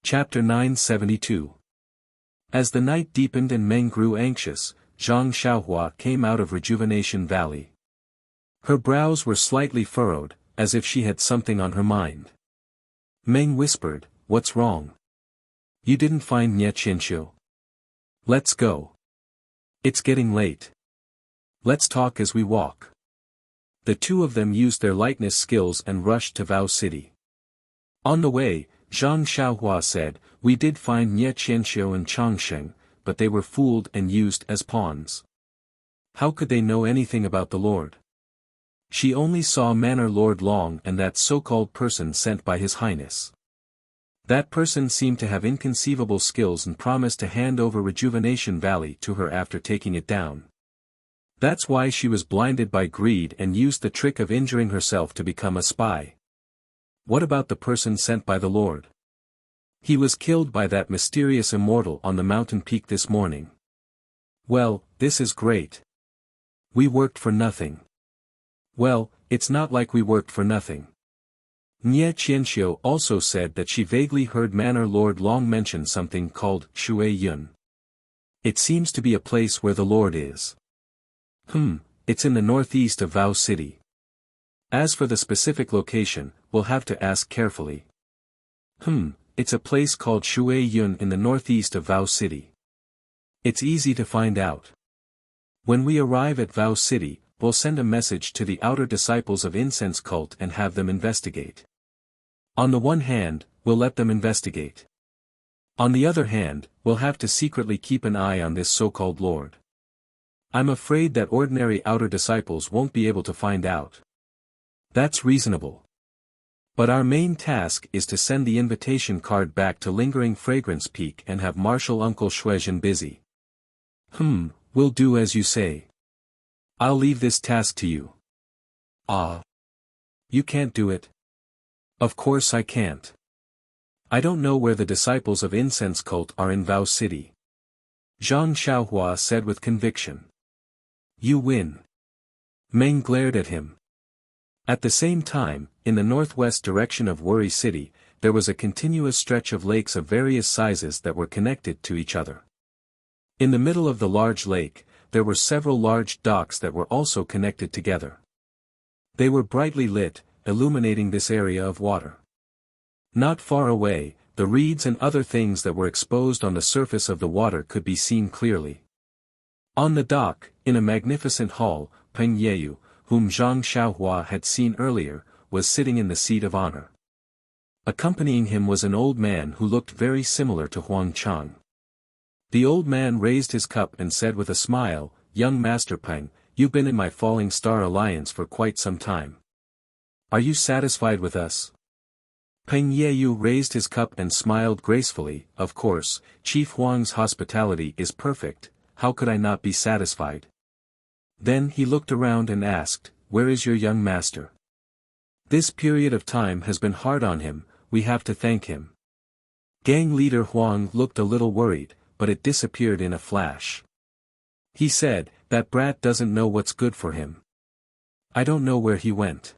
Chapter 972. As the night deepened and Meng grew anxious, Zhang Xiaohua came out of Rejuvenation Valley. Her brows were slightly furrowed, as if she had something on her mind. Meng whispered, "What's wrong? You didn't find Nie Qianxiu? Let's go. It's getting late. Let's talk as we walk." The two of them used their lightness skills and rushed to Vao City. On the way, Zhang Xiaohua said, "We did find Nie Qianxiu and Changsheng, but they were fooled and used as pawns. How could they know anything about the Lord? She only saw Manor Lord Long and that so-called person sent by His Highness. That person seemed to have inconceivable skills and promised to hand over Rejuvenation Valley to her after taking it down. That's why she was blinded by greed and used the trick of injuring herself to become a spy. What about the person sent by the Lord? He was killed by that mysterious immortal on the mountain peak this morning. Well, this is great. We worked for nothing." "Well, it's not like we worked for nothing." Nie Qianxiu also said that she vaguely heard Manor Lord Long mention something called Shui Yun. "It seems to be a place where the Lord is." It's in the northeast of Vao City. As for the specific location, we'll have to ask carefully. It's a place called Shui Yun in the northeast of Vao City. It's easy to find out. When we arrive at Vao City, we'll send a message to the outer disciples of Incense Cult and have them investigate. On the one hand, we'll let them investigate. On the other hand, we'll have to secretly keep an eye on this so-called Lord. I'm afraid that ordinary outer disciples won't be able to find out. That's reasonable. But our main task is to send the invitation card back to Lingering Fragrance Peak and have Marshal Uncle Shuizhen busy. We'll do as you say. I'll leave this task to you." You can't do it?" "Of course I can't. I don't know where the disciples of Incense Cult are in Vao City." Zhang Xiaohua said with conviction. "You win." Meng glared at him. At the same time, in the northwest direction of Wuri City, there was a continuous stretch of lakes of various sizes that were connected to each other. In the middle of the large lake, there were several large docks that were also connected together. They were brightly lit, illuminating this area of water. Not far away, the reeds and other things that were exposed on the surface of the water could be seen clearly. On the dock, in a magnificent hall, Peng Yeyu, whom Zhang Xiaohua had seen earlier, was sitting in the seat of honor. Accompanying him was an old man who looked very similar to Huang Chang. The old man raised his cup and said with a smile, "Young Master Peng, you've been in my Falling Star Alliance for quite some time. Are you satisfied with us?" Peng Yeyu raised his cup and smiled gracefully. "Of course, Chief Huang's hospitality is perfect, how could I not be satisfied?" Then he looked around and asked, "Where is your young master? This period of time has been hard on him, we have to thank him." Gang leader Huang looked a little worried, but it disappeared in a flash. He said, "That brat doesn't know what's good for him. I don't know where he went.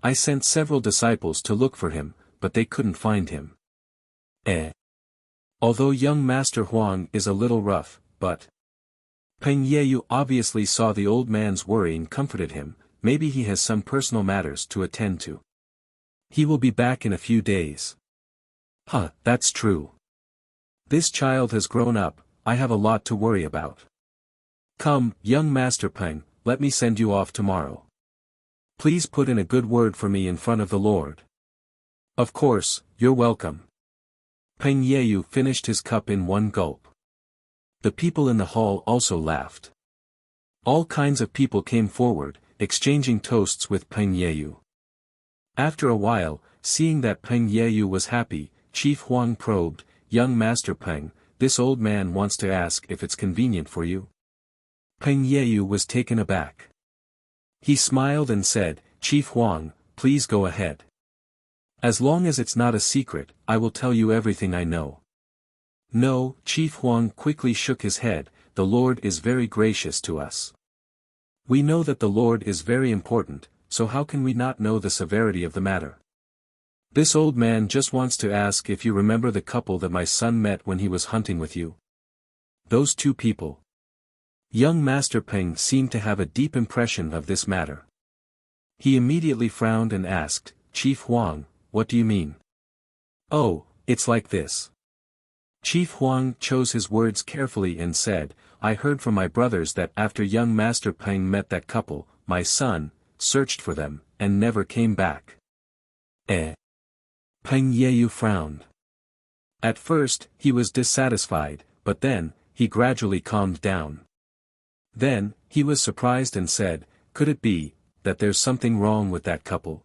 I sent several disciples to look for him, but they couldn't find him." Although young Master Huang is a little rough, but... Peng Yeyu obviously saw the old man's worry and comforted him, maybe he has some personal matters to attend to. He will be back in a few days. That's true. This child has grown up, I have a lot to worry about. Come, young Master Peng, let me send you off tomorrow. Please put in a good word for me in front of the Lord." "Of course, you're welcome." Peng Yeyu finished his cup in one gulp. The people in the hall also laughed. All kinds of people came forward, exchanging toasts with Peng Yeyu. After a while, seeing that Peng Yeyu was happy, Chief Huang probed, "Young Master Peng, this old man wants to ask if it's convenient for you." Peng Yeyu was taken aback. He smiled and said, "Chief Huang, please go ahead. As long as it's not a secret, I will tell you everything I know." "No," Chief Huang quickly shook his head, "the Lord is very gracious to us. We know that the Lord is very important, so how can we not know the severity of the matter?" This old man just wants to ask if you remember the couple that my son met when he was hunting with you. Those two people. Young Master Peng seemed to have a deep impression of this matter. He immediately frowned and asked, Chief Huang, what do you mean? Oh, it's like this. Chief Huang chose his words carefully and said, I heard from my brothers that after young Master Peng met that couple, my son searched for them, and never came back. Peng Yeyu frowned. At first, he was dissatisfied, but then, he gradually calmed down. Then, he was surprised and said, could it be, that there's something wrong with that couple?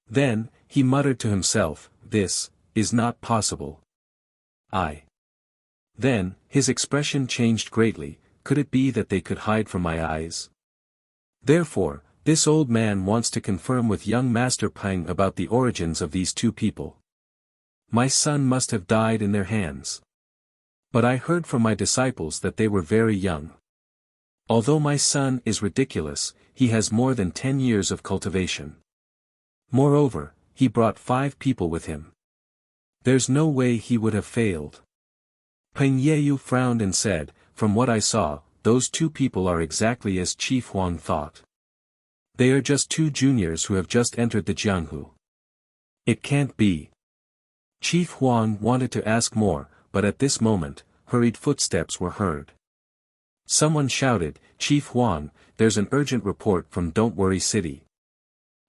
Then, he muttered to himself, this is not possible. Then, his expression changed greatly, could it be that they could hide from my eyes? Therefore, this old man wants to confirm with young Master Peng about the origins of these two people. My son must have died in their hands. But I heard from my disciples that they were very young. Although my son is ridiculous, he has more than 10 years of cultivation. Moreover, he brought 5 people with him. There's no way he would have failed. Peng Yeyu frowned and said, from what I saw, those two people are exactly as Chief Huang thought. They are just 2 juniors who have just entered the Jianghu. It can't be. Chief Huang wanted to ask more, but at this moment, hurried footsteps were heard. Someone shouted, Chief Huang, there's an urgent report from Don't Worry City.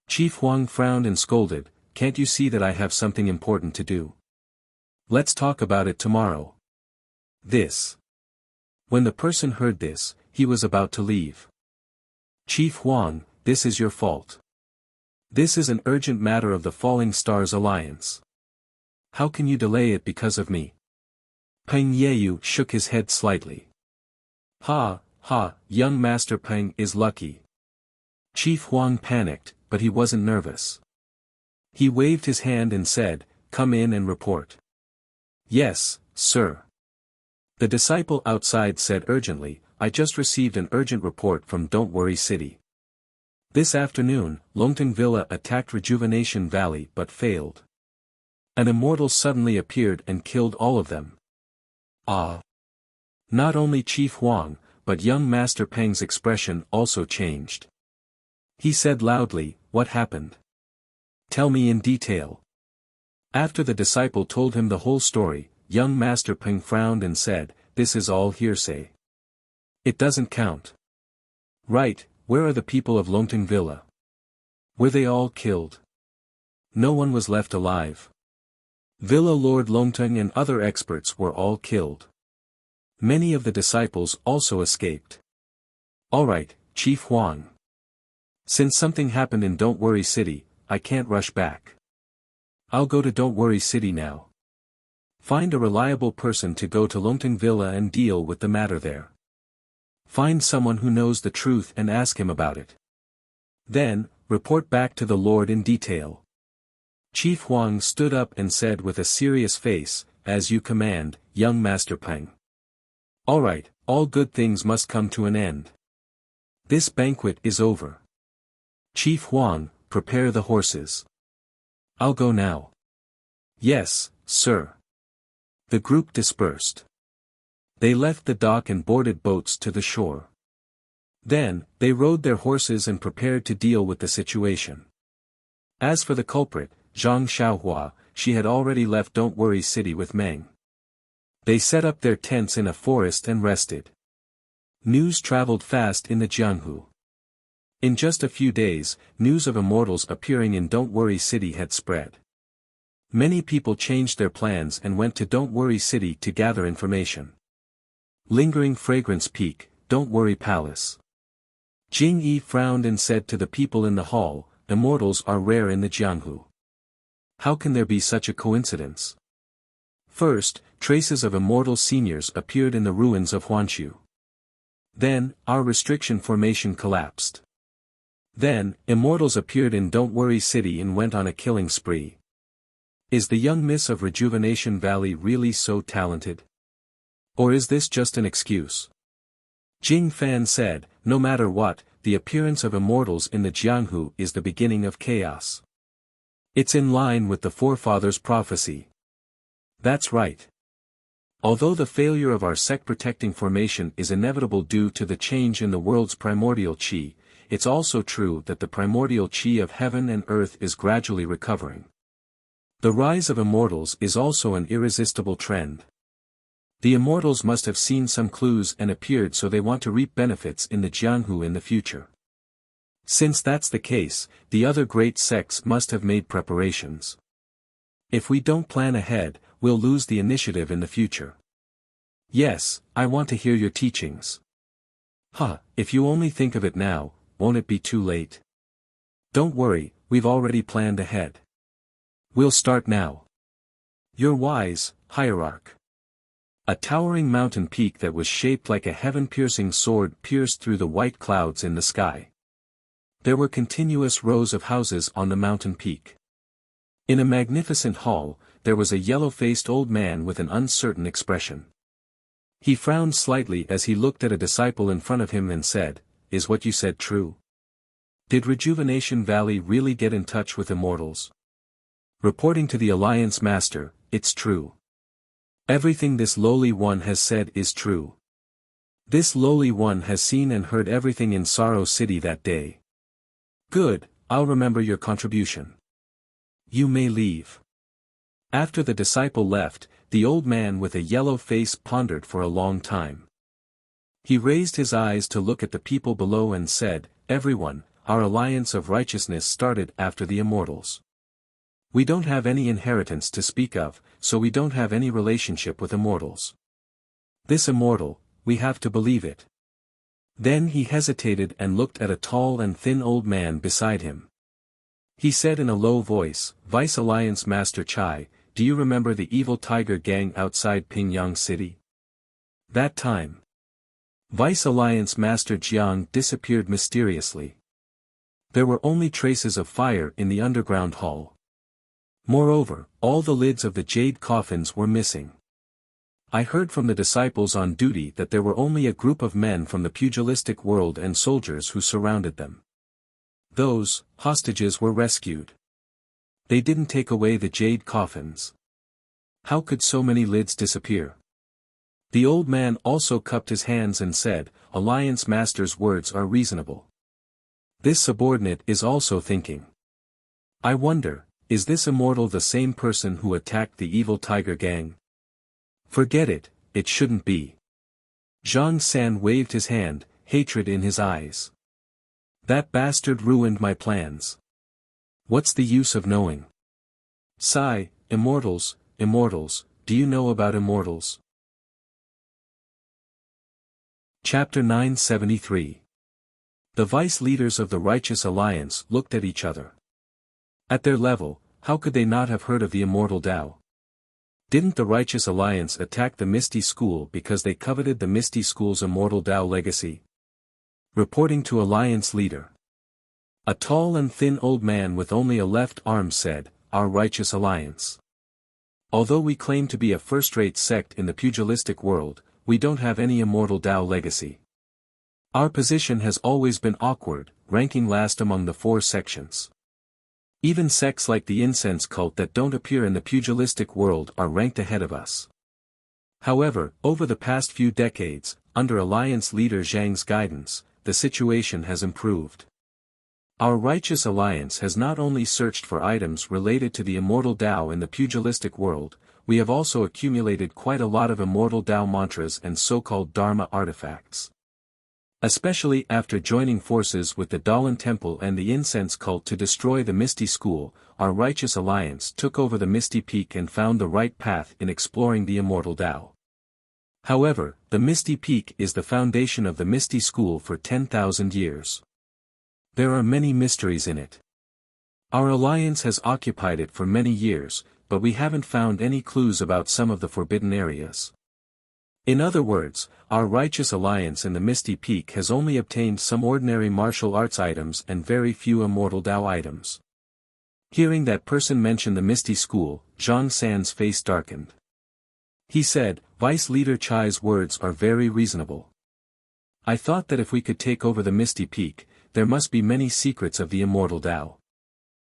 Chief Huang frowned and scolded, can't you see that I have something important to do? Let's talk about it tomorrow. When the person heard this, he was about to leave. Chief Huang, this is your fault. This is an urgent matter of the Falling Stars Alliance. How can you delay it because of me? Peng Yeyu shook his head slightly. Ha, young Master Peng is lucky. Chief Huang panicked, but he wasn't nervous. He waved his hand and said, come in and report. Yes, sir. The disciple outside said urgently, I just received an urgent report from Don't Worry City. This afternoon, Longting Villa attacked Rejuvenation Valley but failed. An immortal suddenly appeared and killed all of them. Not only Chief Huang, but young Master Peng's expression also changed. He said loudly, what happened? Tell me in detail. After the disciple told him the whole story, young Master Peng frowned and said, this is all hearsay. It doesn't count. Right, where are the people of Longting Villa? Were they all killed? No one was left alive. Villa Lord Longting and other experts were all killed. Many of the disciples also escaped. Alright, Chief Huang. Since something happened in Don't Worry City, I can't rush back. I'll go to Don't Worry City now. Find a reliable person to go to Longting Villa and deal with the matter there. Find someone who knows the truth and ask him about it. Then, report back to the Lord in detail. Chief Huang stood up and said with a serious face, as you command, young Master Peng. Alright, all good things must come to an end. This banquet is over. Chief Huang, prepare the horses. I'll go now. Yes, sir. The group dispersed. They left the dock and boarded boats to the shore. Then, they rode their horses and prepared to deal with the situation. As for the culprit, Zhang Xiaohua, she had already left Don't Worry City with Meng. They set up their tents in a forest and rested. News traveled fast in the Jianghu. In just a few days, news of immortals appearing in Don't Worry City had spread. Many people changed their plans and went to Don't Worry City to gather information. Lingering Fragrance Peak, Don't Worry Palace. Jing Yi frowned and said to the people in the hall, immortals are rare in the Jianghu. How can there be such a coincidence? First, traces of immortal seniors appeared in the ruins of Huanshu. Then, our restriction formation collapsed. Then, immortals appeared in Don't Worry City and went on a killing spree. Is the young miss of Rejuvenation Valley really so talented? Or is this just an excuse? Jing Fan said, no matter what, the appearance of immortals in the Jianghu is the beginning of chaos. It's in line with the forefathers' prophecy. That's right. Although the failure of our sect-protecting formation is inevitable due to the change in the world's primordial chi, it's also true that the primordial chi of heaven and earth is gradually recovering. The rise of immortals is also an irresistible trend. The immortals must have seen some clues and appeared, so they want to reap benefits in the Jianghu in the future. Since that's the case, the other great sects must have made preparations. If we don't plan ahead, we'll lose the initiative in the future. Yes, I want to hear your teachings. If you only think of it now, won't it be too late? Don't worry, we've already planned ahead. We'll start now. You're wise, Hierarch. A towering mountain peak that was shaped like a heaven-piercing sword pierced through the white clouds in the sky. There were continuous rows of houses on the mountain peak. In a magnificent hall, there was a yellow-faced old man with an uncertain expression. He frowned slightly as he looked at a disciple in front of him and said, "Is what you said true? Did Rejuvenation Valley really get in touch with immortals?" Reporting to the Alliance Master, "It's true. Everything this lowly one has said is true. This lowly one has seen and heard everything in Sorrow City that day." "Good, I'll remember your contribution. You may leave." After the disciple left, the old man with a yellow face pondered for a long time. He raised his eyes to look at the people below and said, "Everyone, our alliance of righteousness started after the immortals. We don't have any inheritance to speak of, so we don't have any relationship with immortals. This immortal, we have to believe it." Then he hesitated and looked at a tall and thin old man beside him. He said in a low voice, "Vice Alliance Master Chai, do you remember the evil tiger gang outside Pingyang City? That time Vice Alliance Master Jiang disappeared mysteriously. There were only traces of fire in the underground hall. Moreover, all the lids of the jade coffins were missing. I heard from the disciples on duty that there were only a group of men from the pugilistic world and soldiers who surrounded them. Those hostages were rescued. They didn't take away the jade coffins. How could so many lids disappear?" The old man also cupped his hands and said, "Alliance Master's words are reasonable. This subordinate is also thinking. I wonder, is this immortal the same person who attacked the evil tiger gang? Forget it, it shouldn't be." Zhang San waved his hand, hatred in his eyes. "That bastard ruined my plans. What's the use of knowing? Sigh, immortals, do you know about immortals?" Chapter 973. The vice leaders of the Righteous Alliance looked at each other. At their level, how could they not have heard of the immortal Tao? Didn't the Righteous Alliance attack the Misty School because they coveted the Misty School's immortal Tao legacy? Reporting to Alliance leader. A tall and thin old man with only a left arm said, "Our Righteous Alliance. Although we claim to be a first-rate sect in the pugilistic world, we don't have any immortal Tao legacy. Our position has always been awkward, ranking last among the 4 sections. Even sects like the incense cult that don't appear in the pugilistic world are ranked ahead of us. However, over the past few decades, under Alliance leader Zhang's guidance, the situation has improved. Our Righteous Alliance has not only searched for items related to the immortal Tao in the pugilistic world, we have also accumulated quite a lot of immortal Tao mantras and so-called Dharma artifacts. Especially after joining forces with the Dalan Temple and the incense cult to destroy the Misty School, our Righteous Alliance took over the Misty Peak and found the right path in exploring the immortal Tao. However, the Misty Peak is the foundation of the Misty School for 10,000 years. There are many mysteries in it. Our alliance has occupied it for many years, but we haven't found any clues about some of the forbidden areas. In other words, our Righteous Alliance in the Misty Peak has only obtained some ordinary martial arts items and very few immortal Tao items." Hearing that person mention the Misty School, Zhang San's face darkened. He said, "Vice Leader Chai's words are very reasonable. I thought that if we could take over the Misty Peak, there must be many secrets of the immortal Tao.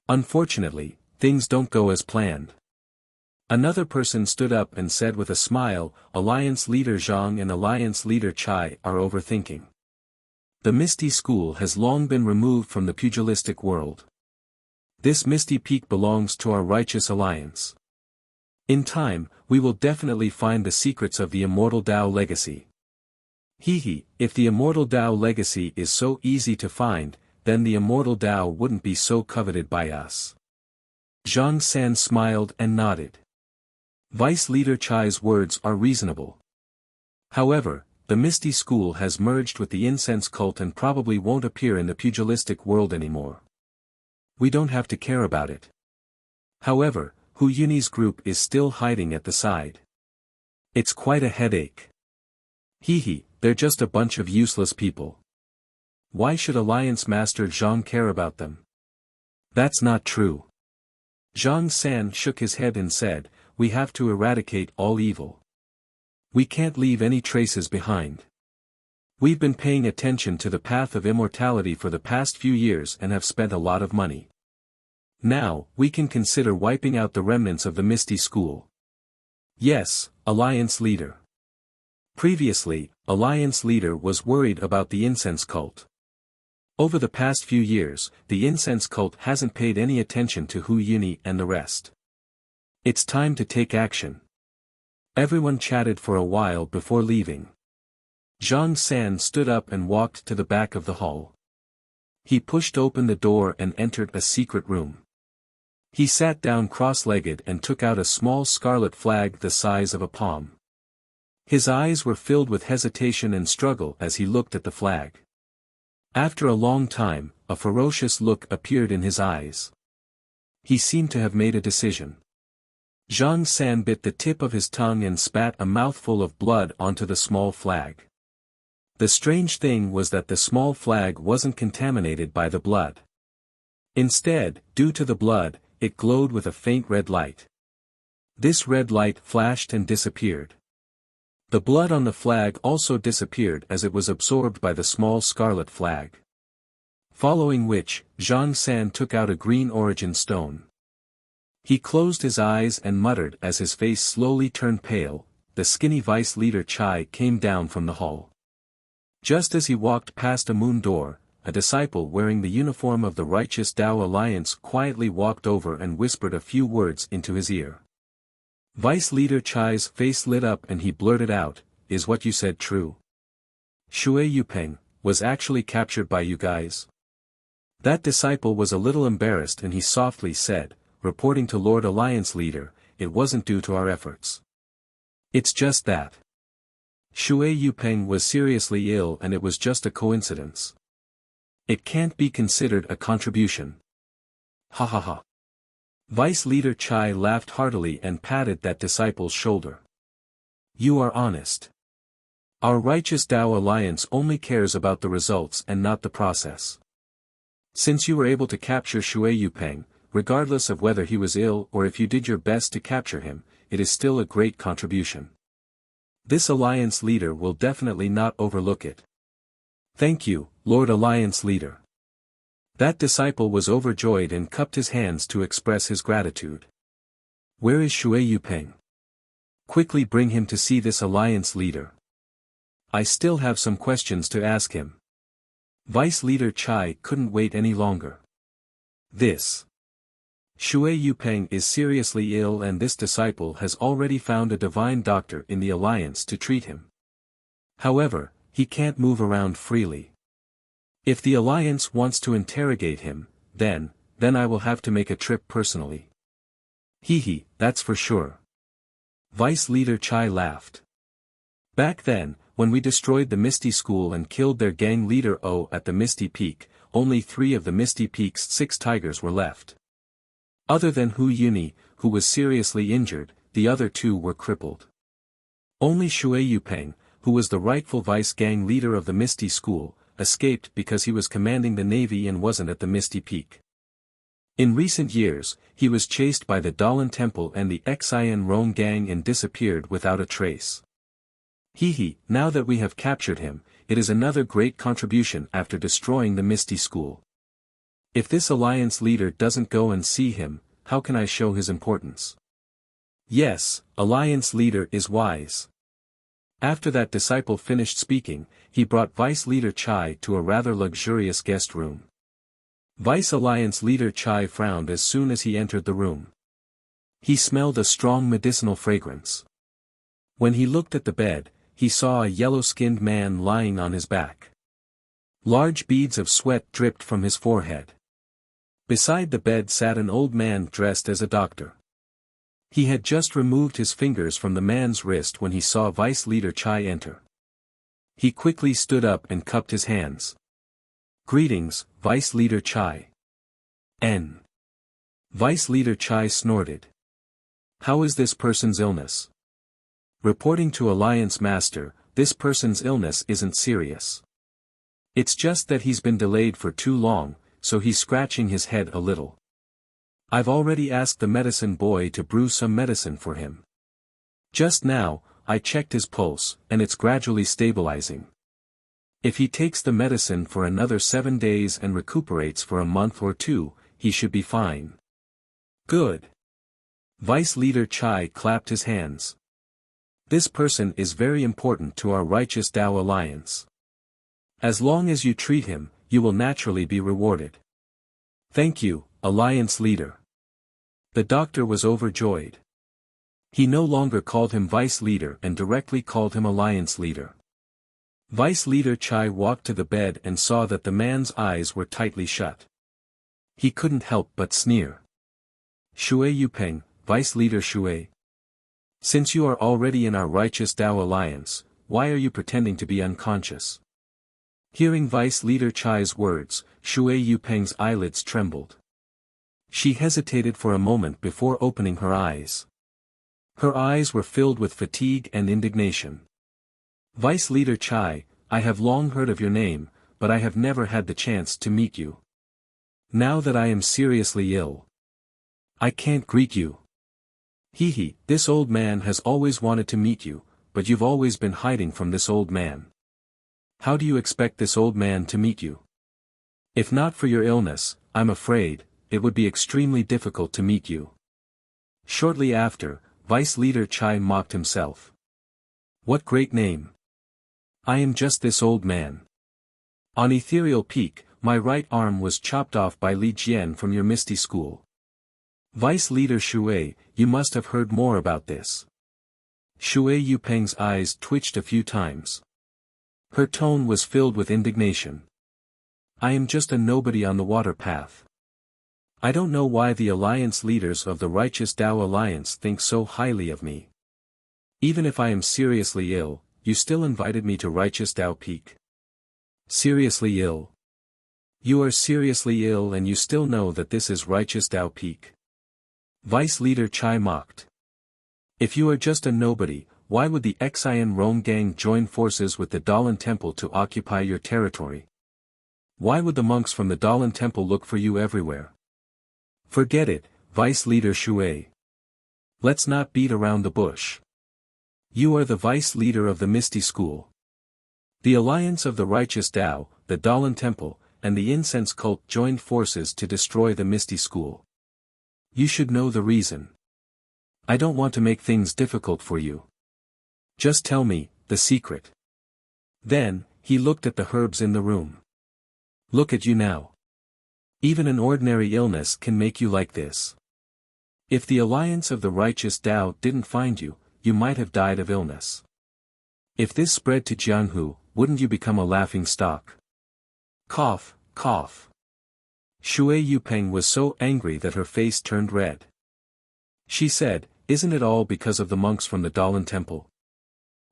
Unfortunately, things don't go as planned. Another person stood up and said with a smile, Alliance Leader Zhang and Alliance Leader Chai are overthinking. The Misty School has long been removed from the pugilistic world. This Misty Peak belongs to our righteous alliance. In time, we will definitely find the secrets of the Immortal Tao legacy. If the Immortal Tao legacy is so easy to find, then the Immortal Tao wouldn't be so coveted by us. Zhang San smiled and nodded. Vice Leader Chai's words are reasonable. However, the Misty School has merged with the incense cult and probably won't appear in the pugilistic world anymore. We don't have to care about it. However, Hu Yunyi's group is still hiding at the side. It's quite a headache. They're just a bunch of useless people. Why should Alliance Master Zhang care about them? That's not true. Zhang San shook his head and said, we have to eradicate all evil. We can't leave any traces behind. We've been paying attention to the path of immortality for the past few years and have spent a lot of money. Now, we can consider wiping out the remnants of the Misty School. Yes, Alliance Leader. Previously, Alliance Leader was worried about the incense cult. Over the past few years, the incense cult hasn't paid any attention to Hu Yunyi and the rest. It's time to take action. Everyone chatted for a while before leaving. Zhang San stood up and walked to the back of the hall. He pushed open the door and entered a secret room. He sat down cross-legged and took out a small scarlet flag the size of a palm. His eyes were filled with hesitation and struggle as he looked at the flag. After a long time, a ferocious look appeared in his eyes. He seemed to have made a decision. Zhang San bit the tip of his tongue and spat a mouthful of blood onto the small flag. The strange thing was that the small flag wasn't contaminated by the blood. Instead, due to the blood, it glowed with a faint red light. This red light flashed and disappeared. The blood on the flag also disappeared as it was absorbed by the small scarlet flag. Following which, Zhang San took out a green origin stone. He closed his eyes and muttered as his face slowly turned pale. The skinny Vice Leader Chai came down from the hall. Just as he walked past a moon door, a disciple wearing the uniform of the Righteous Tao Alliance quietly walked over and whispered a few words into his ear. Vice Leader Chai's face lit up and he blurted out, "Is what you said true? Shui Yupeng was actually captured by you guys?" That disciple was a little embarrassed and he softly said, "Reporting to Lord Alliance Leader, it wasn't due to our efforts. It's just that Shui Yupeng was seriously ill and it was just a coincidence. It can't be considered a contribution." Ha ha ha. Vice Leader Chai laughed heartily and patted that disciple's shoulder. "You are honest. Our Righteous Tao Alliance only cares about the results and not the process. Since you were able to capture Shui Yupeng, regardless of whether he was ill or if you did your best to capture him, it is still a great contribution. This Alliance Leader will definitely not overlook it." "Thank you, Lord Alliance Leader." That disciple was overjoyed and cupped his hands to express his gratitude. "Where is Shui Yupeng? Quickly bring him to see this Alliance Leader. I still have some questions to ask him." Vice Leader Chai couldn't wait any longer. "This Shui Yupeng is seriously ill and this disciple has already found a divine doctor in the Alliance to treat him. However, he can't move around freely. If the Alliance wants to interrogate him, then I will have to make a trip personally." That's for sure." Vice Leader Chai laughed. "Back then, when we destroyed the Misty School and killed their gang leader O at the Misty Peak, only 3 of the Misty Peak's 6 tigers were left. Other than Hu Yunyi, who was seriously injured, the other 2 were crippled. Only Shui Yupeng, who was the rightful vice gang leader of the Misty School, escaped because he was commanding the navy and wasn't at the Misty Peak. In recent years, he was chased by the Dalan Temple and the Xian Rong gang and disappeared without a trace. Now that we have captured him, it is another great contribution after destroying the Misty School. If this Alliance Leader doesn't go and see him, how can I show his importance? Yes, Alliance leader is wise. After that disciple finished speaking, he brought Vice Leader Chai to a rather luxurious guest room. Vice Alliance Leader Chai frowned as soon as he entered the room. He smelled a strong medicinal fragrance. When he looked at the bed, he saw a yellow-skinned man lying on his back. Large beads of sweat dripped from his forehead. Beside the bed sat an old man dressed as a doctor. He had just removed his fingers from the man's wrist when he saw Vice Leader Chai enter. He quickly stood up and cupped his hands. Greetings, Vice Leader Chai. N. Vice Leader Chai snorted. How is this person's illness? Reporting to Alliance Master, this person's illness isn't serious. It's just that he's been delayed for too long, so he's scratching his head a little. I've already asked the medicine boy to brew some medicine for him. Just now, I checked his pulse, and it's gradually stabilizing. If he takes the medicine for another 7 days and recuperates for a month or 2, he should be fine. Good. Vice Leader Chai clapped his hands. This person is very important to our Righteous Tao Alliance. As long as you treat him, you will naturally be rewarded. Thank you, Alliance Leader. The doctor was overjoyed. He no longer called him Vice Leader and directly called him Alliance Leader. Vice Leader Chai walked to the bed and saw that the man's eyes were tightly shut. He couldn't help but sneer. Shui Yupeng, Vice Leader Shui. Since you are already in our Righteous Tao Alliance, why are you pretending to be unconscious? Hearing Vice Leader Chai's words, Shui Yupeng's eyelids trembled. She hesitated for a moment before opening her eyes. Her eyes were filled with fatigue and indignation. Vice Leader Chai, I have long heard of your name, but I have never had the chance to meet you. Now that I am seriously ill, I can't greet you. Hee, this old man has always wanted to meet you, but you've always been hiding from this old man. How do you expect this old man to meet you? If not for your illness, I'm afraid, it would be extremely difficult to meet you. Shortly after, Vice Leader Chai mocked himself. What great name! I am just this old man. On Ethereal Peak, my right arm was chopped off by Li Jian from your Misty School. Vice Leader Shui, you must have heard more about this. Shui Yupeng's eyes twitched a few times. Her tone was filled with indignation. I am just a nobody on the water path. I don't know why the alliance leaders of the Righteous Tao Alliance think so highly of me. Even if I am seriously ill, you still invited me to Righteous Tao Peak. Seriously ill? You are seriously ill and you still know that this is Righteous Tao Peak. Vice Leader Chai mocked. If you are just a nobody, why would the Xian Rome gang join forces with the Dalan Temple to occupy your territory? Why would the monks from the Dalan Temple look for you everywhere? Forget it, Vice Leader Shui. Let's not beat around the bush. You are the Vice Leader of the Misty School. The Alliance of the Righteous Tao, the Dalan Temple, and the Incense Cult joined forces to destroy the Misty School. You should know the reason. I don't want to make things difficult for you. Just tell me, the secret. Then, he looked at the herbs in the room. Look at you now. Even an ordinary illness can make you like this. If the Alliance of the Righteous Tao didn't find you, you might have died of illness. If this spread to Jianghu, wouldn't you become a laughing stock? Cough, cough. Shui Yupeng was so angry that her face turned red. She said, isn't it all because of the monks from the Dalan Temple?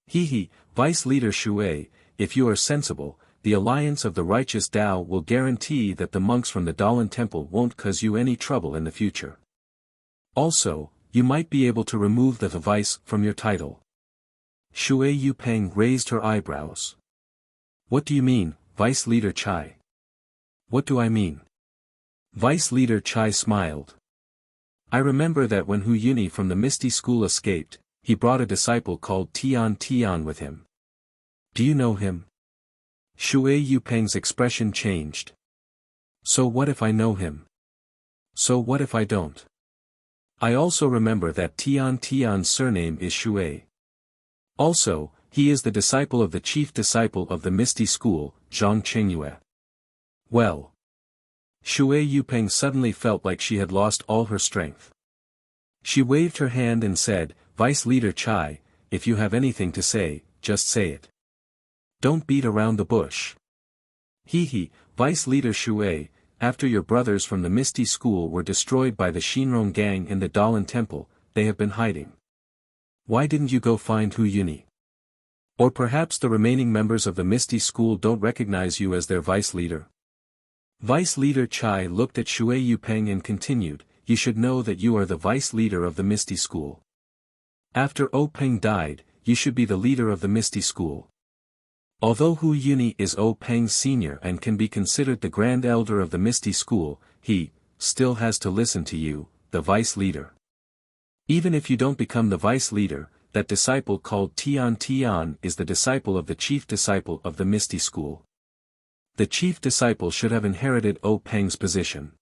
Hee, Vice Leader Shui, if you are sensible, the Alliance of the Righteous Tao will guarantee that the monks from the Dalan Temple won't cause you any trouble in the future. Also, you might be able to remove the vice from your title. Shui Yupeng raised her eyebrows. What do you mean, Vice Leader Chai? What do I mean? Vice Leader Chai smiled. I remember that when Hu Yuni from the Misty School escaped, he brought a disciple called Tian Tian with him. Do you know him? Shui Yupeng's expression changed. So what if I know him? So what if I don't? I also remember that Tian's surname is Shui. Also, he is the disciple of the chief disciple of the Misty School, Zhang Qingyue. Well. Shui Yupeng suddenly felt like she had lost all her strength. She waved her hand and said, Vice Leader Chai, if you have anything to say, just say it. Don't beat around the bush. He, Vice Leader Shui, after your brothers from the Misty School were destroyed by the Shinrong gang in the Dalan Temple, they have been hiding. Why didn't you go find Hu Yuni? Or perhaps the remaining members of the Misty School don't recognize you as their vice leader? Vice Leader Chai looked at Shui Yupeng and continued, you should know that you are the vice leader of the Misty School. After O Peng died, you should be the leader of the Misty School. Although Hu Yuni is O Peng's senior and can be considered the grand elder of the Misty School, he, still has to listen to you, the vice leader. Even if you don't become the vice leader, that disciple called Tian is the disciple of the chief disciple of the Misty School. The chief disciple should have inherited O Peng's position.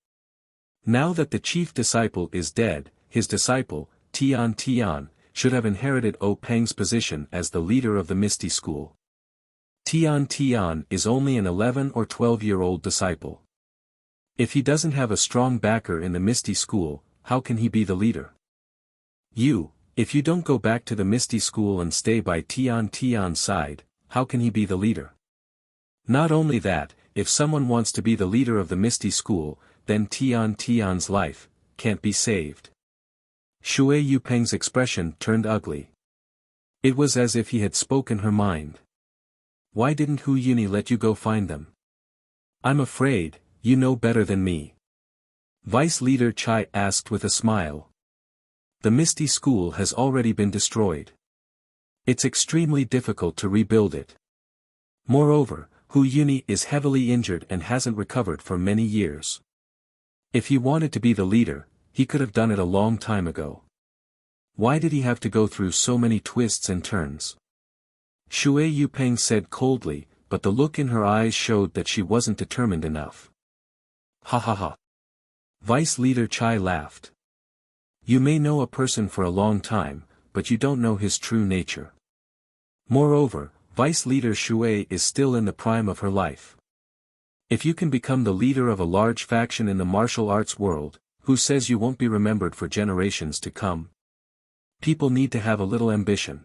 Now that the chief disciple is dead, his disciple, Tian, should have inherited O Peng's position as the leader of the Misty School. Tian is only an 11 or 12-year-old disciple. If he doesn't have a strong backer in the Misty School, how can he be the leader? If you don't go back to the Misty School and stay by Tian's side, how can he be the leader? Not only that, if someone wants to be the leader of the Misty School, then Tian's life can't be saved. Shui Yupeng's expression turned ugly. It was as if he had spoken her mind. Why didn't Hu Yuni let you go find them? I'm afraid, you know better than me. Vice Leader Chai asked with a smile. The Misty School has already been destroyed. It's extremely difficult to rebuild it. Moreover, Hu Yuni is heavily injured and hasn't recovered for many years. If he wanted to be the leader, he could have done it a long time ago. Why did he have to go through so many twists and turns? Shui Yupeng said coldly, but the look in her eyes showed that she wasn't determined enough. Ha ha ha. Vice Leader Chai laughed. You may know a person for a long time, but you don't know his true nature. Moreover, Vice Leader Shui is still in the prime of her life. If you can become the leader of a large faction in the martial arts world, who says you won't be remembered for generations to come? People need to have a little ambition.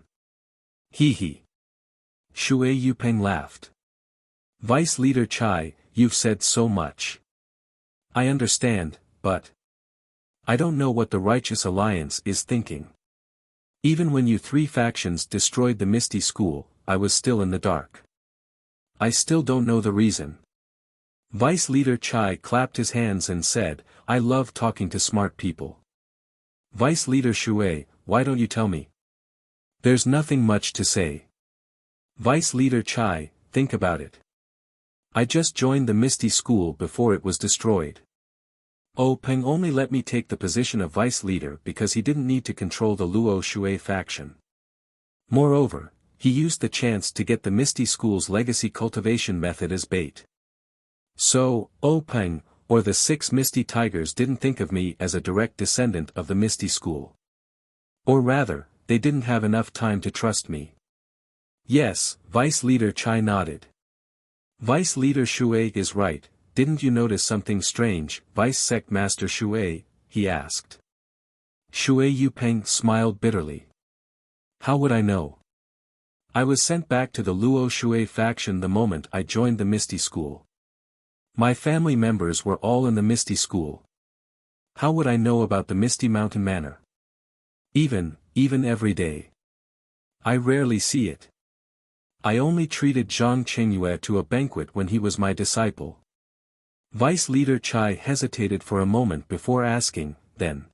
He. Shui Yupeng laughed. Vice Leader Chai, you've said so much. I understand, but I don't know what the Righteous Alliance is thinking. Even when you three factions destroyed the Misty School, I was still in the dark. I still don't know the reason. Vice Leader Chai clapped his hands and said, I love talking to smart people. Vice Leader Shui, why don't you tell me? There's nothing much to say. Vice Leader Chai, think about it. I just joined the Misty School before it was destroyed. O Peng only let me take the position of vice leader because he didn't need to control the Luo Shui faction. Moreover, he used the chance to get the Misty School's legacy cultivation method as bait. So, O Peng, or the 6 Misty Tigers didn't think of me as a direct descendant of the Misty School. Or rather, they didn't have enough time to trust me. Yes, Vice Leader Chai nodded. Vice Leader Shui is right, didn't you notice something strange, Vice Sect Master Shui? He asked. Shui Yupeng smiled bitterly. How would I know? I was sent back to the Luo Shui faction the moment I joined the Misty School. My family members were all in the Misty School. How would I know about the Misty Mountain Manor? Even every day. I rarely see it. I only treated Zhang Qingyue to a banquet when he was my disciple. Vice Leader Chai hesitated for a moment before asking, Then,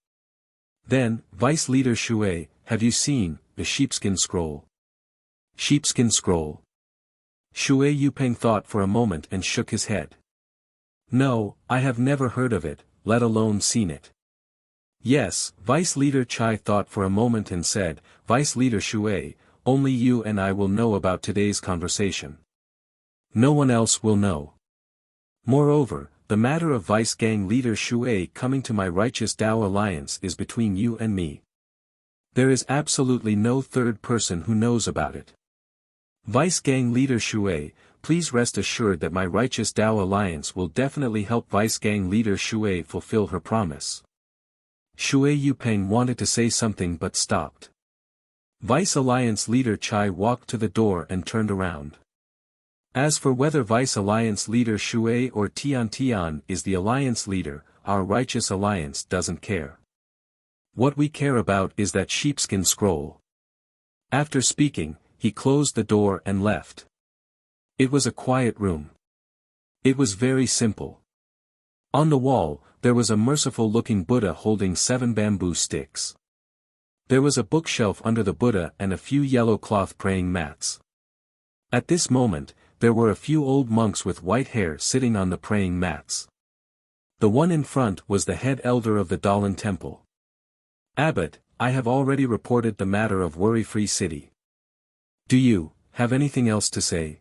Vice Leader Shui, have you seen the sheepskin scroll? Sheepskin scroll? Shui Yupeng thought for a moment and shook his head. No, I have never heard of it, let alone seen it. Yes, Vice Leader Chai thought for a moment and said, Vice Leader Shui, only you and I will know about today's conversation. No one else will know. Moreover, the matter of Vice Gang leader Shui coming to my righteous Tao alliance is between you and me. There is absolutely no third person who knows about it. Vice Gang leader Shui, please rest assured that my righteous Tao alliance will definitely help Vice Gang leader Shui fulfill her promise. Shui Yupeng wanted to say something but stopped. Vice Alliance leader Chai walked to the door and turned around. As for whether Vice Alliance leader Shui or Tian Tian is the alliance leader, our righteous alliance doesn't care. What we care about is that sheepskin scroll. After speaking, he closed the door and left. It was a quiet room. It was very simple. On the wall, there was a merciful-looking Buddha holding 7 bamboo sticks. There was a bookshelf under the Buddha and a few yellow cloth praying mats. At this moment, there were a few old monks with white hair sitting on the praying mats. The one in front was the head elder of the Dalan temple. Abbot, I have already reported the matter of Worry-Free City. Do you have anything else to say?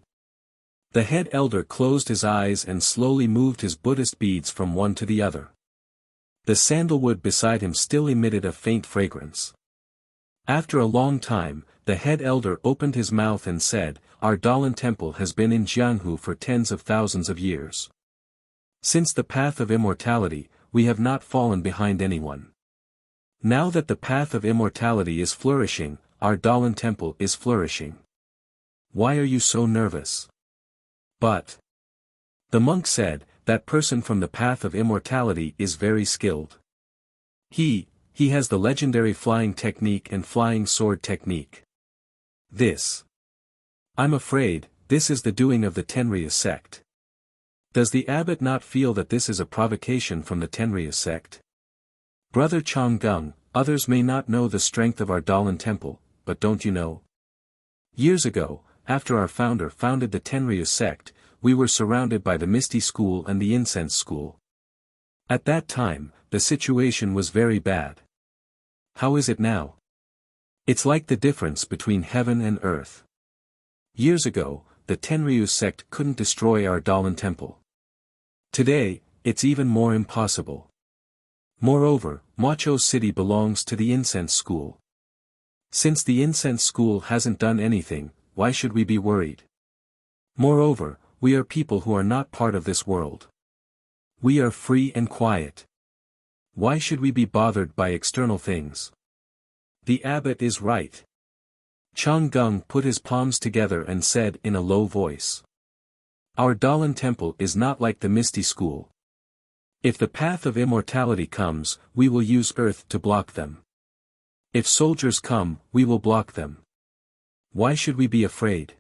The head elder closed his eyes and slowly moved his Buddhist beads from one to the other. The sandalwood beside him still emitted a faint fragrance. After a long time, the head elder opened his mouth and said, Our Dalan temple has been in Jianghu for tens of thousands of years. Since the path of immortality, we have not fallen behind anyone. Now that the path of immortality is flourishing, our Dalan temple is flourishing. Why are you so nervous? But the monk said, that person from the path of immortality is very skilled. He has the legendary flying technique and flying sword technique. I'm afraid, this is the doing of the Tenrya sect. Does the abbot not feel that this is a provocation from the Tenrya sect? Brother Changgung, others may not know the strength of our Dalan temple, but don't you know? Years ago, after our founder founded the Tenrya sect, we were surrounded by the Misty School and the Incense School. At that time, the situation was very bad. How is it now? It's like the difference between heaven and earth. Years ago, the Tenryu sect couldn't destroy our Dalan temple. Today, it's even more impossible. Moreover, Macho City belongs to the Incense School. Since the Incense School hasn't done anything, why should we be worried? Moreover, we are people who are not part of this world. We are free and quiet. Why should we be bothered by external things? The abbot is right. Changgung put his palms together and said in a low voice. Our Dalan temple is not like the Misty School. If the path of immortality comes, we will use earth to block them. If soldiers come, we will block them. Why should we be afraid?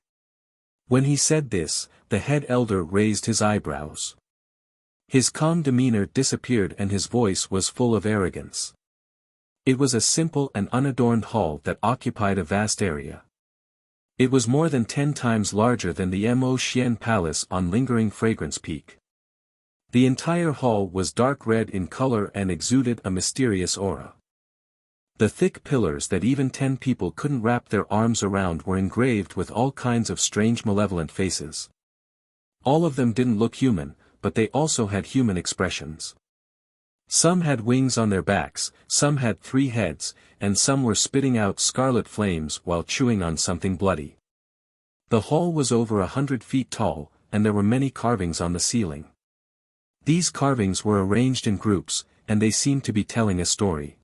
When he said this, the head elder raised his eyebrows. His calm demeanor disappeared and his voice was full of arrogance. It was a simple and unadorned hall that occupied a vast area. It was more than 10 times larger than the Mo Xian Palace on Lingering Fragrance Peak. The entire hall was dark red in color and exuded a mysterious aura. The thick pillars that even 10 people couldn't wrap their arms around were engraved with all kinds of strange malevolent faces. All of them didn't look human, but they also had human expressions. Some had wings on their backs, some had 3 heads, and some were spitting out scarlet flames while chewing on something bloody. The hall was over 100 feet tall, and there were many carvings on the ceiling. These carvings were arranged in groups, and they seemed to be telling a story.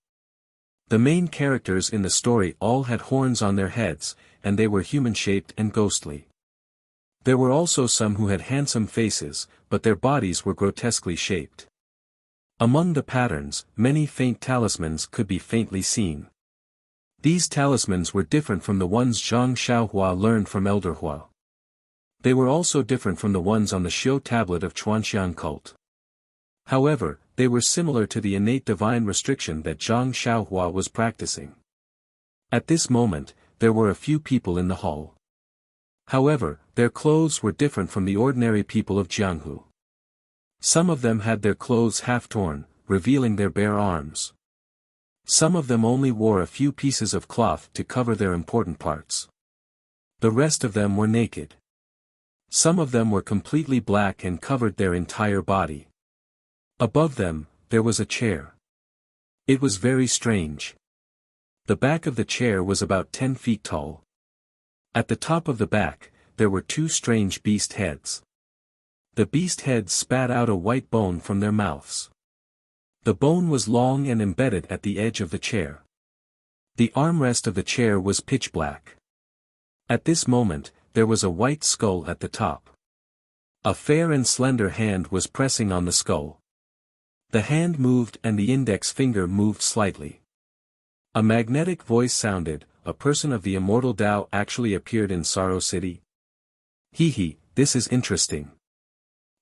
The main characters in the story all had horns on their heads, and they were human-shaped and ghostly. There were also some who had handsome faces, but their bodies were grotesquely shaped. Among the patterns, many faint talismans could be faintly seen. These talismans were different from the ones Zhang Xiaohua learned from Elder Hua. They were also different from the ones on the Xiu tablet of Chuanxiang cult. However, they were similar to the innate divine restriction that Zhang Xiaohua was practicing. At this moment, there were a few people in the hall. However, their clothes were different from the ordinary people of Jianghu. Some of them had their clothes half torn, revealing their bare arms. Some of them only wore a few pieces of cloth to cover their important parts. The rest of them were naked. Some of them were completely black and covered their entire body. Above them, there was a chair. It was very strange. The back of the chair was about 10 feet tall. At the top of the back, there were two strange beast heads. The beast heads spat out a white bone from their mouths. The bone was long and embedded at the edge of the chair. The armrest of the chair was pitch black. At this moment, there was a white skull at the top. A fair and slender hand was pressing on the skull. The hand moved and the index finger moved slightly. A magnetic voice sounded, "A person of the immortal Tao actually appeared in Sorrow City? Hee, this is interesting.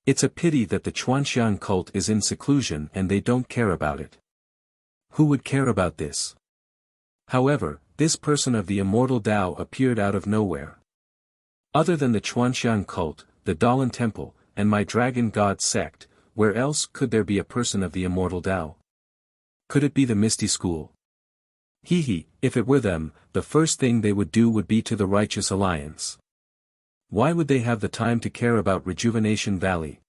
It's a pity that the Chuanxiang cult is in seclusion and they don't care about it. Who would care about this?" However, this person of the immortal Tao appeared out of nowhere. Other than the Chuanxiang cult, the Dalan Temple, and my Dragon God sect, where else could there be a person of the immortal Tao? Could it be the Misty School? If it were them, the first thing they would do would be to the Righteous Alliance. Why would they have the time to care about Rejuvenation Valley?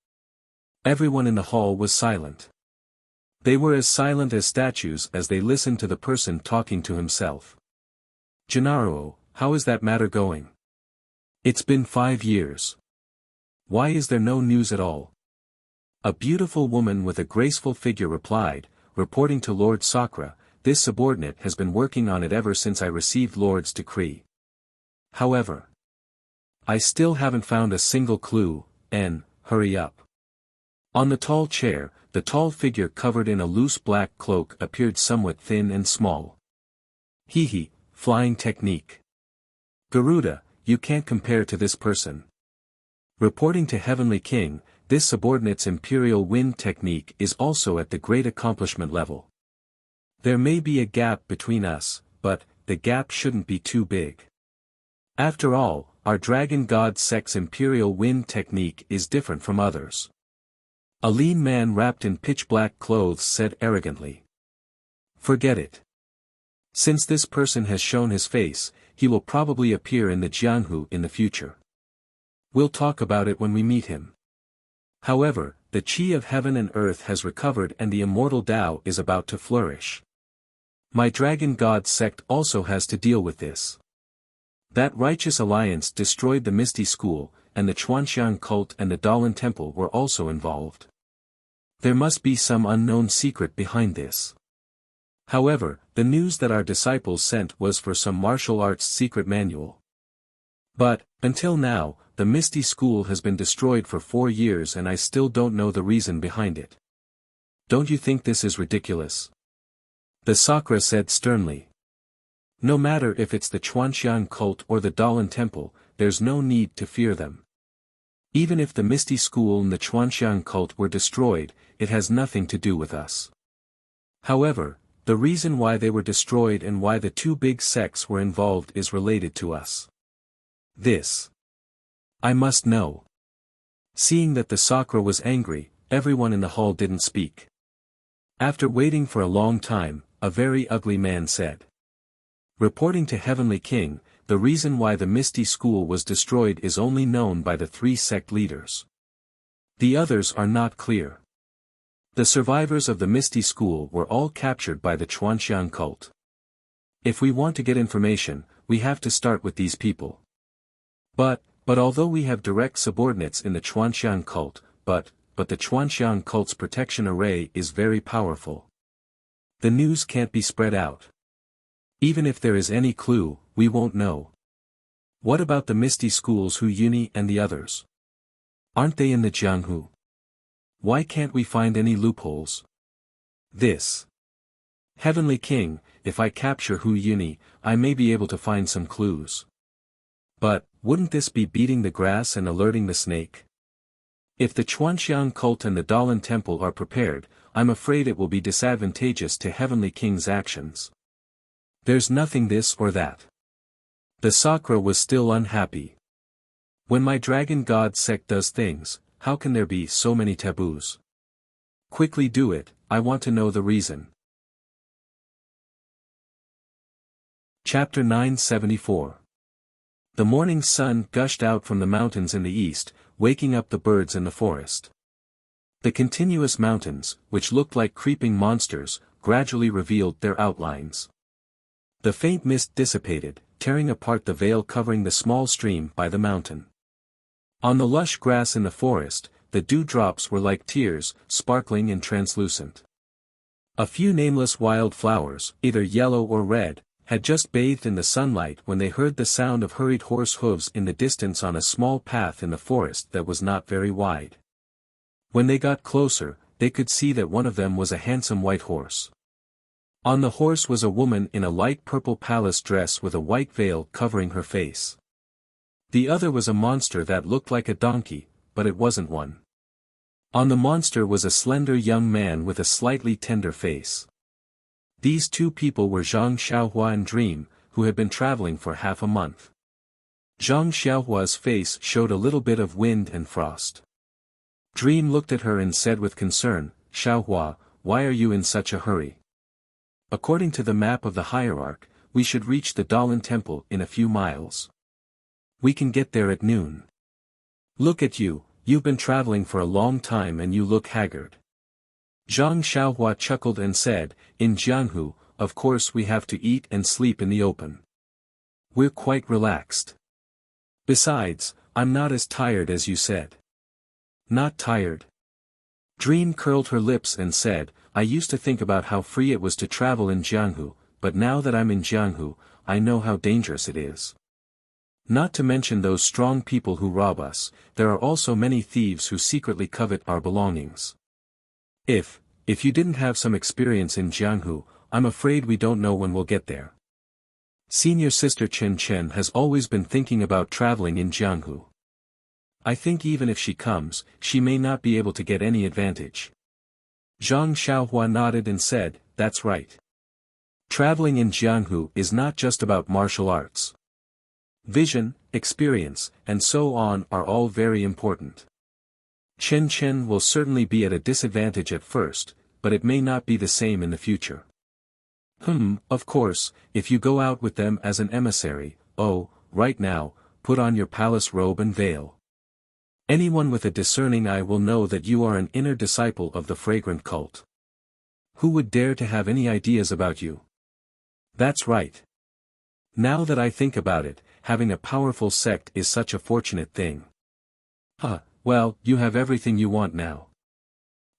Everyone in the hall was silent. They were as silent as statues as they listened to the person talking to himself. "Gennaro, how is that matter going? It's been 5 years. Why is there no news at all?" A beautiful woman with a graceful figure replied, reporting to Lord Sakra, "This subordinate has been working on it ever since I received Lord's decree. However, I still haven't found a single clue, hurry up." On the tall chair, the tall figure covered in a loose black cloak appeared somewhat thin and small. Flying technique. Garuda, you can't compare to this person. Reporting to Heavenly King, this subordinate's imperial wind technique is also at the great accomplishment level. There may be a gap between us, but the gap shouldn't be too big. After all, our Dragon God sect's imperial wind technique is different from others. A lean man wrapped in pitch-black clothes said arrogantly. "Forget it. Since this person has shown his face, he will probably appear in the Jianghu in the future. We'll talk about it when we meet him. However, the Qi of heaven and earth has recovered and the immortal Tao is about to flourish. My Dragon God sect also has to deal with this. That Righteous Alliance destroyed the Misty School, and the Chuanxiang cult and the Dalan Temple were also involved. There must be some unknown secret behind this. However, the news that our disciples sent was for some martial arts secret manual. But, until now, the Misty School has been destroyed for 4 years and I still don't know the reason behind it. Don't you think this is ridiculous?" The Sakra said sternly. "No matter if it's the Chuanxiang cult or the Dalan Temple, there's no need to fear them. Even if the Misty School and the Chuanxiang cult were destroyed, it has nothing to do with us. However, the reason why they were destroyed and why the two big sects were involved is related to us. This I must know." Seeing that the Sakra was angry, everyone in the hall didn't speak. After waiting for a long time, a very ugly man said. Reporting to Heavenly King, the reason why the Misty School was destroyed is only known by the 3 sect leaders. The others are not clear. The survivors of the Misty School were all captured by the Chuanxiang cult. If we want to get information, we have to start with these people. But although we have direct subordinates in the Chuanxiang cult, but the Chuanxiang cult's protection array is very powerful. The news can't be spread out. Even if there is any clue, we won't know. What about the Misty School's Hu Yuni and the others? Aren't they in the Jianghu? Why can't we find any loopholes? This Heavenly King, if I capture Hu Yuni, I may be able to find some clues. But, wouldn't this be beating the grass and alerting the snake? If the Chuanxiang cult and the Dalan Temple are prepared, I'm afraid it will be disadvantageous to Heavenly King's actions. There's nothing this or that. The Sakra was still unhappy. When my Dragon God sect does things, how can there be so many taboos? Quickly do it, I want to know the reason. Chapter 974. The morning sun gushed out from the mountains in the east, waking up the birds in the forest. The continuous mountains, which looked like creeping monsters, gradually revealed their outlines. The faint mist dissipated, tearing apart the veil covering the small stream by the mountain. On the lush grass in the forest, the dewdrops were like tears, sparkling and translucent. A few nameless wild flowers, either yellow or red, had just bathed in the sunlight when they heard the sound of hurried horse hooves in the distance on a small path in the forest that was not very wide. When they got closer, they could see that one of them was a handsome white horse. On the horse was a woman in a light purple palace dress with a white veil covering her face. The other was a monster that looked like a donkey, but it wasn't one. On the monster was a slender young man with a slightly tender face. These two people were Zhang Xiaohua and Dream, who had been traveling for half a month. Zhang Xiaohua's face showed a little bit of wind and frost. Dream looked at her and said with concern, "Xiaohua, why are you in such a hurry? According to the map of the hierarch, we should reach the Dalan temple in a few miles. We can get there at noon. Look at you, you've been traveling for a long time and you look haggard." Zhang Xiaohua chuckled and said, "In Jianghu, of course we have to eat and sleep in the open. We're quite relaxed. Besides, I'm not as tired as you said." "Not tired?" Dream curled her lips and said, "I used to think about how free it was to travel in Jianghu, but now that I'm in Jianghu, I know how dangerous it is. Not to mention those strong people who rob us, there are also many thieves who secretly covet our belongings. If you didn't have some experience in Jianghu, I'm afraid we don't know when we'll get there. Senior sister Chen Chen has always been thinking about traveling in Jianghu. I think even if she comes, she may not be able to get any advantage." Zhang Xiaohua nodded and said, "That's right. Traveling in Jianghu is not just about martial arts. Vision, experience, and so on are all very important. Chen Chen will certainly be at a disadvantage at first, but it may not be the same in the future. Of course, if you go out with them as an emissary, right now, put on your palace robe and veil. Anyone with a discerning eye will know that you are an inner disciple of the fragrant cult. Who would dare to have any ideas about you?" "That's right. Now that I think about it, having a powerful sect is such a fortunate thing." Well, you have everything you want now.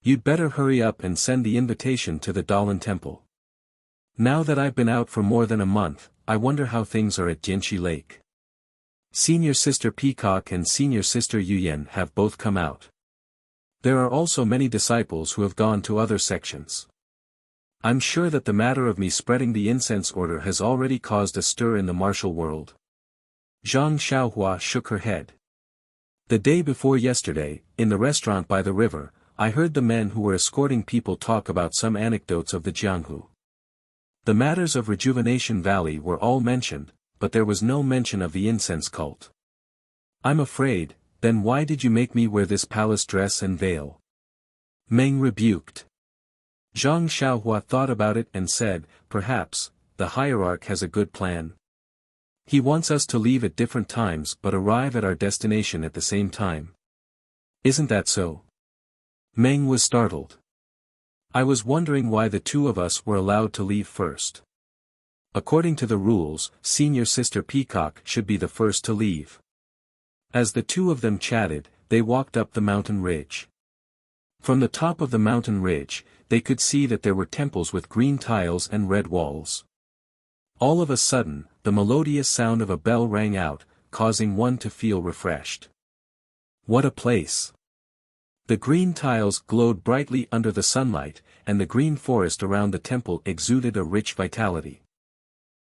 You'd better hurry up and send the invitation to the Dalan temple. Now that I've been out for more than a month, I wonder how things are at Jianxi Lake. Senior Sister Peacock and Senior Sister Yuyan have both come out. There are also many disciples who have gone to other sections. I'm sure that the matter of me spreading the incense order has already caused a stir in the martial world." Zhang Xiaohua shook her head. "The day before yesterday, in the restaurant by the river, I heard the men who were escorting people talk about some anecdotes of the Jianghu. The matters of Rejuvenation Valley were all mentioned, but there was no mention of the incense cult. I'm afraid, then why did you make me wear this palace dress and veil?" Meng rebuked. Zhang Xiaohua thought about it and said, "Perhaps, the hierarch has a good plan. He wants us to leave at different times but arrive at our destination at the same time. Isn't that so?" Meng was startled. "I was wondering why the two of us were allowed to leave first. According to the rules, Senior Sister Peacock should be the first to leave." As the two of them chatted, they walked up the mountain ridge. From the top of the mountain ridge, they could see that there were temples with green tiles and red walls. All of a sudden, the melodious sound of a bell rang out, causing one to feel refreshed. What a place! The green tiles glowed brightly under the sunlight, and the green forest around the temple exuded a rich vitality.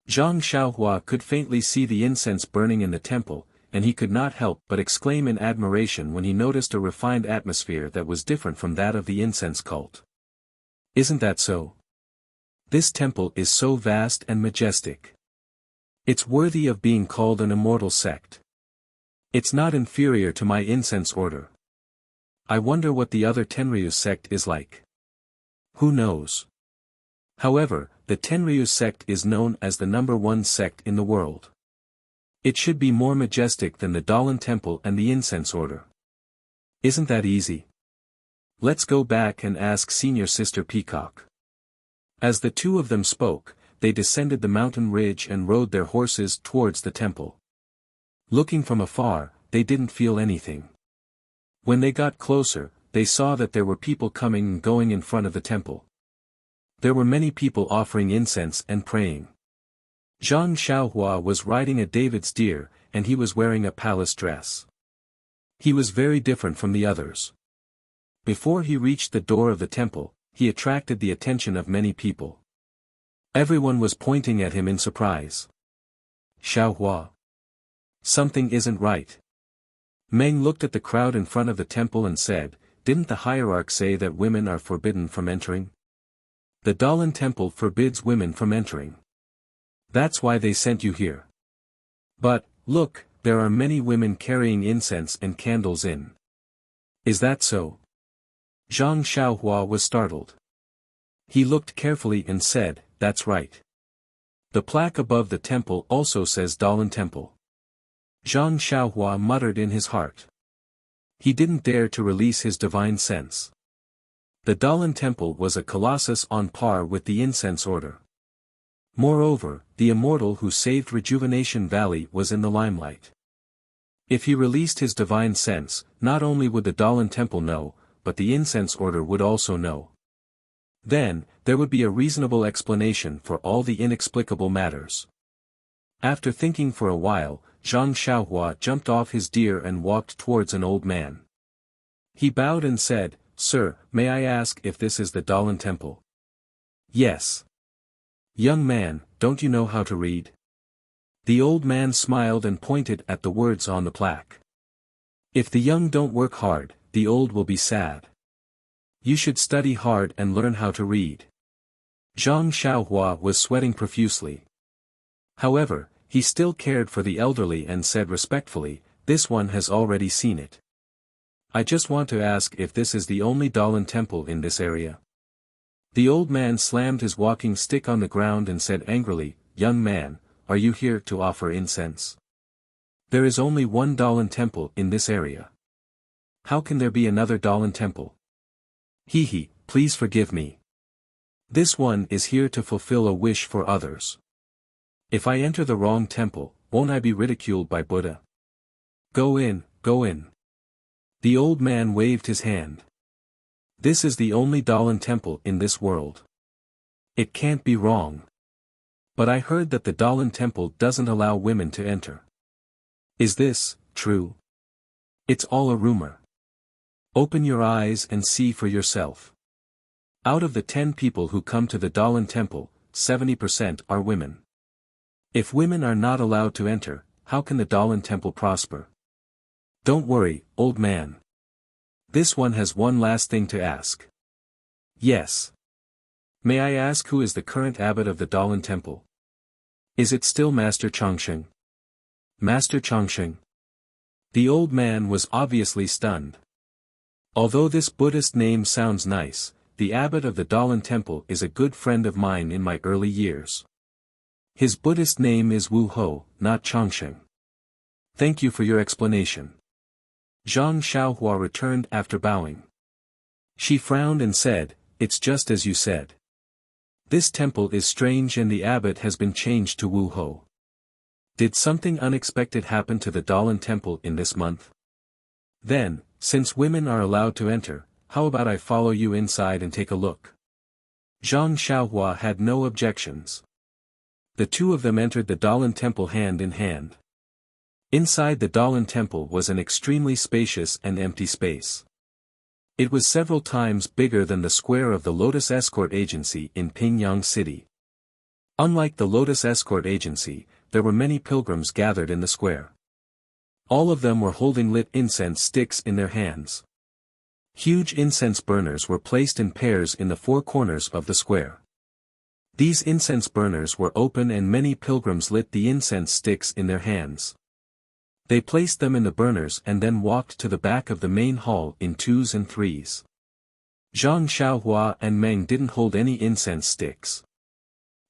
Zhang Xiaohua could faintly see the incense burning in the temple, and he could not help but exclaim in admiration when he noticed a refined atmosphere that was different from that of the incense cult. Isn't that so? This temple is so vast and majestic. It's worthy of being called an immortal sect. It's not inferior to my incense order. I wonder what the other Tenryu sect is like. Who knows? However, the Tenryu sect is known as the #1 sect in the world. It should be more majestic than the Dalan temple and the incense order. Isn't that easy? Let's go back and ask Senior Sister Peacock. As the two of them spoke, they descended the mountain ridge and rode their horses towards the temple. Looking from afar, they didn't feel anything. When they got closer, they saw that there were people coming and going in front of the temple. There were many people offering incense and praying. Zhang Xiaohua was riding a David's deer, and he was wearing a palace dress. He was very different from the others. Before he reached the door of the temple, he attracted the attention of many people. Everyone was pointing at him in surprise. Xiaohua. Something isn't right. Meng looked at the crowd in front of the temple and said, "Didn't the hierarch say that women are forbidden from entering? The Dalan temple forbids women from entering. That's why they sent you here. But, look, there are many women carrying incense and candles in. Is that so?" Zhang Xiaohua was startled. He looked carefully and said, "That's right. The plaque above the temple also says Dalan temple." Zhang Xiaohua muttered in his heart. He didn't dare to release his divine sense. The Dalan temple was a colossus on par with the incense order. Moreover, the immortal who saved Rejuvenation Valley was in the limelight. If he released his divine sense, not only would the Dalan temple know, but the incense order would also know. Then, there would be a reasonable explanation for all the inexplicable matters. After thinking for a while, Zhang Xiaohua jumped off his deer and walked towards an old man. He bowed and said, "Sir, may I ask if this is the Dalan temple?" "Yes." "Young man, don't you know how to read?" The old man smiled and pointed at the words on the plaque. "If the young don't work hard, the old will be sad. You should study hard and learn how to read." Zhang Xiaohua was sweating profusely. However, he still cared for the elderly and said respectfully, "This one has already seen it. I just want to ask if this is the only Dalan temple in this area." The old man slammed his walking stick on the ground and said angrily, "Young man, are you here to offer incense? There is only one Dalan temple in this area. How can there be another Dalan temple? Hehe, please forgive me. This one is here to fulfill a wish for others. If I enter the wrong temple, won't I be ridiculed by Buddha? Go in, go in." The old man waved his hand. "This is the only Dalan temple in this world. It can't be wrong. But I heard that the Dalan temple doesn't allow women to enter. Is this true? It's all a rumor. Open your eyes and see for yourself. Out of the 10 people who come to the Dalan temple, 70% are women. If women are not allowed to enter, how can the Dalan temple prosper? Don't worry, old man. This one has one last thing to ask." "Yes. May I ask who is the current abbot of the Dalan temple? Is it still Master Changsheng?" "Master Changsheng?" The old man was obviously stunned. Although this Buddhist name sounds nice, the abbot of the Dalan temple is a good friend of mine in my early years. His Buddhist name is Wu Ho, not Changsheng. Thank you for your explanation. Zhang Xiaohua returned after bowing. She frowned and said, "It's just as you said. This temple is strange and the abbot has been changed to Wu Ho. Did something unexpected happen to the Dalan temple in this month? Then, since women are allowed to enter, how about I follow you inside and take a look?" Zhang Xiaohua had no objections. The two of them entered the Dalan temple hand in hand. Inside the Dalan temple was an extremely spacious and empty space. It was several times bigger than the square of the Lotus Escort Agency in Pingyang City. Unlike the Lotus Escort Agency, there were many pilgrims gathered in the square. All of them were holding lit incense sticks in their hands. Huge incense burners were placed in pairs in the four corners of the square. These incense burners were open and many pilgrims lit the incense sticks in their hands. They placed them in the burners and then walked to the back of the main hall in 2s and 3s. Zhang Xiaohua and Meng didn't hold any incense sticks.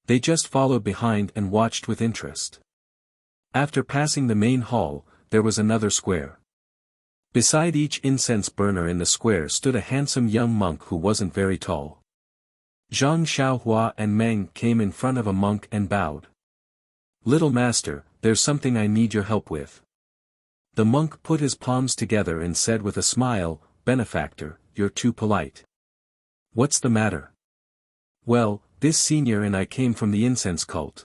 They just followed behind and watched with interest. After passing the main hall, there was another square. Beside each incense burner in the square stood a handsome young monk who wasn't very tall. Zhang Xiaohua and Meng came in front of a monk and bowed. "Little master, there's something I need your help with." The monk put his palms together and said with a smile, "Benefactor, you're too polite. What's the matter?" "Well, this senior and I came from the incense cult.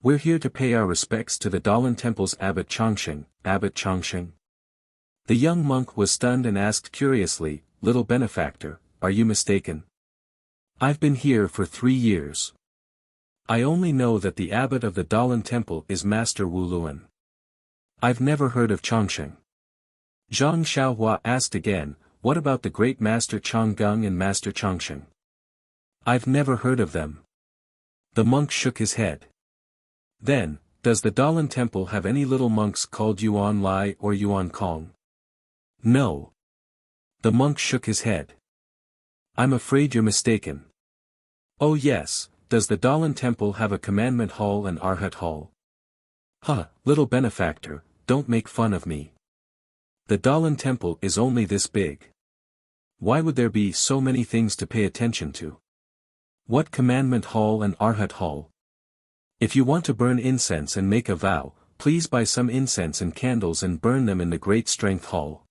We're here to pay our respects to the Dalan Temple's Abbot Chongsheng." Abbot Chongsheng? The young monk was stunned and asked curiously, "Little benefactor, are you mistaken? I've been here for 3 years. I only know that the abbot of the Dalan Temple is Master Wu Luan. I've never heard of Chongsheng." Zhang Xiaohua asked again, "What about the great Master Chonggung and Master Chongsheng?" "I've never heard of them." The monk shook his head. "Then, does the Dalan Temple have any little monks called Yuan Lai or Yuan Kong?" "No." The monk shook his head. "I'm afraid you're mistaken." "Oh yes, does the Dalan Temple have a Commandment Hall and Arhat Hall?" Little benefactor, don't make fun of me. The Dalan Temple is only this big. Why would there be so many things to pay attention to? What Commandment Hall and Arhat Hall? If you want to burn incense and make a vow, please buy some incense and candles and burn them in the Great Strength Hall."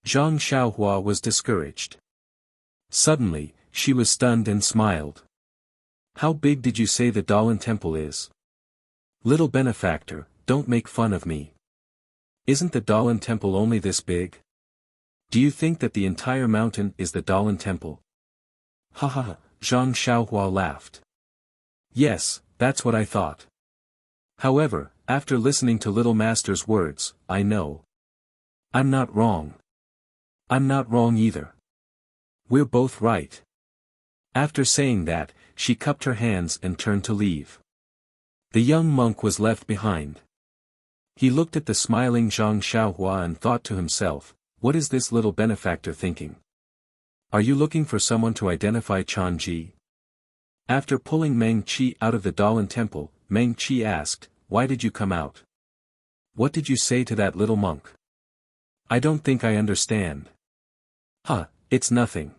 Zhang Xiaohua was discouraged. Suddenly, she was stunned and smiled. "How big did you say the Dalan Temple is?" "Little benefactor, don't make fun of me. Isn't the Dalan Temple only this big? Do you think that the entire mountain is the Dalan Temple?" Zhang Xiaohua laughed. "Yes, that's what I thought. However, after listening to Little Master's words, I know. I'm not wrong. I'm not wrong either. We're both right." After saying that, she cupped her hands and turned to leave. The young monk was left behind. He looked at the smiling Zhang Xiaohua and thought to himself, "What is this little benefactor thinking? Are you looking for someone to identify Chan Ji?" After pulling Meng Qi out of the Dalan Temple, Meng Qi asked, "Why did you come out? What did you say to that little monk? I don't think I understand." It's nothing.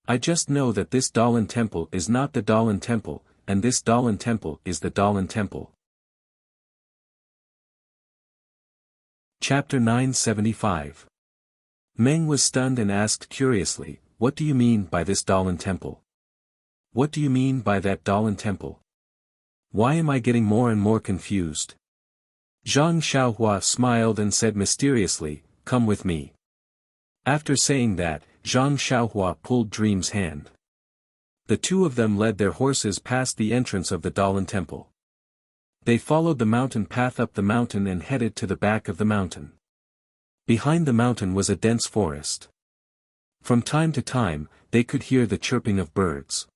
I just know that this Dalan Temple is not the Dalan Temple, and this Dalan Temple is the Dalan Temple." Chapter 975. Meng was stunned and asked curiously, "What do you mean by this Dalan Temple? What do you mean by that Dalan Temple? Why am I getting more and more confused?" Zhang Xiaohua smiled and said mysteriously, "Come with me." After saying that, Zhang Xiaohua pulled Dream's hand. The two of them led their horses past the entrance of the Dalan Temple. They followed the mountain path up the mountain and headed to the back of the mountain. Behind the mountain was a dense forest. From time to time, they could hear the chirping of birds.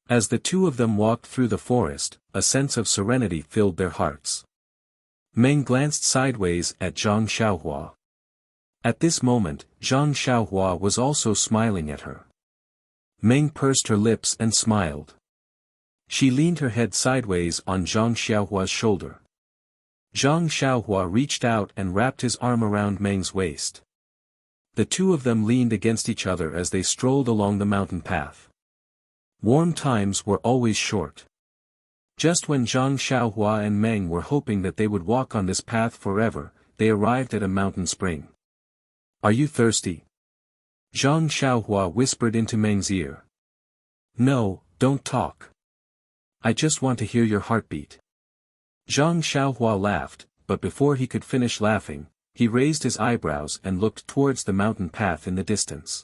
As the two of them walked through the forest, a sense of serenity filled their hearts. Meng glanced sideways at Zhang Xiaohua. At this moment, Zhang Xiaohua was also smiling at her. Meng pursed her lips and smiled. She leaned her head sideways on Zhang Xiaohua's shoulder. Zhang Xiaohua reached out and wrapped his arm around Meng's waist. The two of them leaned against each other as they strolled along the mountain path. Warm times were always short. Just when Zhang Xiaohua and Meng were hoping that they would walk on this path forever, they arrived at a mountain spring. "Are you thirsty?" Zhang Xiaohua whispered into Meng's ear. "No, don't talk. I just want to hear your heartbeat." Zhang Xiaohua laughed, but before he could finish laughing, he raised his eyebrows and looked towards the mountain path in the distance.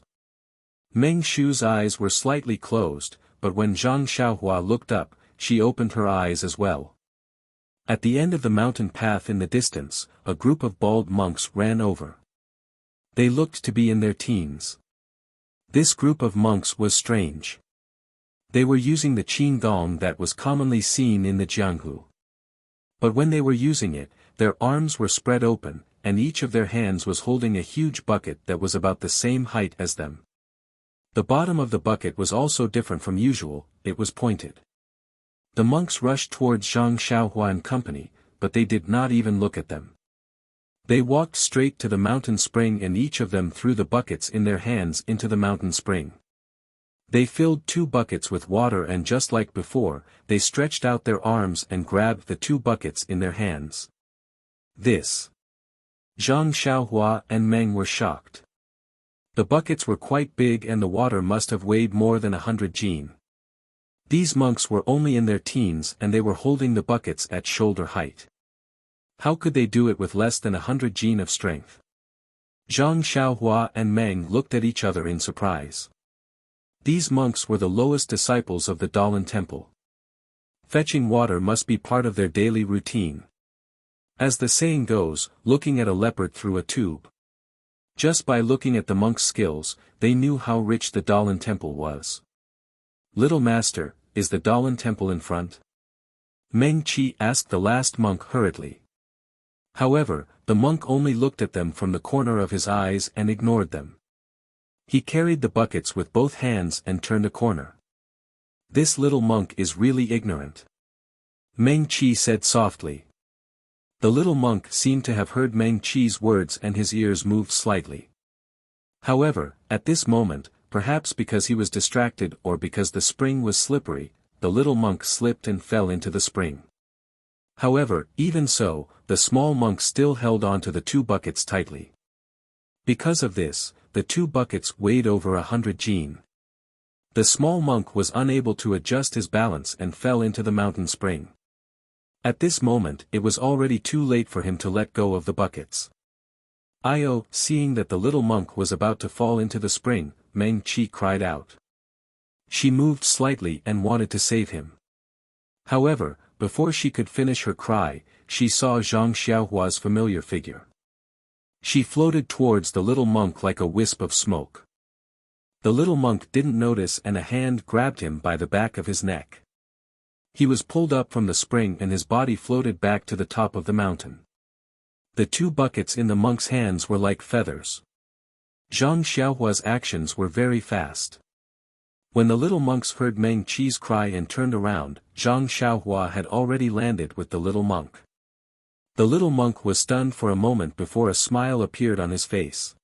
Meng Shu's eyes were slightly closed, but when Zhang Xiaohua looked up, she opened her eyes as well. At the end of the mountain path in the distance, a group of bald monks ran over. They looked to be in their teens. This group of monks was strange. They were using the qin gong that was commonly seen in the Jianghu. But when they were using it, their arms were spread open, and each of their hands was holding a huge bucket that was about the same height as them. The bottom of the bucket was also different from usual, it was pointed. The monks rushed towards Zhang Xiaohua and company, but they did not even look at them. They walked straight to the mountain spring and each of them threw the buckets in their hands into the mountain spring. They filled 2 buckets with water and just like before, they stretched out their arms and grabbed the 2 buckets in their hands. This. Zhang Xiaohua and Meng were shocked. The buckets were quite big and the water must have weighed more than 100 jin. These monks were only in their teens and they were holding the buckets at shoulder height. How could they do it with less than 100 jin of strength? Zhang Xiaohua and Meng looked at each other in surprise. These monks were the lowest disciples of the Dalan temple. Fetching water must be part of their daily routine. As the saying goes, looking at a leopard through a tube. Just by looking at the monks' skills, they knew how rich the Dalan temple was. "Little master, is the Dalan temple in front?" Meng Qi asked the last monk hurriedly. However, the monk only looked at them from the corner of his eyes and ignored them. He carried the buckets with both hands and turned a corner. "This little monk is really ignorant," Meng Qi said softly. The little monk seemed to have heard Meng Qi's words and his ears moved slightly. However, at this moment, perhaps because he was distracted or because the spring was slippery, the little monk slipped and fell into the spring. However, even so, the small monk still held on to the 2 buckets tightly. Because of this, the 2 buckets weighed over 100 jin. The small monk was unable to adjust his balance and fell into the mountain spring. At this moment it was already too late for him to let go of the buckets. Seeing that the little monk was about to fall into the spring, Meng Qi cried out. She moved slightly and wanted to save him. However, before she could finish her cry, she saw Zhang Xiaohua's familiar figure. She floated towards the little monk like a wisp of smoke. The little monk didn't notice and a hand grabbed him by the back of his neck. He was pulled up from the spring and his body floated back to the top of the mountain. The 2 buckets in the monk's hands were like feathers. Zhang Xiaohua's actions were very fast. When the little monks heard Meng Qi's cry and turned around, Zhang Xiaohua had already landed with the little monk. The little monk was stunned for a moment before a smile appeared on his face.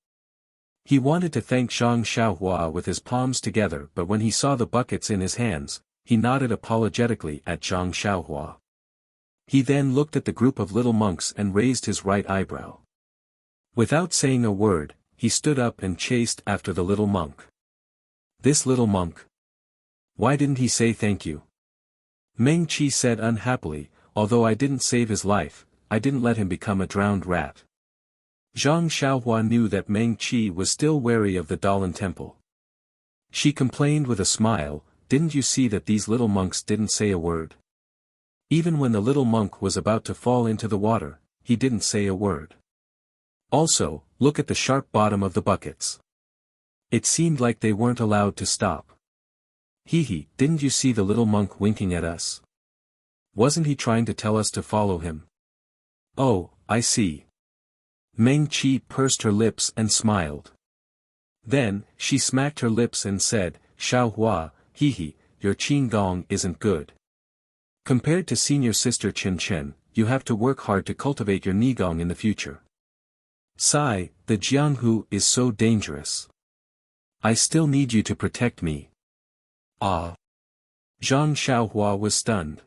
He wanted to thank Zhang Xiaohua with his palms together but when he saw the buckets in his hands, he nodded apologetically at Zhang Xiaohua. He then looked at the group of little monks and raised his right eyebrow. Without saying a word, he stood up and chased after the little monk. This little monk. Why didn't he say thank you? Meng Qi said unhappily, although I didn't save his life, I didn't let him become a drowned rat. Zhang Xiaohua knew that Meng Qi was still wary of the Dalan temple. She complained with a smile, didn't you see that these little monks didn't say a word? Even when the little monk was about to fall into the water, he didn't say a word. Also, look at the sharp bottom of the buckets. It seemed like they weren't allowed to stop. Didn't you see the little monk winking at us? Wasn't he trying to tell us to follow him? Oh, I see. Meng Qi pursed her lips and smiled. Then, she smacked her lips and said, Xiaohua, your qin gong isn't good. Compared to senior sister Chen Chen, you have to work hard to cultivate your nigong in the future. Sai, the Jianghu is so dangerous. I still need you to protect me. Ah. Zhang Xiaohua was stunned.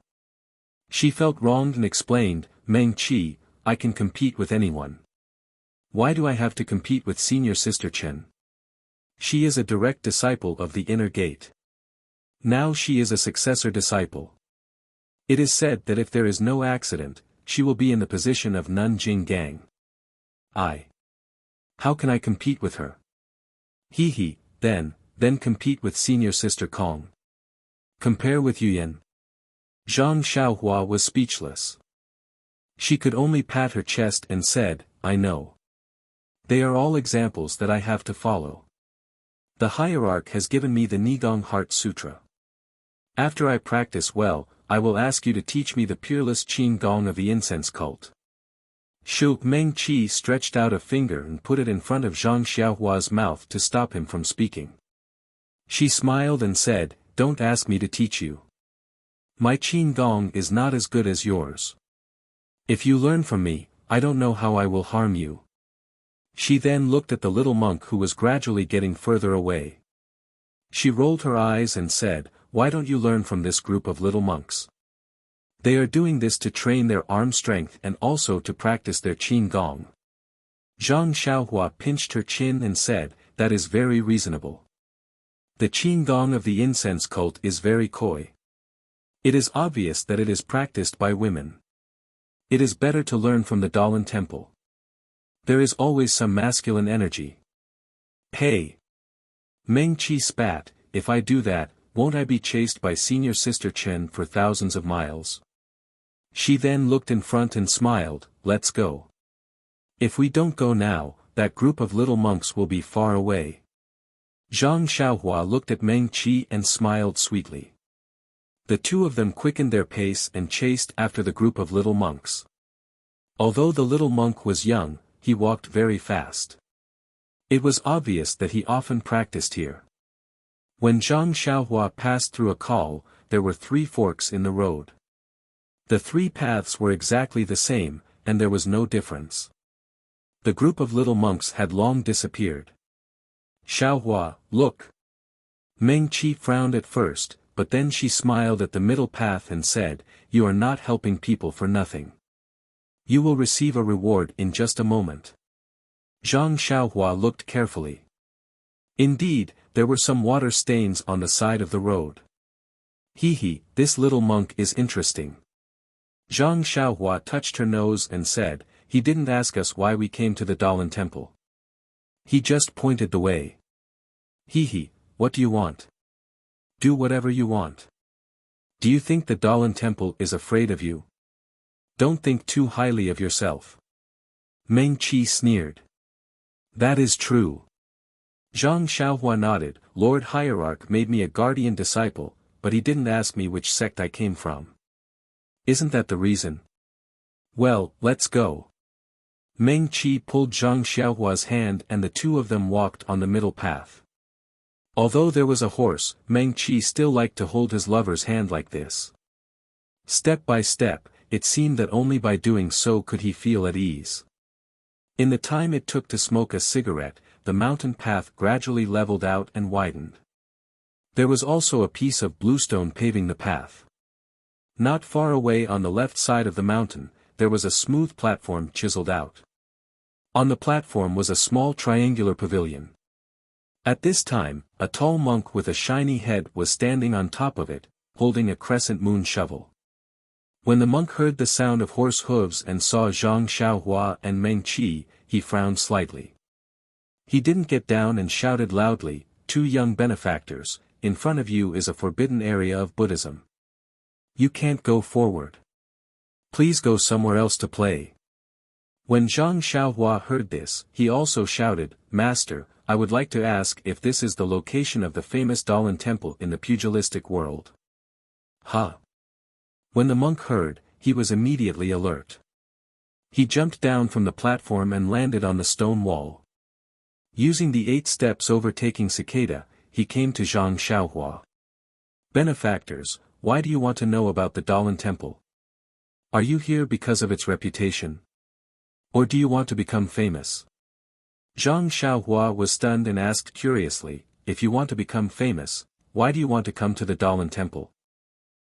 She felt wronged and explained, Meng Qi, I can compete with anyone. Why do I have to compete with senior sister Chen? She is a direct disciple of the inner gate. Now she is a successor disciple. It is said that if there is no accident, she will be in the position of Nanjing Gang. How can I compete with her? Then compete with senior sister Kong. Compare with Yuyan. Zhang Xiaohua was speechless. She could only pat her chest and said, I know. They are all examples that I have to follow. The hierarch has given me the Nigong Heart Sutra. After I practice well, I will ask you to teach me the peerless Qin Gong of the incense cult. Meng Qi stretched out a finger and put it in front of Zhang Xiaohua's mouth to stop him from speaking. She smiled and said, Don't ask me to teach you. My Qin Gong is not as good as yours. If you learn from me, I don't know how I will harm you. She then looked at the little monk who was gradually getting further away. She rolled her eyes and said, "Why don't you learn from this group of little monks? They are doing this to train their arm strength and also to practice their qin gong." Zhang Xiaohua pinched her chin and said, "That is very reasonable. The qin gong of the incense cult is very coy. It is obvious that it is practiced by women. It is better to learn from the Dalan temple. There is always some masculine energy." "Hey!" Meng Qi spat, "If I do that, won't I be chased by senior sister Chen for thousands of miles?" She then looked in front and smiled, "Let's go. If we don't go now, that group of little monks will be far away." Zhang Xiaohua looked at Meng Qi and smiled sweetly. The two of them quickened their pace and chased after the group of little monks. Although the little monk was young, he walked very fast. It was obvious that he often practiced here. When Zhang Xiaohua passed through a call, there were 3 forks in the road. The 3 paths were exactly the same, and there was no difference. The group of little monks had long disappeared. "Xiaohua, look." Meng Qi frowned at first, but then she smiled at the middle path and said, "You are not helping people for nothing. You will receive a reward in just a moment." Zhang Xiaohua looked carefully. Indeed, there were some water stains on the side of the road. "Hee, this little monk is interesting." Zhang Xiaohua touched her nose and said, "He didn't ask us why we came to the Dalan temple. He just pointed the way. Hee, what do you want? Do whatever you want. Do you think the Dalan temple is afraid of you? Don't think too highly of yourself." Meng Qi sneered. "That is true." Zhang Xiaohua nodded, "Lord Hierarch made me a guardian disciple, but he didn't ask me which sect I came from. Isn't that the reason? Well, let's go." Meng Qi pulled Zhang Xiaohua's hand and the two of them walked on the middle path. Although there was a horse, Meng Qi still liked to hold his lover's hand like this. Step by step, it seemed that only by doing so could he feel at ease. In the time it took to smoke a cigarette, the mountain path gradually leveled out and widened. There was also a piece of bluestone paving the path. Not far away on the left side of the mountain, there was a smooth platform chiseled out. On the platform was a small triangular pavilion. At this time, a tall monk with a shiny head was standing on top of it, holding a crescent moon shovel. When the monk heard the sound of horse hooves and saw Zhang Xiaohua and Meng Qi, he frowned slightly. He didn't get down and shouted loudly, "Two young benefactors, in front of you is a forbidden area of Buddhism. You can't go forward. Please go somewhere else to play." When Zhang Xiaohua heard this, he also shouted, "Master, I would like to ask if this is the location of the famous Dalan temple in the pugilistic world." "Huh." When the monk heard, he was immediately alert. He jumped down from the platform and landed on the stone wall. Using the 8 steps overtaking cicada, he came to Zhang Xiaohua. "Benefactors, why do you want to know about the Dalan temple? Are you here because of its reputation? Or do you want to become famous?" Zhang Xiaohua was stunned and asked curiously, "If you want to become famous, why do you want to come to the Dalan temple?"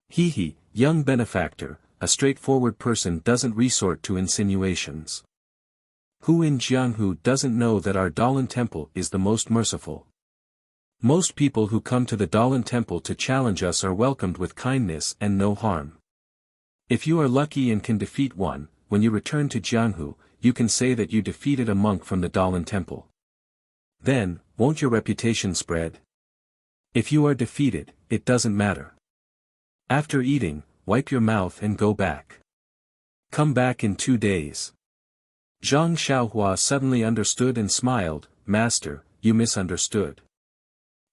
"Hee, young benefactor, a straightforward person doesn't resort to insinuations. Who in Jianghu doesn't know that our Dalan temple is the most merciful? Most people who come to the Dalan temple to challenge us are welcomed with kindness and no harm. If you are lucky and can defeat one, when you return to Jianghu, you can say that you defeated a monk from the Dalan temple. Then, won't your reputation spread? If you are defeated, it doesn't matter. After eating, wipe your mouth and go back. Come back in 2 days." Zhang Xiaohua suddenly understood and smiled, "Master, you misunderstood.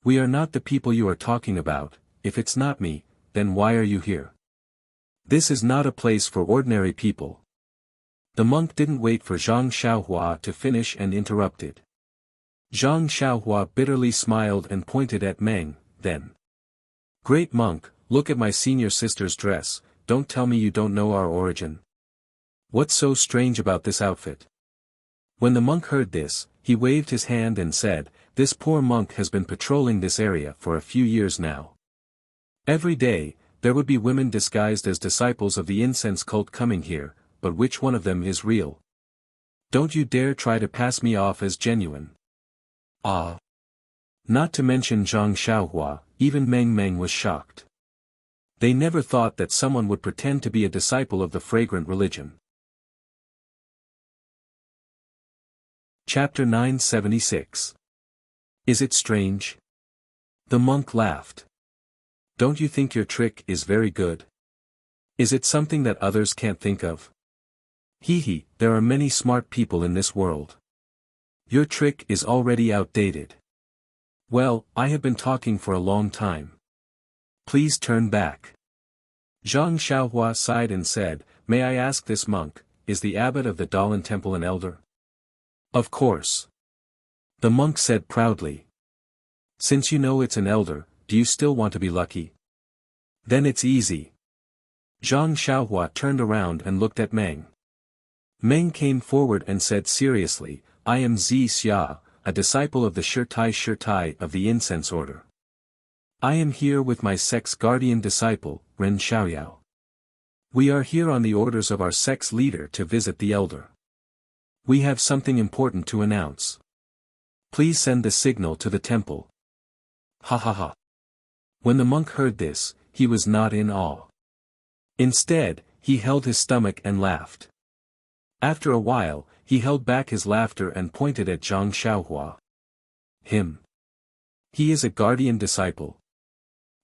We are not the people you are talking about. If it's not me, then why are you here? This is not a place for ordinary people." The monk didn't wait for Zhang Xiaohua to finish and interrupted. Zhang Xiaohua bitterly smiled and pointed at Meng, then. "Great monk, look at my senior sister's dress, don't tell me you don't know our origin." What's so strange about this outfit? When the monk heard this, he waved his hand and said, "This poor monk has been patrolling this area for a few years now. Every day, there would be women disguised as disciples of the incense cult coming here, but which one of them is real? Don't you dare try to pass me off as genuine." Ah! Not to mention Zhang Xiaohua, even Meng Meng was shocked. They never thought that someone would pretend to be a disciple of the fragrant religion. Chapter 976. Is it strange? The monk laughed. Don't you think your trick is very good? Is it something that others can't think of? Hee, there are many smart people in this world. Your trick is already outdated. Well, I have been talking for a long time. Please turn back. Zhang Xiaohua sighed and said, "May I ask this monk, is the abbot of the Dalan temple an elder?" "Of course." The monk said proudly. "Since you know it's an elder, do you still want to be lucky? Then it's easy." Zhang Xiaohua turned around and looked at Meng. Meng came forward and said seriously, "I am Zi Xia, a disciple of the Shirtai of the Incense Order. I am here with my sect's guardian disciple, Ren Xiaoyao. We are here on the orders of our sect's leader to visit the elder. We have something important to announce. Please send the signal to the temple." Ha ha ha. When the monk heard this, he was not in awe. Instead, he held his stomach and laughed. After a while, he held back his laughter and pointed at Zhang Xiaohua. "Him. He is a guardian disciple.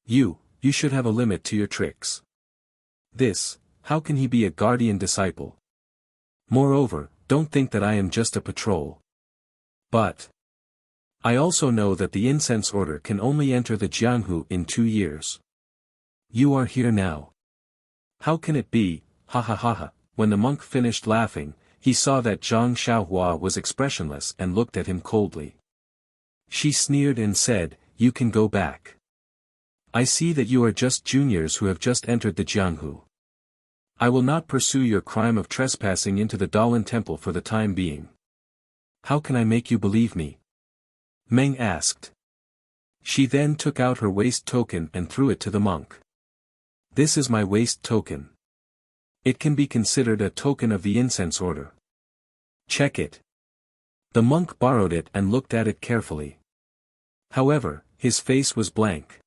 You should have a limit to your tricks. How can he be a guardian disciple? Moreover, don't think that I am just a patrol. But I also know that the incense order can only enter the Jianghu in 2 years. You are here now. How can it be?" Ha ha ha ha. When the monk finished laughing, he saw that Zhang Xiaohua was expressionless and looked at him coldly. She sneered and said, "You can go back. I see that you are just juniors who have just entered the Jianghu. I will not pursue your crime of trespassing into the Dalan temple for the time being." "How can I make you believe me?" Meng asked. She then took out her waist token and threw it to the monk. "This is my waist token. It can be considered a token of the incense order. Check it." The monk borrowed it and looked at it carefully. However, his face was blank.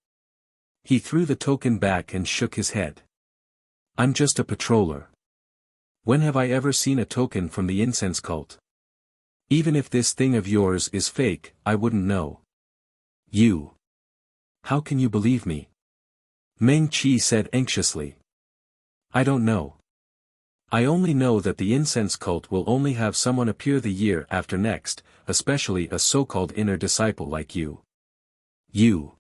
He threw the token back and shook his head. "I'm just a patroller. When have I ever seen a token from the incense cult? Even if this thing of yours is fake, I wouldn't know." "You. How can you believe me?" Meng Qi said anxiously. "I don't know. I only know that the incense cult will only have someone appear the year after next, especially a so-called inner disciple like you." "You."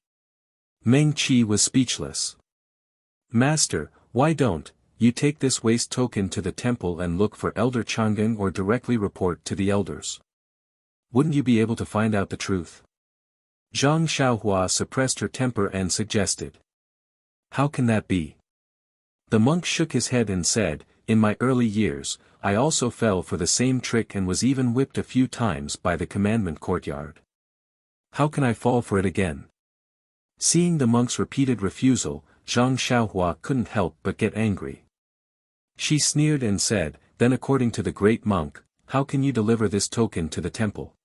Meng Qi was speechless. "Master, why don't you take this waste token to the temple and look for Elder Chang'an or directly report to the elders? Wouldn't you be able to find out the truth?" Zhang Xiaohua suppressed her temper and suggested. "How can that be?" The monk shook his head and said, "In my early years, I also fell for the same trick and was even whipped a few times by the commandment courtyard. How can I fall for it again?" Seeing the monk's repeated refusal, Zhang Xiaohua couldn't help but get angry. She sneered and said, "Then according to the great monk, how can you deliver this token to the temple?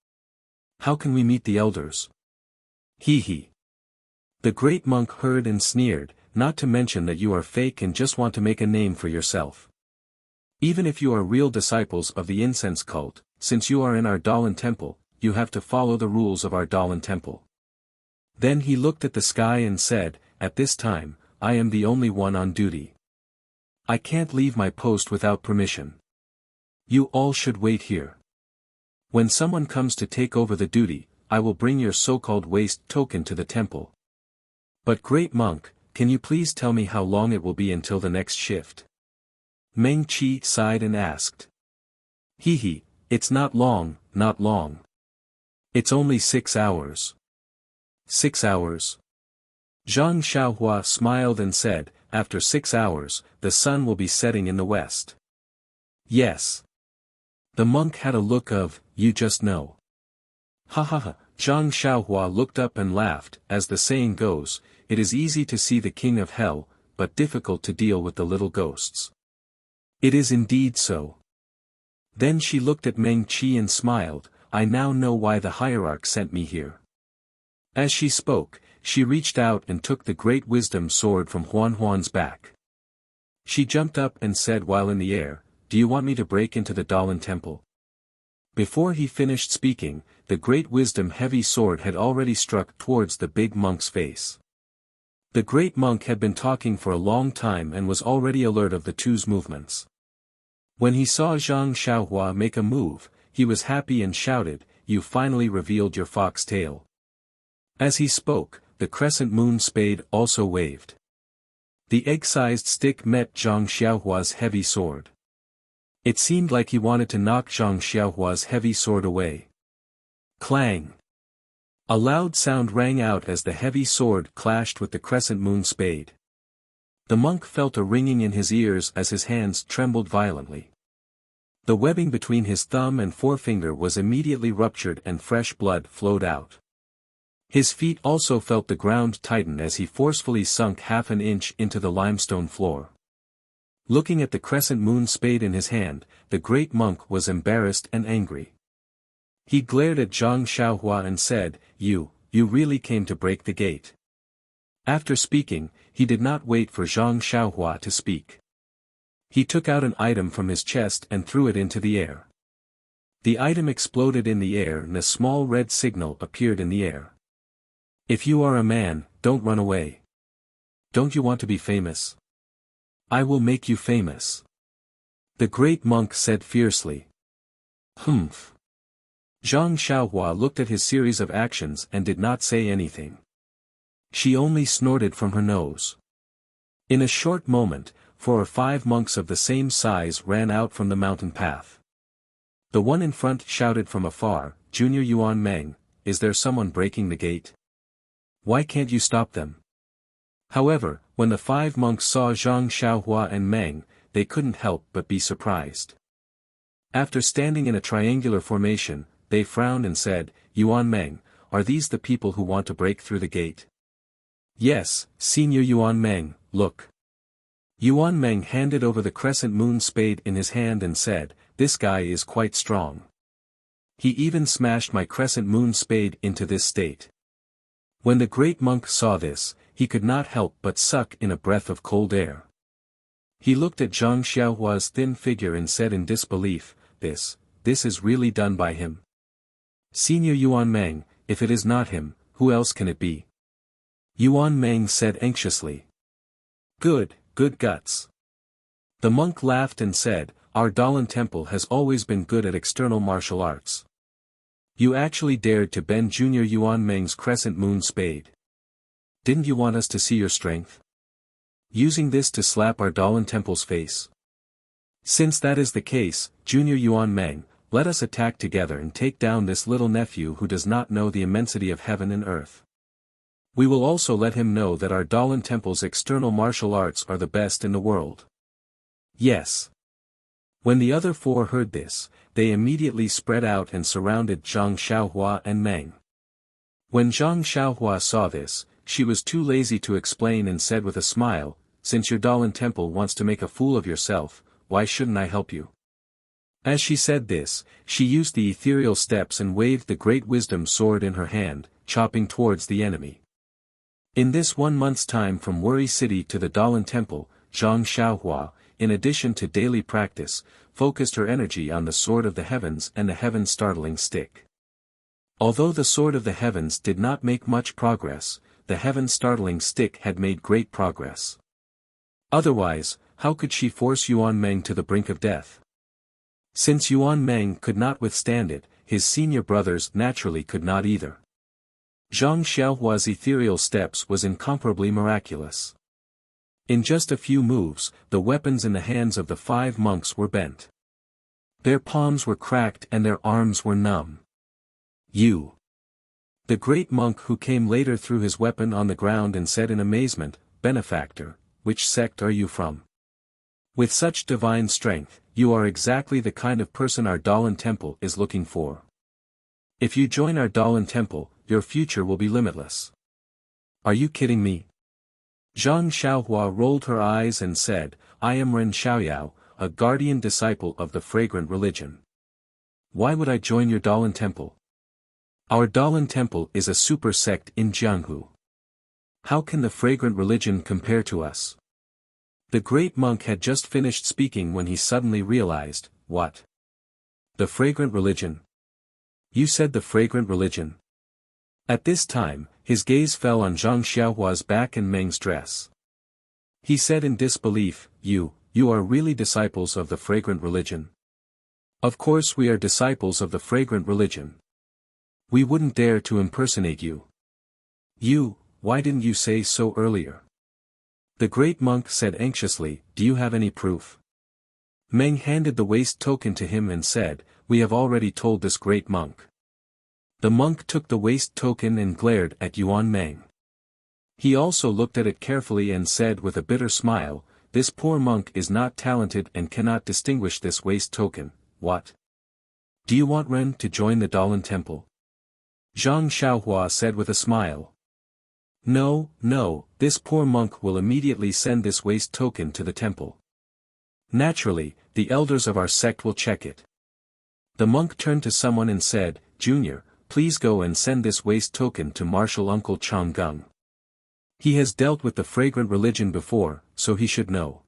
How can we meet the elders?" Hee. The great monk heard and sneered, "Not to mention that you are fake and just want to make a name for yourself. Even if you are real disciples of the incense cult, since you are in our Dalan temple, you have to follow the rules of our Dalan temple." Then he looked at the sky and said, "At this time, I am the only one on duty. I can't leave my post without permission. You all should wait here. When someone comes to take over the duty, I will bring your so-called waste token to the temple. But great monk, can you please tell me how long it will be until the next shift?" Meng Qi sighed and asked. Hee, it's not long, not long. It's only 6 hours. 6 hours? Zhang Xiaohua smiled and said, "After 6 hours, the sun will be setting in the west. Yes. The monk had a look of, you just know. Ha ha ha. Zhang Xiaohua looked up and laughed. As the saying goes, it is easy to see the king of hell, but difficult to deal with the little ghosts. It is indeed so. Then she looked at Meng Qi and smiled, I now know why the hierarch sent me here. As she spoke, she reached out and took the great wisdom sword from Huan Huan's back. She jumped up and said while in the air, do you want me to break into the Dalan temple? Before he finished speaking, the great wisdom heavy sword had already struck towards the big monk's face. The great monk had been talking for a long time and was already alert of the two's movements. When he saw Zhang Xiaohua make a move, he was happy and shouted, you finally revealed your fox tail. As he spoke, the crescent moon spade also waved. The egg-sized stick met Zhang Xiaohua's heavy sword. It seemed like he wanted to knock Zhang Xiaohua's heavy sword away. Clang! A loud sound rang out as the heavy sword clashed with the crescent moon spade. The monk felt a ringing in his ears as his hands trembled violently. The webbing between his thumb and forefinger was immediately ruptured and fresh blood flowed out. His feet also felt the ground tighten as he forcefully sunk half an inch into the limestone floor. Looking at the crescent moon spade in his hand, the great monk was embarrassed and angry. He glared at Zhang Xiaohua and said, You really came to break the gate. After speaking, he did not wait for Zhang Xiaohua to speak. He took out an item from his chest and threw it into the air. The item exploded in the air and a small red signal appeared in the air. If you are a man, don't run away. Don't you want to be famous? I will make you famous. The great monk said fiercely. Humph. Zhang Xiaohua looked at his series of actions and did not say anything. She only snorted from her nose. In a short moment, 4 or 5 monks of the same size ran out from the mountain path. The one in front shouted from afar, Junior Yuan Meng, is there someone breaking the gate? Why can't you stop them? However, when the 5 monks saw Zhang Xiaohua and Meng, they couldn't help but be surprised. After standing in a triangular formation, they frowned and said, Yuan Meng, are these the people who want to break through the gate? Yes, Senior Yuan Meng, look. Yuan Meng handed over the crescent moon spade in his hand and said, this guy is quite strong. He even smashed my crescent moon spade into this state. When the great monk saw this, he could not help but suck in a breath of cold air. He looked at Zhang Xiaohua's thin figure and said in disbelief, this is really done by him. Senior Yuan Meng, if it is not him, who else can it be? Yuan Meng said anxiously. Good guts. The monk laughed and said, our Dalan temple has always been good at external martial arts. You actually dared to bend Junior Yuan Meng's crescent moon spade. Didn't you want us to see your strength? Using this to slap our Dalan temple's face? Since that is the case, Junior Yuan Meng, let us attack together and take down this little nephew who does not know the immensity of heaven and earth. We will also let him know that our Dalan temple's external martial arts are the best in the world. Yes. When the other 4 heard this, they immediately spread out and surrounded Zhang Xiaohua and Meng. When Zhang Xiaohua saw this, she was too lazy to explain and said with a smile, since your Dalan temple wants to make a fool of yourself, why shouldn't I help you? As she said this, she used the ethereal steps and waved the great wisdom sword in her hand, chopping towards the enemy. In this 1 month's time from Wuri City to the Dalan temple, Zhang Xiaohua, in addition to daily practice, focused her energy on the sword of the heavens and the heaven-startling stick. Although the sword of the heavens did not make much progress, the heaven-startling stick had made great progress. Otherwise, how could she force Yuan Meng to the brink of death? Since Yuan Meng could not withstand it, his senior brothers naturally could not either. Zhang Xiaohua's ethereal steps was incomparably miraculous. In just a few moves, the weapons in the hands of the 5 monks were bent. Their palms were cracked and their arms were numb. You! The great monk who came later threw his weapon on the ground and said in amazement, Benefactor, which sect are you from? With such divine strength, you are exactly the kind of person our Dahlin Temple is looking for. If you join our Dahlin Temple, your future will be limitless. Are you kidding me? Zhang Xiaohua rolled her eyes and said, I am Ren Xiaoyao, a guardian disciple of the fragrant religion. Why would I join your Dahlin Temple? Our Dahlin Temple is a super sect in Jianghu. How can the fragrant religion compare to us? The great monk had just finished speaking when he suddenly realized, what? The fragrant religion? You said the fragrant religion. At this time, his gaze fell on Zhang Xiaohua's back and Meng's dress. He said in disbelief, You are really disciples of the fragrant religion? Of course we are disciples of the fragrant religion. We wouldn't dare to impersonate you. Why didn't you say so earlier? The great monk said anxiously, Do you have any proof? Meng handed the waist token to him and said, We have already told this great monk. The monk took the waist token and glared at Yuan Meng. He also looked at it carefully and said with a bitter smile, This poor monk is not talented and cannot distinguish this waist token. What? Do you want Ren to join the Dahlin Temple? Zhang Xiaohua said with a smile. No, this poor monk will immediately send this waist token to the temple. Naturally, the elders of our sect will check it. The monk turned to someone and said, Junior, please go and send this waist token to Martial Uncle Chang Gung. He has dealt with the fragrant religion before, so he should know.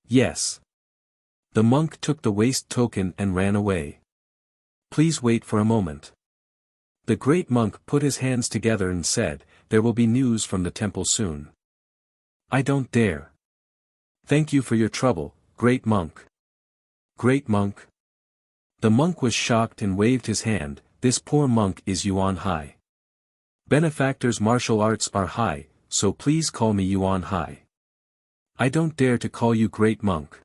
Yes. The monk took the waist token and ran away. Please wait for a moment. The great monk put his hands together and said, There will be news from the temple soon. I don't dare. Thank you for your trouble, great monk. Great monk? The monk was shocked and waved his hand, This poor monk is Yuan Hai. Benefactor's martial arts are high, so please call me Yuan Hai. I don't dare to call you great monk.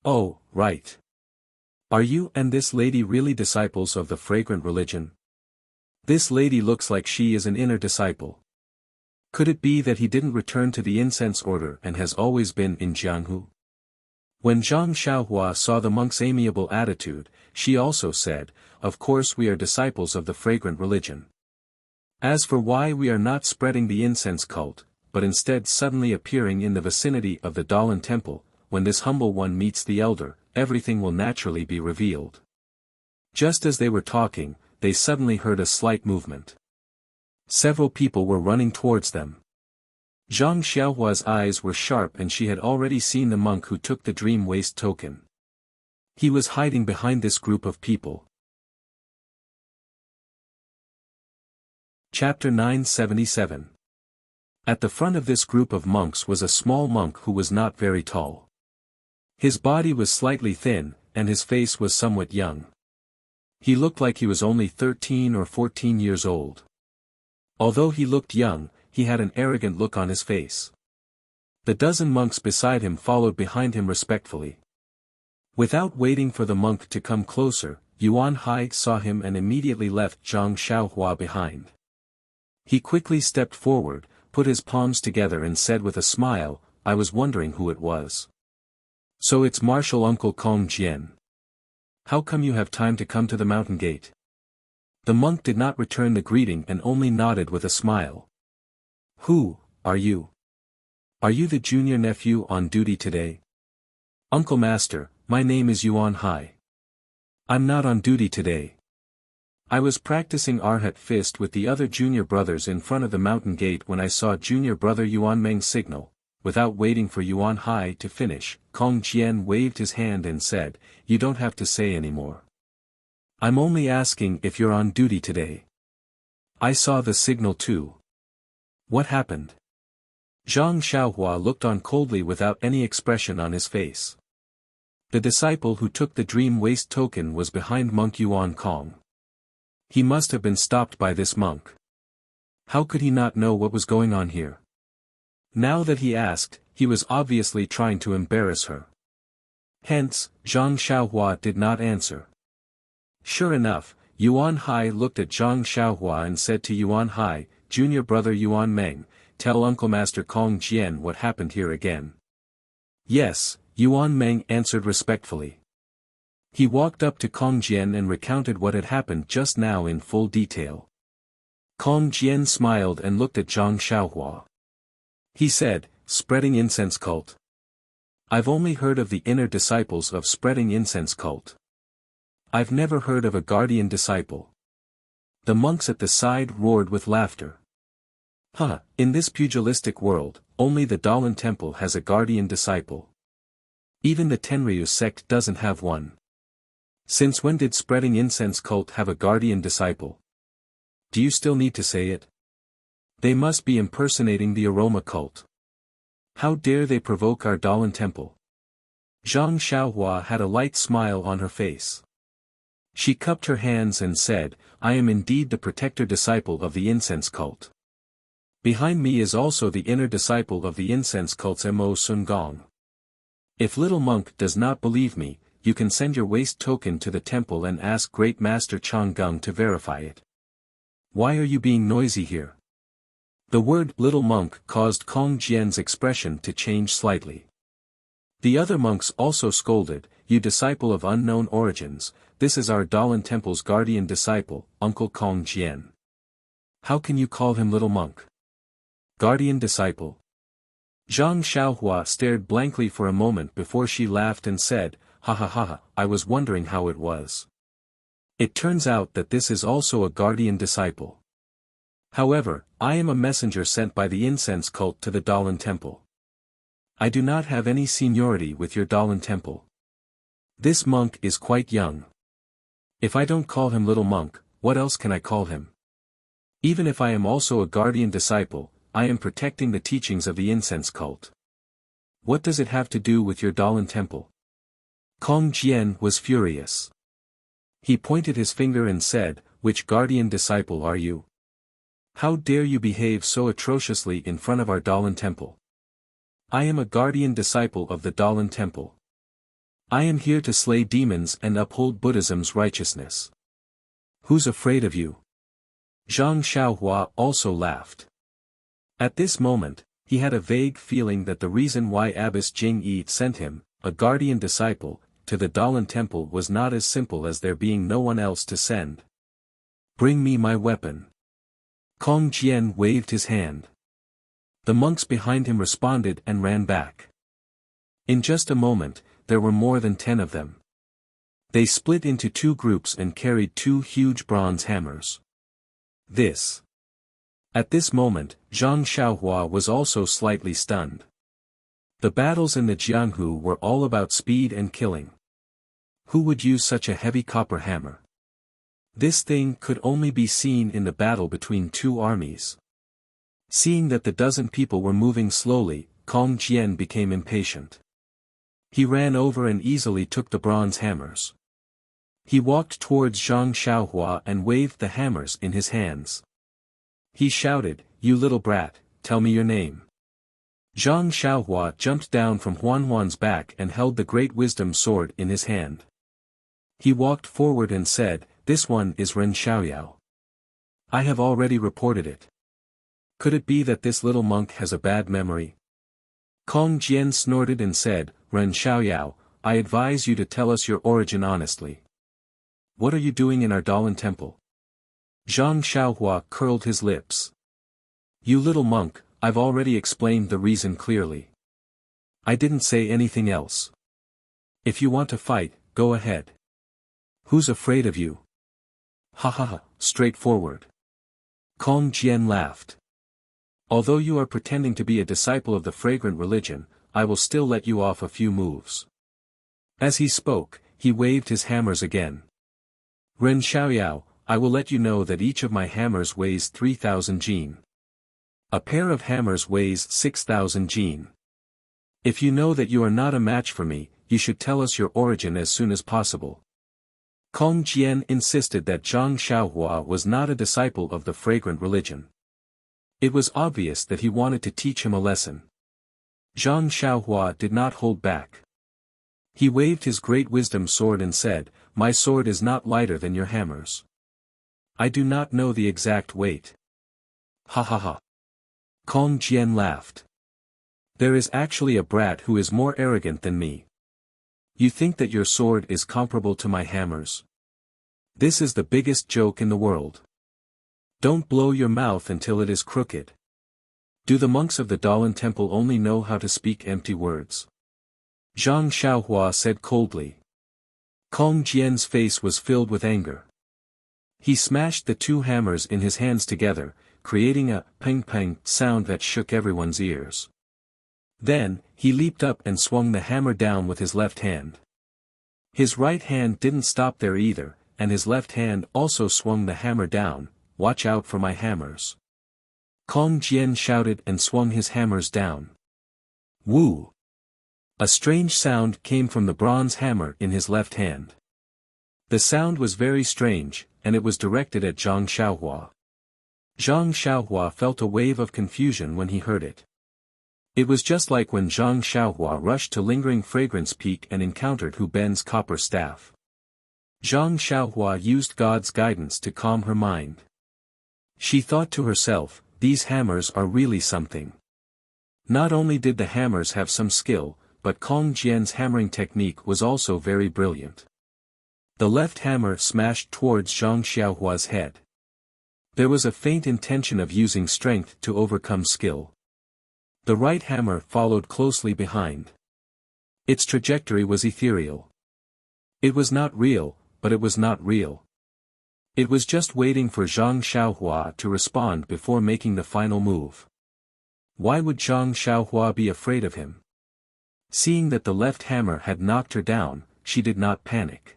Oh, right. Are you and this lady really disciples of the fragrant religion? This lady looks like she is an inner disciple. Could it be that he didn't return to the incense order and has always been in Jianghu? When Zhang Xiaohua saw the monk's amiable attitude, she also said, Of course we are disciples of the fragrant religion. As for why we are not spreading the incense cult, but instead suddenly appearing in the vicinity of the Dahlin Temple, when this humble one meets the elder, everything will naturally be revealed. Just as they were talking, they suddenly heard a slight movement. Several people were running towards them. Zhang Xiaohua's eyes were sharp and she had already seen the monk who took the dream waist token. He was hiding behind this group of people. Chapter 977. At the front of this group of monks was a small monk who was not very tall. His body was slightly thin, and his face was somewhat young. He looked like he was only 13 or 14 years old. Although he looked young, he had an arrogant look on his face. The dozen monks beside him followed behind him respectfully. Without waiting for the monk to come closer, Yuan Hai saw him and immediately left Zhang Xiaohua behind. He quickly stepped forward, put his palms together and said with a smile, I was wondering who it was. So it's Martial Uncle Kong Jian. How come you have time to come to the mountain gate? The monk did not return the greeting and only nodded with a smile. Who are you? Are you the junior nephew on duty today? Uncle Master, my name is Yuan Hai. I'm not on duty today. I was practicing Arhat fist with the other junior brothers in front of the mountain gate when I saw junior brother Yuan Meng signal. Without waiting for Yuan Hai to finish, Kong Jian waved his hand and said, You don't have to say anymore. I'm only asking if you're on duty today. I saw the signal too. What happened? Zhang Xiaohua looked on coldly without any expression on his face. The disciple who took the dream waist token was behind monk Yuan Kong. He must have been stopped by this monk. How could he not know what was going on here? Now that he asked, he was obviously trying to embarrass her. Hence, Zhang Xiaohua did not answer. Sure enough, Yuan Hai looked at Zhang Xiaohua and said to Yuan Hai, Junior brother Yuan Meng, tell Uncle Master Kong Jian what happened here again. Yes, Yuan Meng answered respectfully. He walked up to Kong Jian and recounted what had happened just now in full detail. Kong Jian smiled and looked at Zhang Xiaohua. He said, "Spreading incense cult. I've only heard of the inner disciples of spreading incense cult. I've never heard of a guardian disciple." The monks at the side roared with laughter. In this pugilistic world, only the Dalan temple has a guardian disciple. Even the Tenryu sect doesn't have one. Since when did spreading incense cult have a guardian disciple? Do you still need to say it? They must be impersonating the aroma cult. How dare they provoke our Dalan temple? Zhang Xiaohua had a light smile on her face. She cupped her hands and said, "I am indeed the protector disciple of the incense cult. Behind me is also the inner disciple of the incense cult's Mo Sun Gong. If little monk does not believe me, you can send your waist token to the temple and ask Great Master Chang Gung to verify it. Why are you being noisy here?" The word little monk caused Kong Jian's expression to change slightly. The other monks also scolded, "You disciple of unknown origins, this is our Dalan temple's guardian disciple, Uncle Kong Jian. How can you call him little monk? Guardian disciple?" Zhang Xiaohua stared blankly for a moment before she laughed and said, "Ha ha ha ha, I was wondering how it was. It turns out that this is also a guardian disciple. However, I am a messenger sent by the incense cult to the Dalan temple. I do not have any seniority with your Dalan temple. This monk is quite young. If I don't call him little monk, what else can I call him? Even if I am also a guardian disciple, I am protecting the teachings of the incense cult. What does it have to do with your Dalan temple?" Kong Jian was furious. He pointed his finger and said, "Which guardian disciple are you? How dare you behave so atrociously in front of our Dalan temple? I am a guardian disciple of the Dalan temple. I am here to slay demons and uphold Buddhism's righteousness. Who's afraid of you?" Zhang Xiaohua also laughed. At this moment, he had a vague feeling that the reason why Abbess Jing Yi sent him, a guardian disciple, to the Dalan temple was not as simple as there being no one else to send. "Bring me my weapon." Kong Jian waved his hand. The monks behind him responded and ran back. In just a moment, there were more than 10 of them. They split into 2 groups and carried 2 huge bronze hammers. At this moment, Zhang Xiaohua was also slightly stunned. The battles in the Jianghu were all about speed and killing. Who would use such a heavy copper hammer? This thing could only be seen in the battle between 2 armies. Seeing that the dozen people were moving slowly, Kong Jian became impatient. He ran over and easily took the bronze hammers. He walked towards Zhang Xiaohua and waved the hammers in his hands. He shouted, "You little brat, tell me your name." Zhang Xiaohua jumped down from Huan's back and held the great wisdom sword in his hand. He walked forward and said, "This one is Ren Xiaoyao. I have already reported it. Could it be that this little monk has a bad memory?" Kong Jian snorted and said, "Ren Xiaoyao, I advise you to tell us your origin honestly. What are you doing in our Dalan temple?" Zhang Xiaohua curled his lips. "You little monk, I've already explained the reason clearly. I didn't say anything else. If you want to fight, go ahead. Who's afraid of you?" "Ha ha ha, straightforward." Kong Jian laughed. "Although you are pretending to be a disciple of the fragrant religion, I will still let you off a few moves." As he spoke, he waved his hammers again. "Ren Xiaoyao, I will let you know that each of my hammers weighs 3,000 jin. A pair of hammers weighs 6,000 jin. If you know that you are not a match for me, you should tell us your origin as soon as possible." Kong Jian insisted that Zhang Xiaohua was not a disciple of the fragrant religion. It was obvious that he wanted to teach him a lesson. Zhang Xiaohua did not hold back. He waved his great wisdom sword and said, "My sword is not lighter than your hammers. I do not know the exact weight." "Ha ha ha." Kong Jian laughed. "There is actually a brat who is more arrogant than me, You think that your sword is comparable to my hammers? This is the biggest joke in the world. Don't blow your mouth until it is crooked. Do the monks of the Dalan temple only know how to speak empty words? Zhang Xiaohua said coldly. Kong Jian's face was filled with anger. He smashed the two hammers in his hands together, creating a ping-ping sound that shook everyone's ears. Then, he leaped up and swung the hammer down with his left hand. His right hand didn't stop there either, and his left hand also swung the hammer down. Watch out for my hammers. Kong Jian shouted and swung his hammers down. Woo! A strange sound came from the bronze hammer in his left hand. The sound was very strange, and it was directed at Zhang Xiaohua. Zhang Xiaohua felt a wave of confusion when he heard it. It was just like when Zhang Xiaohua rushed to Lingering Fragrance Peak and encountered Hu Ben's copper staff. Zhang Xiaohua used God's guidance to calm her mind. She thought to herself, these hammers are really something. Not only did the hammers have some skill, but Kong Jian's hammering technique was also very brilliant. The left hammer smashed towards Zhang Xiaohua's head. There was a faint intention of using strength to overcome skill. The right hammer followed closely behind. Its trajectory was ethereal. It was not real, but it was not real. It was just waiting for Zhang Xiaohua to respond before making the final move. Why would Zhang Xiaohua be afraid of him? Seeing that the left hammer had knocked her down, she did not panic.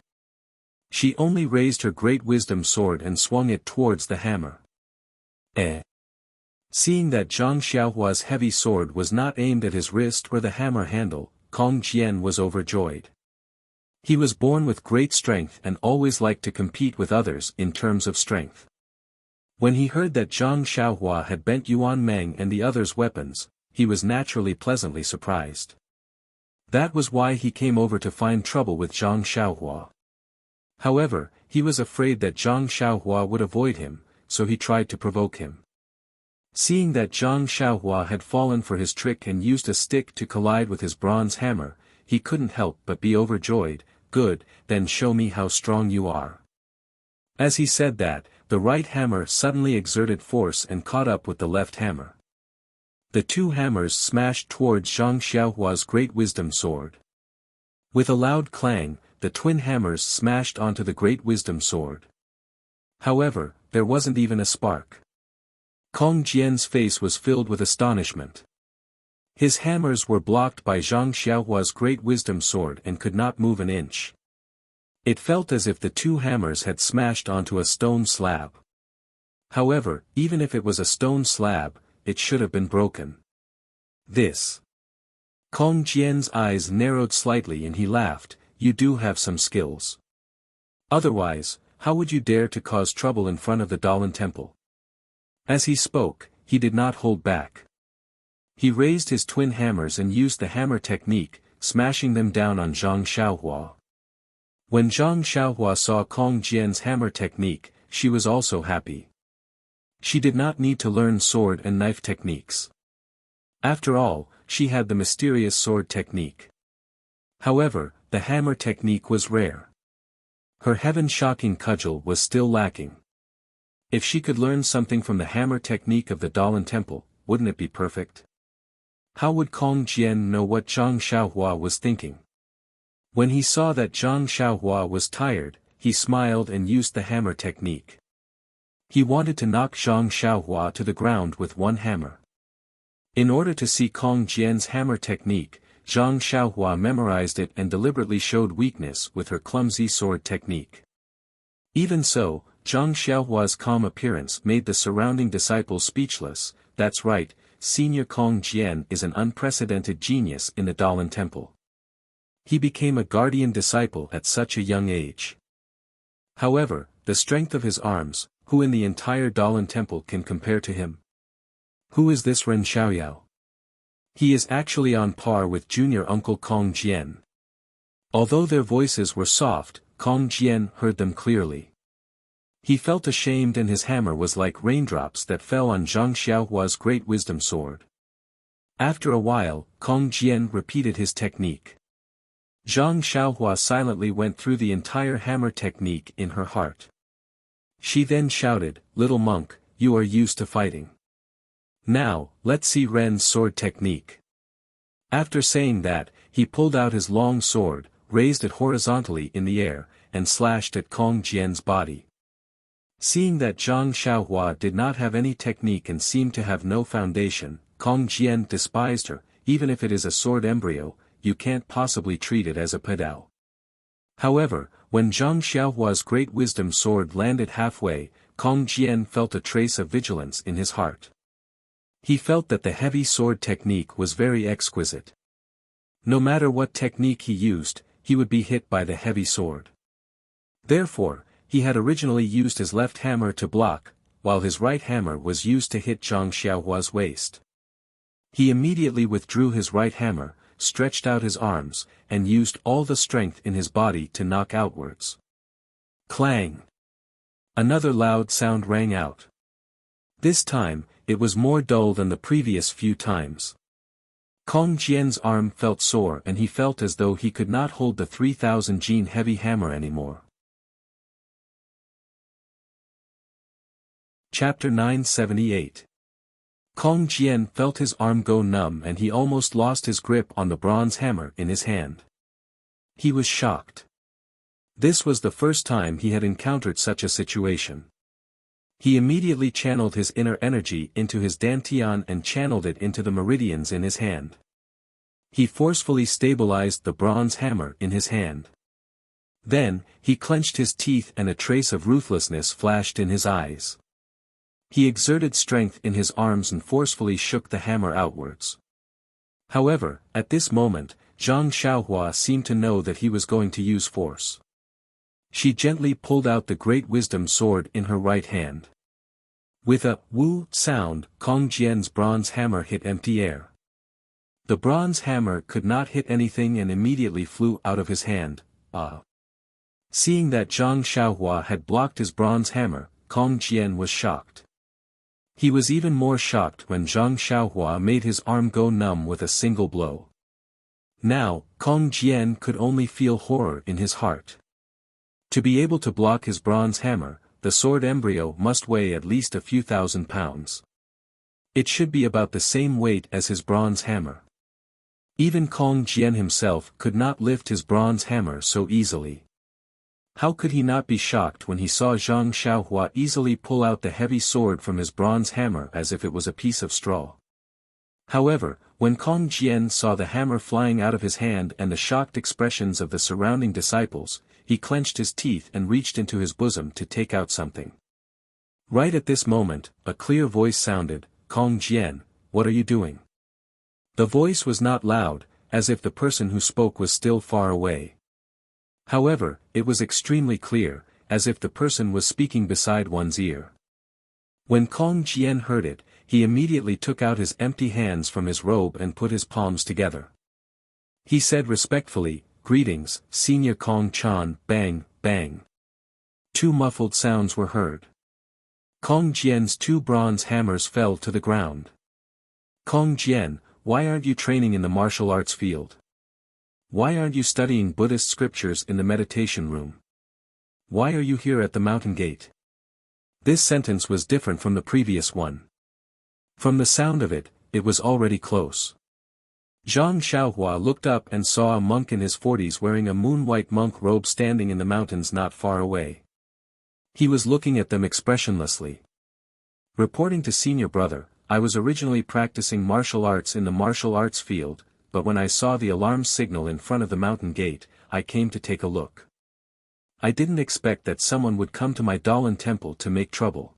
She only raised her great wisdom sword and swung it towards the hammer. Seeing that Zhang Xiaohua's heavy sword was not aimed at his wrist or the hammer handle, Kong Jian was overjoyed. He was born with great strength and always liked to compete with others in terms of strength. When he heard that Zhang Xiaohua had bent Yuan Meng and the others' weapons, he was naturally pleasantly surprised. That was why he came over to find trouble with Zhang Xiaohua. However, he was afraid that Zhang Xiaohua would avoid him, so he tried to provoke him. Seeing that Zhang Xiaohua had fallen for his trick and used a stick to collide with his bronze hammer, he couldn't help but be overjoyed. Good, then show me how strong you are. As he said that, the right hammer suddenly exerted force and caught up with the left hammer. The two hammers smashed towards Zhang Xiaohua's great wisdom sword. With a loud clang, the twin hammers smashed onto the great wisdom sword. However, there wasn't even a spark. Kong Jian's face was filled with astonishment. His hammers were blocked by Zhang Xiaohua's great wisdom sword and could not move an inch. It felt as if the two hammers had smashed onto a stone slab. However, even if it was a stone slab, it should have been broken. This. Kong Jian's eyes narrowed slightly and he laughed, you do have some skills. Otherwise, how would you dare to cause trouble in front of the Dalan temple? As he spoke, he did not hold back. He raised his twin hammers and used the hammer technique, smashing them down on Zhang Xiaohua. When Zhang Xiaohua saw Kong Jian's hammer technique, she was also happy. She did not need to learn sword and knife techniques. After all, she had the mysterious sword technique. However, the hammer technique was rare. Her heaven-shocking cudgel was still lacking. If she could learn something from the hammer technique of the Dalan temple, wouldn't it be perfect? How would Kong Jian know what Zhang Xiaohua was thinking? When he saw that Zhang Xiaohua was tired, he smiled and used the hammer technique. He wanted to knock Zhang Xiaohua to the ground with one hammer. In order to see Kong Jian's hammer technique, Zhang Xiaohua memorized it and deliberately showed weakness with her clumsy sword technique. Even so, Zhang Xiaohua's calm appearance made the surrounding disciples speechless. That's right, Senior Kong Jian is an unprecedented genius in the Dalan temple. He became a guardian disciple at such a young age. However, the strength of his arms, who in the entire Dalan temple can compare to him? Who is this Ren Xiaoyao? He is actually on par with junior uncle Kong Jian. Although their voices were soft, Kong Jian heard them clearly. He felt ashamed and his hammer was like raindrops that fell on Zhang Xiaohua's great wisdom sword. After a while, Kong Jian repeated his technique. Zhang Xiaohua silently went through the entire hammer technique in her heart. She then shouted, "Little monk, you are used to fighting. Now, let's see Ren's sword technique." After saying that, he pulled out his long sword, raised it horizontally in the air, and slashed at Kong Jian's body. Seeing that Zhang Xiaohua did not have any technique and seemed to have no foundation, Kong Jian despised her. "Even if it is a sword embryo, you can't possibly treat it as a pedao." However, when Zhang Xiaohua's great wisdom sword landed halfway, Kong Jian felt a trace of vigilance in his heart. He felt that the heavy sword technique was very exquisite. No matter what technique he used, he would be hit by the heavy sword. Therefore, he had originally used his left hammer to block, while his right hammer was used to hit Zhang Xiaohua's waist. He immediately withdrew his right hammer, stretched out his arms, and used all the strength in his body to knock outwards. Clang! Another loud sound rang out. This time, it was more dull than the previous few times. Kong Jian's arm felt sore and he felt as though he could not hold the 3000 gene heavy hammer anymore. Chapter 978. Kong Jian felt his arm go numb and he almost lost his grip on the bronze hammer in his hand. He was shocked. This was the first time he had encountered such a situation. He immediately channeled his inner energy into his dantian and channeled it into the meridians in his hand. He forcefully stabilized the bronze hammer in his hand. Then, he clenched his teeth and a trace of ruthlessness flashed in his eyes. He exerted strength in his arms and forcefully shook the hammer outwards. However, at this moment, Zhang Xiaohua seemed to know that he was going to use force. She gently pulled out the great wisdom sword in her right hand. With a "woo" sound, Kong Jian's bronze hammer hit empty air. The bronze hammer could not hit anything and immediately flew out of his hand. Seeing that Zhang Xiaohua had blocked his bronze hammer, Kong Jian was shocked. He was even more shocked when Zhang Xiaohua made his arm go numb with a single blow. Now, Kong Jian could only feel horror in his heart. To be able to block his bronze hammer, the sword embryo must weigh at least a few thousand pounds. It should be about the same weight as his bronze hammer. Even Kong Jian himself could not lift his bronze hammer so easily. How could he not be shocked when he saw Zhang Xiaohua easily pull out the heavy sword from his bronze hammer as if it was a piece of straw? However, when Kong Jian saw the hammer flying out of his hand and the shocked expressions of the surrounding disciples, he clenched his teeth and reached into his bosom to take out something. Right at this moment, a clear voice sounded, "Kong Jian, what are you doing?" The voice was not loud, as if the person who spoke was still far away. However, it was extremely clear, as if the person was speaking beside one's ear. When Kong Jian heard it, he immediately took out his empty hands from his robe and put his palms together. He said respectfully, "Greetings, Senior Kong Chan." Bang, bang. Two muffled sounds were heard. Kong Jian's two bronze hammers fell to the ground. "Kong Jian, why aren't you training in the martial arts field? Why aren't you studying Buddhist scriptures in the meditation room? Why are you here at the mountain gate?" This sentence was different from the previous one. From the sound of it, it was already close. Zhang Xiaohua looked up and saw a monk in his 40s wearing a moon-white monk robe standing in the mountains not far away. He was looking at them expressionlessly. Reporting to Senior Brother, "I was originally practicing martial arts in the martial arts field, but when I saw the alarm signal in front of the mountain gate, I came to take a look. I didn't expect that someone would come to my Dalan temple to make trouble."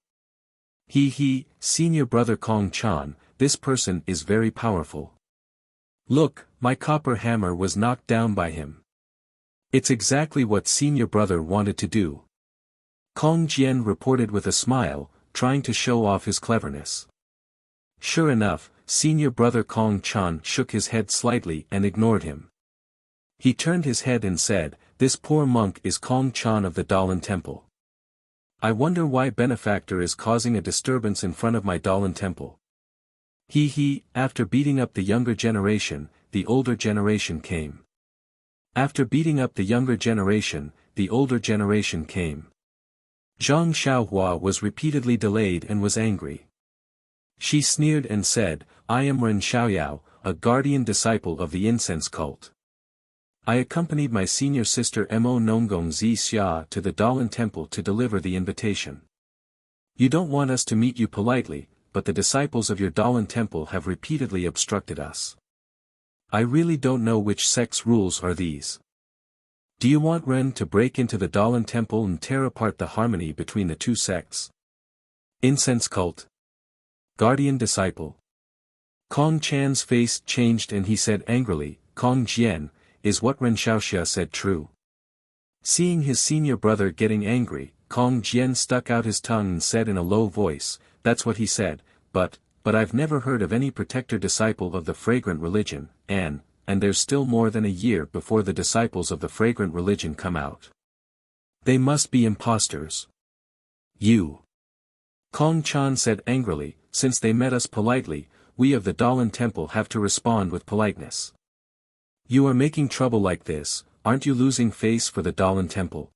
Senior Brother Kong Chan, this person is very powerful. Look, my copper hammer was knocked down by him. It's exactly what Senior Brother wanted to do. Kong Jian reported with a smile, trying to show off his cleverness. Sure enough, Senior Brother Kong Chan shook his head slightly and ignored him. He turned his head and said, "This poor monk is Kong Chan of the Dalan temple. I wonder why benefactor is causing a disturbance in front of my Dalan temple." After beating up the younger generation, the older generation came. After beating up the younger generation, the older generation came. Zhang Xiaohua was repeatedly delayed and was angry. She sneered and said, I am Ren Xiaoyao, a guardian disciple of the incense cult. I accompanied my senior sister Mo Nonggong Zi Xia to the Dalan temple to deliver the invitation. You don't want us to meet you politely, but the disciples of your Dalan temple have repeatedly obstructed us. I really don't know which sect's rules are these. Do you want Ren to break into the Dalan temple and tear apart the harmony between the two sects? Incense cult. Guardian disciple. Kong Chan's face changed and he said angrily, Kong Jian, is what Ren Xiaoxia said true? Seeing his senior brother getting angry, Kong Jian stuck out his tongue and said in a low voice, that's what he said, but I've never heard of any protector disciple of the fragrant religion, and there's still more than a year before the disciples of the fragrant religion come out. They must be imposters. You. Kong Chan said angrily, since they met us politely, we of the Dalan temple have to respond with politeness. You are making trouble like this, aren't you losing face for the Dalan temple?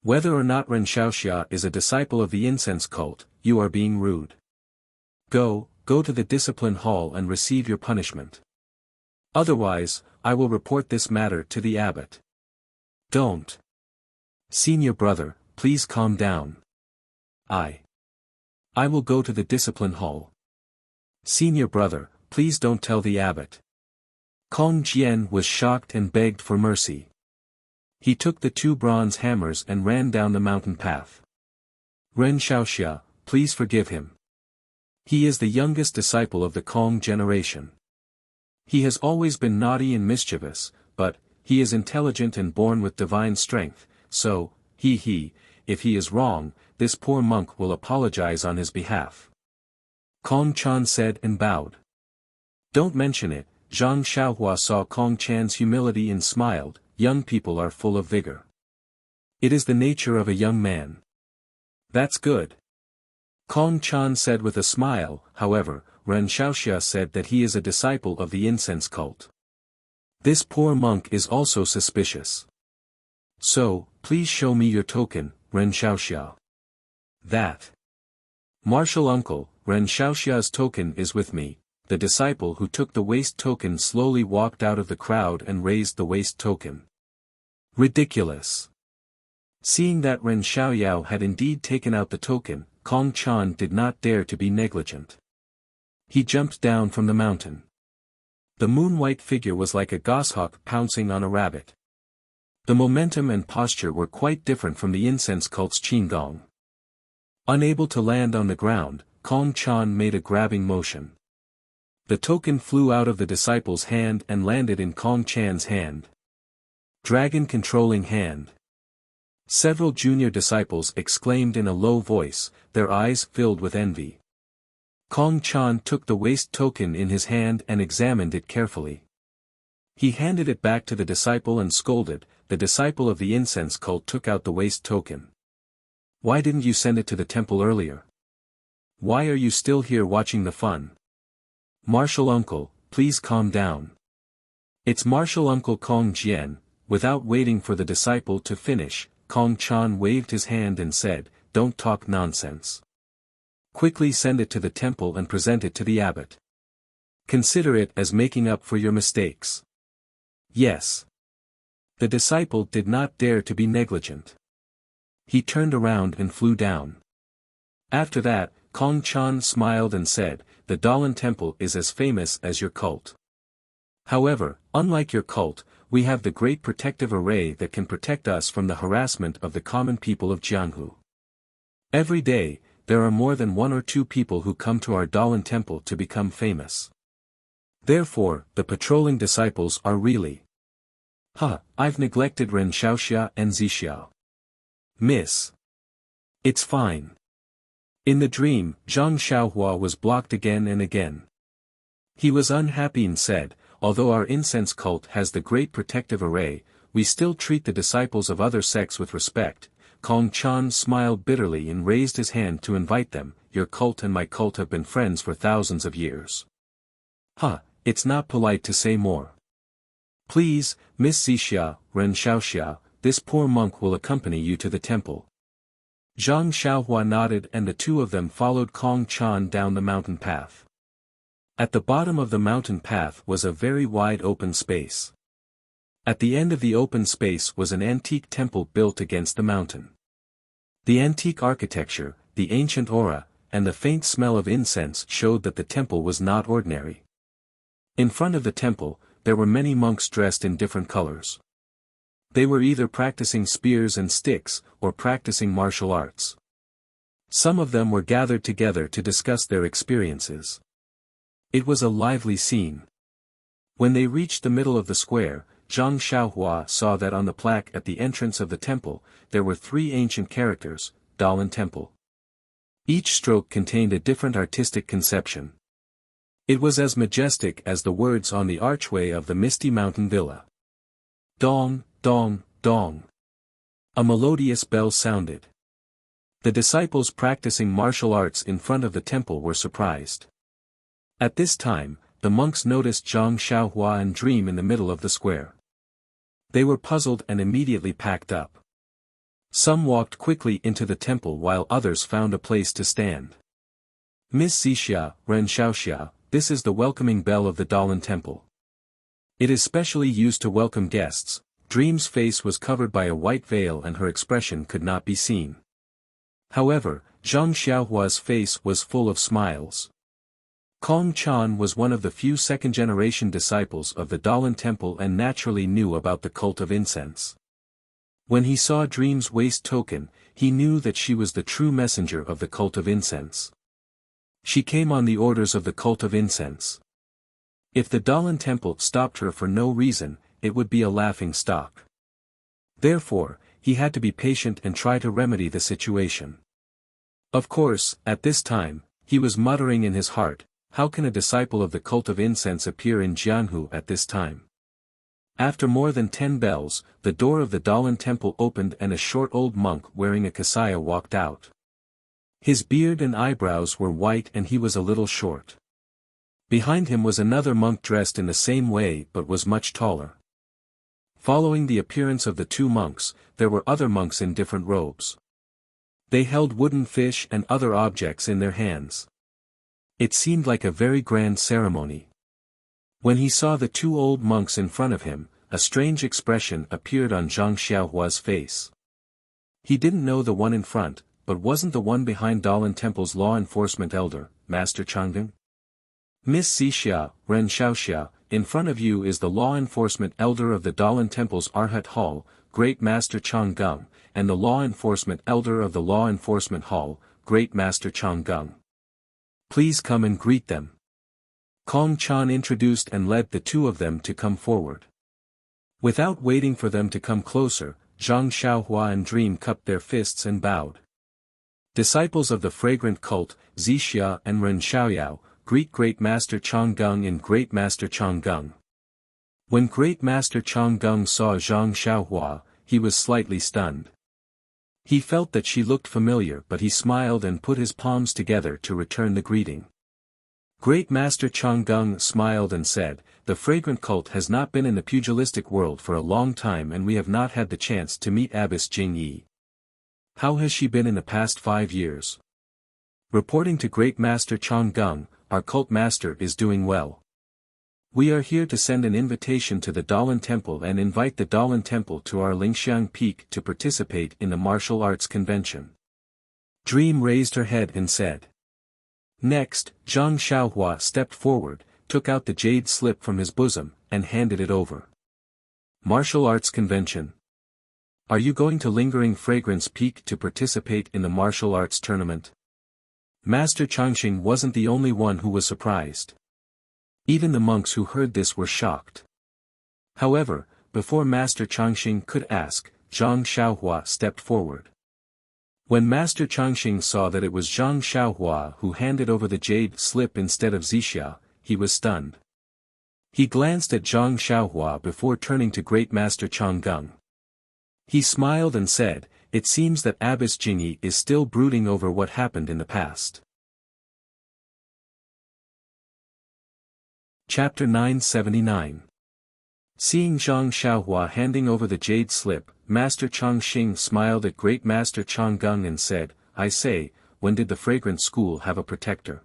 Whether or not Ren Xiaoxia is a disciple of the incense cult, you are being rude. Go to the discipline hall and receive your punishment. Otherwise, I will report this matter to the abbot. Don't. Senior brother, please calm down. I will go to the discipline hall. Senior brother, please don't tell the abbot. Kong Jian was shocked and begged for mercy. He took the 2 bronze hammers and ran down the mountain path. Ren Xiaoxia, please forgive him. He is the youngest disciple of the Kong generation. He has always been naughty and mischievous, but he is intelligent and born with divine strength, so, if he is wrong, this poor monk will apologize on his behalf. Kong Chan said and bowed. Don't mention it. Zhang Xiaohua saw Kong Chan's humility and smiled, young people are full of vigor. It is the nature of a young man. That's good. Kong Chan said with a smile, however, Ren Xiaoxia said that he is a disciple of the incense cult. This poor monk is also suspicious. So, please show me your token, Ren Xiaoxia. That. Martial uncle, Ren Xiaoxia's token is with me. The disciple who took the waist token slowly walked out of the crowd and raised the waist token. Ridiculous. Seeing that Ren Xiaoyao had indeed taken out the token, Kong Chan did not dare to be negligent. He jumped down from the mountain. The moon-white figure was like a goshawk pouncing on a rabbit. The momentum and posture were quite different from the incense cult's qigong. Unable to land on the ground, Kong Chan made a grabbing motion. The token flew out of the disciple's hand and landed in Kong Chan's hand. Dragon controlling hand. Several junior disciples exclaimed in a low voice, their eyes filled with envy. Kong Chan took the waist token in his hand and examined it carefully. He handed it back to the disciple and scolded. The disciple of the incense cult took out the waist token. Why didn't you send it to the temple earlier? Why are you still here watching the fun? Martial uncle, please calm down. It's martial uncle Kong Jian. Without waiting for the disciple to finish, Kong Chan waved his hand and said, don't talk nonsense. Quickly send it to the temple and present it to the abbot. Consider it as making up for your mistakes. Yes. The disciple did not dare to be negligent. He turned around and flew down. After that, Kong Chan smiled and said, the Dalan temple is as famous as your cult. However, unlike your cult, we have the great protective array that can protect us from the harassment of the common people of Jianghu. Every day, there are more than 1 or 2 people who come to our Dalan temple to become famous. Therefore, the patrolling disciples are really. I've neglected Ren Xiaoxia and Zixiao. Miss. It's fine. In the dream, Zhang Xiaohua was blocked again and again. He was unhappy and said, although our incense cult has the great protective array, we still treat the disciples of other sects with respect. Kong Chan smiled bitterly and raised his hand to invite them. Your cult and my cult have been friends for thousands of years. It's not polite to say more. Please, Miss Xixia, Ren Xiaoxia, this poor monk will accompany you to the temple. Zhang Xiaohua nodded and the two of them followed Kong Chan down the mountain path. At the bottom of the mountain path was a very wide open space. At the end of the open space was an antique temple built against the mountain. The antique architecture, the ancient aura, and the faint smell of incense showed that the temple was not ordinary. In front of the temple, there were many monks dressed in different colors. They were either practicing spears and sticks, or practicing martial arts. Some of them were gathered together to discuss their experiences. It was a lively scene. When they reached the middle of the square, Zhang Xiaohua saw that on the plaque at the entrance of the temple, there were 3 ancient characters, Dalan Temple. Each stroke contained a different artistic conception. It was as majestic as the words on the archway of the Misty Mountain Villa. Dong, dong, dong. A melodious bell sounded. The disciples practicing martial arts in front of the temple were surprised. At this time, the monks noticed Zhang Xiaohua and Dream in the middle of the square. They were puzzled and immediately packed up. Some walked quickly into the temple while others found a place to stand. Miss Xixia, Ren Xiaoxia, this is the welcoming bell of the Dalan Temple. It is specially used to welcome guests. Dream's face was covered by a white veil and her expression could not be seen. However, Zhang Xiaohua's face was full of smiles. Kong Chan was one of the few second-generation disciples of the Dalan Temple and naturally knew about the cult of incense. When he saw Dream's waist token, he knew that she was the true messenger of the cult of incense. She came on the orders of the cult of incense. If the Dalan Temple stopped her for no reason, it would be a laughing stock. Therefore, he had to be patient and try to remedy the situation. Of course, at this time, he was muttering in his heart, how can a disciple of the cult of incense appear in Jianhu at this time? After more than 10 bells, the door of the Dalan Temple opened and a short old monk wearing a kasaya walked out. His beard and eyebrows were white and he was a little short. Behind him was another monk dressed in the same way but was much taller. Following the appearance of the 2 monks, there were other monks in different robes. They held wooden fish and other objects in their hands. It seemed like a very grand ceremony. When he saw the 2 old monks in front of him, a strange expression appeared on Zhang Xiaohua's face. He didn't know the one in front, but wasn't the one behind Dalan Temple's law enforcement elder, Master Changdeng? Miss Xixia, Ren Xiaoxia, in front of you is the law enforcement elder of the Dalan Temple's Arhat Hall, Great Master Changgung, and the law enforcement elder of the Law Enforcement Hall, Great Master Changgung. Please come and greet them. Kong Chan introduced and led the 2 of them to come forward. Without waiting for them to come closer, Zhang Xiaohua and Dream cupped their fists and bowed. Disciples of the fragrant cult, Xixia and Ren Xiaoyao, greet Great Master Changgung and Great Master Changgung. When Great Master Changgung saw Zhang Xiaohua, he was slightly stunned. He felt that she looked familiar but he smiled and put his palms together to return the greeting. Great Master Changgung smiled and said, the fragrant cult has not been in the pugilistic world for a long time and we have not had the chance to meet Abbess Jingyi. How has she been in the past 5 years? Reporting to Great Master Changgung, our cult master is doing well. We are here to send an invitation to the Dalan Temple and invite the Dalan Temple to our Lingxiang Peak to participate in the martial arts convention. Dream raised her head and said. Next, Zhang Xiaohua stepped forward, took out the jade slip from his bosom, and handed it over. Martial arts convention. Are you going to Lingering Fragrance Peak to participate in the martial arts tournament? Master Changxing wasn't the only one who was surprised. Even the monks who heard this were shocked. However, before Master Changxing could ask, Zhang Xiaohua stepped forward. When Master Changxing saw that it was Zhang Xiaohua who handed over the jade slip instead of Xixia, he was stunned. He glanced at Zhang Xiaohua before turning to Great Master Changgung. He smiled and said, it seems that Abbess Jingyi is still brooding over what happened in the past. Chapter 979. Seeing Zhang Xiaohua handing over the jade slip, Master Chang Xing smiled at Great Master Chang Gung and said, "I say, when did the fragrant school have a protector?"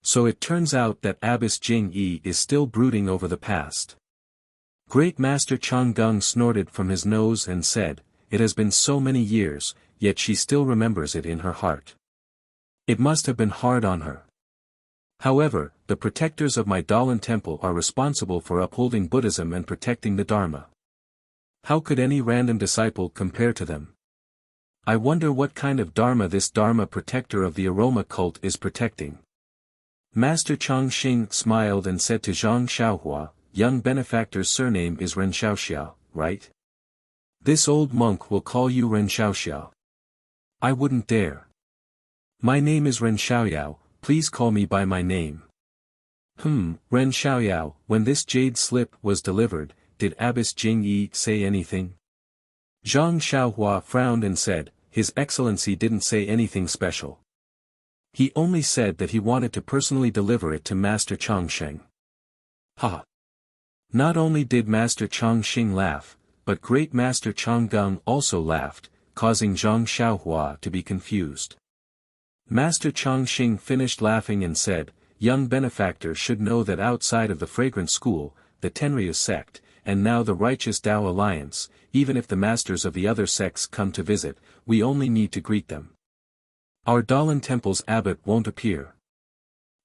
So it turns out that Abbess Jing Yi is still brooding over the past. Great Master Chang Gung snorted from his nose and said, "It has been so many years, yet she still remembers it in her heart. It must have been hard on her. However, the protectors of my Dalan temple are responsible for upholding Buddhism and protecting the Dharma. How could any random disciple compare to them? I wonder what kind of Dharma this Dharma protector of the aroma cult is protecting." Master Chang Xing smiled and said to Zhang Xiaohua, "Young benefactor's surname is Ren Xiaoxiao, right? This old monk will call you Ren Xiaoxiao." "I wouldn't dare. My name is Ren Xiaoyao, please call me by my name." Ren Xiaoyao, when this jade slip was delivered, did Abbess Jing Yi say anything?" Zhang Xiaohua frowned and said, "His Excellency didn't say anything special. He only said that he wanted to personally deliver it to Master Chang Sheng." Ha! Not only did Master Chang Xing laugh, but Great Master Chang Gung also laughed, causing Zhang Xiaohua to be confused. Master Chang Xing finished laughing and said, "Young benefactor should know that outside of the fragrant school, the Tenryu sect, and now the righteous Tao alliance, even if the masters of the other sects come to visit, we only need to greet them. Our Dalan temple's abbot won't appear.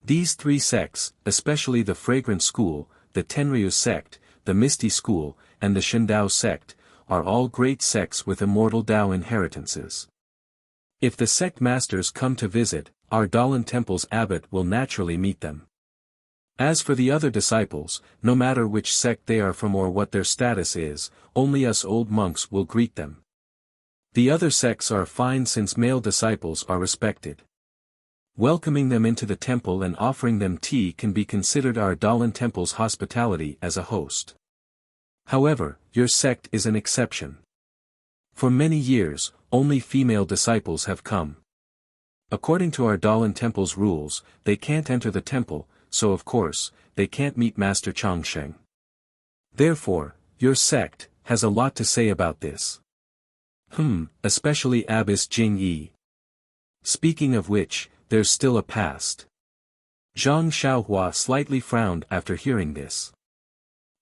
These three sects, especially the fragrant school, the Tenryu sect, the Misty school, and the Shindao sect, are all great sects with immortal Tao inheritances. If the sect masters come to visit, our Dalan temple's abbot will naturally meet them. As for the other disciples, no matter which sect they are from or what their status is, only us old monks will greet them. The other sects are fine since male disciples are respected. Welcoming them into the temple and offering them tea can be considered our Dalan temple's hospitality as a host. However, your sect is an exception. For many years, only female disciples have come. According to our Dalan temple's rules, they can't enter the temple, so of course, they can't meet Master Chang Sheng. Therefore, your sect has a lot to say about this. Especially Abbess Jing Yi. Speaking of which, there's still a past." Zhang Xiaohua slightly frowned after hearing this.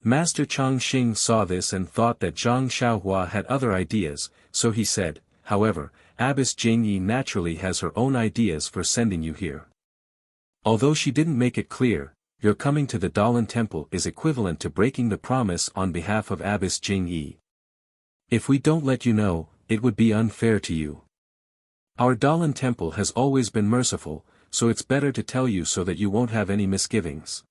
Master Chang Xing saw this and thought that Zhang Xiaohua had other ideas, so he said, "However, Abbess Jing Yi naturally has her own ideas for sending you here. Although she didn't make it clear, your coming to the Dalan temple is equivalent to breaking the promise on behalf of Abbess Jing Yi. If we don't let you know, it would be unfair to you. Our Dalan temple has always been merciful, so it's better to tell you so that you won't have any misgivings."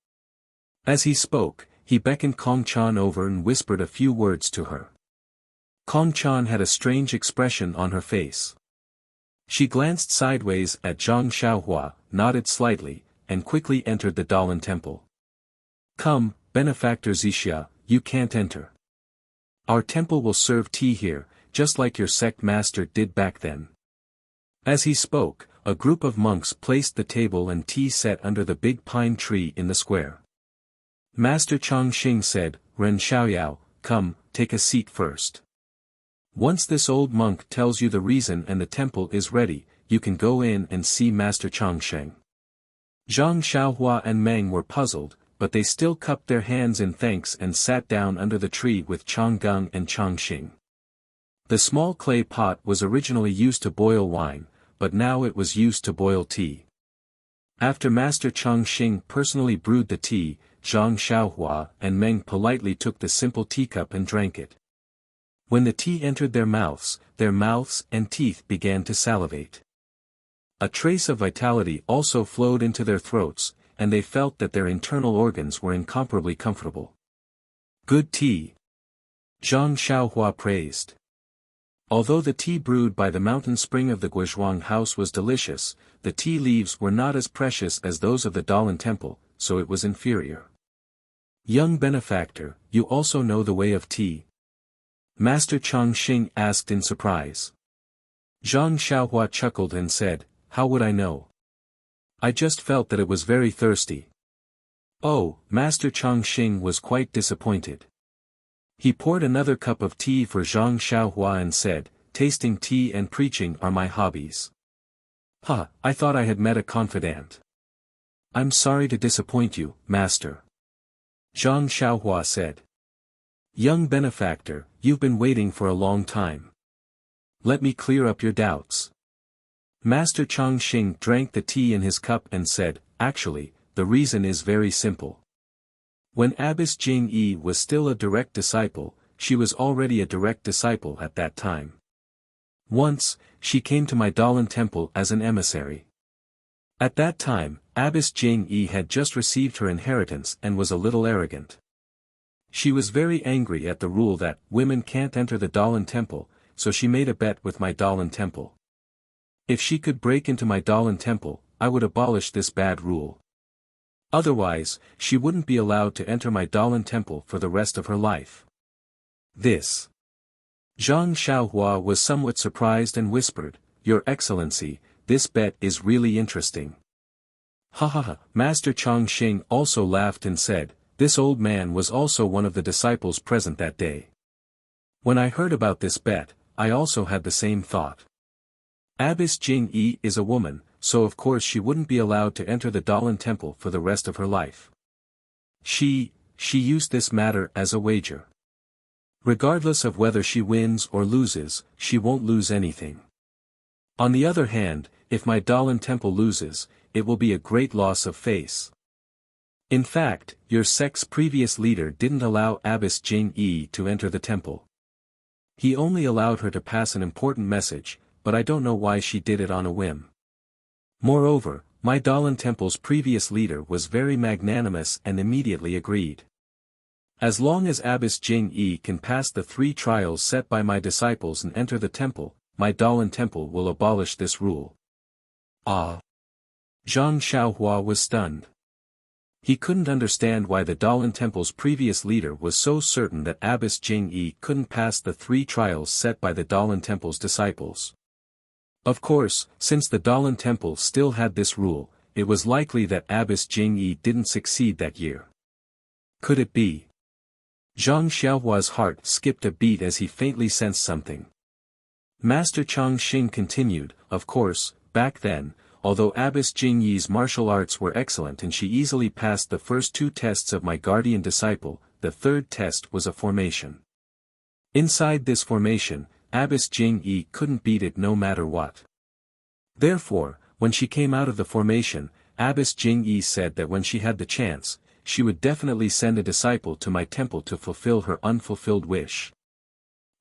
As he spoke, he beckoned Kong Chan over and whispered a few words to her. Kong Chan had a strange expression on her face. She glanced sideways at Zhang Xiaohua, nodded slightly, and quickly entered the Dalan temple. "Come, Benefactor Zixia, you can't enter. Our temple will serve tea here, just like your sect master did back then." As he spoke, a group of monks placed the table and tea set under the big pine tree in the square. Master Chang Xing said, "Ren Xiaoyao, come, take a seat first. Once this old monk tells you the reason and the temple is ready, you can go in and see Master Chang Sheng." Zhang Xiaohua and Meng were puzzled, but they still cupped their hands in thanks and sat down under the tree with Chang Gung and Chang Xing. The small clay pot was originally used to boil wine, but now it was used to boil tea. After Master Chang Xing personally brewed the tea, Zhang Xiaohua and Meng politely took the simple teacup and drank it. When the tea entered their mouths and teeth began to salivate. A trace of vitality also flowed into their throats, and they felt that their internal organs were incomparably comfortable. "Good tea," Zhang Xiaohua praised. Although the tea brewed by the mountain spring of the Guizhuang house was delicious, the tea leaves were not as precious as those of the Dalan temple, so it was inferior. "Young benefactor, you also know the way of tea?" Master Chang Xing asked in surprise. Zhang Xiaohua chuckled and said, "How would I know? I just felt that it was very thirsty." Oh, Master Chang Xing was quite disappointed. He poured another cup of tea for Zhang Xiaohua and said, tasting tea and preaching are my hobbies. Ha, I thought I had met a confidant. I'm sorry to disappoint you, master. Zhang Xiaohua said. Young benefactor, you've been waiting for a long time. Let me clear up your doubts. Master Changxing drank the tea in his cup and said, actually, the reason is very simple. When Abbess Jing Yi was still a direct disciple, she was already a direct disciple at that time. Once, she came to my Dalan temple as an emissary. At that time, Abbess Jing Yi had just received her inheritance and was a little arrogant. She was very angry at the rule that women can't enter the Dalan temple, so she made a bet with my Dalan temple. If she could break into my Dalan temple, I would abolish this bad rule. Otherwise, she wouldn't be allowed to enter my Dalan temple for the rest of her life. This. Zhang Xiaohua was somewhat surprised and whispered, Your Excellency, this bet is really interesting. Ha ha ha. Master Changxing also laughed and said, this old man was also one of the disciples present that day. When I heard about this bet, I also had the same thought. Abbess Jing Yi is a woman, so of course she wouldn't be allowed to enter the Dalan temple for the rest of her life. She used this matter as a wager. Regardless of whether she wins or loses, she won't lose anything. On the other hand, if my Dalan temple loses, it will be a great loss of face. In fact, your sect's previous leader didn't allow Abbess Jing Yi to enter the temple. He only allowed her to pass an important message, but I don't know why she did it on a whim. Moreover, my Dalan temple's previous leader was very magnanimous and immediately agreed. As long as Abbess Jing Yi can pass the 3 trials set by my disciples and enter the temple, my Dalan temple will abolish this rule. Ah! Zhang Xiaohua was stunned. He couldn't understand why the Dalan temple's previous leader was so certain that Abbess Jing Yi couldn't pass the 3 trials set by the Dalan temple's disciples. Of course, since the Dalan temple still had this rule, it was likely that Abbess Jing Yi didn't succeed that year. Could it be? Zhang Xiaohua's heart skipped a beat as he faintly sensed something. Master Changxing continued, of course, back then, although Abbess Jing Yi's martial arts were excellent and she easily passed the first 2 tests of my guardian disciple, the 3rd test was a formation. Inside this formation, Abbess Jing Yi couldn't beat it no matter what. Therefore, when she came out of the formation, Abbess Jing Yi said that when she had the chance, she would definitely send a disciple to my temple to fulfill her unfulfilled wish.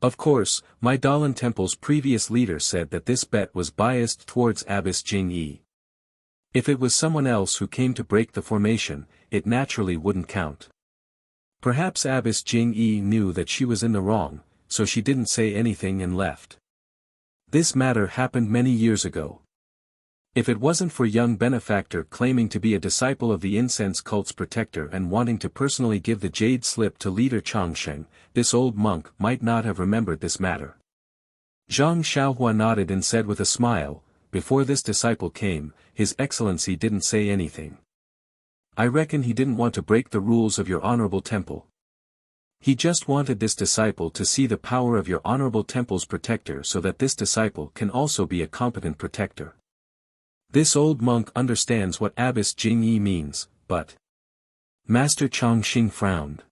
Of course, my Dalan temple's previous leader said that this bet was biased towards Abbess Jing Yi. If it was someone else who came to break the formation, it naturally wouldn't count. Perhaps Abbess Jing Yi knew that she was in the wrong, so she didn't say anything and left. This matter happened many years ago. If it wasn't for young benefactor claiming to be a disciple of the incense cult's protector and wanting to personally give the jade slip to leader Changsheng, this old monk might not have remembered this matter. Zhang Xiaohua nodded and said with a smile, before this disciple came, His Excellency didn't say anything. I reckon he didn't want to break the rules of your honorable temple. He just wanted this disciple to see the power of your honorable temple's protector so that this disciple can also be a competent protector. This old monk understands what Abbess Jing Yi means, but... Master Changxing frowned.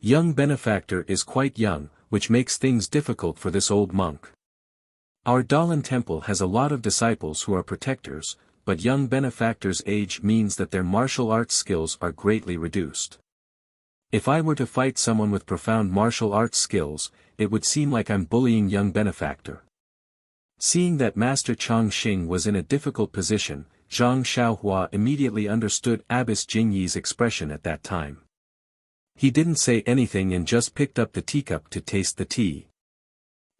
Young benefactor is quite young, which makes things difficult for this old monk. Our Dalan temple has a lot of disciples who are protectors, but young benefactor's age means that their martial arts skills are greatly reduced. If I were to fight someone with profound martial arts skills, it would seem like I'm bullying young benefactor. Seeing that Master Changxing was in a difficult position, Zhang Xiaohua immediately understood Abbess Jing Yi's expression at that time. He didn't say anything and just picked up the teacup to taste the tea.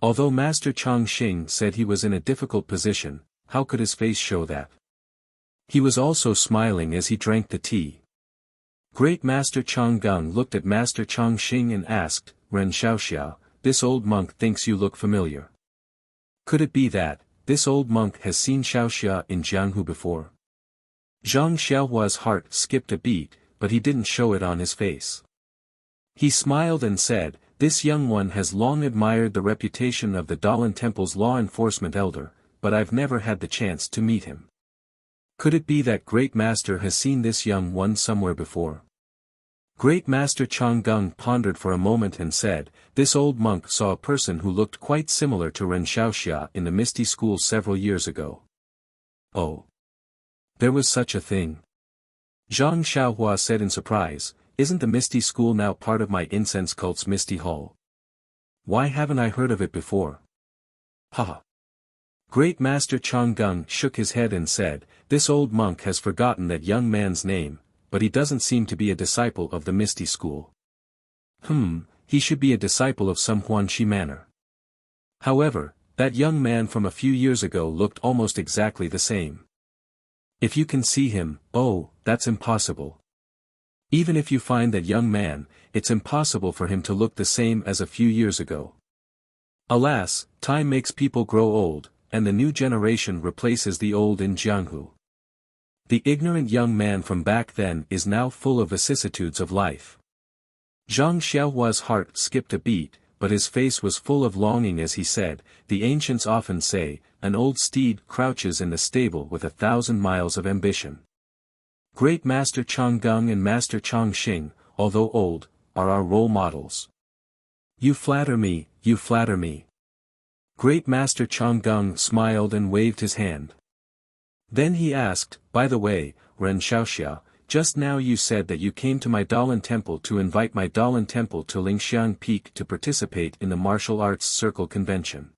Although Master Changxing said he was in a difficult position, how could his face show that? He was also smiling as he drank the tea. Great Master Changgang looked at Master Changxing and asked, Ren Xiaoxiao, this old monk thinks you look familiar. Could it be that, this old monk has seen Xiaoxia in Jianghu before? Zhang Xiaohua's heart skipped a beat, but he didn't show it on his face. He smiled and said, this young one has long admired the reputation of the Dalan Temple's law enforcement elder, but I've never had the chance to meet him. Could it be that Great Master has seen this young one somewhere before? Great Master Changgung pondered for a moment and said, this old monk saw a person who looked quite similar to Ren Xiaoxia in the Misty School several years ago. Oh. There was such a thing. Zhang Xiaohua said in surprise, isn't the Misty School now part of my incense cult's Misty Hall? Why haven't I heard of it before? Ha! Great Master Changgung shook his head and said, this old monk has forgotten that young man's name, but he doesn't seem to be a disciple of the Misty School. He should be a disciple of some Huanxi manor. However, that young man from a few years ago looked almost exactly the same. If you can see him, oh, that's impossible. Even if you find that young man, it's impossible for him to look the same as a few years ago. Alas, time makes people grow old, and the new generation replaces the old in Jianghu. The ignorant young man from back then is now full of vicissitudes of life. Zhang Xiaohua's heart skipped a beat, but his face was full of longing as he said, the ancients often say, an old steed crouches in the stable with 1,000 miles of ambition. Great Master Changgung and Master Changxing, although old, are our role models. You flatter me, you flatter me. Great Master Changgung smiled and waved his hand. Then he asked, by the way, Ren Xiaoxia, just now you said that you came to my Dalan Temple to invite my Dalan Temple to Lingxiang Peak to participate in the martial arts circle convention.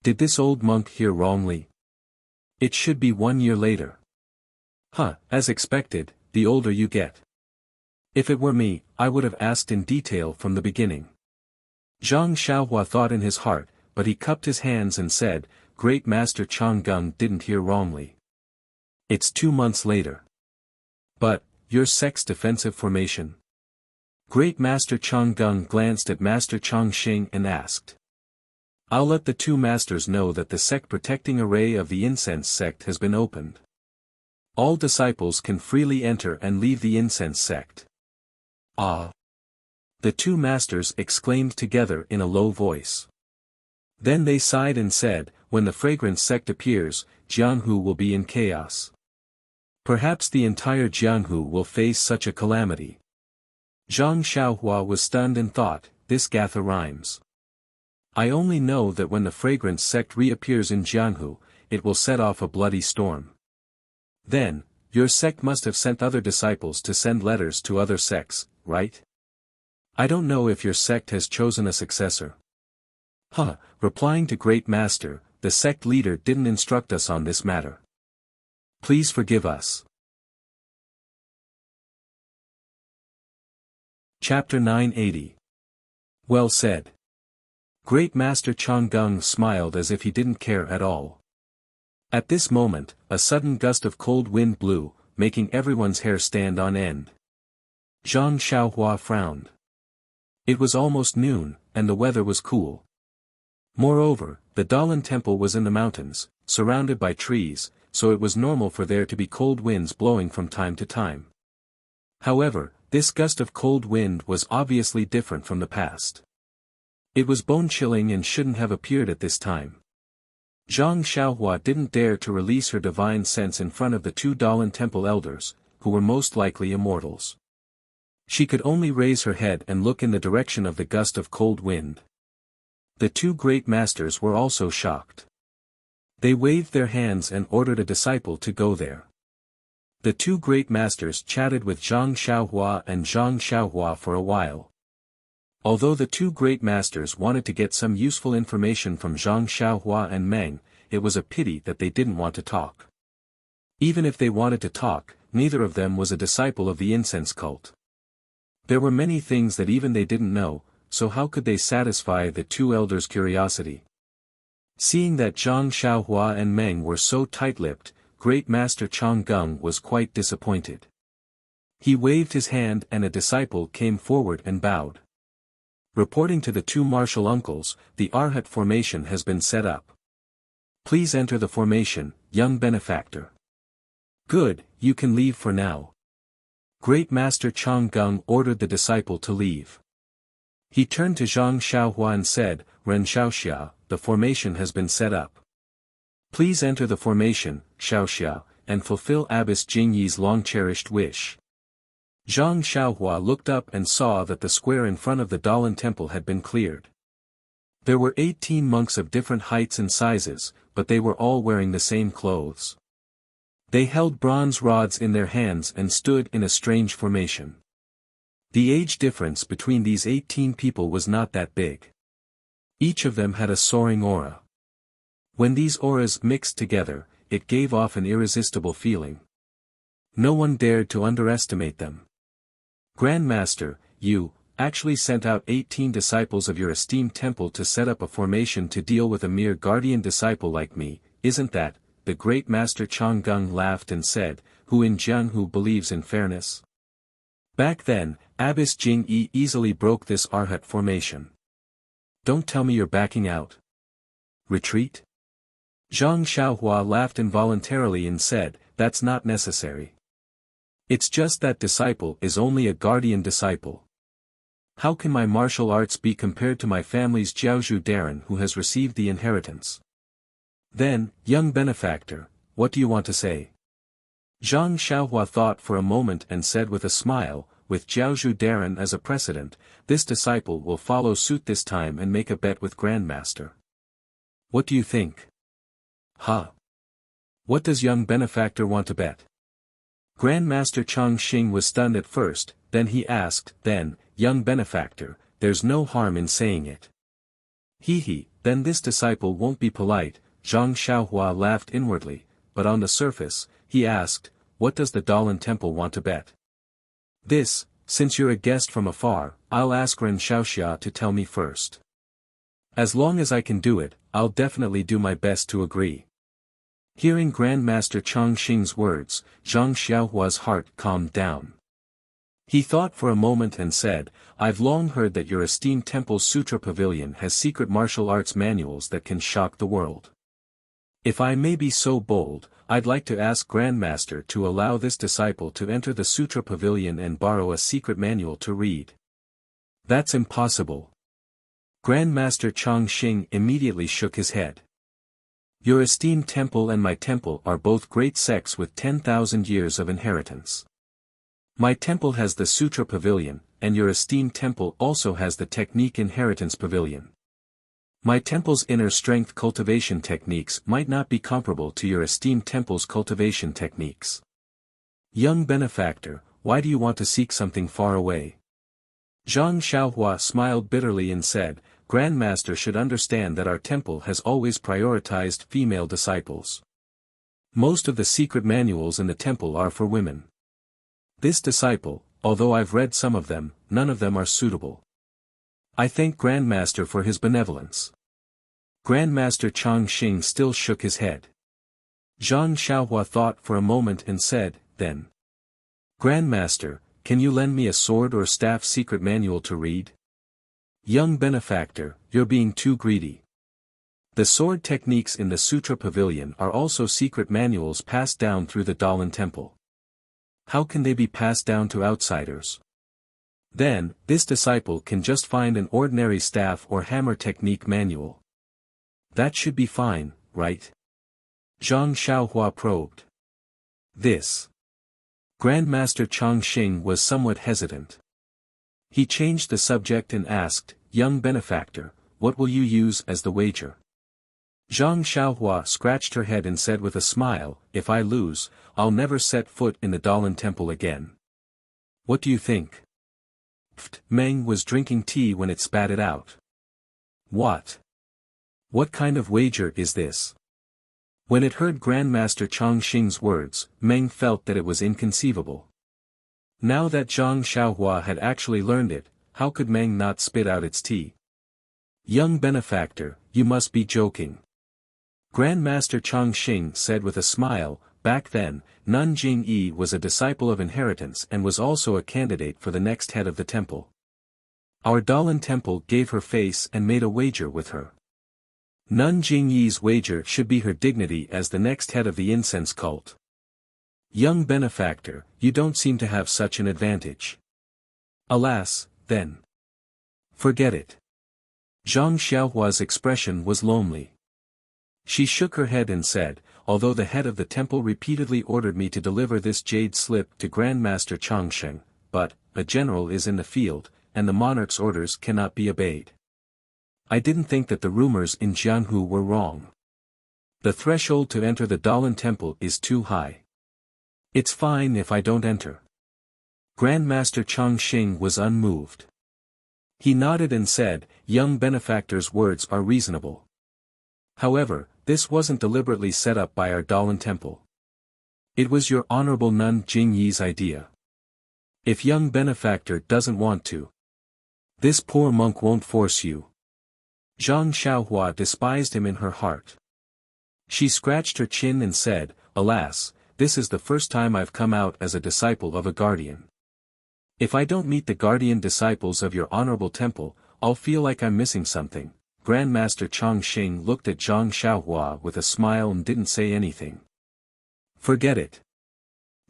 Did this old monk hear wrongly? It should be 1 year later. As expected, the older you get. If it were me, I would have asked in detail from the beginning. Zhang Xiaohua thought in his heart, but he cupped his hands and said, Great Master Changgung didn't hear wrongly. It's 2 months later. But, your sect's defensive formation? Great Master Changgung glanced at Master Changxing and asked. I'll let the 2 masters know that the sect protecting array of the incense sect has been opened. All disciples can freely enter and leave the incense sect. Ah! The 2 masters exclaimed together in a low voice. Then they sighed and said, when the fragrance sect appears, Jianghu will be in chaos. Perhaps the entire Jianghu will face such a calamity. Zhang Xiaohua was stunned and thought, this gather rhymes. I only know that when the fragrance sect reappears in Jianghu, it will set off a bloody storm. Then, your sect must have sent other disciples to send letters to other sects, right? I don't know if your sect has chosen a successor. Replying to Great Master, the sect leader didn't instruct us on this matter. Please forgive us. Chapter 980. Well said. Great Master Changgung smiled as if he didn't care at all. At this moment, a sudden gust of cold wind blew, making everyone's hair stand on end. Zhang Xiaohua frowned. It was almost noon, and the weather was cool. Moreover, the Dalan Temple was in the mountains, surrounded by trees, so it was normal for there to be cold winds blowing from time to time. However, this gust of cold wind was obviously different from the past. It was bone-chilling and shouldn't have appeared at this time. Zhang Xiaohua didn't dare to release her divine sense in front of the 2 Dalan Temple elders, who were most likely immortals. She could only raise her head and look in the direction of the gust of cold wind. The 2 great masters were also shocked. They waved their hands and ordered a disciple to go there. The 2 great masters chatted with Zhang Xiaohua and Zhang Xiaohua for a while. Although the 2 great masters wanted to get some useful information from Zhang Xiaohua and Meng, it was a pity that they didn't want to talk. Even if they wanted to talk, neither of them was a disciple of the incense cult. There were many things that even they didn't know, so how could they satisfy the 2 elders' curiosity? Seeing that Zhang Xiaohua and Meng were so tight-lipped, Great Master Changgung was quite disappointed. He waved his hand and a disciple came forward and bowed. Reporting to the 2 martial uncles, the Arhat formation has been set up. Please enter the formation, young benefactor. Good, you can leave for now. Great Master Changgung ordered the disciple to leave. He turned to Zhang Xiaohua and said, Ren Xiaoxia, the formation has been set up. Please enter the formation, Xiaoxia, and fulfill Abbess Jingyi's long-cherished wish. Zhang Xiaohua looked up and saw that the square in front of the Dalan temple had been cleared. There were 18 monks of different heights and sizes, but they were all wearing the same clothes. They held bronze rods in their hands and stood in a strange formation. The age difference between these 18 people was not that big. Each of them had a soaring aura. When these auras mixed together, it gave off an irresistible feeling. No one dared to underestimate them. Grand Master, you actually sent out 18 disciples of your esteemed temple to set up a formation to deal with a mere guardian disciple like me, isn't that? The great Master Changgung laughed and said, who in Jianghu believes in fairness? Back then, Abbess Jingyi easily broke this Arhat formation. Don't tell me you're backing out. Retreat? Zhang Xiaohua laughed involuntarily and said, that's not necessary. It's just that disciple is only a guardian disciple. How can my martial arts be compared to my family's Jiaozhu Darren who has received the inheritance? Then, young benefactor, what do you want to say? Zhang Xiaohua thought for a moment and said with a smile, with Jiaozhu Darren as a precedent, this disciple will follow suit this time and make a bet with Grandmaster. What do you think? Huh? What does young benefactor want to bet? Grandmaster Chang Xing was stunned at first, then he asked, then, young benefactor, there's no harm in saying it. He, then this disciple won't be polite, Zhang Xiaohua laughed inwardly, but on the surface, he asked, what does the Dalan temple want to bet? This, since you're a guest from afar, I'll ask Ren Xiaoxia to tell me first. As long as I can do it, I'll definitely do my best to agree. Hearing Grandmaster Chang Xing's words, Zhang Xiaohua's heart calmed down. He thought for a moment and said, I've long heard that your esteemed temple's Sutra Pavilion has secret martial arts manuals that can shock the world. If I may be so bold, I'd like to ask Grandmaster to allow this disciple to enter the Sutra Pavilion and borrow a secret manual to read. That's impossible. Grandmaster Chang Xing immediately shook his head. Your esteemed temple and my temple are both great sects with 10,000 years of inheritance. My temple has the Sutra Pavilion, and your esteemed temple also has the Technique Inheritance Pavilion. My temple's inner strength cultivation techniques might not be comparable to your esteemed temple's cultivation techniques. Young benefactor, why do you want to seek something far away? Zhang Xiaohua smiled bitterly and said, Grandmaster should understand that our temple has always prioritized female disciples. Most of the secret manuals in the temple are for women. This disciple, although I've read some of them, none of them are suitable. I thank Grandmaster for his benevolence. Grandmaster Chang Xing still shook his head. Zhang Xiaohua thought for a moment and said, then. Grandmaster, can you lend me a sword or staff secret manual to read? Young benefactor, you're being too greedy. The sword techniques in the Sutra Pavilion are also secret manuals passed down through the Dalan Temple. How can they be passed down to outsiders? Then, this disciple can just find an ordinary staff or hammer technique manual. That should be fine, right? Zhang Xiaohua probed. This. Grandmaster Chang Xing was somewhat hesitant. He changed the subject and asked, young benefactor, what will you use as the wager? Zhang Xiaohua scratched her head and said with a smile, if I lose, I'll never set foot in the Dalan Temple again. What do you think? Meng was drinking tea when it spat it out. What? What kind of wager is this? When it heard Grandmaster Chang Xing's words, Meng felt that it was inconceivable. Now that Zhang Xiaohua had actually learned it, how could Meng not spit out its tea? Young benefactor, you must be joking. Grandmaster Chang Xing said with a smile, back then, Nun Jingyi was a disciple of inheritance and was also a candidate for the next head of the temple. Our Dalan temple gave her face and made a wager with her. Nun Jingyi's wager should be her dignity as the next head of the incense cult. Young benefactor, you don't seem to have such an advantage. Alas, then. Forget it. Zhang Xiaohua's expression was lonely. She shook her head and said, although the head of the temple repeatedly ordered me to deliver this jade slip to Grandmaster Changsheng, but, a general is in the field, and the monarch's orders cannot be obeyed. I didn't think that the rumors in Jianghu were wrong. The threshold to enter the Dalan temple is too high. It's fine if I don't enter. Grandmaster Changsheng was unmoved. He nodded and said, young benefactor's words are reasonable. However, this wasn't deliberately set up by our Dalan temple. It was your honorable nun Jing Yi's idea. If young benefactor doesn't want to, this poor monk won't force you. Zhang Xiaohua despised him in her heart. She scratched her chin and said, alas, this is the first time I've come out as a disciple of a guardian. If I don't meet the guardian disciples of your honorable temple, I'll feel like I'm missing something. Grandmaster Changsheng looked at Zhang Xiaohua with a smile and didn't say anything. Forget it.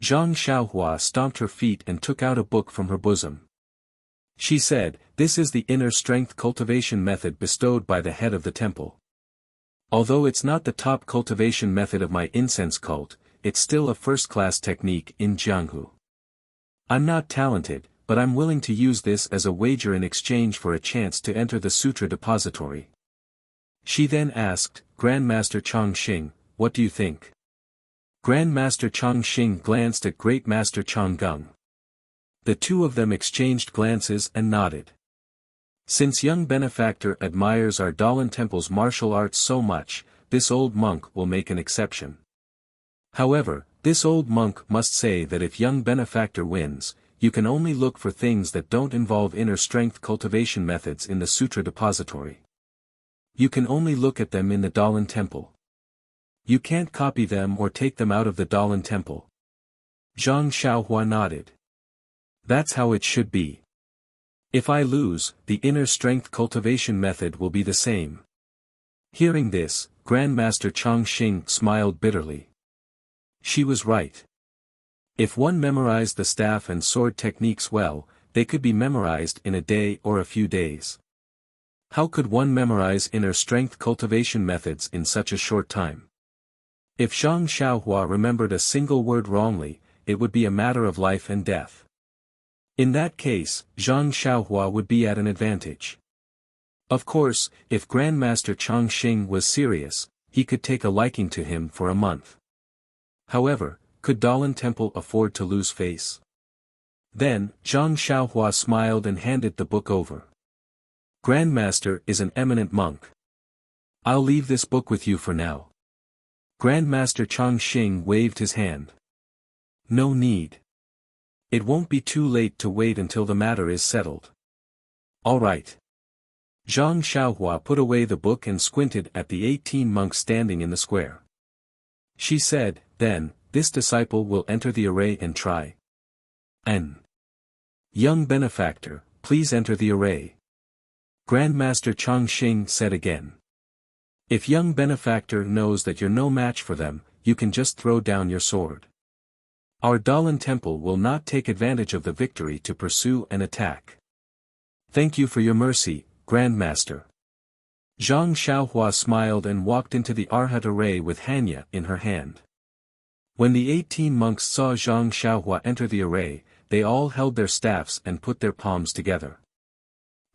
Zhang Xiaohua stomped her feet and took out a book from her bosom. She said, this is the inner strength cultivation method bestowed by the head of the temple. Although it's not the top cultivation method of my incense cult, it's still a first-class technique in Jianghu. I'm not talented, but I'm willing to use this as a wager in exchange for a chance to enter the sutra depository. She then asked, Grandmaster Changsheng, what do you think? Grandmaster Changsheng glanced at Great Master Changgung. The two of them exchanged glances and nodded. Since young benefactor admires our Dalan temple's martial arts so much, this old monk will make an exception. However, this old monk must say that if young benefactor wins, you can only look for things that don't involve inner strength cultivation methods in the sutra depository. You can only look at them in the Dalan temple. You can't copy them or take them out of the Dalan temple. Zhang Xiaohua nodded. That's how it should be. If I lose, the inner strength cultivation method will be the same. Hearing this, Grandmaster Changsheng smiled bitterly. She was right. If one memorized the staff and sword techniques well, they could be memorized in a day or a few days. How could one memorize inner strength cultivation methods in such a short time? If Zhang Xiaohua remembered a single word wrongly, it would be a matter of life and death. In that case, Zhang Xiaohua would be at an advantage. Of course, if Grandmaster Changsheng was serious, he could take a liking to him for a month. However, could Dalan Temple afford to lose face? Then, Zhang Xiaohua smiled and handed the book over. Grandmaster is an eminent monk. I'll leave this book with you for now. Grandmaster Changsheng waved his hand. No need. It won't be too late to wait until the matter is settled. All right. Zhang Xiaohua put away the book and squinted at the 18 monks standing in the square. She said, then, this disciple will enter the array and try. N. Young benefactor, please enter the array. Grandmaster Changsheng said again. If young benefactor knows that you're no match for them, you can just throw down your sword. Our Dalan temple will not take advantage of the victory to pursue and attack. Thank you for your mercy, Grandmaster. Zhang Xiaohua smiled and walked into the Arhat array with Hanya in her hand. When the 18 monks saw Zhang Xiaohua enter the array, they all held their staffs and put their palms together.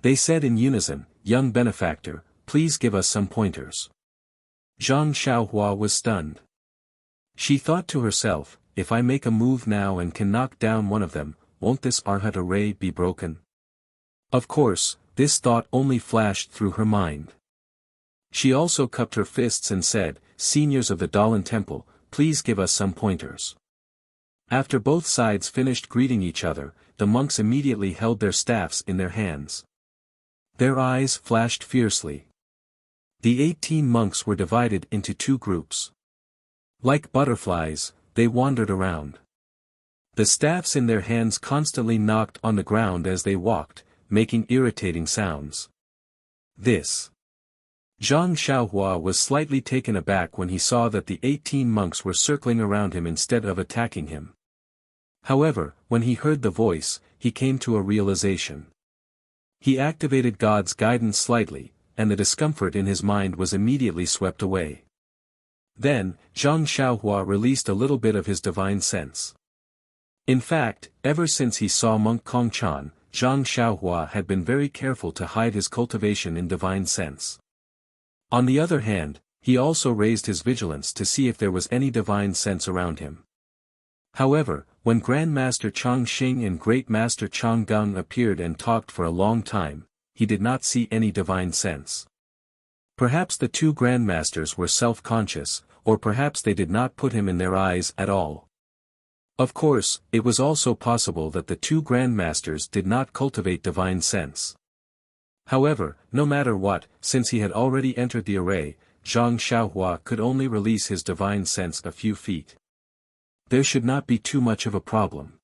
They said in unison, young benefactor, please give us some pointers. Zhang Xiaohua was stunned. She thought to herself, if I make a move now and can knock down one of them, won't this Arhat array be broken? Of course, this thought only flashed through her mind. She also cupped her fists and said, seniors of the Dalan temple, please give us some pointers. After both sides finished greeting each other, the monks immediately held their staffs in their hands. Their eyes flashed fiercely. The 18 monks were divided into two groups. Like butterflies, they wandered around. The staffs in their hands constantly knocked on the ground as they walked, making irritating sounds. This. Zhang Xiaohua was slightly taken aback when he saw that the 18 monks were circling around him instead of attacking him. However, when he heard the voice, he came to a realization. He activated God's guidance slightly, and the discomfort in his mind was immediately swept away. Then, Zhang Xiaohua released a little bit of his divine sense. In fact, ever since he saw monk Kongchan, Zhang Xiaohua had been very careful to hide his cultivation in divine sense. On the other hand, he also raised his vigilance to see if there was any divine sense around him. However, when Grand Master Chang Xing and Great Master Chang Gung appeared and talked for a long time, he did not see any divine sense. Perhaps the two grandmasters were self-conscious, or perhaps they did not put him in their eyes at all. Of course, it was also possible that the two grandmasters did not cultivate divine sense. However, no matter what, since he had already entered the array, Zhang Xiaohua could only release his divine sense a few feet. There should not be too much of a problem.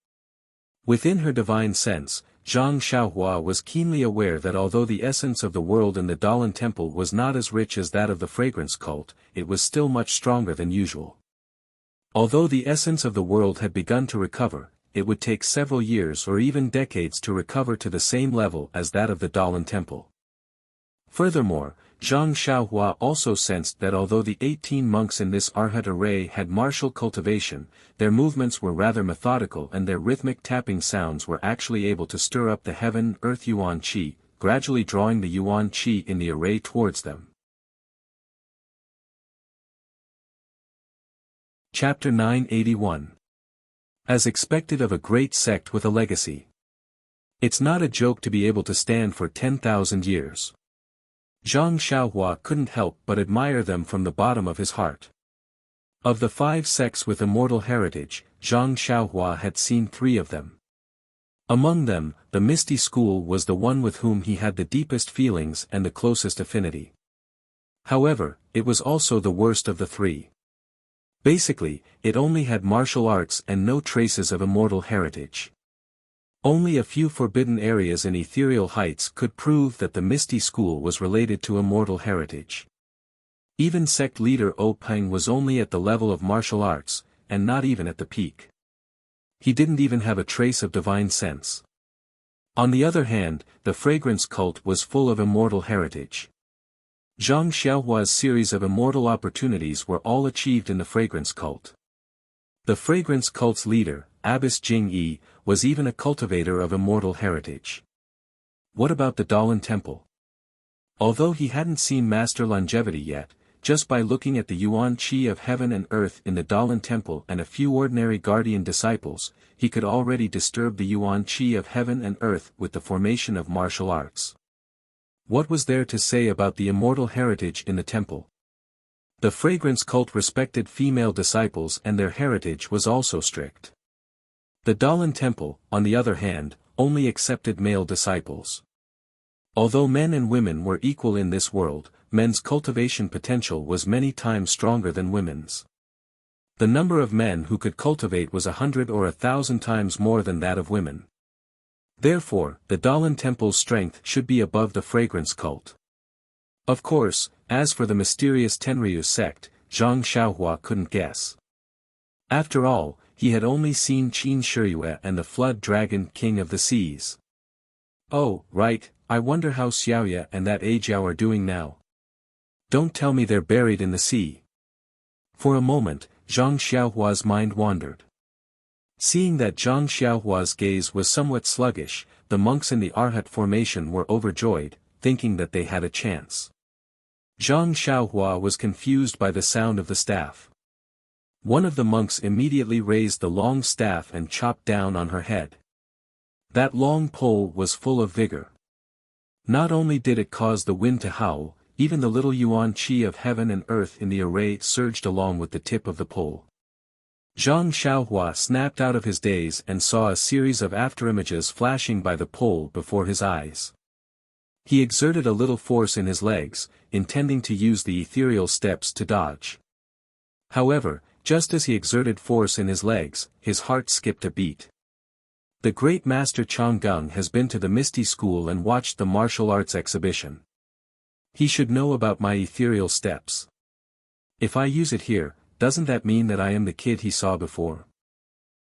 Within her divine sense, Zhang Xiaohua was keenly aware that although the essence of the world in the Dalan temple was not as rich as that of the fragrance cult, it was still much stronger than usual. Although the essence of the world had begun to recover, it would take several years or even decades to recover to the same level as that of the Dalan temple. Furthermore, Zhang Xiaohua also sensed that although the 18 monks in this Arhat array had martial cultivation, their movements were rather methodical and their rhythmic tapping sounds were actually able to stir up the heaven-earth Yuan Qi, gradually drawing the Yuan Qi in the array towards them. Chapter 981. As expected of a great sect with a legacy. It's not a joke to be able to stand for 10,000 years. Zhang Xiaohua couldn't help but admire them from the bottom of his heart. Of the 5 sects with immortal heritage, Zhang Xiaohua had seen 3 of them. Among them, the Misty School was the one with whom he had the deepest feelings and the closest affinity. However, it was also the worst of the 3. Basically, it only had martial arts and no traces of immortal heritage. Only a few forbidden areas in ethereal heights could prove that the Misty School was related to immortal heritage. Even sect leader O Peng was only at the level of martial arts, and not even at the peak. He didn't even have a trace of divine sense. On the other hand, the fragrance cult was full of immortal heritage. Zhang Xiaohua's series of immortal opportunities were all achieved in the fragrance cult. The fragrance cult's leader, Abbess Jing Yi, was even a cultivator of immortal heritage. What about the Dalan temple? Although he hadn't seen master longevity yet, just by looking at the Yuan Qi of heaven and earth in the Dalan temple and a few ordinary guardian disciples, he could already disturb the Yuan Qi of heaven and earth with the formation of martial arts. What was there to say about the immortal heritage in the temple? The fragrance cult respected female disciples and their heritage was also strict. The Dalan temple, on the other hand, only accepted male disciples. Although men and women were equal in this world, men's cultivation potential was many times stronger than women's. The number of men who could cultivate was 100 or 1,000 times more than that of women. Therefore, the Dalan temple's strength should be above the fragrance cult. Of course, as for the mysterious Tenryu sect, Zhang Xiaohua couldn't guess. After all, he had only seen Qin Shiyue and the Flood Dragon King of the Seas. Oh, right, I wonder how Xiaoye and that Ajiao are doing now. Don't tell me they're buried in the sea. For a moment, Zhang Xiaohua's mind wandered. Seeing that Zhang Xiaohua's gaze was somewhat sluggish, the monks in the Arhat formation were overjoyed, thinking that they had a chance. Zhang Xiaohua was confused by the sound of the staff. One of the monks immediately raised the long staff and chopped down on her head. That long pole was full of vigor. Not only did it cause the wind to howl, even the little Yuan Qi of heaven and earth in the array surged along with the tip of the pole. Zhang Xiaohua snapped out of his daze and saw a series of afterimages flashing by the pole before his eyes. He exerted a little force in his legs, intending to use the ethereal steps to dodge. However, just as he exerted force in his legs, his heart skipped a beat. The great master Chang Gung has been to the Misty School and watched the martial arts exhibition. He should know about my ethereal steps. If I use it here, doesn't that mean that I am the kid he saw before?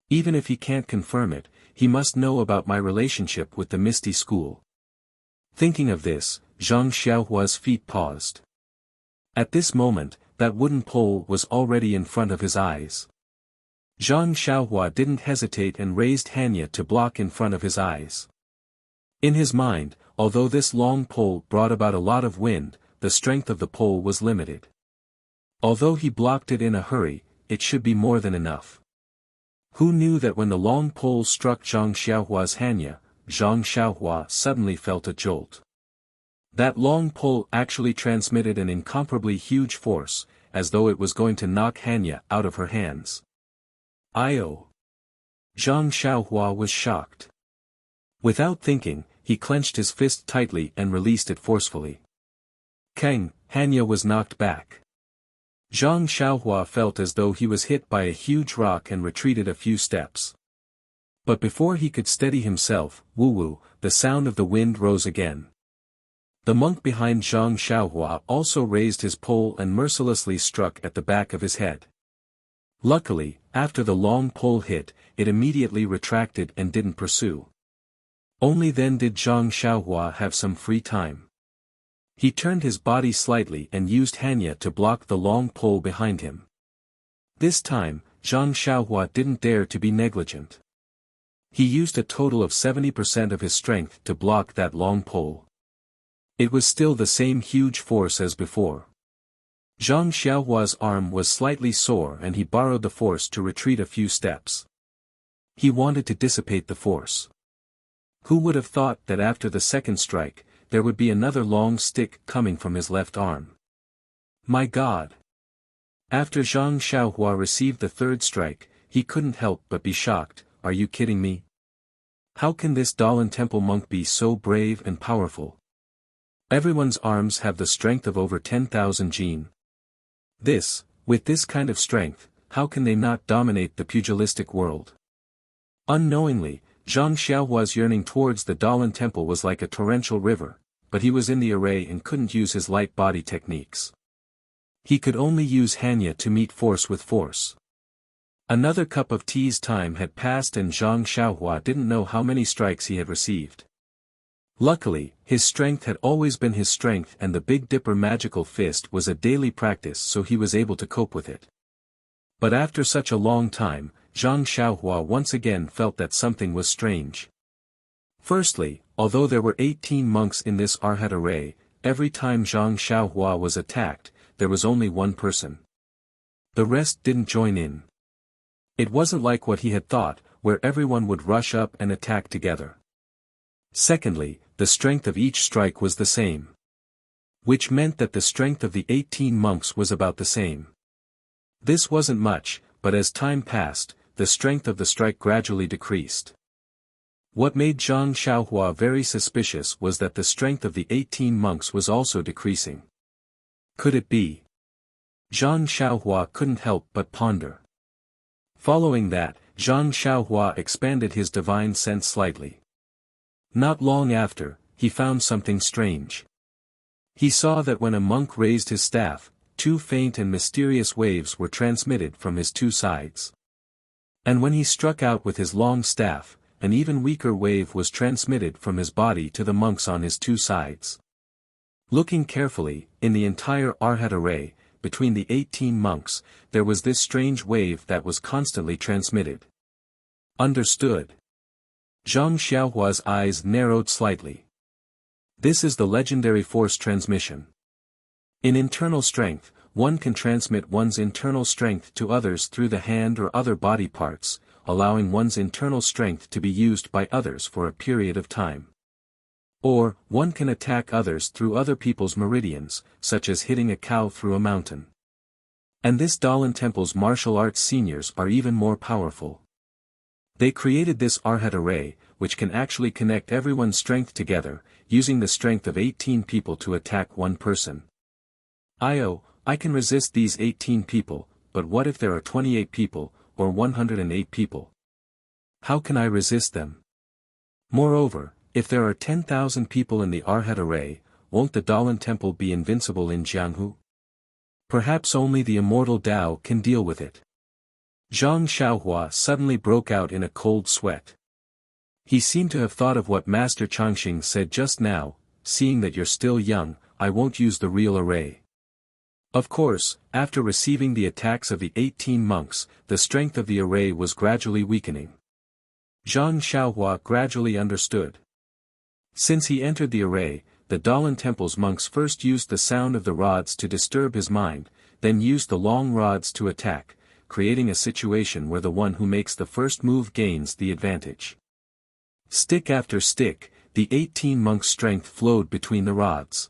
Even if he can't confirm it, he must know about my relationship with the Misty School. Thinking of this, Zhang Xiaohua's feet paused. At this moment, that wooden pole was already in front of his eyes. Zhang Xiaohua didn't hesitate and raised Hanya to block in front of his eyes. In his mind, although this long pole brought about a lot of wind, the strength of the pole was limited. Although he blocked it in a hurry, it should be more than enough. Who knew that when the long pole struck Zhang Xiaohua's Hanya, Zhang Xiaohua suddenly felt a jolt. That long pole actually transmitted an incomparably huge force, as though it was going to knock Hanya out of her hands. Zhang Xiaohua was shocked. Without thinking, he clenched his fist tightly and released it forcefully. Kang, Hanya was knocked back. Zhang Xiaohua felt as though he was hit by a huge rock and retreated a few steps. But before he could steady himself, woo-woo, the sound of the wind rose again. The monk behind Zhang Xiaohua also raised his pole and mercilessly struck at the back of his head. Luckily, after the long pole hit, it immediately retracted and didn't pursue. Only then did Zhang Xiaohua have some free time. He turned his body slightly and used Hanya to block the long pole behind him. This time, Zhang Xiaohua didn't dare to be negligent. He used a total of 70% of his strength to block that long pole. It was still the same huge force as before. Zhang Xiaohua's arm was slightly sore and he borrowed the force to retreat a few steps. He wanted to dissipate the force. Who would have thought that after the second strike, there would be another long stick coming from his left arm? My God! After Zhang Xiaohua received the third strike, he couldn't help but be shocked. Are you kidding me? How can this Dalan Temple monk be so brave and powerful? Everyone's arms have the strength of over 10,000 jin. With this kind of strength, how can they not dominate the pugilistic world? Unknowingly, Zhang Xiaohua's yearning towards the Dalan Temple was like a torrential river, but he was in the array and couldn't use his light body techniques. He could only use Hanya to meet force with force. Another cup of tea's time had passed and Zhang Xiaohua didn't know how many strikes he had received. Luckily, his strength had always been his strength and the Big Dipper magical fist was a daily practice so he was able to cope with it. But after such a long time, Zhang Xiaohua once again felt that something was strange. Firstly, although there were 18 monks in this Arhat array, every time Zhang Xiaohua was attacked, there was only one person. The rest didn't join in. It wasn't like what he had thought, where everyone would rush up and attack together. Secondly, the strength of each strike was the same. Which meant that the strength of the 18 monks was about the same. This wasn't much, but as time passed, the strength of the strike gradually decreased. What made Zhang Xiaohua very suspicious was that the strength of the 18 monks was also decreasing. Could it be? Zhang Xiaohua couldn't help but ponder. Following that, Zhang Xiaohua expanded his divine sense slightly. Not long after, he found something strange. He saw that when a monk raised his staff, two faint and mysterious waves were transmitted from his two sides. And when he struck out with his long staff, an even weaker wave was transmitted from his body to the monks on his two sides. Looking carefully, in the entire Arhat array, between the 18 monks, there was this strange wave that was constantly transmitted. Understood. Zhang Xiaohua's eyes narrowed slightly. This is the legendary force transmission. In internal strength, one can transmit one's internal strength to others through the hand or other body parts, allowing one's internal strength to be used by others for a period of time. Or, one can attack others through other people's meridians, such as hitting a cow through a mountain. And this Dalan Temple's martial arts seniors are even more powerful. They created this Arhat array, which can actually connect everyone's strength together, using the strength of 18 people to attack one person. I can resist these 18 people, but what if there are 28 people, or 108 people? How can I resist them? Moreover, if there are 10,000 people in the Arhat array, won't the Dalan Temple be invincible in Jianghu? Perhaps only the immortal Tao can deal with it. Zhang Xiaohua suddenly broke out in a cold sweat. He seemed to have thought of what Master Changxing said just now, seeing that you're still young, I won't use the real array. Of course, after receiving the attacks of the 18 monks, the strength of the array was gradually weakening. Zhang Xiaohua gradually understood. Since he entered the array, the Dalan Temple's monks first used the sound of the rods to disturb his mind, then used the long rods to attack, creating a situation where the one who makes the first move gains the advantage. Stick after stick, the 18 monks' strength flowed between the rods.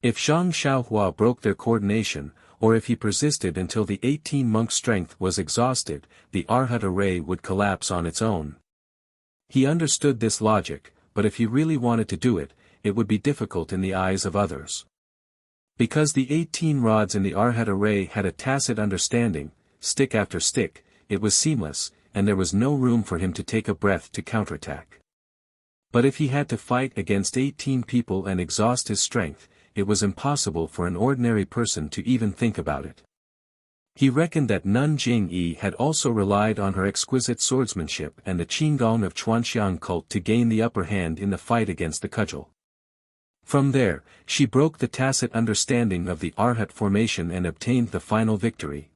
If Zhang Xiaohua broke their coordination, or if he persisted until the 18 monks' strength was exhausted, the Arhat array would collapse on its own. He understood this logic, but if he really wanted to do it, it would be difficult in the eyes of others. Because the 18 rods in the Arhat array had a tacit understanding, stick after stick, it was seamless, and there was no room for him to take a breath to counterattack. But if he had to fight against 18 people and exhaust his strength, it was impossible for an ordinary person to even think about it. He reckoned that Nun Jingyi had also relied on her exquisite swordsmanship and the Qinggong of Chuanxiang cult to gain the upper hand in the fight against the cudgel. From there, she broke the tacit understanding of the Arhat formation and obtained the final victory.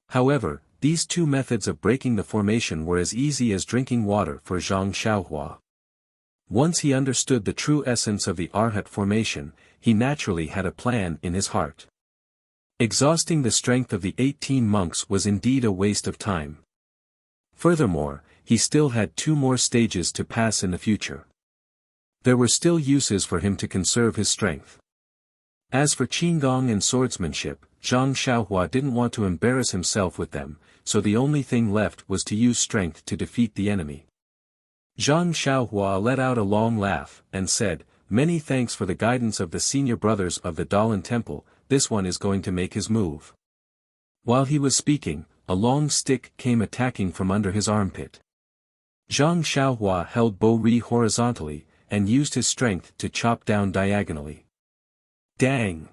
However, these two methods of breaking the formation were as easy as drinking water for Zhang Xiaohua. Once he understood the true essence of the Arhat formation, he naturally had a plan in his heart. Exhausting the strength of the 18 monks was indeed a waste of time. Furthermore, he still had 2 more stages to pass in the future. There were still uses for him to conserve his strength. As for Qinggong and swordsmanship, Zhang Xiaohua didn't want to embarrass himself with them, so the only thing left was to use strength to defeat the enemy. Zhang Xiaohua let out a long laugh, and said, "Many thanks for the guidance of the senior brothers of the Dalan Temple, this one is going to make his move." While he was speaking, a long stick came attacking from under his armpit. Zhang Xiaohua held Bo Ri horizontally, and used his strength to chop down diagonally. Dang!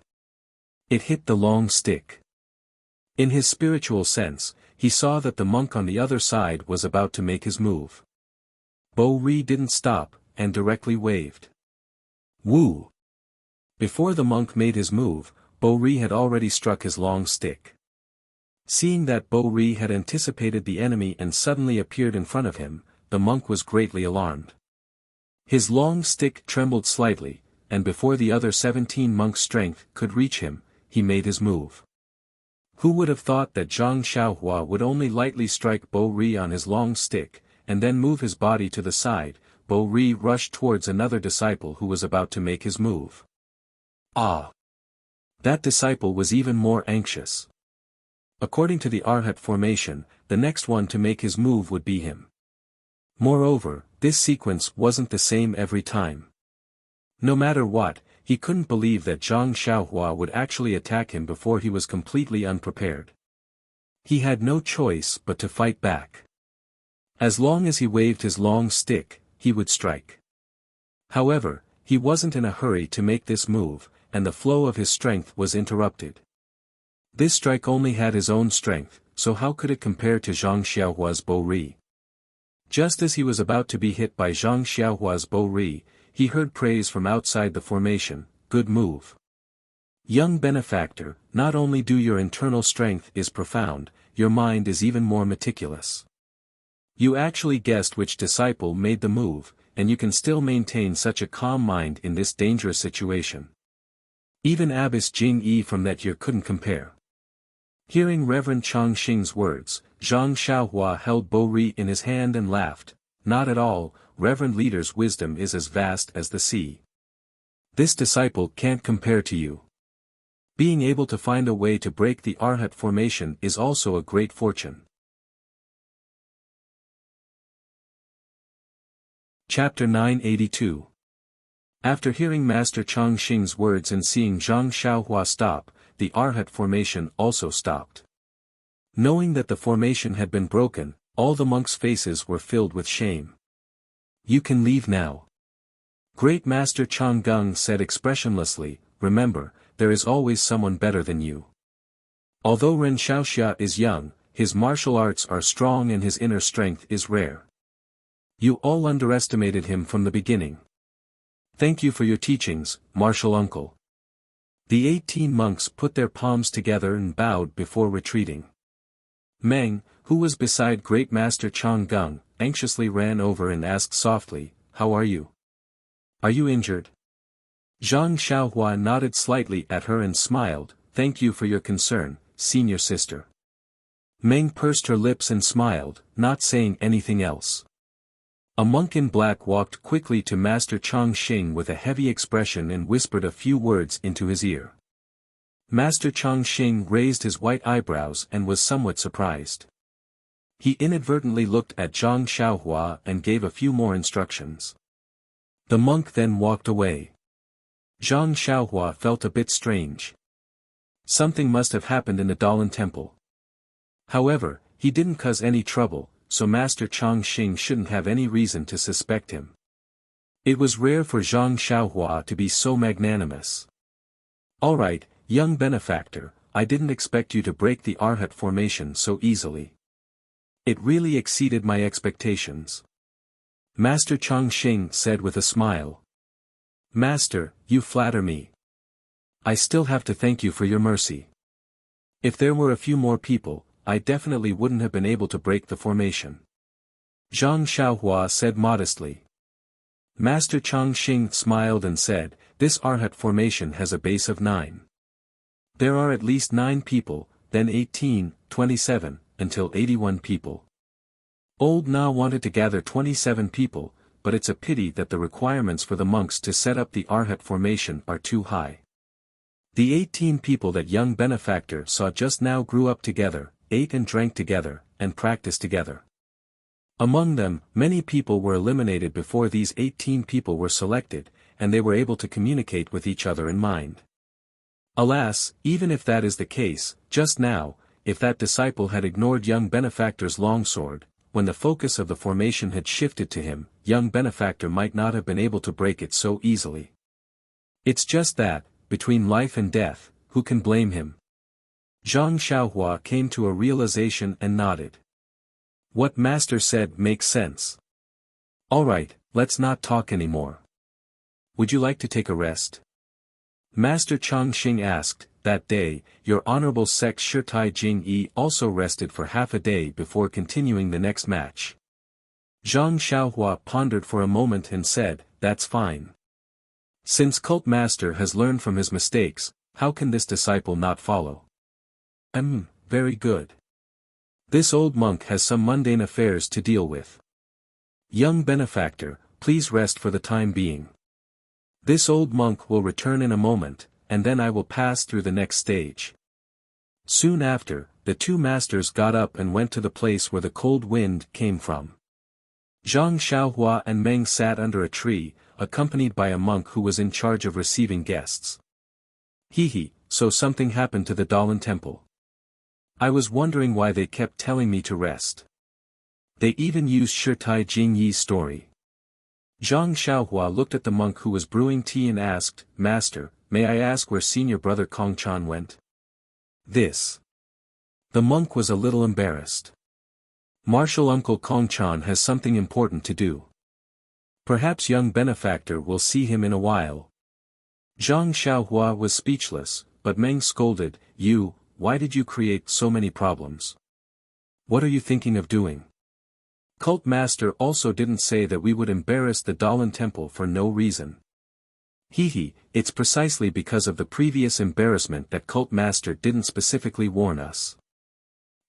It hit the long stick. In his spiritual sense, he saw that the monk on the other side was about to make his move. Bo Ri didn't stop, and directly waved. Woo! Before the monk made his move, Bo Ri had already struck his long stick. Seeing that Bo Ri had anticipated the enemy and suddenly appeared in front of him, the monk was greatly alarmed. His long stick trembled slightly, and before the other 17 monks' strength could reach him, he made his move. Who would have thought that Zhang Xiaohua would only lightly strike Bo Ri on his long stick, and then move his body to the side? Bo Ri rushed towards another disciple who was about to make his move. Ah! That disciple was even more anxious. According to the Arhat formation, the next one to make his move would be him. Moreover, this sequence wasn't the same every time. No matter what, he couldn't believe that Zhang Xiaohua would actually attack him before he was completely unprepared. He had no choice but to fight back. As long as he waved his long stick, he would strike. However, he wasn't in a hurry to make this move, and the flow of his strength was interrupted. This strike only had his own strength, so how could it compare to Zhang Xiaohua's Bo Ri? Just as he was about to be hit by Zhang Xiaohua's Bo Ri, he heard praise from outside the formation. Good move. Young benefactor, not only do your internal strength is profound, your mind is even more meticulous. You actually guessed which disciple made the move, and you can still maintain such a calm mind in this dangerous situation. Even Abbess Jing Yi from that year couldn't compare. Hearing Reverend Chang Xing's words, Zhang Xiaohua held Bo Ri in his hand and laughed. Not at all, Reverend Leader's wisdom is as vast as the sea. This disciple can't compare to you. Being able to find a way to break the Arhat formation is also a great fortune. Chapter 982. After hearing Master Chang Xing's words and seeing Zhang Xiaohua stop, the Arhat formation also stopped. Knowing that the formation had been broken, all the monks' faces were filled with shame. You can leave now. Great Master Chang Gung said expressionlessly, remember, there is always someone better than you. Although Ren Xiaoxia is young, his martial arts are strong and his inner strength is rare. You all underestimated him from the beginning. Thank you for your teachings, martial uncle. The 18 monks put their palms together and bowed before retreating. Meng, who was beside Great Master Chang Gung, anxiously ran over and asked softly, "How are you? Are you injured?" Zhang Xiaohua nodded slightly at her and smiled, "Thank you for your concern, senior sister." Meng pursed her lips and smiled, not saying anything else. A monk in black walked quickly to Master Chang Xing with a heavy expression and whispered a few words into his ear. Master Chang Xing raised his white eyebrows and was somewhat surprised. He inadvertently looked at Zhang Xiaohua and gave a few more instructions. The monk then walked away. Zhang Xiaohua felt a bit strange. Something must have happened in the Dalan temple. However, he didn't cause any trouble, so Master Chang Xing shouldn't have any reason to suspect him. It was rare for Zhang Xiaohua to be so magnanimous. "Alright, young benefactor, I didn't expect you to break the Arhat formation so easily. It really exceeded my expectations." Master Chang Xing said with a smile. "Master, you flatter me. I still have to thank you for your mercy. If there were a few more people, I definitely wouldn't have been able to break the formation." Zhang Xiaohua said modestly. Master Chang Xing smiled and said, "This Arhat formation has a base of 9. There are at least 9 people, then 18, 27, until 81 people. Old Na wanted to gather 27 people, but it's a pity that the requirements for the monks to set up the Arhat formation are too high. The 18 people that young benefactor saw just now grew up together, ate and drank together, and practiced together. Among them, many people were eliminated before these 18 people were selected, and they were able to communicate with each other in mind. Alas, even if that is the case, just now, if that disciple had ignored young benefactor's longsword, when the focus of the formation had shifted to him, young benefactor might not have been able to break it so easily. It's just that, between life and death, who can blame him? Zhang Xiaohua came to a realization and nodded. What Master said makes sense. Alright, let's not talk anymore. Would you like to take a rest? Master Chang Xing asked. That day, your Honorable Sect Shitai Jing Yi also rested for half a day before continuing the next match. Zhang Xiaohua pondered for a moment and said, "That's fine. Since Cult Master has learned from his mistakes, how can this disciple not follow?" Very good. This old monk has some mundane affairs to deal with. Young benefactor, please rest for the time being. This old monk will return in a moment, and then I will pass through the next stage. Soon after, the two masters got up and went to the place where the cold wind came from. Zhang Xiaohua and Meng sat under a tree, accompanied by a monk who was in charge of receiving guests. So something happened to the Dalan temple. I was wondering why they kept telling me to rest. They even used Shitai Jing Yi's story. Zhang Xiaohua looked at the monk who was brewing tea and asked, "Master, may I ask where senior brother Kong Chan went?" The monk was a little embarrassed. Martial uncle Kong Chan has something important to do. Perhaps young benefactor will see him in a while. Zhang Xiaohua was speechless, but Meng scolded, Why did you create so many problems? What are you thinking of doing? Cult Master also didn't say that we would embarrass the Dalan temple for no reason. It's precisely because of the previous embarrassment that Cult Master didn't specifically warn us.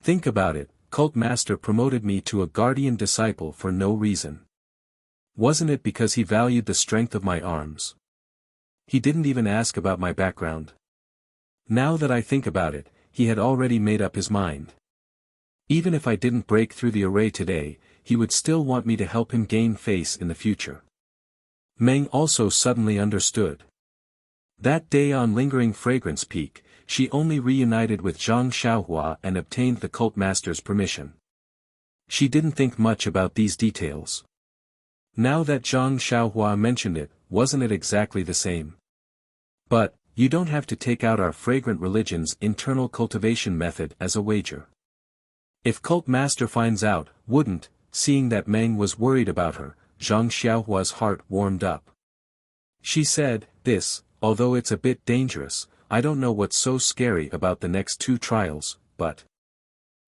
Think about it, Cult Master promoted me to a guardian disciple for no reason. Wasn't it because he valued the strength of my arms? He didn't even ask about my background. Now that I think about it, he had already made up his mind. Even if I didn't break through the array today, he would still want me to help him gain face in the future. Meng also suddenly understood. That day on Lingering Fragrance Peak, she only reunited with Zhang Xiaohua and obtained the Cult Master's permission. She didn't think much about these details. Now that Zhang Xiaohua mentioned it, wasn't it exactly the same? But, you don't have to take out our fragrant religion's internal cultivation method as a wager. If Cult Master finds out, wouldn't, seeing that Meng was worried about her, Zhang Xiaohua's heart warmed up. She said, this, although it's a bit dangerous, I don't know what's so scary about the next 2 trials, but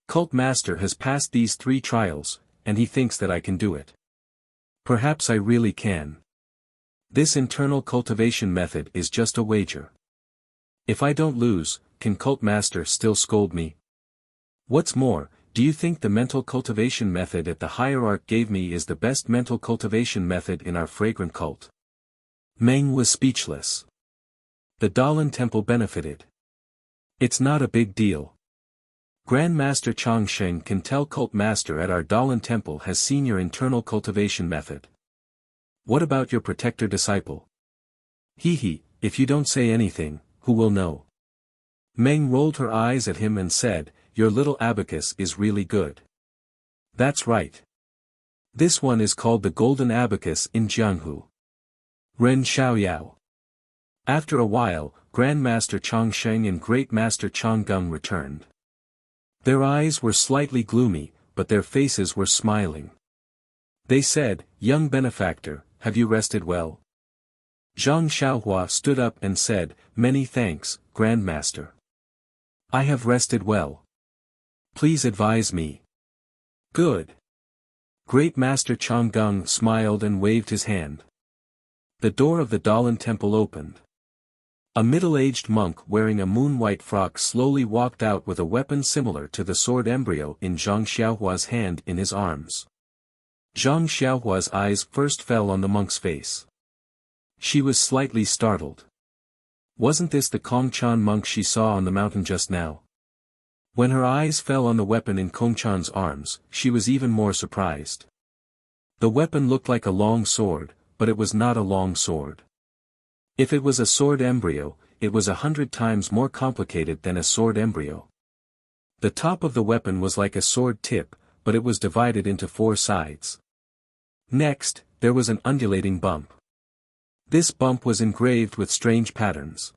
Cult Master has passed these 3 trials, and he thinks that I can do it. Perhaps I really can. This internal cultivation method is just a wager. If I don't lose, can Cult Master still scold me? What's more, do you think the mental cultivation method at the hierarch gave me is the best mental cultivation method in our fragrant cult? Meng was speechless. The Dalan Temple benefited. It's not a big deal. Grand Master Changsheng can tell Cult Master at our Dalan Temple has seen your internal cultivation method. What about your protector disciple? He, if you don't say anything, who will know? Meng rolled her eyes at him and said, your little abacus is really good. That's right. This one is called the Golden Abacus in Jianghu. Ren Xiaoyao. After a while, Grand Master Changsheng and Great Master Changgung returned. Their eyes were slightly gloomy, but their faces were smiling. They said, young benefactor, have you rested well? Zhang Xiaohua stood up and said, many thanks, Grand Master. I have rested well. Please advise me. Good. Great Master Changgung smiled and waved his hand. The door of the Dalan Temple opened. A middle-aged monk wearing a moon-white frock slowly walked out with a weapon similar to the sword embryo in Zhang Xiaohua's hand in his arms. Zhang Xiaohua's eyes first fell on the monk's face. She was slightly startled. Wasn't this the Kongchan monk she saw on the mountain just now? When her eyes fell on the weapon in Kongchan's arms, she was even more surprised. The weapon looked like a long sword, but it was not a long sword. If it was a sword embryo, it was 100 times more complicated than a sword embryo. The top of the weapon was like a sword tip, but it was divided into 4 sides. Next, there was an undulating bump. This bump was engraved with strange patterns.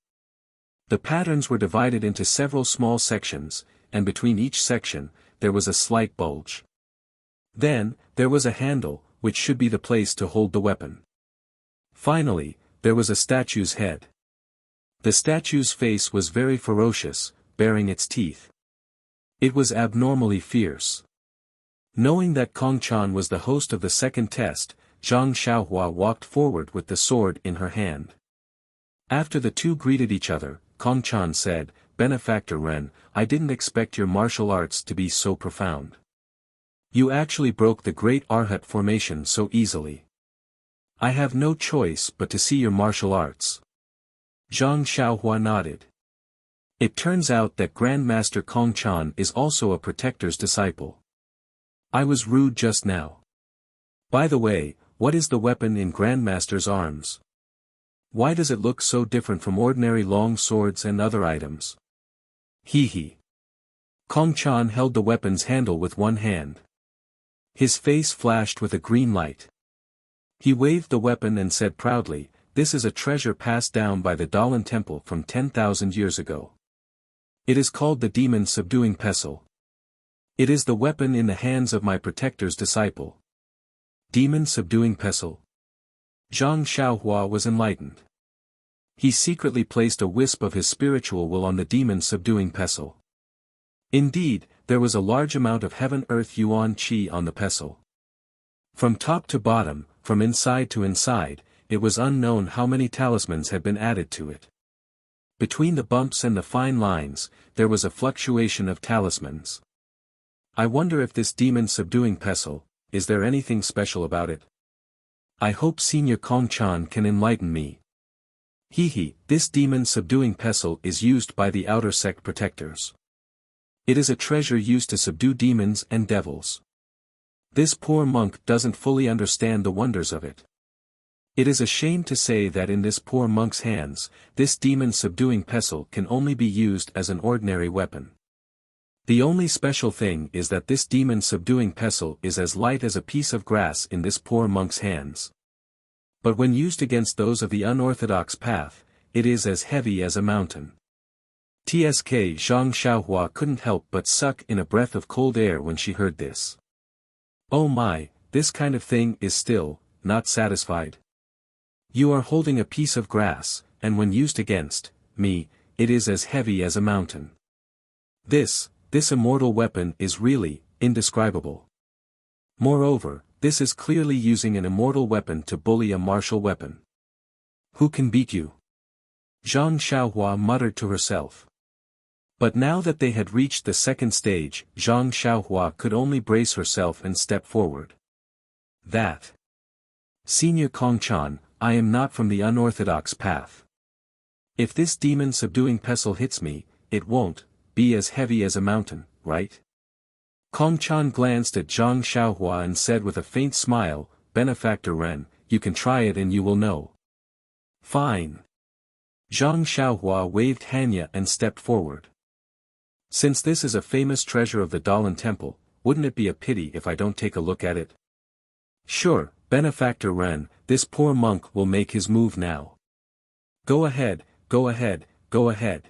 The patterns were divided into several small sections, and between each section, there was a slight bulge. Then, there was a handle, which should be the place to hold the weapon. Finally, there was a statue's head. The statue's face was very ferocious, baring its teeth. It was abnormally fierce. Knowing that Kongchan was the host of the second test, Zhang Xiaohua walked forward with the sword in her hand. After the two greeted each other, Kongchan said, Benefactor Ren, I didn't expect your martial arts to be so profound. You actually broke the great Arhat formation so easily. I have no choice but to see your martial arts. Zhang Xiaohua nodded. It turns out that Grandmaster Kongchan is also a protector's disciple. I was rude just now. By the way, what is the weapon in Grandmaster's arms? Why does it look so different from ordinary long swords and other items? He. Kongchan held the weapon's handle with one hand. His face flashed with a green light. He waved the weapon and said proudly, This is a treasure passed down by the Dalan Temple from 10,000 years ago. It is called the Demon Subduing Pestle. It is the weapon in the hands of my protector's disciple. Demon Subduing Pestle. Zhang Xiaohua was enlightened. He secretly placed a wisp of his spiritual will on the demon subduing pestle. Indeed, there was a large amount of heaven-earth yuan qi on the pestle. From top to bottom, from inside to inside, it was unknown how many talismans had been added to it. Between the bumps and the fine lines, there was a fluctuation of talismans. I wonder if this demon subduing pestle, is there anything special about it? I hope Senior Kongchan can enlighten me. This demon subduing pestle is used by the outer sect protectors. It is a treasure used to subdue demons and devils. This poor monk doesn't fully understand the wonders of it. It is a shame to say that in this poor monk's hands, this demon subduing pestle can only be used as an ordinary weapon. The only special thing is that this demon subduing pestle is as light as a piece of grass in this poor monk's hands. But when used against those of the unorthodox path, it is as heavy as a mountain. Tsk Zhang Xiaohua couldn't help but suck in a breath of cold air when she heard this. Oh my, this kind of thing is still, not satisfied. You are holding a piece of grass, and when used against me, it is as heavy as a mountain. This immortal weapon is really indescribable. Moreover, this is clearly using an immortal weapon to bully a martial weapon. Who can beat you? Zhang Xiaohua muttered to herself. But now that they had reached the second stage, Zhang Xiaohua could only brace herself and step forward. That. Senior Kongchan, I am not from the unorthodox path. If this demon-subduing pestle hits me, it won't be as heavy as a mountain, right? Kongchan glanced at Zhang Xiaohua and said with a faint smile, Benefactor Ren, you can try it and you will know. Fine. Zhang Xiaohua waved Hanya and stepped forward. Since this is a famous treasure of the Dalan Temple, wouldn't it be a pity if I don't take a look at it? Sure, Benefactor Ren, this poor monk will make his move now. Go ahead, go ahead, go ahead.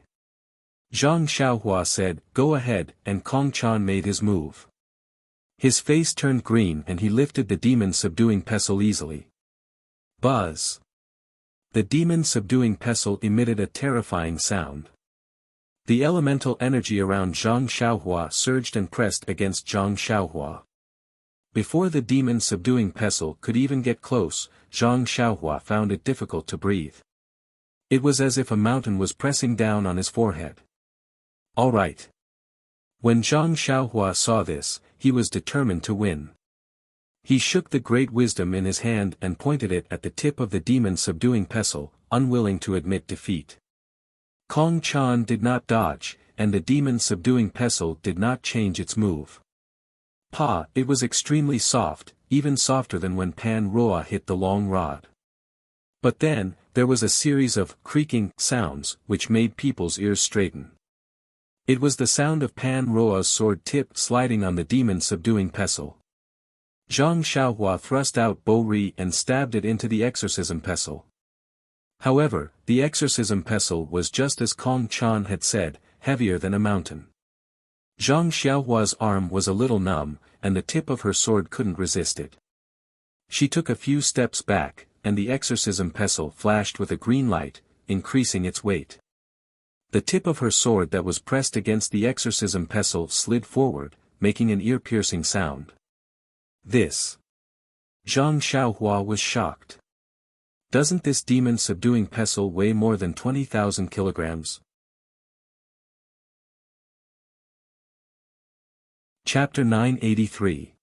Zhang Xiaohua said, go ahead, and Kongchan made his move. His face turned green and he lifted the demon-subduing pestle easily. Buzz. The demon-subduing pestle emitted a terrifying sound. The elemental energy around Zhang Xiaohua surged and pressed against Zhang Xiaohua. Before the demon-subduing pestle could even get close, Zhang Xiaohua found it difficult to breathe. It was as if a mountain was pressing down on his forehead. All right. When Zhang Xiaohua saw this, he was determined to win. He shook the great wisdom in his hand and pointed it at the tip of the demon-subduing pestle, unwilling to admit defeat. Kongchan did not dodge, and the demon-subduing pestle did not change its move. It was extremely soft, even softer than when Pan Roa hit the long rod. But then, there was a series of creaking sounds which made people's ears straighten. It was the sound of Pan Roa's sword tip sliding on the demon-subduing pestle. Zhang Xiaohua thrust out Bo Ri and stabbed it into the exorcism pestle. However, the exorcism pestle was just as Kongchan had said, heavier than a mountain. Zhang Xiaohua's arm was a little numb, and the tip of her sword couldn't resist it. She took a few steps back, and the exorcism pestle flashed with a green light, increasing its weight. The tip of her sword that was pressed against the exorcism pestle slid forward, making an ear-piercing sound. This. Zhang Xiaohua was shocked. Doesn't this demon-subduing pestle weigh more than 20,000 kilograms? Chapter 983.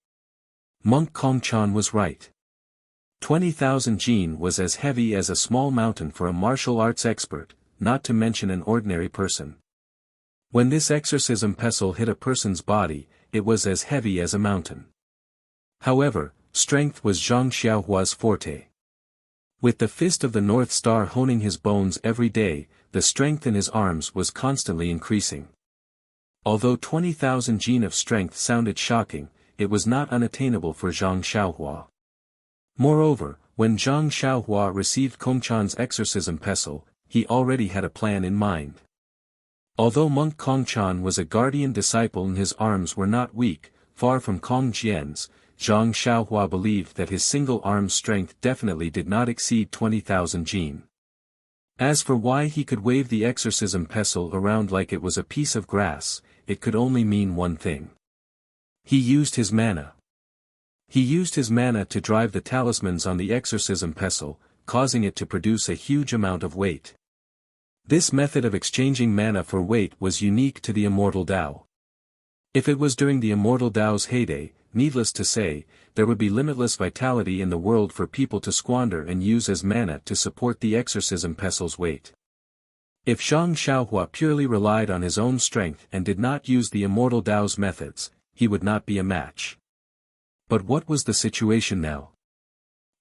Monk Kongchan was right. 20,000 jin was as heavy as a small mountain for a martial arts expert, not to mention an ordinary person. When this exorcism pestle hit a person's body, it was as heavy as a mountain. However, strength was Zhang Xiaohua's forte. With the fist of the North Star honing his bones every day, the strength in his arms was constantly increasing. Although 20,000 jin of strength sounded shocking, it was not unattainable for Zhang Xiaohua. Moreover, when Zhang Xiaohua received Kongchan's exorcism pestle, he already had a plan in mind. Although monk Kongchan was a guardian disciple and his arms were not weak, far from Kong Jian's, Zhang Xiaohua believed that his single arm's strength definitely did not exceed 20,000 jin. As for why he could wave the exorcism pestle around like it was a piece of grass, it could only mean one thing. He used his mana. He used his mana to drive the talismans on the exorcism pestle, causing it to produce a huge amount of weight. This method of exchanging mana for weight was unique to the Immortal Tao. If it was during the Immortal Tao's heyday, needless to say, there would be limitless vitality in the world for people to squander and use as mana to support the exorcism pestle's weight. If Zhang Xiaohua purely relied on his own strength and did not use the Immortal Tao's methods, he would not be a match. But what was the situation now?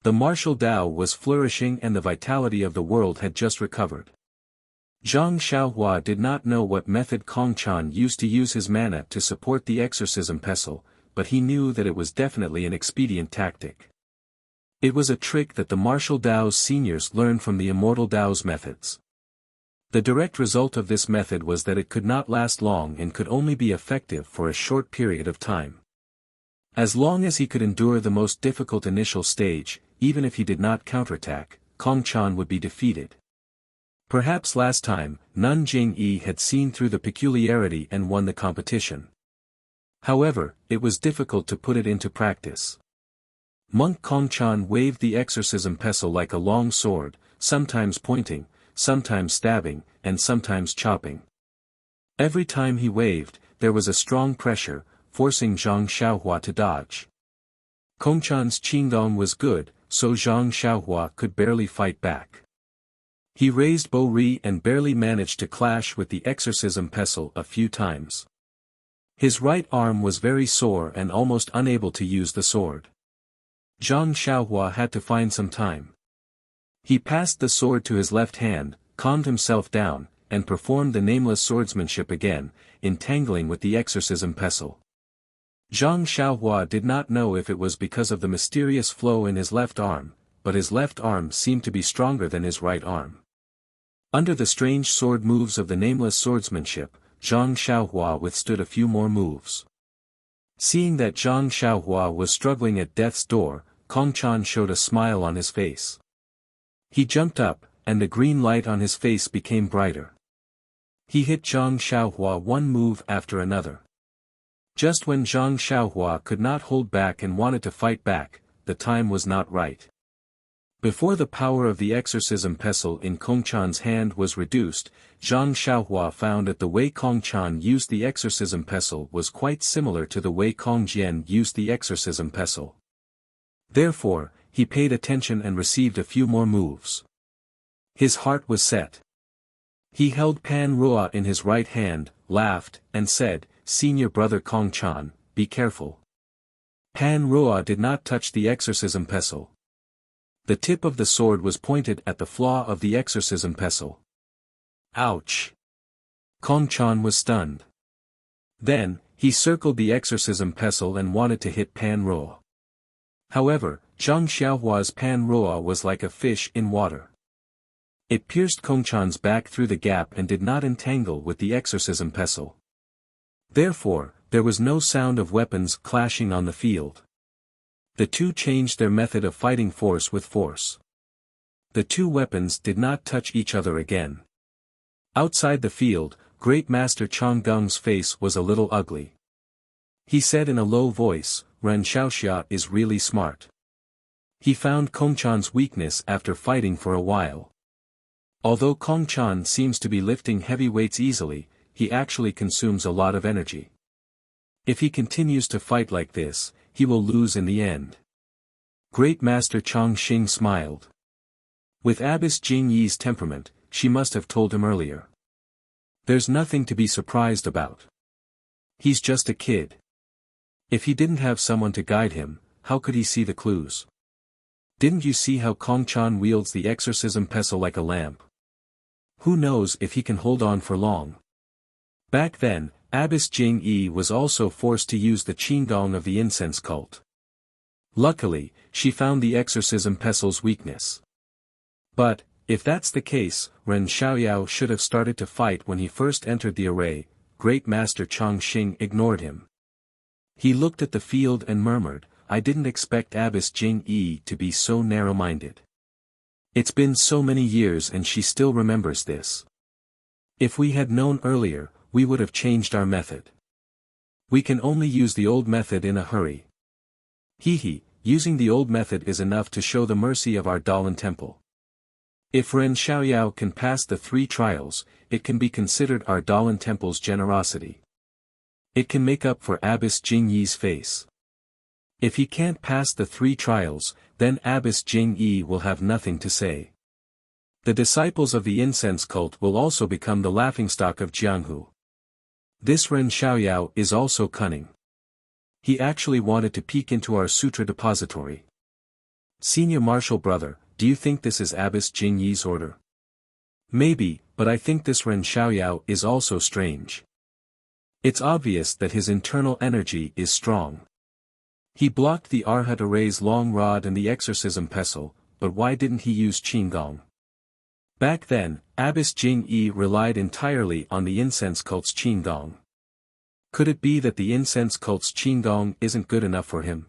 The martial Tao was flourishing and the vitality of the world had just recovered. Zhang Xiaohua did not know what method Kongchan used to use his mana to support the exorcism pestle, but he knew that it was definitely an expedient tactic. It was a trick that the martial Tao's seniors learned from the Immortal Tao's methods. The direct result of this method was that it could not last long and could only be effective for a short period of time. As long as he could endure the most difficult initial stage, even if he did not counterattack, Kong Chan would be defeated. Perhaps last time, Nun Jing-yi had seen through the peculiarity and won the competition. However, it was difficult to put it into practice. Monk Kong Chan waved the exorcism pestle like a long sword, sometimes pointing, sometimes stabbing, and sometimes chopping. Every time he waved, there was a strong pressure, forcing Zhang Xiaohua to dodge. Kong Chan's qigong was good, so Zhang Xiaohua could barely fight back. He raised Bo Ri and barely managed to clash with the exorcism pestle a few times. His right arm was very sore and almost unable to use the sword. Zhang Xiaohua had to find some time. He passed the sword to his left hand, calmed himself down, and performed the nameless swordsmanship again, entangling with the exorcism pestle. Zhang Xiaohua did not know if it was because of the mysterious flow in his left arm, but his left arm seemed to be stronger than his right arm. Under the strange sword moves of the nameless swordsmanship, Zhang Xiaohua withstood a few more moves. Seeing that Zhang Xiaohua was struggling at death's door, Kong Chan showed a smile on his face. He jumped up, and the green light on his face became brighter. He hit Zhang Xiaohua one move after another. Just when Zhang Xiaohua could not hold back and wanted to fight back, the time was not right. Before the power of the exorcism pestle in Kong Chan's hand was reduced, Zhang Xiaohua found that the way Kong Chan used the exorcism pestle was quite similar to the way Kong Jian used the exorcism pestle. Therefore, he paid attention and received a few more moves. His heart was set. He held Pan Ruo in his right hand, laughed, and said, "Senior brother Kong Chan, be careful." Pan Ruo did not touch the exorcism pestle. The tip of the sword was pointed at the flaw of the exorcism pestle. Ouch! Kong Chan was stunned. Then, he circled the exorcism pestle and wanted to hit Pan Ruo. However, Zhang Xiaohua's Pan Ruo was like a fish in water. It pierced Kong Chan's back through the gap and did not entangle with the exorcism pestle. Therefore, there was no sound of weapons clashing on the field. The two changed their method of fighting force with force. The two weapons did not touch each other again. Outside the field, Great Master Chang Gung's face was a little ugly. He said in a low voice, "Ren Xiaoxia is really smart." He found Kong Chan's weakness after fighting for a while. Although Kong Chan seems to be lifting heavy weights easily, he actually consumes a lot of energy. If he continues to fight like this, he will lose in the end. Great Master Chang Xing smiled. With Abbess Jing Yi's temperament, she must have told him earlier. There's nothing to be surprised about. He's just a kid. If he didn't have someone to guide him, how could he see the clues? Didn't you see how Kong Chan wields the exorcism pestle like a lamp? Who knows if he can hold on for long? Back then, Abbess Jing Yi was also forced to use the qigong of the incense cult. Luckily, she found the exorcism pestle's weakness. But, if that's the case, Ren Xiaoyao should have started to fight when he first entered the array. Great Master Chang Xing ignored him. He looked at the field and murmured, "I didn't expect Abbess Jing Yi to be so narrow-minded. It's been so many years and she still remembers this. If we had known earlier, we would have changed our method. We can only use the old method in a hurry. Using the old method is enough to show the mercy of our Dalan temple. If Ren Xiaoyao can pass the 3 trials, it can be considered our Dalan temple's generosity. It can make up for Abbess Jing Yi's face. If he can't pass the 3 trials, then Abbess Jing Yi will have nothing to say. The disciples of the incense cult will also become the laughingstock of Jianghu. This Ren Xiaoyao is also cunning. He actually wanted to peek into our sutra depository. Senior Marshal Brother, do you think this is Abbess Jing Yi's order? Maybe, but I think this Ren Xiaoyao is also strange. It's obvious that his internal energy is strong. He blocked the Arhat array's long rod and the exorcism pestle, but why didn't he use qigong? Back then, Abbess Jing Yi relied entirely on the incense cult's qigong. Could it be that the incense cult's qigong isn't good enough for him?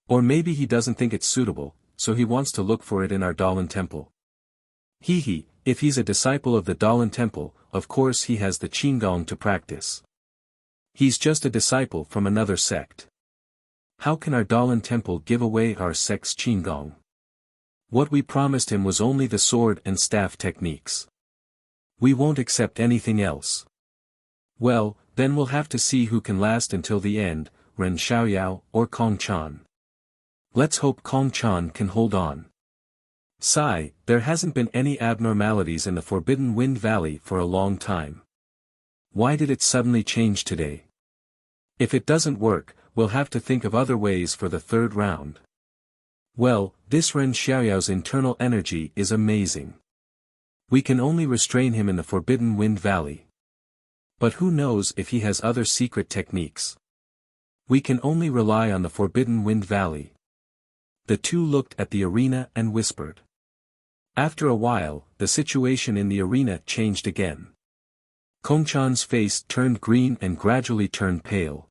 Or maybe he doesn't think it's suitable, so he wants to look for it in our Dalan temple. If he's a disciple of the Dalan temple, of course he has the Qigong to practice. He's just a disciple from another sect. How can our Dalan temple give away our sect's Qigong? What we promised him was only the sword and staff techniques. We won't accept anything else. Well, then we'll have to see who can last until the end, Ren Xiaoyao or Kong Chan. Let's hope Kong Chan can hold on. Sigh, there hasn't been any abnormalities in the Forbidden Wind Valley for a long time. Why did it suddenly change today? If it doesn't work, we'll have to think of other ways for the third round. Well, this Ren Xiaoyao's internal energy is amazing. We can only restrain him in the Forbidden Wind Valley. But who knows if he has other secret techniques? We can only rely on the Forbidden Wind Valley. The two looked at the arena and whispered. After a while, the situation in the arena changed again. Kongchan's face turned green and gradually turned pale.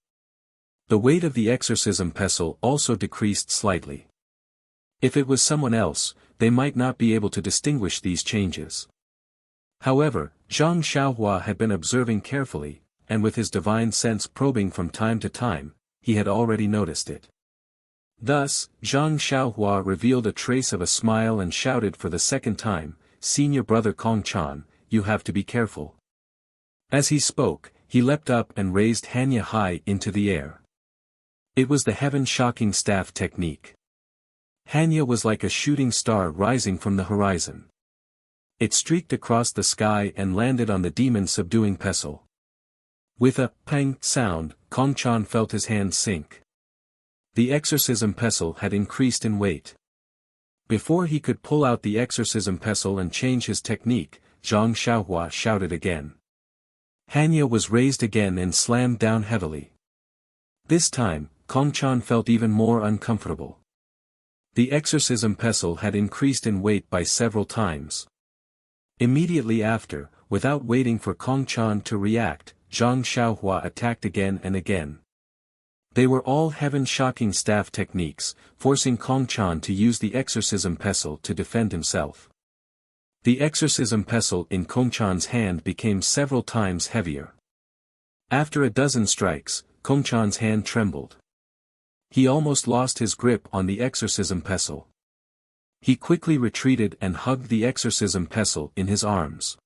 The weight of the exorcism pestle also decreased slightly. If it was someone else, they might not be able to distinguish these changes. However, Zhang Xiaohua had been observing carefully, and with his divine sense probing from time to time, he had already noticed it. Thus, Zhang Xiaohua revealed a trace of a smile and shouted for the second time, "Senior brother Kong Chan, you have to be careful." As he spoke, he leapt up and raised Hanya high into the air. It was the heaven-shocking staff technique. Hanya was like a shooting star rising from the horizon. It streaked across the sky and landed on the demon-subduing pestle. With a pang sound, Kong Chan felt his hand sink. The exorcism pestle had increased in weight. Before he could pull out the exorcism pestle and change his technique, Zhang Xiaohua shouted again. Hanya was raised again and slammed down heavily. This time, Kong Chan felt even more uncomfortable. The exorcism pestle had increased in weight by several times. Immediately after, without waiting for Kong Chan to react, Zhang Xiaohua attacked again and again. They were all heaven-shocking staff techniques, forcing Kong Chan to use the exorcism pestle to defend himself. The exorcism pestle in Kong Chan's hand became several times heavier. After a dozen strikes, Kong Chan's hand trembled. He almost lost his grip on the exorcism pestle. He quickly retreated and hugged the exorcism pestle in his arms.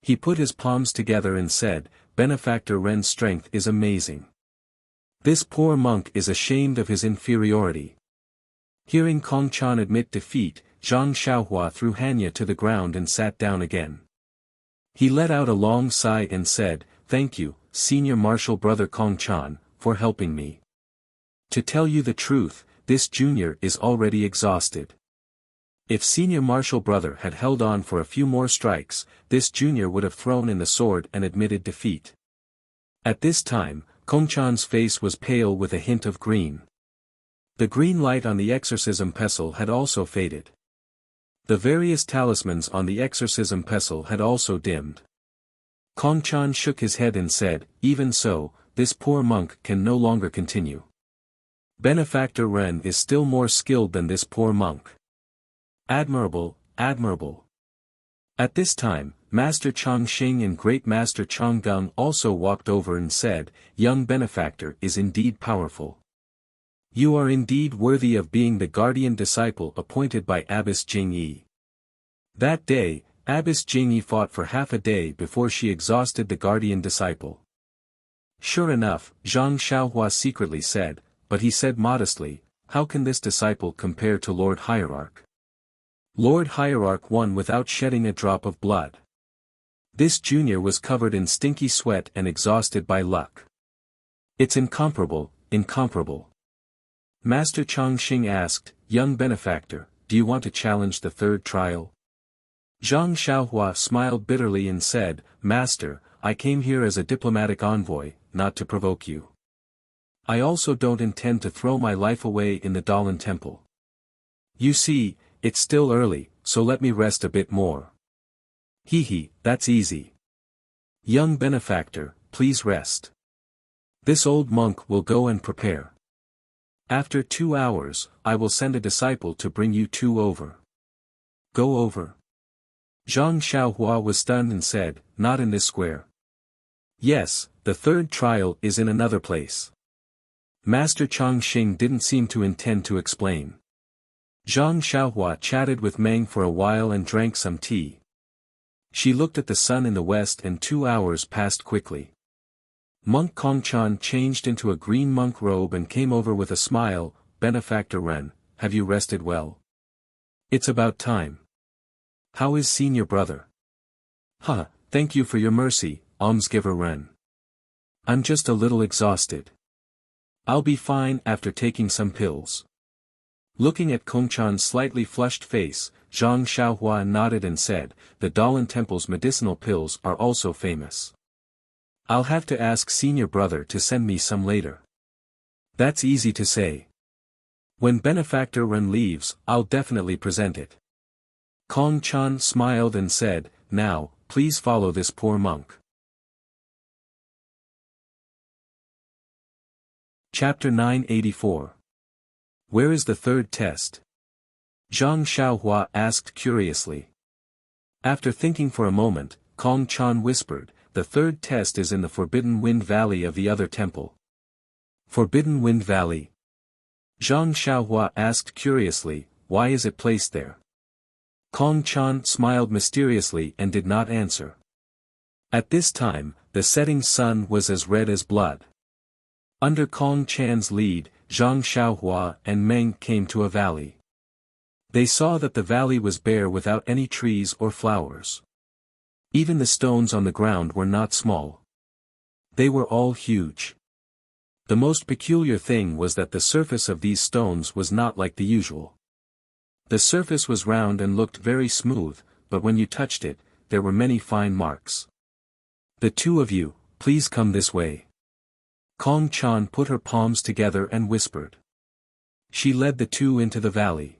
He put his palms together and said, "Benefactor Ren's strength is amazing. This poor monk is ashamed of his inferiority." Hearing Kong Chan admit defeat, Zhang Xiaohua threw Hanya to the ground and sat down again. He let out a long sigh and said, "Thank you, senior martial brother Kong Chan, for helping me. To tell you the truth, this junior is already exhausted. If senior martial brother had held on for a few more strikes, this junior would have thrown in the sword and admitted defeat." At this time, Kong Chan's face was pale with a hint of green. The green light on the exorcism pestle had also faded. The various talismans on the exorcism pestle had also dimmed. Kong Chan shook his head and said, "Even so, this poor monk can no longer continue. Benefactor Ren is still more skilled than this poor monk. Admirable, admirable." At this time, Master Chang Xing and Great Master Chang Gung also walked over and said, "Young benefactor is indeed powerful. You are indeed worthy of being the guardian disciple appointed by Abbess Jingyi." That day, Abbess Jingyi fought for half a day before she exhausted the guardian disciple. Sure enough, Zhang Xiaohua secretly said, but he said modestly, "How can this disciple compare to Lord Hierarch? Lord Hierarch won without shedding a drop of blood. This junior was covered in stinky sweat and exhausted by luck. It's incomparable, incomparable." Master Chang Xing asked, "Young benefactor, do you want to challenge the third trial?" Zhang Xiaohua smiled bitterly and said, "Master, I came here as a diplomatic envoy, not to provoke you. I also don't intend to throw my life away in the Dalan temple. You see, it's still early, so let me rest a bit more." That's easy. Young benefactor, please rest. This old monk will go and prepare." After 2 hours, I will send a disciple to bring you two over. Go over. Zhang Xiaohua was stunned and said, not in this square. Yes, the third trial is in another place. Master Chongqing didn't seem to intend to explain. Zhang Xiaohua chatted with Meng for a while and drank some tea. She looked at the sun in the west and 2 hours passed quickly. Monk Kongchan changed into a green monk robe and came over with a smile. Benefactor Ren, have you rested well? It's about time. How is senior brother? Thank you for your mercy, almsgiver Ren. I'm just a little exhausted. I'll be fine after taking some pills. Looking at Kongchan's slightly flushed face, Zhang Xiaohua nodded and said, the Dalan Temple's medicinal pills are also famous. I'll have to ask senior brother to send me some later. That's easy to say. When Benefactor Ren leaves, I'll definitely present it. Kongchan smiled and said, now, please follow this poor monk. Chapter 984. Where is the third test? Zhang Xiaohua asked curiously. After thinking for a moment, Kongchan whispered, the third test is in the Forbidden Wind Valley of the other temple. Forbidden Wind Valley? Zhang Xiaohua asked curiously, why is it placed there? Kongchan smiled mysteriously and did not answer. At this time, the setting sun was as red as blood. Under Kongchan's lead, Zhang Xiaohua and Meng came to a valley. They saw that the valley was bare without any trees or flowers. Even the stones on the ground were not small. They were all huge. The most peculiar thing was that the surface of these stones was not like the usual. The surface was round and looked very smooth, but when you touched it, there were many fine marks. The two of you, please come this way. Kongchan put her palms together and whispered. She led the two into the valley.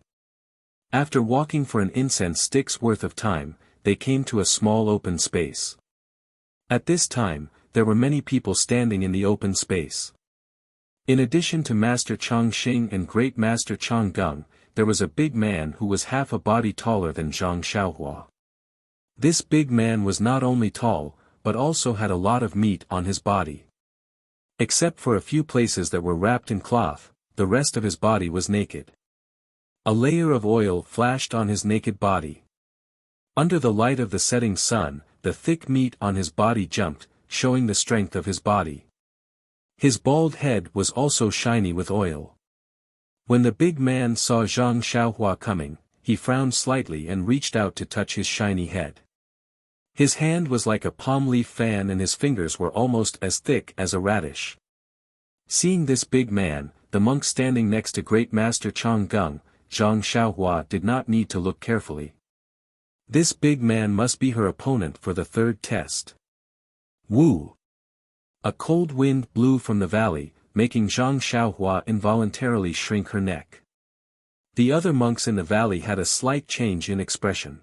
After walking for an incense stick's worth of time, they came to a small open space. At this time, there were many people standing in the open space. In addition to Master Chongqing and Great Master Chonggung, there was a big man who was half a body taller than Zhang Xiaohua. This big man was not only tall, but also had a lot of meat on his body. Except for a few places that were wrapped in cloth, the rest of his body was naked. A layer of oil flashed on his naked body. Under the light of the setting sun, the thick meat on his body jumped, showing the strength of his body. His bald head was also shiny with oil. When the big man saw Zhang Xiaohua coming, he frowned slightly and reached out to touch his shiny head. His hand was like a palm leaf fan and his fingers were almost as thick as a radish. Seeing this big man, the monk standing next to Great Master Chonggung, Zhang Xiaohua did not need to look carefully. This big man must be her opponent for the third test. Woo! A cold wind blew from the valley, making Zhang Xiaohua involuntarily shrink her neck. The other monks in the valley had a slight change in expression.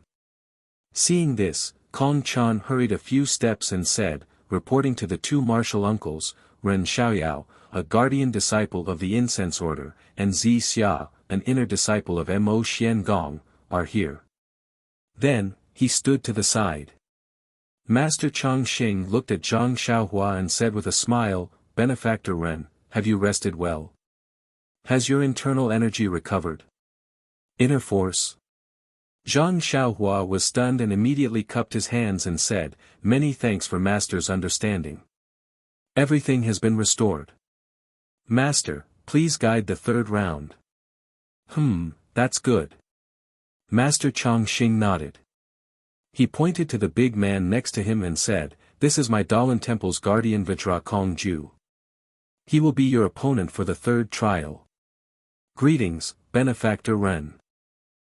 Seeing this, Kongchan hurried a few steps and said, reporting to the two martial uncles, Ren Xiaoyao, a guardian disciple of the incense order, and Zi Xia, an inner disciple of Mo Xiangong, are here. Then, he stood to the side. Master Chongqing looked at Zhang Xiaohua and said with a smile, Benefactor Ren, have you rested well? Has your internal energy recovered? Inner force? Zhang Xiaohua was stunned and immediately cupped his hands and said, many thanks for Master's understanding. Everything has been restored. Master, please guide the third round. That's good. Master Chongqing nodded. He pointed to the big man next to him and said, this is my Dalan Temple's guardian Vajra Kongju. He will be your opponent for the third trial. Greetings, Benefactor Ren.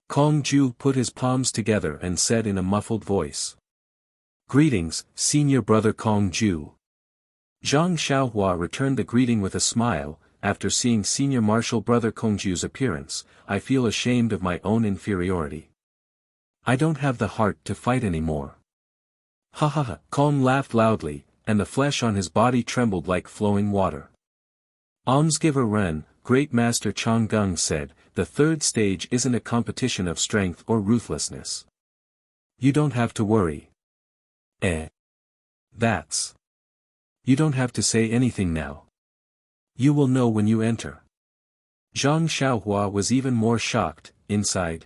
Kongju put his palms together and said in a muffled voice. Greetings, senior brother Kongju. Zhang Xiaohua returned the greeting with a smile. After seeing senior martial brother Kongju's appearance, I feel ashamed of my own inferiority. I don't have the heart to fight anymore. Ha ha ha. Kong laughed loudly, and the flesh on his body trembled like flowing water. Almsgiver Ren, Great Master Changgung said, the third stage isn't a competition of strength or ruthlessness. You don't have to worry. That's. You don't have to say anything now. You will know when you enter. Zhang Xiaohua was even more shocked, inside.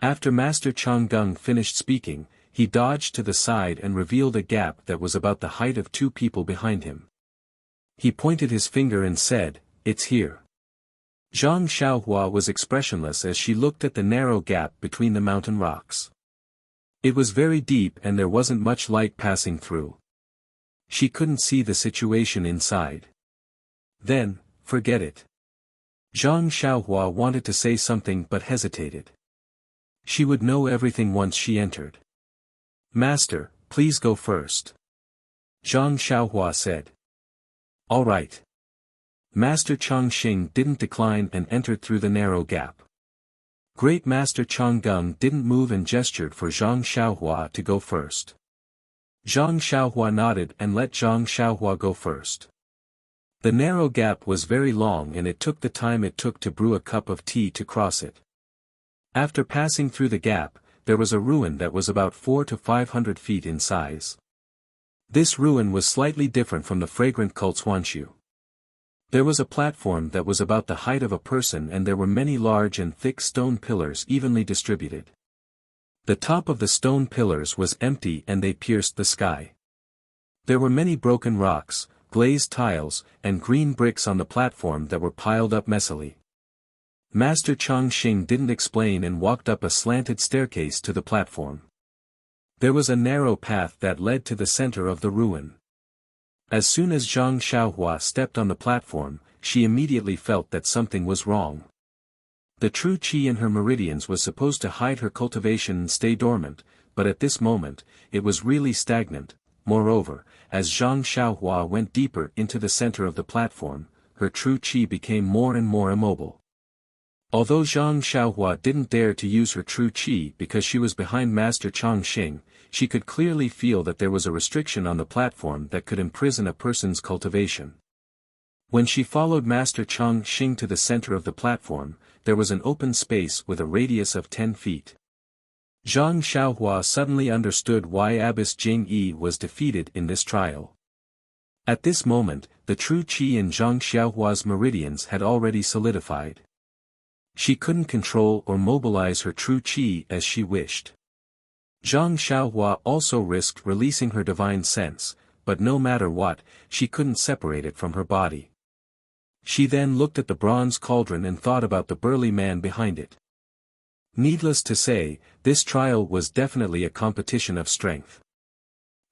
After Master Changgung finished speaking, he dodged to the side and revealed a gap that was about the height of two people behind him. He pointed his finger and said, "It's here." Zhang Xiaohua was expressionless as she looked at the narrow gap between the mountain rocks. It was very deep and there wasn't much light passing through. She couldn't see the situation inside. Then, forget it. Zhang Xiaohua wanted to say something but hesitated. She would know everything once she entered. "Master, please go first," Zhang Xiaohua said. "All right." Master Changxing didn't decline and entered through the narrow gap. Great Master Changgung didn't move and gestured for Zhang Xiaohua to go first. Zhang Xiaohua nodded and let Zhang Xiaohua go first. The narrow gap was very long and it took the time it took to brew a cup of tea to cross it. After passing through the gap, there was a ruin that was about 400 to 500 feet in size. This ruin was slightly different from the fragrant Cultwanshu. There was a platform that was about the height of a person and there were many large and thick stone pillars evenly distributed. The top of the stone pillars was empty and they pierced the sky. There were many broken rocks, glazed tiles, and green bricks on the platform that were piled up messily. Master Changxing didn't explain and walked up a slanted staircase to the platform. There was a narrow path that led to the center of the ruin. As soon as Zhang Xiaohua stepped on the platform, she immediately felt that something was wrong. The true qi in her meridians was supposed to hide her cultivation and stay dormant, but at this moment, it was really stagnant. Moreover, as Zhang Xiaohua went deeper into the center of the platform, her true qi became more and more immobile. Although Zhang Xiaohua didn't dare to use her true qi because she was behind Master Changxing, she could clearly feel that there was a restriction on the platform that could imprison a person's cultivation. When she followed Master Changxing to the center of the platform, there was an open space with a radius of 10 feet. Zhang Xiaohua suddenly understood why Abbess Jing Yi was defeated in this trial. At this moment, the true qi in Zhang Xiaohua's meridians had already solidified. She couldn't control or mobilize her true qi as she wished. Zhang Xiaohua also risked releasing her divine sense, but no matter what, she couldn't separate it from her body. She then looked at the bronze cauldron and thought about the burly man behind it. Needless to say, this trial was definitely a competition of strength.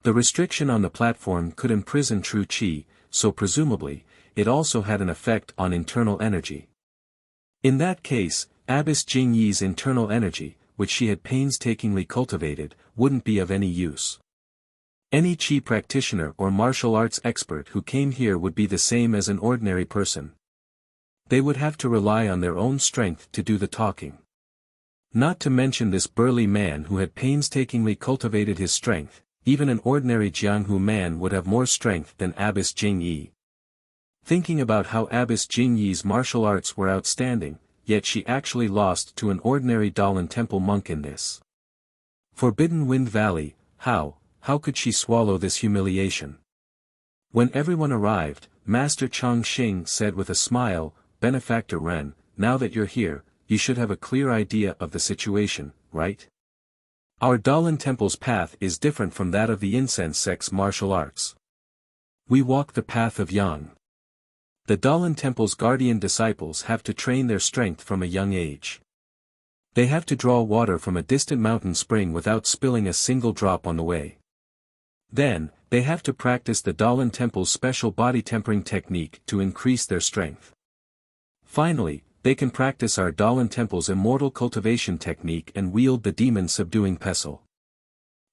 The restriction on the platform could imprison true qi, so presumably, it also had an effect on internal energy. In that case, Abbess Jing Yi's internal energy, which she had painstakingly cultivated, wouldn't be of any use. Any qi practitioner or martial arts expert who came here would be the same as an ordinary person. They would have to rely on their own strength to do the talking. Not to mention this burly man who had painstakingly cultivated his strength, even an ordinary Jianghu man would have more strength than Abbess Jing Yi. Thinking about how Abbess Jing Yi's martial arts were outstanding, yet she actually lost to an ordinary Dalan Temple monk in this Forbidden Wind Valley, how could she swallow this humiliation? When everyone arrived, Master Changxing said with a smile, "Benefactor Ren, now that you're here, you should have a clear idea of the situation, right? Our Dalan Temple's path is different from that of the incense sect's martial arts. We walk the path of yang. The Dalan Temple's guardian disciples have to train their strength from a young age. They have to draw water from a distant mountain spring without spilling a single drop on the way. Then, they have to practice the Dalan Temple's special body tempering technique to increase their strength. Finally, they can practice our Dalan Temple's immortal cultivation technique and wield the demon-subduing pestle.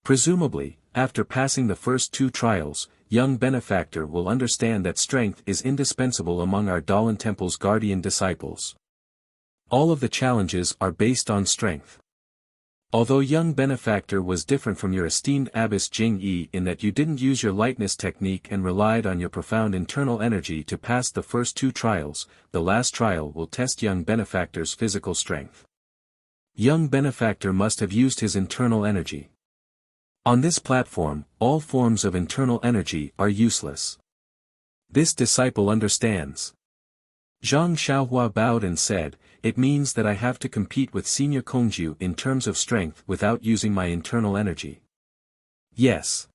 Presumably, after passing the first two trials, young benefactor will understand that strength is indispensable among our Dalan Temple's guardian disciples. All of the challenges are based on strength. Although young benefactor was different from your esteemed abbess Jing Yi in that you didn't use your lightness technique and relied on your profound internal energy to pass the first two trials, the last trial will test young benefactor's physical strength. Young benefactor must have used his internal energy. On this platform, all forms of internal energy are useless. This disciple understands. Zhang Xiaohua bowed and said, "It means that I have to compete with Senior Kongju in terms of strength without using my internal energy." Yes.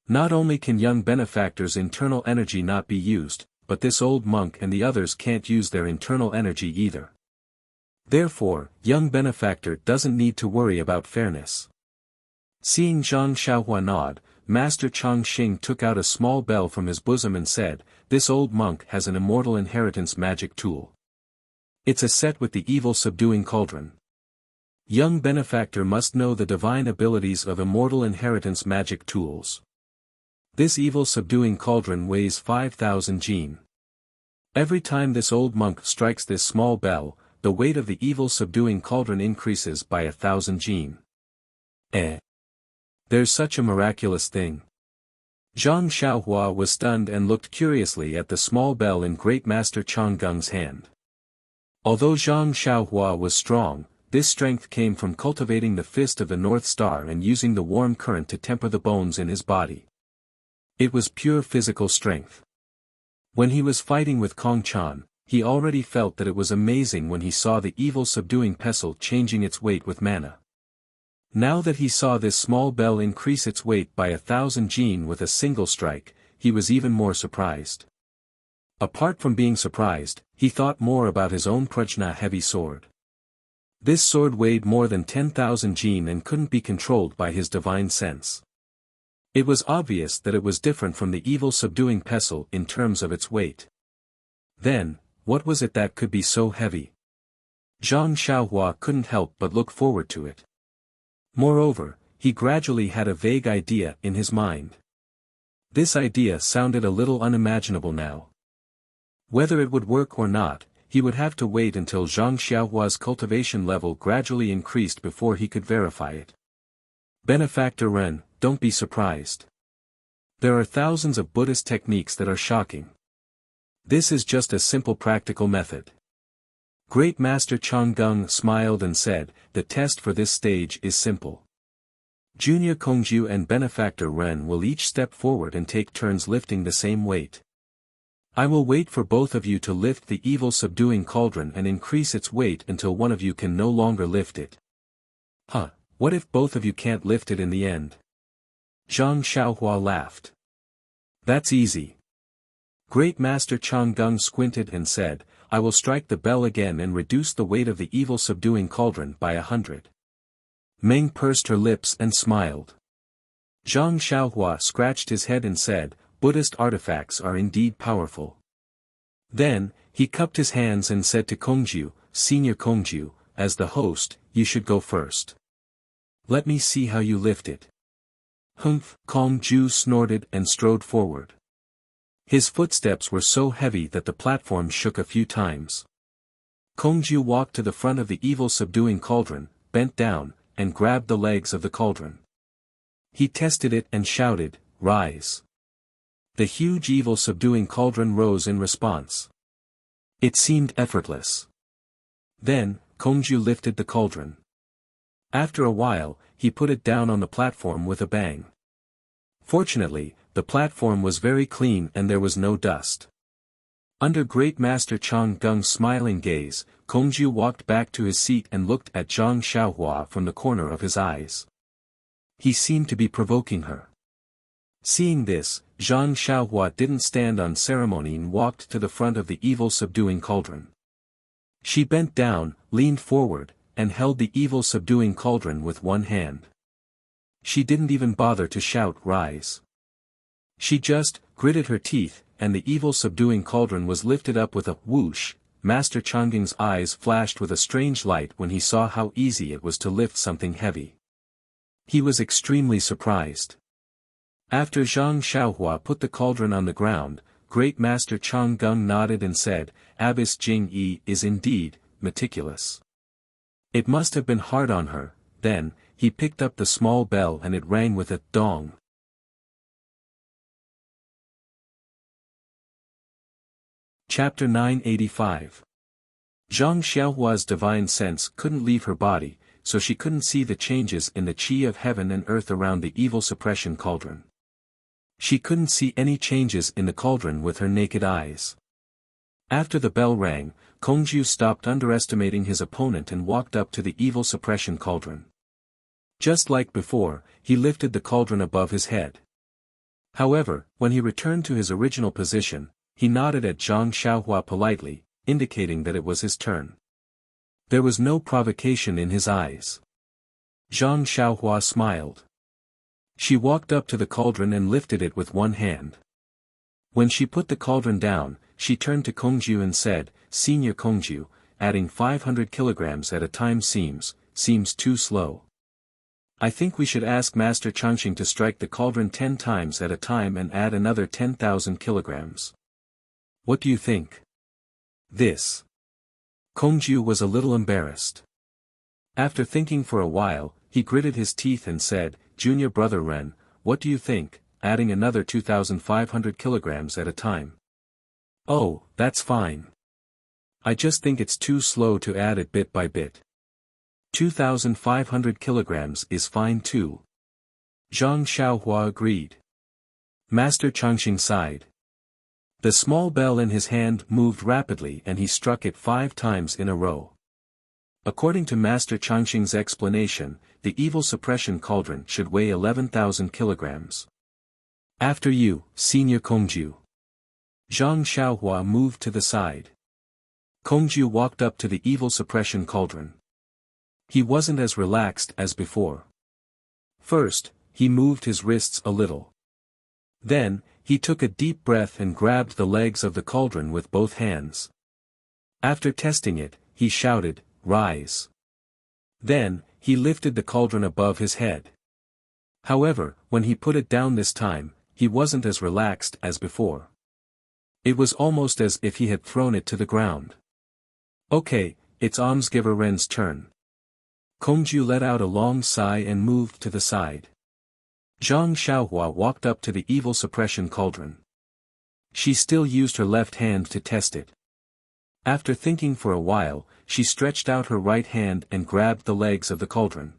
Not only can young benefactor's internal energy not be used, but this old monk and the others can't use their internal energy either. Therefore, young benefactor doesn't need to worry about fairness. Seeing Zhang Xiaohua nod, Master Chongqing took out a small bell from his bosom and said, "This old monk has an immortal inheritance magic tool. It's a set with the evil subduing cauldron. Young benefactor must know the divine abilities of immortal inheritance magic tools. This evil subduing cauldron weighs 5,000 jin. Every time this old monk strikes this small bell, the weight of the evil subduing cauldron increases by 1,000 jin. There's such a miraculous thing." Zhang Xiaohua was stunned and looked curiously at the small bell in Great Master Chonggung's hand. Although Zhang Xiaohua was strong, this strength came from cultivating the fist of the North Star and using the warm current to temper the bones in his body. It was pure physical strength. When he was fighting with Kong Chan, he already felt that it was amazing when he saw the evil subduing pestle changing its weight with mana. Now that he saw this small bell increase its weight by 1,000 jin with a single strike, he was even more surprised. Apart from being surprised, he thought more about his own Prajna heavy sword. This sword weighed more than 10,000 jin and couldn't be controlled by his divine sense. It was obvious that it was different from the evil subduing pestle in terms of its weight. Then, what was it that could be so heavy? Zhang Xiaohua couldn't help but look forward to it. Moreover, he gradually had a vague idea in his mind. This idea sounded a little unimaginable now. Whether it would work or not, he would have to wait until Zhang Xiaohua's cultivation level gradually increased before he could verify it. Benefactor Ren, don't be surprised. There are thousands of Buddhist techniques that are shocking. This is just a simple practical method. Great Master Chonggung smiled and said, "The test for this stage is simple. Junior Kongju and Benefactor Ren will each step forward and take turns lifting the same weight. I will wait for both of you to lift the evil subduing cauldron and increase its weight until one of you can no longer lift it." What if both of you can't lift it in the end? Zhang Xiaohua laughed. "That's easy." Great Master Chonggung squinted and said, "I will strike the bell again and reduce the weight of the evil subduing cauldron by 100. Meng pursed her lips and smiled. Zhang Xiaohua scratched his head and said, "Buddhist artifacts are indeed powerful." Then, he cupped his hands and said to Kongju, "Senior Kongju, as the host, you should go first. Let me see how you lift it." "Humph," Kongju snorted and strode forward. His footsteps were so heavy that the platform shook a few times. Kongju walked to the front of the evil subduing cauldron, bent down, and grabbed the legs of the cauldron. He tested it and shouted, "Rise." The huge evil subduing cauldron rose in response. It seemed effortless. Then, Kongju lifted the cauldron. After a while, he put it down on the platform with a bang. Fortunately, the platform was very clean and there was no dust. Under Great Master Chonggung's smiling gaze, Kongju walked back to his seat and looked at Zhang Xiaohua from the corner of his eyes. He seemed to be provoking her. Seeing this, Zhang Xiaohua didn't stand on ceremony and walked to the front of the evil subduing cauldron. She bent down, leaned forward, and held the evil subduing cauldron with one hand. She didn't even bother to shout "Rise." She just gritted her teeth, and the evil subduing cauldron was lifted up with a whoosh. Master Chonggung's eyes flashed with a strange light when he saw how easy it was to lift something heavy. He was extremely surprised. After Zhang Xiaohua put the cauldron on the ground, Great Master Chonggung nodded and said, "Abbess Jing Yi is indeed meticulous. It must have been hard on her, then, he picked up the small bell and it rang with a dong. Chapter 985. Zhang Xiaohua's divine sense couldn't leave her body, so she couldn't see the changes in the qi of heaven and earth around the evil suppression cauldron. She couldn't see any changes in the cauldron with her naked eyes. After the bell rang, Kongju stopped underestimating his opponent and walked up to the evil suppression cauldron. Just like before, he lifted the cauldron above his head. However, when he returned to his original position, he nodded at Zhang Xiaohua politely, indicating that it was his turn. There was no provocation in his eyes. Zhang Xiaohua smiled. She walked up to the cauldron and lifted it with one hand. When she put the cauldron down, she turned to Kongju and said, "Senior Kongju, adding 500 kilograms at a time seems too slow. I think we should ask Master Changxing to strike the cauldron 10 times at a time and add another 10,000 kilograms. What do you think?" This. Kongju was a little embarrassed. After thinking for a while, he gritted his teeth and said, "Junior brother Ren, what do you think, adding another 2,500 kilograms at a time?" "Oh, that's fine. I just think it's too slow to add it bit by bit. 2,500 kilograms is fine too." Zhang Xiaohua agreed. Master Changxing sighed. The small bell in his hand moved rapidly and he struck it 5 times in a row. According to Master Changxing's explanation, the evil suppression cauldron should weigh 11,000 kilograms. "After you, Senior Kongju." Zhang Xiaohua moved to the side. Kongju walked up to the evil suppression cauldron. He wasn't as relaxed as before. First, he moved his wrists a little. Then, he took a deep breath and grabbed the legs of the cauldron with both hands. After testing it, he shouted, "Rise." Then, he lifted the cauldron above his head. However, when he put it down this time, he wasn't as relaxed as before. It was almost as if he had thrown it to the ground. "Okay, it's almsgiver Ren's turn." Kongju let out a long sigh and moved to the side. Zhang Xiaohua walked up to the evil suppression cauldron. She still used her left hand to test it. After thinking for a while, she stretched out her right hand and grabbed the legs of the cauldron.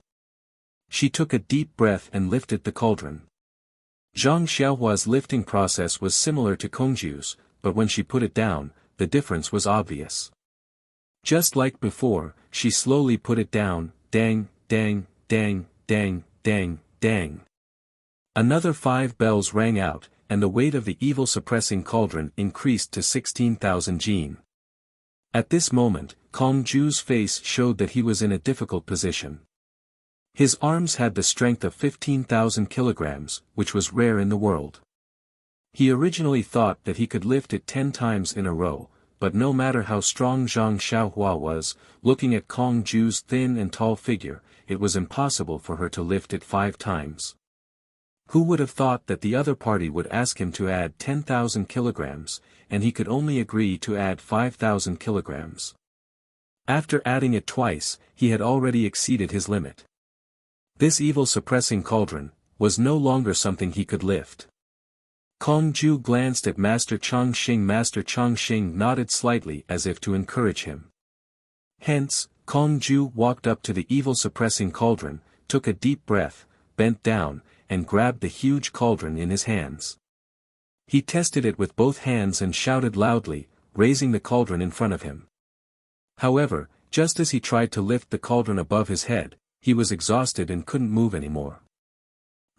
She took a deep breath and lifted the cauldron. Zhang Xiaohua's lifting process was similar to Kongju's, but when she put it down, the difference was obvious. Just like before, she slowly put it down, dang, dang, dang, dang, dang, dang. Another 5 bells rang out, and the weight of the evil suppressing cauldron increased to 16,000 jin. At this moment, Kongju's face showed that he was in a difficult position. His arms had the strength of 15,000 kilograms, which was rare in the world. He originally thought that he could lift it 10 times in a row, but no matter how strong Zhang Xiaohua was, looking at Kongju's thin and tall figure, it was impossible for her to lift it 5 times. Who would have thought that the other party would ask him to add 10,000 kilograms, and he could only agree to add 5,000 kilograms. After adding it twice, he had already exceeded his limit. This evil suppressing cauldron was no longer something he could lift. Kongju glanced at Master Changxing. Master Changxing nodded slightly as if to encourage him. Hence, Kongju walked up to the evil suppressing cauldron, took a deep breath, bent down, and grabbed the huge cauldron in his hands. He tested it with both hands and shouted loudly, raising the cauldron in front of him. However, just as he tried to lift the cauldron above his head, he was exhausted and couldn't move anymore.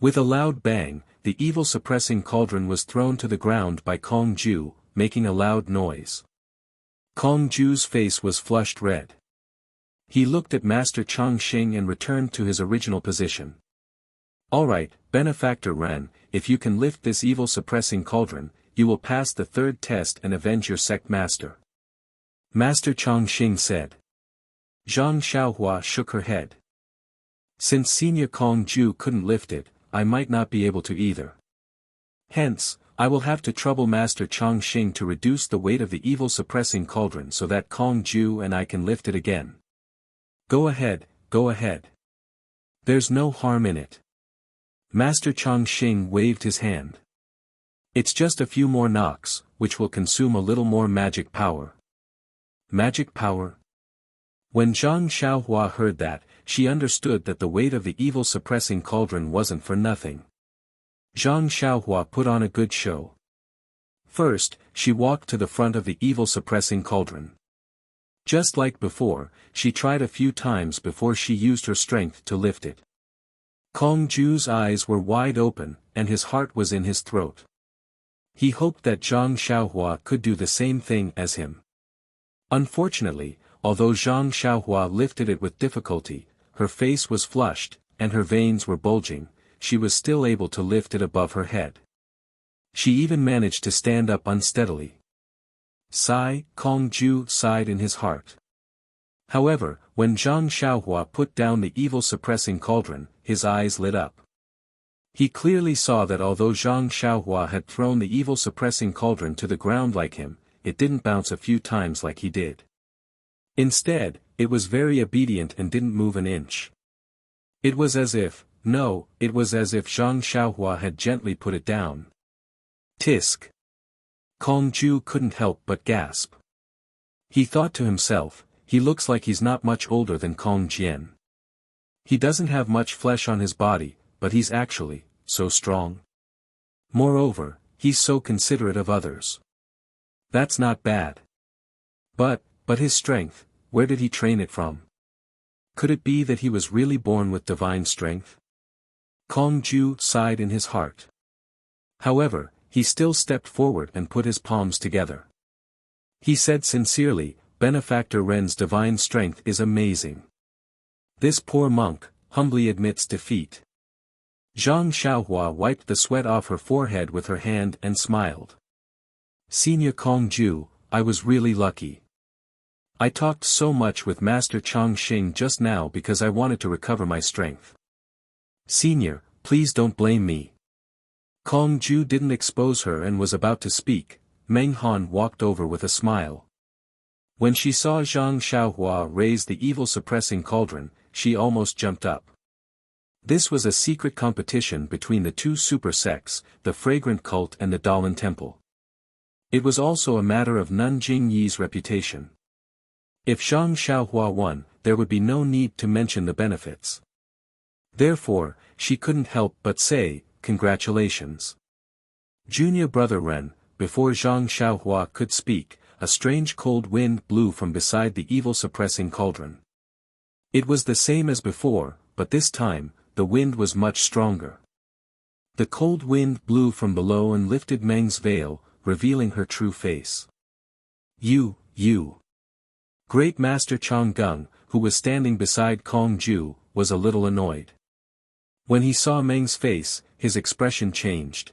With a loud bang, the evil suppressing cauldron was thrown to the ground by Kongju, making a loud noise. Kongju's face was flushed red. He looked at Master Changxing and returned to his original position. "Alright, Benefactor Ren, if you can lift this evil suppressing cauldron, you will pass the 3rd test and avenge your sect master." Master Changxing said. Zhang Xiaohua shook her head. "Since Senior Kongju couldn't lift it, I might not be able to either. Hence, I will have to trouble Master Changxing to reduce the weight of the evil suppressing cauldron so that Kongju and I can lift it again." Go ahead, go ahead." There's no harm in it. Master Chongqing waved his hand. It's just a few more knocks, which will consume a little more magic power. Magic power? When Zhang Xiaohua heard that, she understood that the weight of the evil-suppressing cauldron wasn't for nothing. Zhang Xiaohua put on a good show. First, she walked to the front of the evil-suppressing cauldron. Just like before, she tried a few times before she used her strength to lift it. Kong Ju's eyes were wide open, and his heart was in his throat. He hoped that Zhang Xiaohua could do the same thing as him. Unfortunately, although Zhang Xiaohua lifted it with difficulty, her face was flushed, and her veins were bulging, she was still able to lift it above her head. She even managed to stand up unsteadily. Sigh, Kong Ju sighed in his heart. However, when Zhang Xiaohua put down the evil-suppressing cauldron, his eyes lit up. He clearly saw that although Zhang Xiaohua had thrown the evil-suppressing cauldron to the ground like him, it didn't bounce a few times like he did. Instead, it was very obedient and didn't move an inch. It was as if Zhang Xiaohua had gently put it down. Tisk. Kong Ju couldn't help but gasp. He thought to himself, he looks like he's not much older than Kong Jian. He doesn't have much flesh on his body, but he's actually so strong. Moreover, he's so considerate of others. That's not bad. But his strength, where did he train it from? Could it be that he was really born with divine strength? Kong Ju sighed in his heart. However, he still stepped forward and put his palms together. He said sincerely, Benefactor Ren's divine strength is amazing. This poor monk humbly admits defeat. Zhang Xiaohua wiped the sweat off her forehead with her hand and smiled. Senior Kong Ju, I was really lucky. I talked so much with Master Chongqing just now because I wanted to recover my strength. Senior, please don't blame me. Kong Ju didn't expose her and was about to speak. Meng Han walked over with a smile. When she saw Zhang Xiaohua raise the evil-suppressing cauldron, she almost jumped up. This was a secret competition between the two super sects, the Fragrant Cult and the Dalan Temple. It was also a matter of Nanjing Yi's reputation. If Zhang Xiaohua won, there would be no need to mention the benefits. Therefore, she couldn't help but say, congratulations. Junior brother Ren. Before Zhang Xiaohua could speak, a strange cold wind blew from beside the evil-suppressing cauldron. It was the same as before, but this time, the wind was much stronger. The cold wind blew from below and lifted Meng's veil, revealing her true face. You. Great Master Changgung, who was standing beside Kong Ju, was a little annoyed. When he saw Meng's face, his expression changed.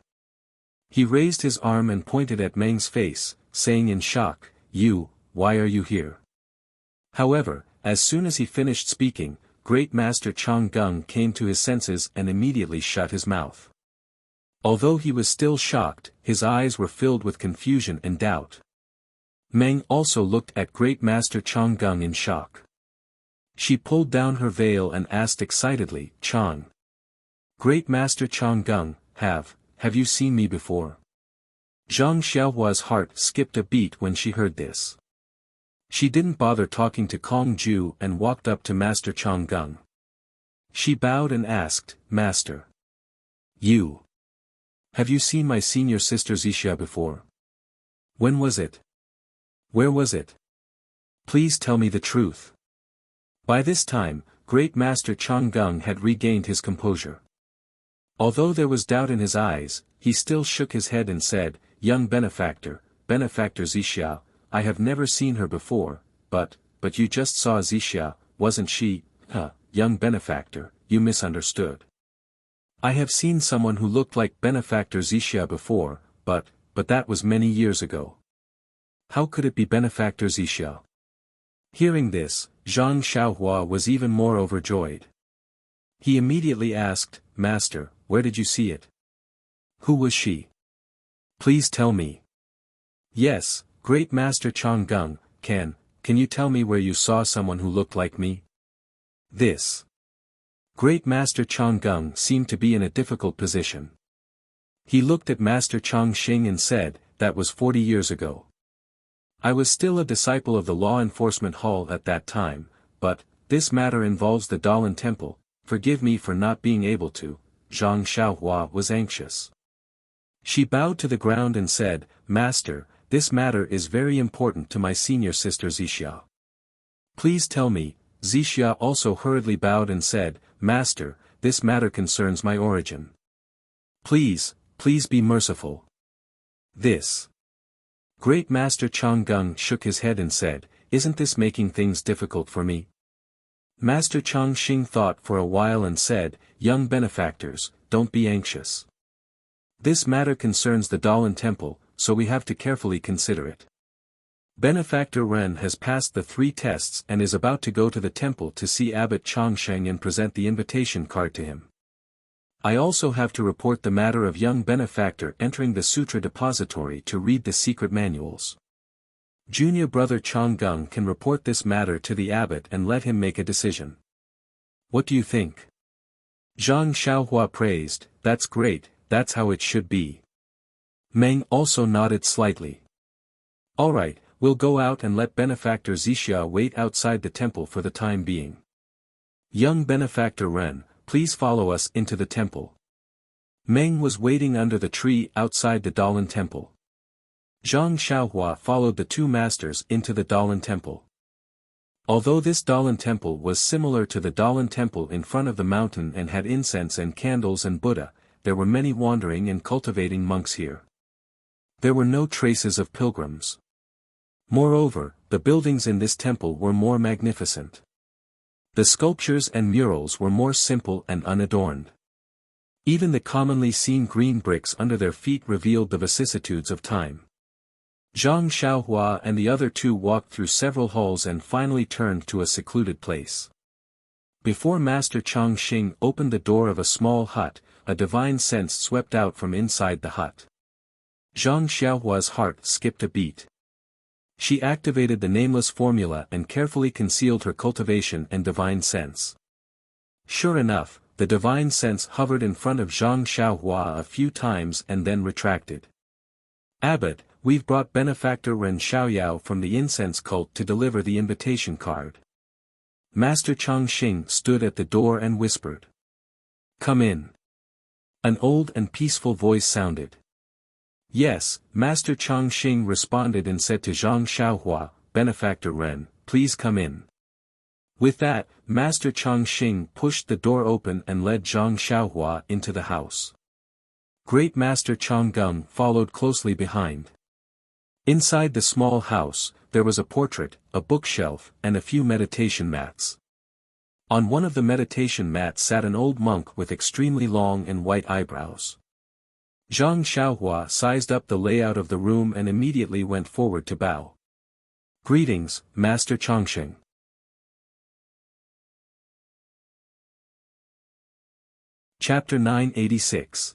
He raised his arm and pointed at Meng's face, saying in shock, why are you here? However, as soon as he finished speaking, Great Master Changgung came to his senses and immediately shut his mouth. Although he was still shocked, his eyes were filled with confusion and doubt. Meng also looked at Great Master Changgung in shock. She pulled down her veil and asked excitedly, Chang. Great Master Changgung, have you seen me before? Zhang Xiaohua's heart skipped a beat when she heard this. She didn't bother talking to Kong Ju and walked up to Master Changgung. She bowed and asked, Master. Have you seen my senior sister Zixia before? When was it? Where was it? Please tell me the truth. By this time, Great Master Changgung had regained his composure. Although there was doubt in his eyes, he still shook his head and said, Young Benefactor Zixia, I have never seen her before, but you just saw Zixia, wasn't she? Young Benefactor, you misunderstood. I have seen someone who looked like Benefactor Zixia before, but that was many years ago. How could it be Benefactor Zixia? Hearing this, Zhang Xiaohua was even more overjoyed. He immediately asked, Master, where did you see it? Who was she? Please tell me. Yes, Great Master Changgung, can you tell me where you saw someone who looked like me? This. Great Master Changgung seemed to be in a difficult position. He looked at Master Changxing and said, "That was 40 years ago. I was still a disciple of the law enforcement hall at that time, but, this matter involves the Dalan temple, forgive me for not being able to." Zhang Xiaohua was anxious. She bowed to the ground and said, "Master, this matter is very important to my senior sister Zixia. Please tell me." Zixia also hurriedly bowed and said, "Master, this matter concerns my origin. Please be merciful." This. Great Master Changgung shook his head and said, "Isn't this making things difficult for me?" Master Changxing thought for a while and said, "Young benefactors, don't be anxious. This matter concerns the Dalan temple, so we have to carefully consider it. Benefactor Ren has passed the 3 tests and is about to go to the temple to see Abbot Changsheng and present the invitation card to him. I also have to report the matter of young benefactor entering the sutra depository to read the secret manuals. Junior brother Changgung can report this matter to the abbot and let him make a decision. What do you think?" Zhang Xiaohua praised, "That's great, that's how it should be." Meng also nodded slightly. "Alright, we'll go out and let benefactor Zixia wait outside the temple for the time being. Young benefactor Ren, please follow us into the temple." Meng was waiting under the tree outside the Dalan temple. Zhang Xiaohua followed the 2 masters into the Dalan temple. Although this Dalan temple was similar to the Dalan temple in front of the mountain and had incense and candles and Buddha, there were many wandering and cultivating monks here. There were no traces of pilgrims. Moreover, the buildings in this temple were more magnificent. The sculptures and murals were more simple and unadorned. Even the commonly seen green bricks under their feet revealed the vicissitudes of time. Zhang Xiaohua and the other 2 walked through several halls and finally turned to a secluded place. Before Master Changxing opened the door of a small hut, a divine sense swept out from inside the hut. Zhang Xiaohua's heart skipped a beat. She activated the nameless formula and carefully concealed her cultivation and divine sense. Sure enough, the divine sense hovered in front of Zhang Xiaohua a few times and then retracted. "Abbot, we've brought benefactor Ren Xiaoyao from the incense cult to deliver the invitation card." Master Changxing stood at the door and whispered, "Come in." An old and peaceful voice sounded. "Yes," Master Changxing responded and said to Zhang Xiaohua, "Benefactor Ren, please come in." With that, Master Changxing pushed the door open and led Zhang Xiaohua into the house. Great Master Changgung followed closely behind. Inside the small house, there was a portrait, a bookshelf, and a few meditation mats. On one of the meditation mats sat an old monk with extremely long and white eyebrows. Zhang Xiaohua sized up the layout of the room and immediately went forward to bow. "Greetings, Master Changxing." Chapter 986.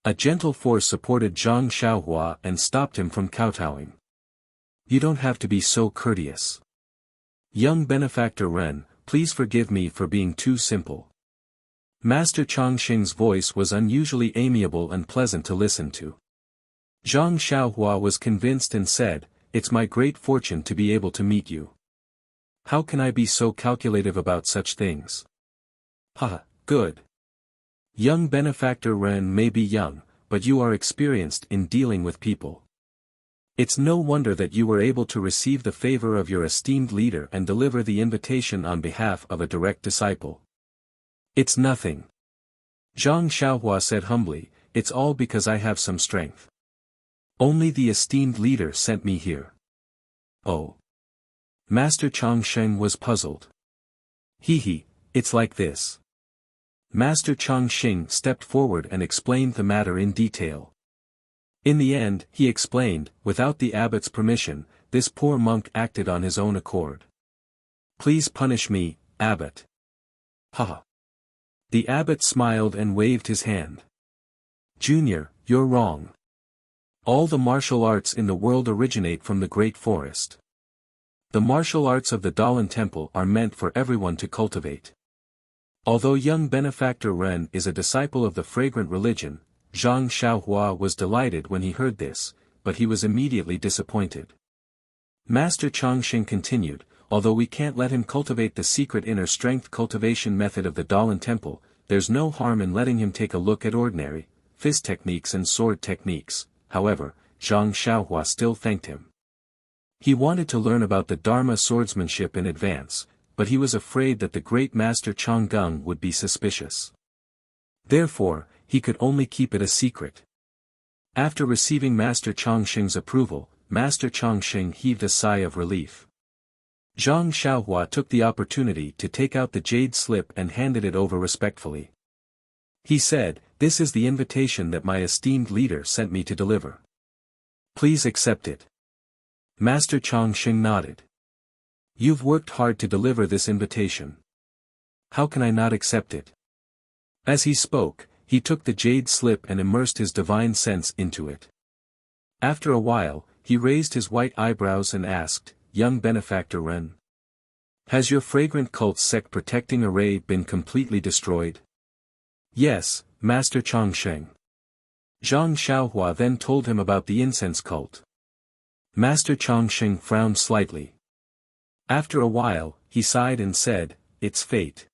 A gentle force supported Zhang Xiaohua and stopped him from kowtowing. "You don't have to be so courteous. Young benefactor Ren, please forgive me for being too simple." Master Changxing's voice was unusually amiable and pleasant to listen to. Zhang Xiaohua was convinced and said, "It's my great fortune to be able to meet you. How can I be so calculative about such things?" "Ha, good. Young benefactor Ren may be young, but you are experienced in dealing with people. It's no wonder that you were able to receive the favor of your esteemed leader and deliver the invitation on behalf of a direct disciple." "It's nothing." Zhang Xiaohua said humbly, "It's all because I have some strength. Only the esteemed leader sent me here." "Oh." Master Changsheng was puzzled. He, it's like this." Master Changxing stepped forward and explained the matter in detail. In the end, he explained, without the abbot's permission, this poor monk acted on his own accord. "Please punish me, abbot." "Ha." The abbot smiled and waved his hand. "Junior, you're wrong. All the martial arts in the world originate from the great forest. The martial arts of the Dalan temple are meant for everyone to cultivate. Although young benefactor Ren is a disciple of the fragrant religion, Zhang Xiaohua was delighted when he heard this, but he was immediately disappointed. Master Chongqing continued, although we can't let him cultivate the secret inner strength cultivation method of the Dalan Temple, there's no harm in letting him take a look at ordinary, fist techniques and sword techniques. However, Zhang Xiaohua still thanked him. He wanted to learn about the Dharma swordsmanship in advance, but he was afraid that the great master Changgung would be suspicious. Therefore, he could only keep it a secret. After receiving Master Chongqing's approval, Master Chongqing heaved a sigh of relief. Zhang Xiaohua took the opportunity to take out the jade slip and handed it over respectfully. He said, "This is the invitation that my esteemed leader sent me to deliver. Please accept it." Master Chongqing nodded. "You've worked hard to deliver this invitation. How can I not accept it?" As he spoke, he took the jade slip and immersed his divine sense into it. After a while, he raised his white eyebrows and asked, "Young benefactor Ren, has your fragrant cult sect protecting array been completely destroyed?" "Yes, Master Chongqing." Zhang Xiaohua then told him about the incense cult. Master Chongqing frowned slightly. After a while, he sighed and said, "It's fate.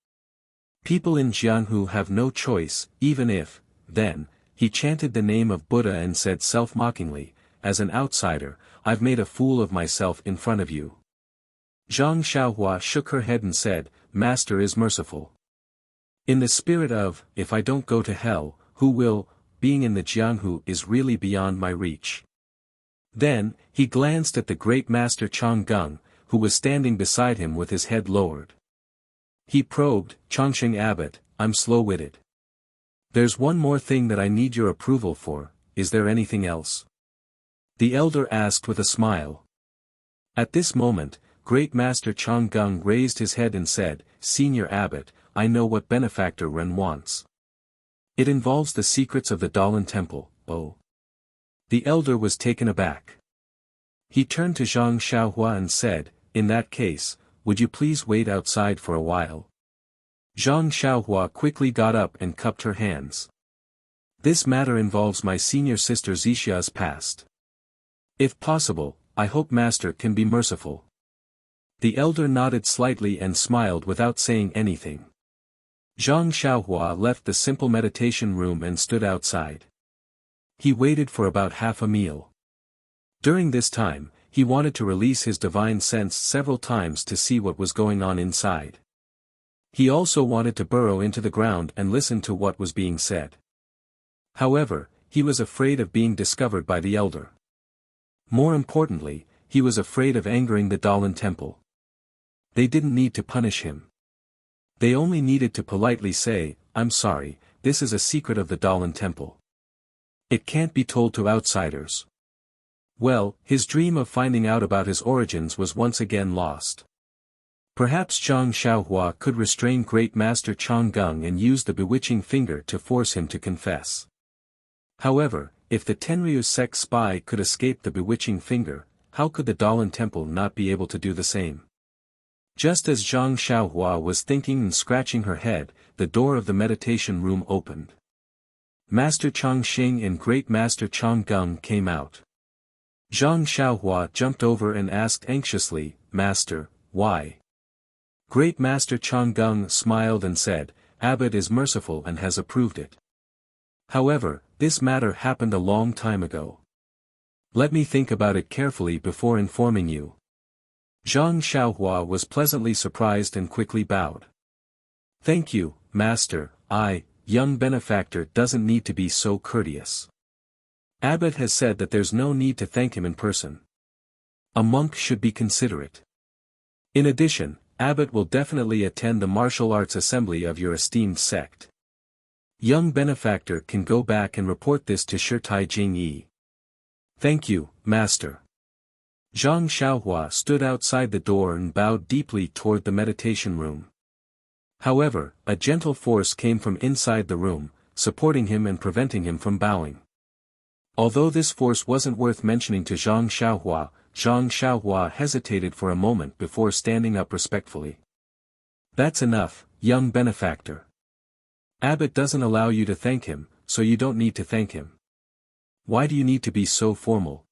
People in Jianghu have no choice, even if," then, he chanted the name of Buddha and said self-mockingly, "As an outsider, I've made a fool of myself in front of you." Zhang Xiaohua shook her head and said, "Master is merciful. In the spirit of, if I don't go to hell, who will, being in the Jianghu is really beyond my reach." Then, he glanced at the great master Changgung, who was standing beside him with his head lowered. He probed, "Chongqing Abbot, I'm slow-witted. There's one more thing that I need your approval for, is there anything else?" The elder asked with a smile. At this moment, great master Changgung raised his head and said, "Senior Abbot, I know what benefactor Ren wants. It involves the secrets of the Dalan Temple." "Oh." The elder was taken aback. He turned to Zhang Xiaohua and said, "In that case, would you please wait outside for a while?" Zhang Xiaohua quickly got up and cupped her hands. "This matter involves my senior sister Xixia's past. If possible, I hope Master can be merciful." The elder nodded slightly and smiled without saying anything. Zhang Xiaohua left the simple meditation room and stood outside. He waited for about half a meal. During this time, he wanted to release his divine sense several times to see what was going on inside. He also wanted to burrow into the ground and listen to what was being said. However, he was afraid of being discovered by the elder. More importantly, he was afraid of angering the Dalan Temple. They didn't need to punish him. They only needed to politely say, "I'm sorry, this is a secret of the Dalan Temple. It can't be told to outsiders." Well, his dream of finding out about his origins was once again lost. Perhaps Zhang Xiaohua could restrain great master Changgung and use the bewitching finger to force him to confess. However, if the Tenryu sect spy could escape the bewitching finger, how could the Dalan Temple not be able to do the same? Just as Zhang Xiaohua was thinking and scratching her head, the door of the meditation room opened. Master Chongqing and Great Master Changgung came out. Zhang Xiaohua jumped over and asked anxiously, "Master, why?" Great Master Changgung smiled and said, "Abbot is merciful and has approved it. However, this matter happened a long time ago. Let me think about it carefully before informing you." Zhang Xiaohua was pleasantly surprised and quickly bowed. "Thank you, Master. Young benefactor doesn't need to be so courteous. Abbot has said that there's no need to thank him in person. A monk should be considerate. In addition, Abbot will definitely attend the martial arts assembly of your esteemed sect. Young benefactor can go back and report this to Shirtai Jingyi." "Thank you, Master." Zhang Xiaohua stood outside the door and bowed deeply toward the meditation room. However, a gentle force came from inside the room, supporting him and preventing him from bowing. Although this force wasn't worth mentioning to Zhang Xiaohua hesitated for a moment before standing up respectfully. That's enough, young benefactor. Abbot doesn't allow you to thank him, so you don't need to thank him. Why do you need to be so formal?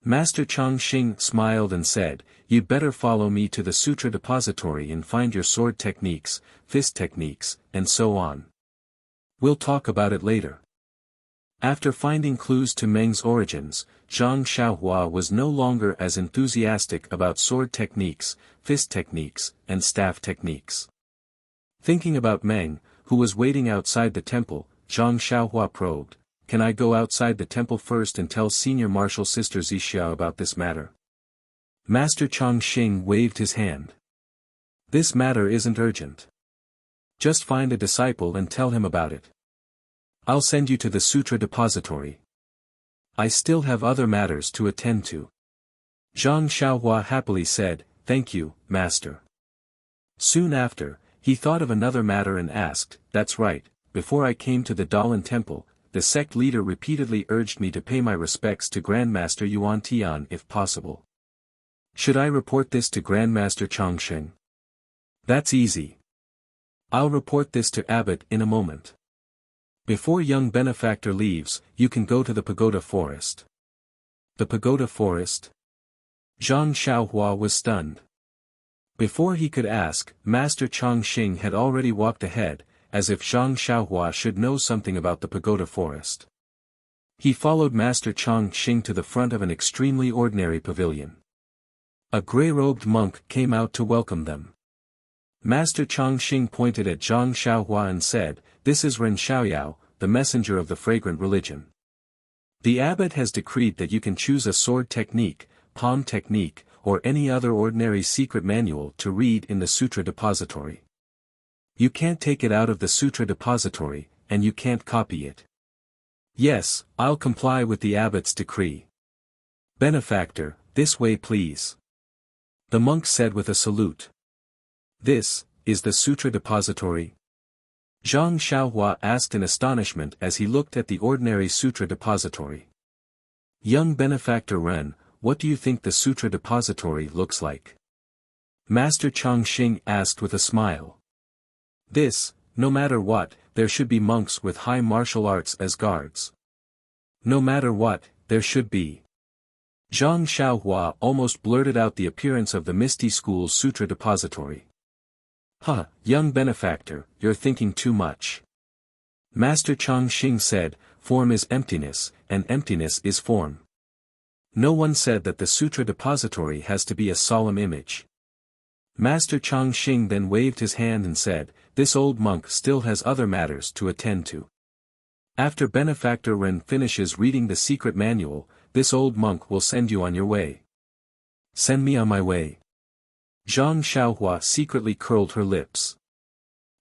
Master Chongqing smiled and said, "You'd better follow me to the sutra depository and find your sword techniques, fist techniques, and so on. We'll talk about it later." After finding clues to Meng's origins, Zhang Xiaohua was no longer as enthusiastic about sword techniques, fist techniques, and staff techniques. Thinking about Meng, who was waiting outside the temple, Zhang Xiaohua probed, "Can I go outside the temple first and tell Senior Marshal Sister Zixiao about this matter?" Master Chongqing waved his hand. "This matter isn't urgent. Just find a disciple and tell him about it. I'll send you to the sutra depository. I still have other matters to attend to." Zhang Xiaohua happily said, "Thank you, Master." Soon after, he thought of another matter and asked, "That's right, before I came to the Dalan Temple, the sect leader repeatedly urged me to pay my respects to Grandmaster Yuan Tian if possible. Should I report this to Grandmaster Chongqing?" "That's easy. I'll report this to Abbot in a moment. Before young benefactor leaves, you can go to the pagoda forest." "The pagoda forest?" Zhang Xiaohua was stunned. Before he could ask, Master Chongqing had already walked ahead, as if Zhang Xiaohua should know something about the pagoda forest. He followed Master Chongqing to the front of an extremely ordinary pavilion. A grey-robed monk came out to welcome them. Master Chongqing pointed at Zhang Xiaohua and said, "This is Ren Xiaoyao, the messenger of the fragrant religion. The abbot has decreed that you can choose a sword technique, palm technique, or any other ordinary secret manual to read in the sutra depository. You can't take it out of the sutra depository, and you can't copy it." "Yes, I'll comply with the abbot's decree. Benefactor, this way please," the monk said with a salute. "This is the sutra depository?" Zhang Xiaohua asked in astonishment as he looked at the ordinary sutra depository. "Young benefactor Ren, what do you think the sutra depository looks like?" Master Chongqing asked with a smile. "This, no matter what, there should be monks with high martial arts as guards. No matter what, there should be." Zhang Xiaohua almost blurted out the appearance of the Misty School's sutra depository. "Huh, young benefactor, you're thinking too much." Master Chongqing said, "Form is emptiness, and emptiness is form. No one said that the sutra depository has to be a solemn image." Master Chongqing then waved his hand and said, "This old monk still has other matters to attend to. After Benefactor Ren finishes reading the secret manual, this old monk will send you on your way." "Send me on my way." Zhang Xiaohua secretly curled her lips.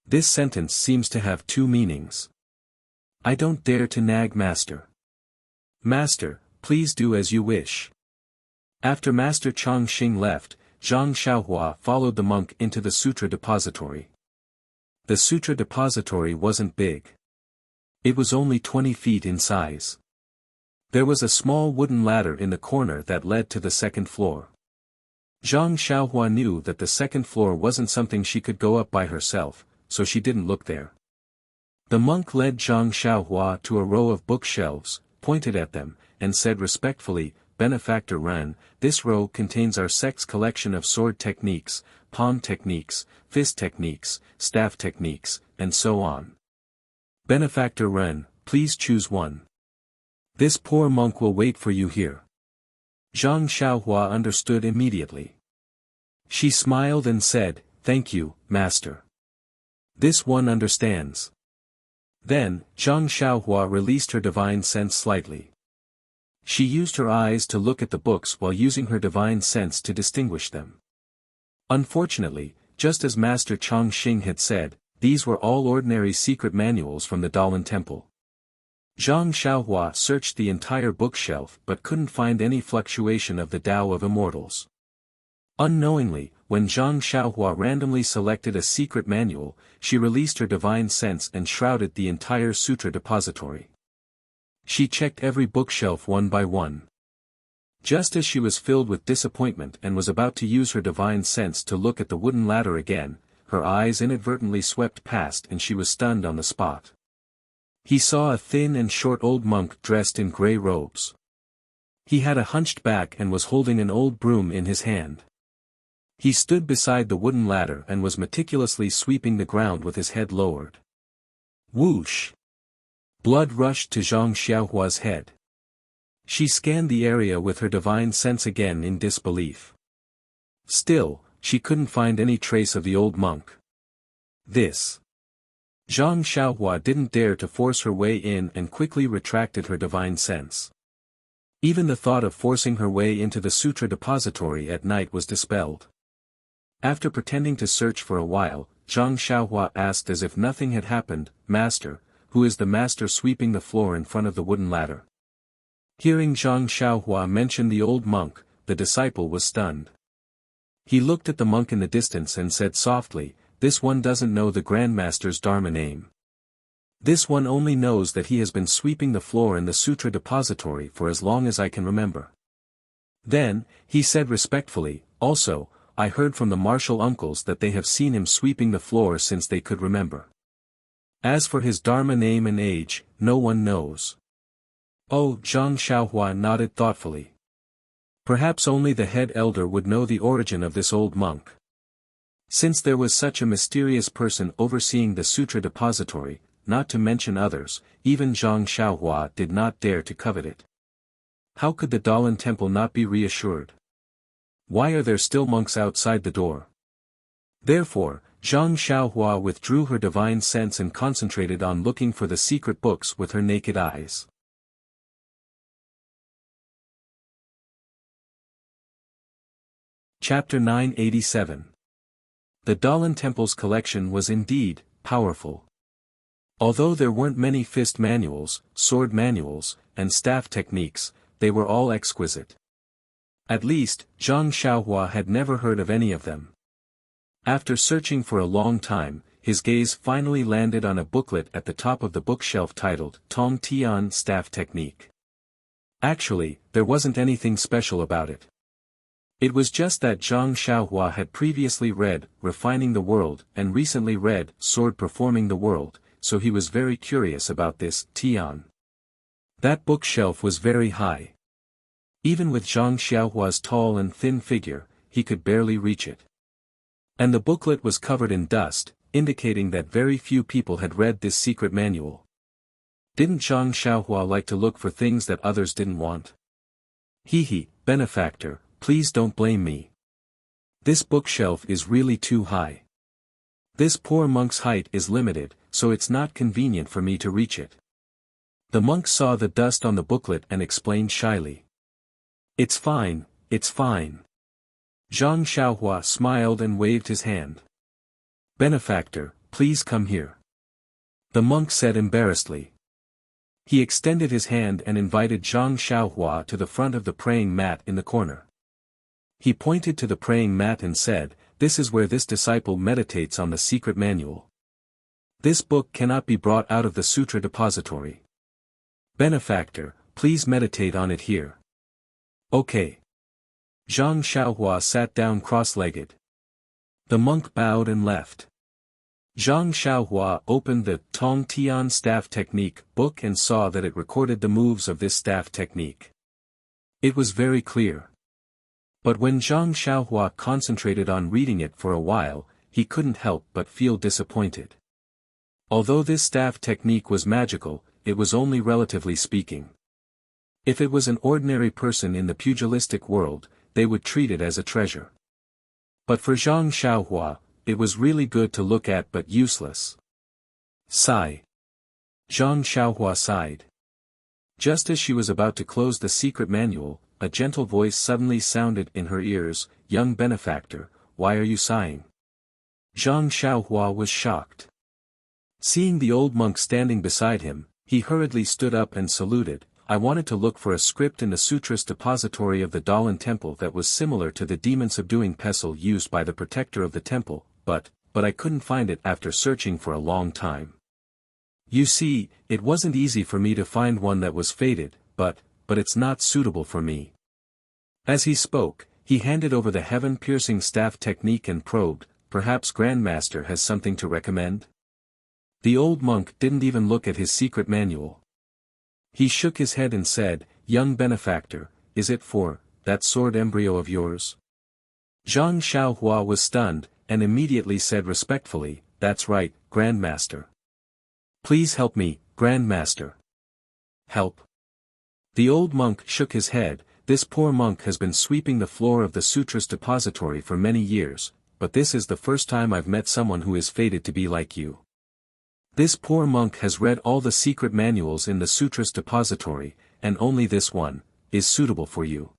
This sentence seems to have two meanings. "I don't dare to nag Master." "Master, please do as you wish." After Master Chongqing left, Zhang Xiaohua followed the monk into the sutra depository. The sutra depository wasn't big. It was only 20 feet in size. There was a small wooden ladder in the corner that led to the second floor. Zhang Xiaohua knew that the second floor wasn't something she could go up by herself, so she didn't look there. The monk led Zhang Xiaohua to a row of bookshelves, pointed at them, and said respectfully, "Benefactor Ren, this row contains our sect's collection of sword techniques, palm techniques, fist techniques, staff techniques, and so on. Benefactor Ren, please choose one. This poor monk will wait for you here." Zhang Xiaohua understood immediately. She smiled and said, "Thank you, Master. This one understands." Then, Zhang Xiaohua released her divine sense slightly. She used her eyes to look at the books while using her divine sense to distinguish them. Unfortunately, just as Master Chongqing had said, these were all ordinary secret manuals from the Dalan Temple. Zhang Xiaohua searched the entire bookshelf but couldn't find any fluctuation of the Tao of Immortals. Unknowingly, when Zhang Xiaohua randomly selected a secret manual, she released her divine sense and shrouded the entire sutra depository. She checked every bookshelf one by one. Just as she was filled with disappointment and was about to use her divine sense to look at the wooden ladder again, her eyes inadvertently swept past and she was stunned on the spot. He saw a thin and short old monk dressed in grey robes. He had a hunched back and was holding an old broom in his hand. He stood beside the wooden ladder and was meticulously sweeping the ground with his head lowered. Whoosh! Blood rushed to Zhang Xiaohua's head. She scanned the area with her divine sense again in disbelief. Still, she couldn't find any trace of the old monk. This. Zhang Xiaohua didn't dare to force her way in and quickly retracted her divine sense. Even the thought of forcing her way into the sutra depository at night was dispelled. After pretending to search for a while, Zhang Xiaohua asked as if nothing had happened, "Master, who is the master sweeping the floor in front of the wooden ladder?" Hearing Zhang Xiaohua mention the old monk, the disciple was stunned. He looked at the monk in the distance and said softly, "This one doesn't know the Grandmaster's Dharma name. This one only knows that he has been sweeping the floor in the sutra depository for as long as I can remember." Then, he said respectfully, "Also, I heard from the martial uncles that they have seen him sweeping the floor since they could remember. As for his Dharma name and age, no one knows." Oh, Zhang Xiaohua nodded thoughtfully. Perhaps only the head elder would know the origin of this old monk. Since there was such a mysterious person overseeing the sutra depository, not to mention others, even Zhang Xiaohua did not dare to covet it. How could the Dalan temple not be reassured? Why are there still monks outside the door? Therefore, Zhang Xiaohua withdrew her divine sense and concentrated on looking for the secret books with her naked eyes. Chapter 987. The Dalan Temple's collection was indeed powerful. Although there weren't many fist manuals, sword manuals, and staff techniques, they were all exquisite. At least, Zhang Xiaohua had never heard of any of them. After searching for a long time, his gaze finally landed on a booklet at the top of the bookshelf titled Tong Tian Staff Technique. Actually, there wasn't anything special about it. It was just that Zhang Xiaohua had previously read Refining the World and recently read Sword Performing the World, so he was very curious about this Tian. That bookshelf was very high. Even with Zhang Xiaohua's tall and thin figure, he could barely reach it. And the booklet was covered in dust, indicating that very few people had read this secret manual. Didn't Zhang Xiaohua like to look for things that others didn't want? Hee, benefactor, please don't blame me. This bookshelf is really too high. This poor monk's height is limited, so it's not convenient for me to reach it. The monk saw the dust on the booklet and explained shyly. It's fine, it's fine. Zhang Xiaohua smiled and waved his hand. Benefactor, please come here. The monk said embarrassedly. He extended his hand and invited Zhang Xiaohua to the front of the praying mat in the corner. He pointed to the praying mat and said, "This is where this disciple meditates on the secret manual. This book cannot be brought out of the sutra depository. Benefactor, please meditate on it here." Okay. Zhang Xiaohua sat down cross-legged. The monk bowed and left. Zhang Xiaohua opened the Tong Tian Staff Technique book and saw that it recorded the moves of this staff technique. It was very clear. But when Zhang Xiaohua concentrated on reading it for a while, he couldn't help but feel disappointed. Although this staff technique was magical, it was only relatively speaking. If it was an ordinary person in the pugilistic world, they would treat it as a treasure. But for Zhang Xiaohua, it was really good to look at but useless. Sigh. Zhang Xiaohua sighed. Just as she was about to close the secret manual, a gentle voice suddenly sounded in her ears, "Young benefactor, why are you sighing?" Zhang Xiaohua was shocked. Seeing the old monk standing beside him, he hurriedly stood up and saluted. "I wanted to look for a script in the Sutras depository of the Dalan temple that was similar to the demon subduing pestle used by the protector of the temple, but I couldn't find it after searching for a long time. You see, it wasn't easy for me to find one that was faded, but it's not suitable for me." As he spoke, he handed over the heaven-piercing staff technique and probed, perhaps Grandmaster has something to recommend? The old monk didn't even look at his secret manual. He shook his head and said, "Young benefactor, is it for that sword embryo of yours?" Zhang Xiaohua was stunned, and immediately said respectfully, "That's right, Grandmaster. Please help me, Grandmaster." "Help?" The old monk shook his head. "This poor monk has been sweeping the floor of the Sutras depository for many years, but this is the first time I've met someone who is fated to be like you. This poor monk has read all the secret manuals in the Sutras depository, and only this one is suitable for you.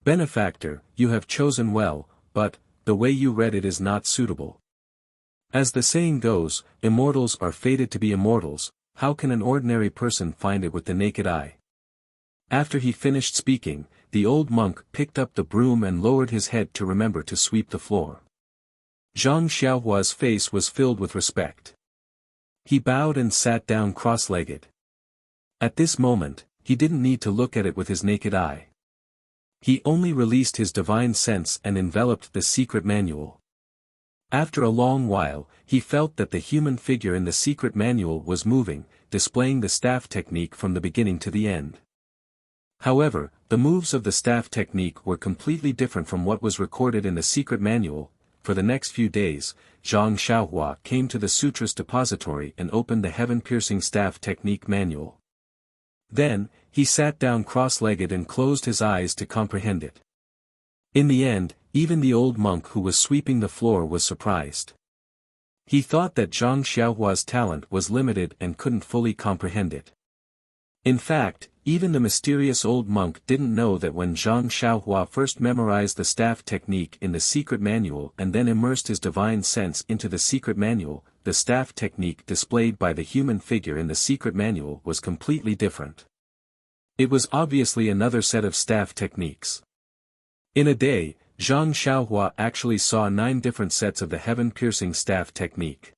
Benefactor, you have chosen well, but the way you read it is not suitable. As the saying goes, immortals are fated to be immortals. How can an ordinary person find it with the naked eye?" After he finished speaking, the old monk picked up the broom and lowered his head to remember to sweep the floor. Zhang Xiaohua's face was filled with respect. He bowed and sat down cross-legged. At this moment, he didn't need to look at it with his naked eye. He only released his divine sense and enveloped the secret manual. After a long while, he felt that the human figure in the secret manual was moving, displaying the staff technique from the beginning to the end. However, the moves of the staff technique were completely different from what was recorded in the secret manual. For the next few days, Zhang Xiaohua came to the Sutras depository and opened the heaven-piercing staff technique manual. Then, he sat down cross-legged and closed his eyes to comprehend it. In the end, even the old monk who was sweeping the floor was surprised. He thought that Zhang Xiaohua's talent was limited and couldn't fully comprehend it. In fact, even the mysterious old monk didn't know that when Zhang Xiaohua first memorized the staff technique in the secret manual and then immersed his divine sense into the secret manual, the staff technique displayed by the human figure in the secret manual was completely different. It was obviously another set of staff techniques. In a day, Zhang Xiaohua actually saw 9 different sets of the heaven-piercing staff technique.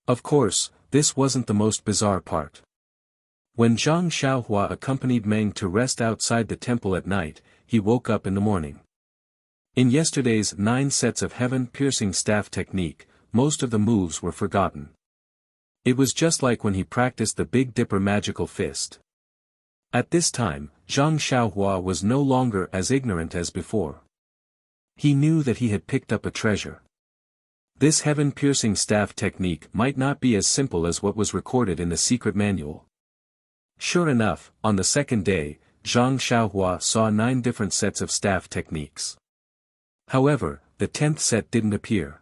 Of course, this wasn't the most bizarre part. When Zhang Xiaohua accompanied Meng to rest outside the temple at night, he woke up in the morning. In yesterday's 9 sets of heaven-piercing staff technique, most of the moves were forgotten. It was just like when he practiced the Big Dipper magical fist. At this time, Zhang Xiaohua was no longer as ignorant as before. He knew that he had picked up a treasure. This heaven-piercing staff technique might not be as simple as what was recorded in the secret manual. Sure enough, on the second day, Zhang Xiaohua saw 9 different sets of staff techniques. However, the 10th set didn't appear.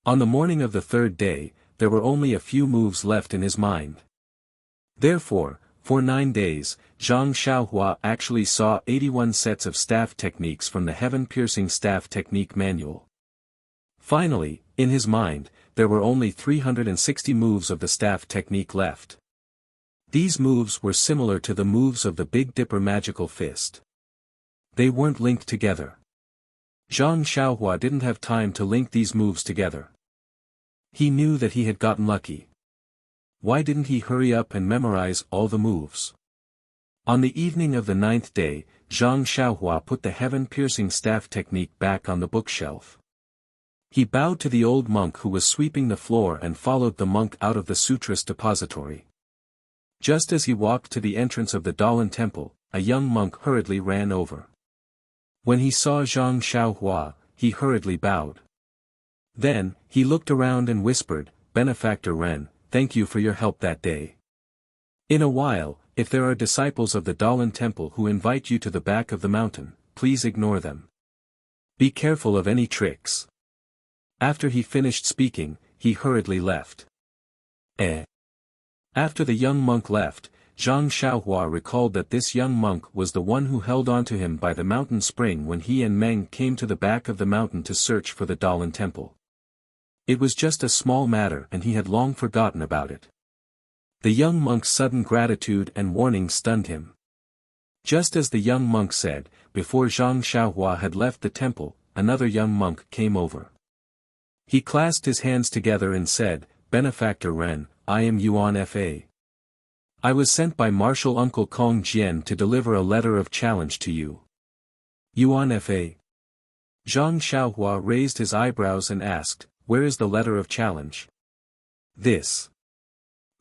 On the morning of the 3rd day, there were only a few moves left in his mind. Therefore, for 9 days, Zhang Xiaohua actually saw 81 sets of staff techniques from the heaven-piercing staff technique manual. Finally, in his mind, there were only 360 moves of the staff technique left. These moves were similar to the moves of the Big Dipper magical fist. They weren't linked together. Zhang Xiaohua didn't have time to link these moves together. He knew that he had gotten lucky. Why didn't he hurry up and memorize all the moves? On the evening of the 9th day, Zhang Xiaohua put the heaven-piercing staff technique back on the bookshelf. He bowed to the old monk who was sweeping the floor and followed the monk out of the Sutras depository. Just as he walked to the entrance of the Dalan temple, a young monk hurriedly ran over. When he saw Zhang Xiaohua, he hurriedly bowed. Then, he looked around and whispered, "Benefactor Ren, thank you for your help that day. In a while, if there are disciples of the Dalan temple who invite you to the back of the mountain, please ignore them. Be careful of any tricks." After he finished speaking, he hurriedly left. After the young monk left, Zhang Xiaohua recalled that this young monk was the one who held on to him by the mountain spring when he and Meng came to the back of the mountain to search for the Dalan temple. It was just a small matter and he had long forgotten about it. The young monk's sudden gratitude and warning stunned him. Just as the young monk said, before Zhang Xiaohua had left the temple, another young monk came over. He clasped his hands together and said, "Benefactor Ren, I am Yuan Fa. I was sent by Martial Uncle Kong Jian to deliver a letter of challenge to you." "Yuan Fa? Zhang Xiaohua raised his eyebrows and asked, "Where is the letter of challenge?" "This.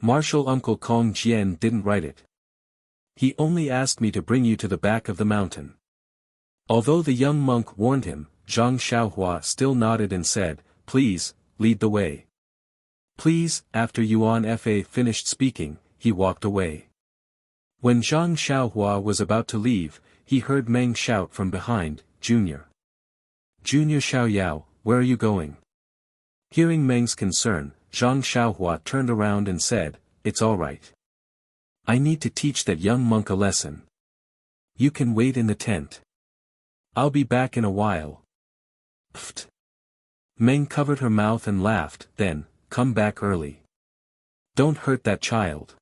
Martial Uncle Kong Jian didn't write it. He only asked me to bring you to the back of the mountain." Although the young monk warned him, Zhang Xiaohua still nodded and said, "Please, lead the way." "Please." After Yuan Fa finished speaking, he walked away. When Zhang Xiaohua was about to leave, he heard Meng shout from behind, "Junior. Junior Xiaoyao, where are you going?" Hearing Meng's concern, Zhang Xiaohua turned around and said, "It's all right. I need to teach that young monk a lesson. You can wait in the tent. I'll be back in a while." Pfft. Meng covered her mouth and laughed, then, "Come back early. Don't hurt that child."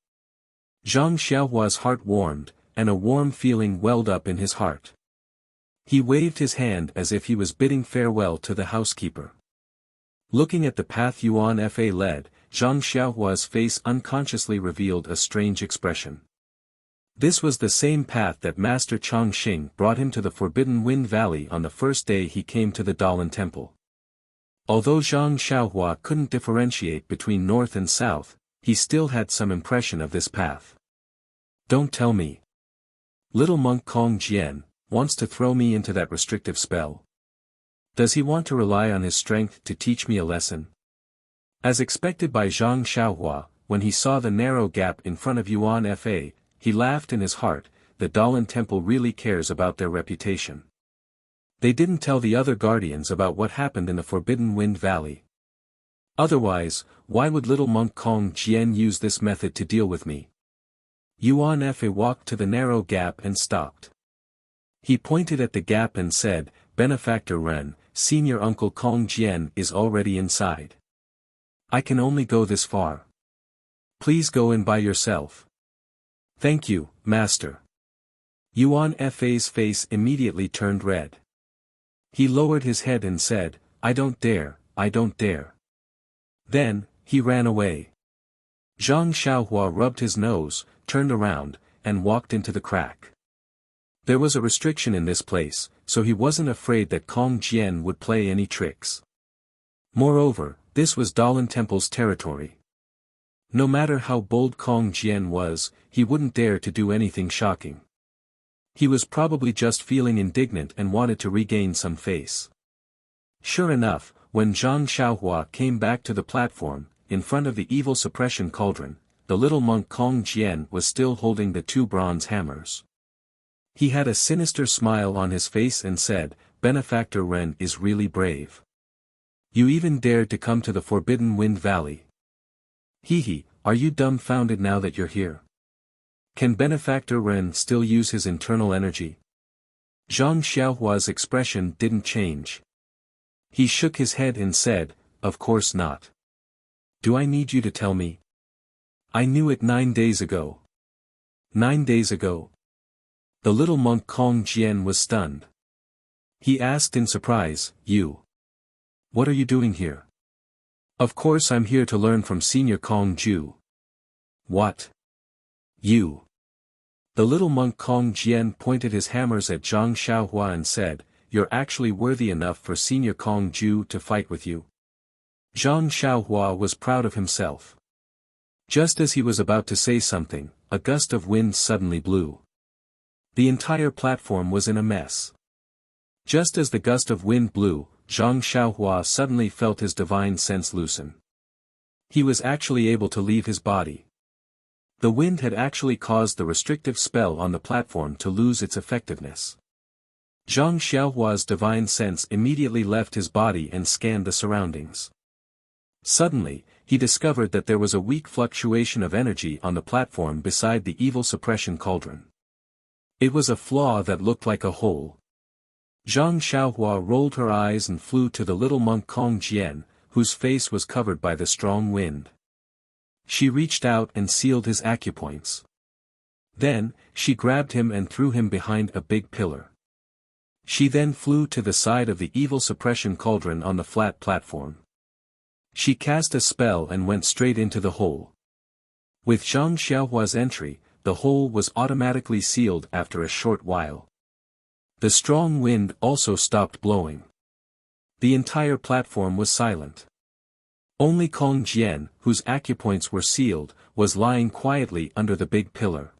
Zhang Xiaohua's heart warmed, and a warm feeling welled up in his heart. He waved his hand as if he was bidding farewell to the housekeeper. Looking at the path Yuan Fa led, Zhang Xiaohua's face unconsciously revealed a strange expression. This was the same path that Master Chongqing brought him to the Forbidden Wind Valley on the first day he came to the Dalan Temple. Although Zhang Xiaohua couldn't differentiate between north and south, he still had some impression of this path. "Don't tell me. Little monk Kong Jian wants to throw me into that restrictive spell. Does he want to rely on his strength to teach me a lesson?" As expected by Zhang Xiaohua, when he saw the narrow gap in front of Yuan Fa, he laughed in his heart. The Dalan Temple really cares about their reputation. They didn't tell the other guardians about what happened in the Forbidden Wind Valley. Otherwise, why would little monk Kong Jian use this method to deal with me? Yuan Fa walked to the narrow gap and stopped. He pointed at the gap and said, "Benefactor Ren, Senior Uncle Kong Jian is already inside. I can only go this far. Please go in by yourself." "Thank you, Master." Yuan Fa's face immediately turned red. He lowered his head and said, "I don't dare, I don't dare." Then, he ran away. Zhang Xiaohua rubbed his nose, turned around, and walked into the crack. There was a restriction in this place, so he wasn't afraid that Kong Jian would play any tricks. Moreover, this was Dalan Temple's territory. No matter how bold Kong Jian was, he wouldn't dare to do anything shocking. He was probably just feeling indignant and wanted to regain some face. Sure enough, when Zhang Xiaohua came back to the platform, in front of the evil suppression cauldron, the little monk Kong Jian was still holding the two bronze hammers. He had a sinister smile on his face and said, "Benefactor Ren is really brave. You even dared to come to the Forbidden Wind Valley. Hehe, are you dumbfounded now that you're here? Can Benefactor Ren still use his internal energy?" Zhang Xiaohua's expression didn't change. He shook his head and said, "Of course not. Do I need you to tell me? I knew it 9 days ago." 9 days ago? The little monk Kong Jian was stunned. He asked in surprise, "You? What are you doing here?" "Of course I'm here to learn from Senior Kong Ju." "What? You?" The little monk Kong Jian pointed his hammers at Zhang Xiaohua and said, "You're actually worthy enough for Senior Kong Ju to fight with you." Zhang Xiaohua was proud of himself. Just as he was about to say something, a gust of wind suddenly blew. The entire platform was in a mess. Just as the gust of wind blew, Zhang Xiaohua suddenly felt his divine sense loosen. He was actually able to leave his body. The wind had actually caused the restrictive spell on the platform to lose its effectiveness. Zhang Xiaohua's divine sense immediately left his body and scanned the surroundings. Suddenly, he discovered that there was a weak fluctuation of energy on the platform beside the evil suppression cauldron. It was a flaw that looked like a hole. Zhang Xiaohua rolled her eyes and flew to the little monk Kong Jian, whose face was covered by the strong wind. She reached out and sealed his acupoints. Then, she grabbed him and threw him behind a big pillar. She then flew to the side of the evil suppression cauldron on the flat platform. She cast a spell and went straight into the hole. With Zhang Xiaohua's entry, the hole was automatically sealed after a short while. The strong wind also stopped blowing. The entire platform was silent. Only Kong Jian, whose acupoints were sealed, was lying quietly under the big pillar.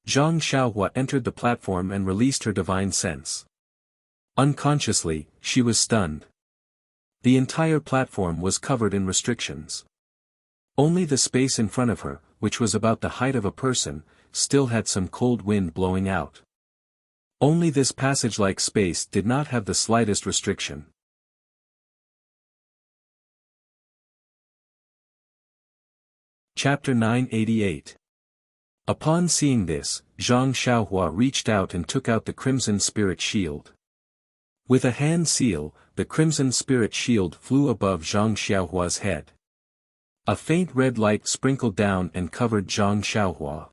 Zhang Xiaohua entered the platform and released her divine sense. Unconsciously, she was stunned. The entire platform was covered in restrictions. Only the space in front of her, which was about the height of a person, still had some cold wind blowing out. Only this passage-like space did not have the slightest restriction. Chapter 988. Upon seeing this, Zhang Xiaohua reached out and took out the Crimson Spirit Shield. With a hand seal, the Crimson Spirit Shield flew above Zhang Xiaohua's head. A faint red light sprinkled down and covered Zhang Xiaohua.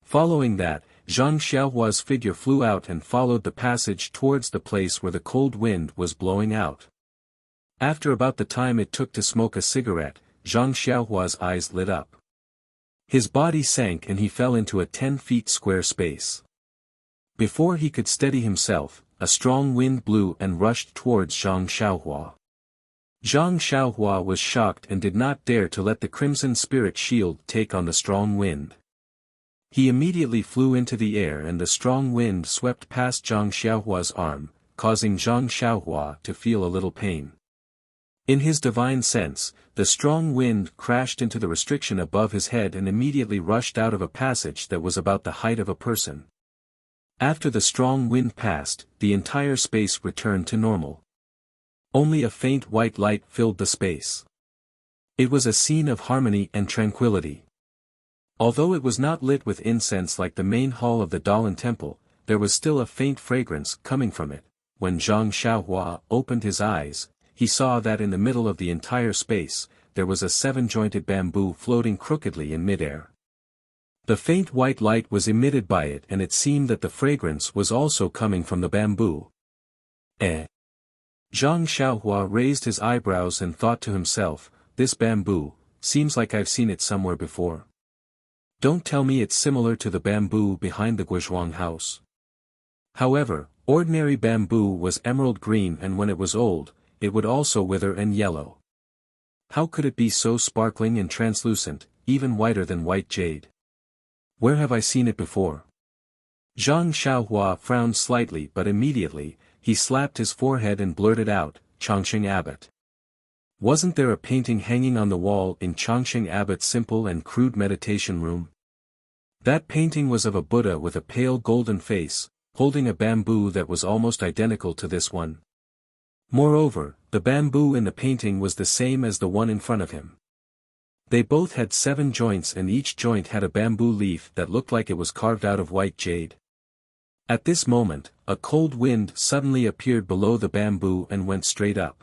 Following that, Zhang Xiaohua's figure flew out and followed the passage towards the place where the cold wind was blowing out. After about the time it took to smoke a cigarette, Zhang Xiaohua's eyes lit up. His body sank and he fell into a 10 feet square space. Before he could steady himself, a strong wind blew and rushed towards Zhang Xiaohua. Zhang Xiaohua was shocked and did not dare to let the Crimson Spirit Shield take on the strong wind. He immediately flew into the air and the strong wind swept past Zhang Xiaohua's arm, causing Zhang Xiaohua to feel a little pain. In his divine sense, the strong wind crashed into the restriction above his head and immediately rushed out of a passage that was about the height of a person. After the strong wind passed, the entire space returned to normal. Only a faint white light filled the space. It was a scene of harmony and tranquility. Although it was not lit with incense like the main hall of the Dalan temple, there was still a faint fragrance coming from it. When Zhang Xiaohua opened his eyes, he saw that in the middle of the entire space, there was a 7-jointed bamboo floating crookedly in midair. The faint white light was emitted by it and it seemed that the fragrance was also coming from the bamboo. Zhang Xiaohua raised his eyebrows and thought to himself, this bamboo, seems like I've seen it somewhere before. Don't tell me it's similar to the bamboo behind the Guizhuang house. However, ordinary bamboo was emerald green and when it was old, it would also wither and yellow. How could it be so sparkling and translucent, even whiter than white jade? Where have I seen it before? Zhang Xiaohua frowned slightly but immediately, he slapped his forehead and blurted out, Chongqing Abbot. Wasn't there a painting hanging on the wall in Chongqing Abbot's simple and crude meditation room? That painting was of a Buddha with a pale golden face, holding a bamboo that was almost identical to this one. Moreover, the bamboo in the painting was the same as the one in front of him. They both had 7 joints and each joint had a bamboo leaf that looked like it was carved out of white jade. At this moment, a cold wind suddenly appeared below the bamboo and went straight up.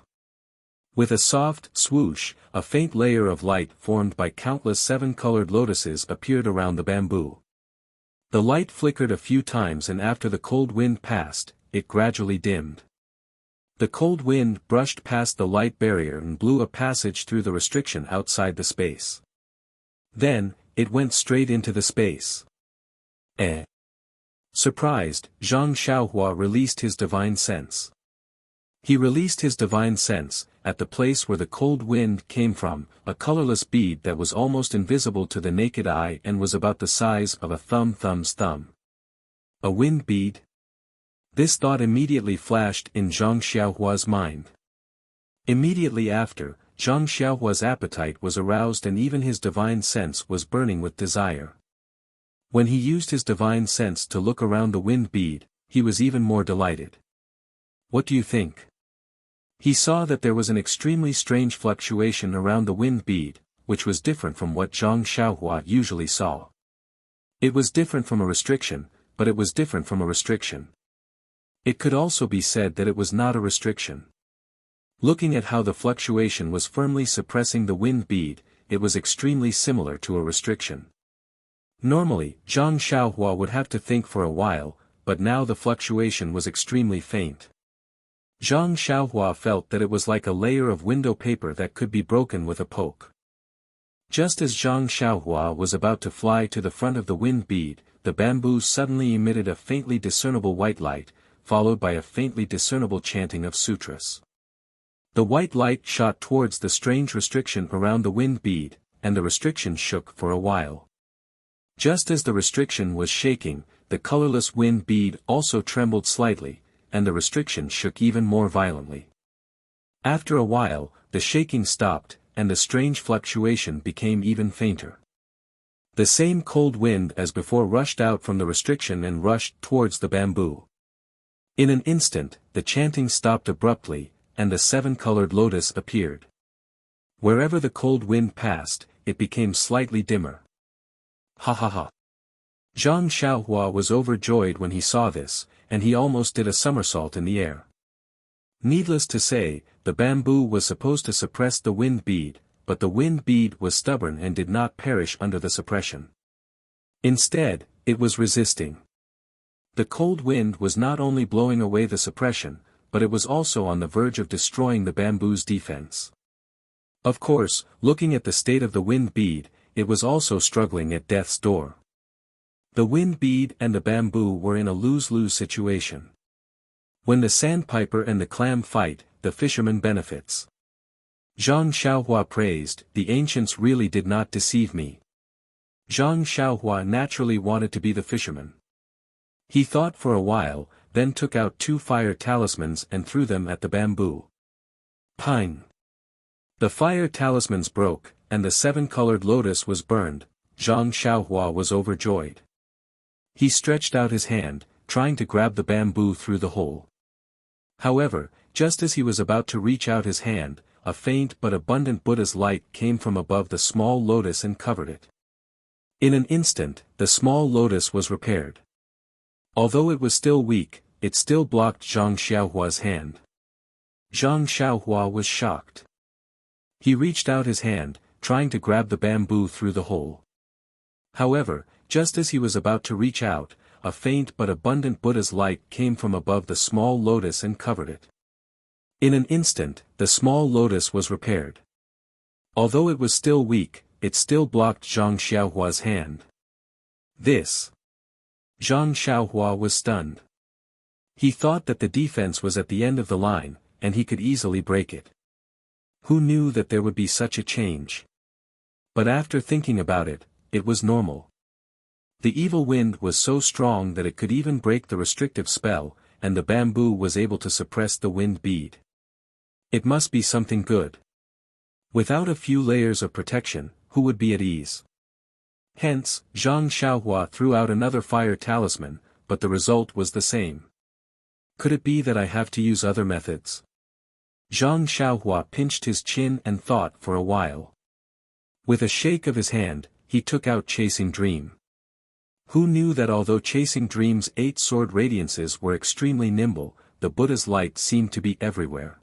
With a soft swoosh, a faint layer of light formed by countless 7-colored lotuses appeared around the bamboo. The light flickered a few times and after the cold wind passed, it gradually dimmed. The cold wind brushed past the light barrier and blew a passage through the restriction outside the space. Then, it went straight into the space. Surprised, Zhang Xiaohua released his divine sense. He released his divine sense, at the place where the cold wind came from, a colorless bead that was almost invisible to the naked eye and was about the size of a thumb's thumb. A wind bead? This thought immediately flashed in Zhang Xiaohua's mind. Immediately after, Zhang Xiaohua's appetite was aroused and even his divine sense was burning with desire. When he used his divine sense to look around the wind bead, he was even more delighted. What do you think? He saw that there was an extremely strange fluctuation around the wind bead, which was different from what Zhang Xiaohua usually saw. It was different from a restriction, but it was different from a restriction. It could also be said that it was not a restriction. Looking at how the fluctuation was firmly suppressing the wind bead, it was extremely similar to a restriction. Normally, Zhang Xiaohua would have to think for a while, but now the fluctuation was extremely faint. Zhang Xiaohua felt that it was like a layer of window paper that could be broken with a poke. Just as Zhang Xiaohua was about to fly to the front of the wind bead, the bamboo suddenly emitted a faintly discernible white light, followed by a faintly discernible chanting of sutras. The white light shot towards the strange restriction around the wind bead, and the restriction shook for a while. Just as the restriction was shaking, the colorless wind bead also trembled slightly, and the restriction shook even more violently. After a while, the shaking stopped, and the strange fluctuation became even fainter. The same cold wind as before rushed out from the restriction and rushed towards the bamboo. In an instant, the chanting stopped abruptly, and the seven-colored lotus appeared. Wherever the cold wind passed, it became slightly dimmer. Ha ha ha. Zhang Xiaohua was overjoyed when he saw this, and he almost did a somersault in the air. Needless to say, the bamboo was supposed to suppress the wind bead, but the wind bead was stubborn and did not perish under the suppression. Instead, it was resisting. The cold wind was not only blowing away the suppression, but it was also on the verge of destroying the bamboo's defense. Of course, looking at the state of the wind bead, it was also struggling at death's door. The wind bead and the bamboo were in a lose-lose situation. When the sandpiper and the clam fight, the fisherman benefits. Zhang Xiaohua praised, "The ancients really did not deceive me." Zhang Xiaohua naturally wanted to be the fisherman. He thought for a while, then took out 2 fire talismans and threw them at the bamboo. Pine. The fire talismans broke, and the 7-colored lotus was burned. Zhang Xiaohua was overjoyed. He stretched out his hand, trying to grab the bamboo through the hole. However, just as he was about to reach out his hand, a faint but abundant Buddha's light came from above the small lotus and covered it. In an instant, the small lotus was repaired. Although it was still weak, it still blocked Zhang Xiaohua's hand. Zhang Xiaohua was shocked. He reached out his hand, trying to grab the bamboo through the hole. However, just as he was about to reach out, a faint but abundant Buddha's light came from above the small lotus and covered it. In an instant, the small lotus was repaired. Although it was still weak, it still blocked Zhang Xiaohua's hand. This. Zhang Xiaohua was stunned. He thought that the defense was at the end of the line, and he could easily break it. Who knew that there would be such a change? But after thinking about it, it was normal. The evil wind was so strong that it could even break the restrictive spell, and the bamboo was able to suppress the wind bead. It must be something good. Without a few layers of protection, who would be at ease? Hence, Zhang Xiaohua threw out another fire talisman, but the result was the same. Could it be that I have to use other methods? Zhang Xiaohua pinched his chin and thought for a while. With a shake of his hand, he took out Chasing Dream. Who knew that although Chasing Dream's 8 sword radiances were extremely nimble, the Buddha's light seemed to be everywhere.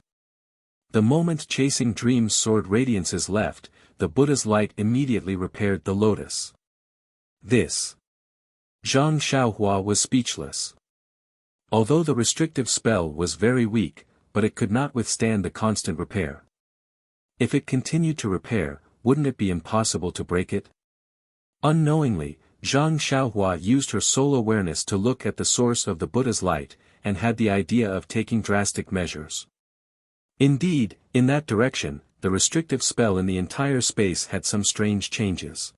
The moment Chasing Dream's sword radiances left, the Buddha's light immediately repaired the lotus. This. Zhang Xiaohua was speechless. Although the restrictive spell was very weak, but it could not withstand the constant repair. If it continued to repair, wouldn't it be impossible to break it? Unknowingly, Zhang Xiaohua used her soul awareness to look at the source of the Buddha's light, and had the idea of taking drastic measures. Indeed, in that direction, the restrictive spell in the entire space had some strange changes.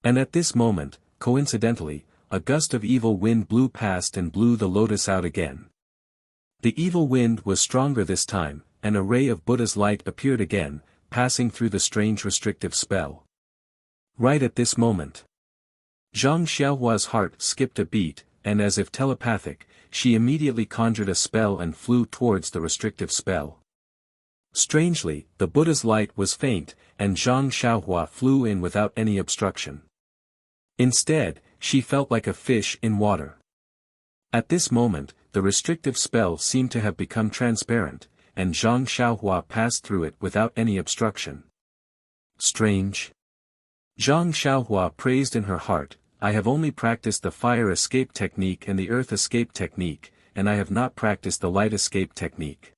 And at this moment, coincidentally, a gust of evil wind blew past and blew the lotus out again. The evil wind was stronger this time, and a ray of Buddha's light appeared again, passing through the strange restrictive spell. Right at this moment, Zhang Xiaohua's heart skipped a beat, and as if telepathic, she immediately conjured a spell and flew towards the restrictive spell. Strangely, the Buddha's light was faint, and Zhang Xiaohua flew in without any obstruction. Instead, she felt like a fish in water. At this moment, the restrictive spell seemed to have become transparent, and Zhang Xiaohua passed through it without any obstruction. Strange. Zhang Xiaohua praised in her heart, I have only practiced the fire escape technique and the earth escape technique, and I have not practiced the light escape technique.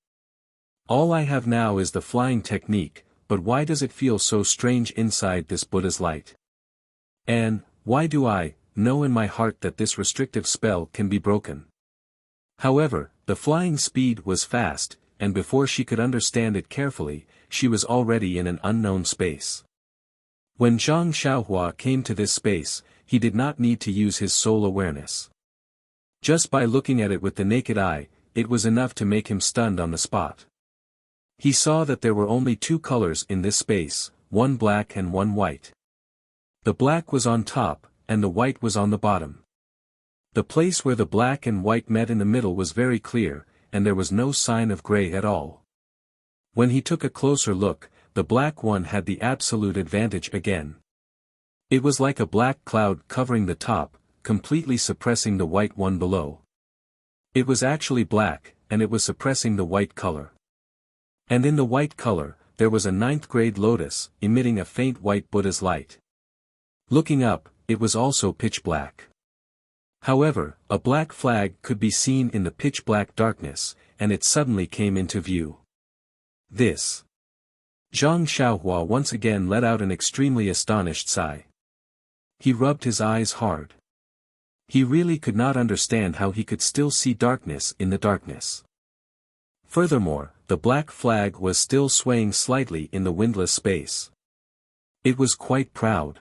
All I have now is the flying technique, but why does it feel so strange inside this Buddha's light? And, why do I know in my heart that this restrictive spell can be broken? However, the flying speed was fast, and before she could understand it carefully, she was already in an unknown space. When Zhang Xiaohua came to this space, he did not need to use his soul awareness. Just by looking at it with the naked eye, it was enough to make him stunned on the spot. He saw that there were only two colors in this space, one black and one white. The black was on top, and the white was on the bottom. The place where the black and white met in the middle was very clear, and there was no sign of gray at all. When he took a closer look, the black one had the absolute advantage again. It was like a black cloud covering the top, completely suppressing the white one below. It was actually black, and it was suppressing the white color. And in the white color, there was a 9th grade lotus, emitting a faint white Buddha's light. Looking up, it was also pitch black. However, a black flag could be seen in the pitch black darkness, and it suddenly came into view. This. Zhang Xiaohua once again let out an extremely astonished sigh. He rubbed his eyes hard. He really could not understand how he could still see darkness in the darkness. Furthermore, the black flag was still swaying slightly in the windless space. It was quite proud.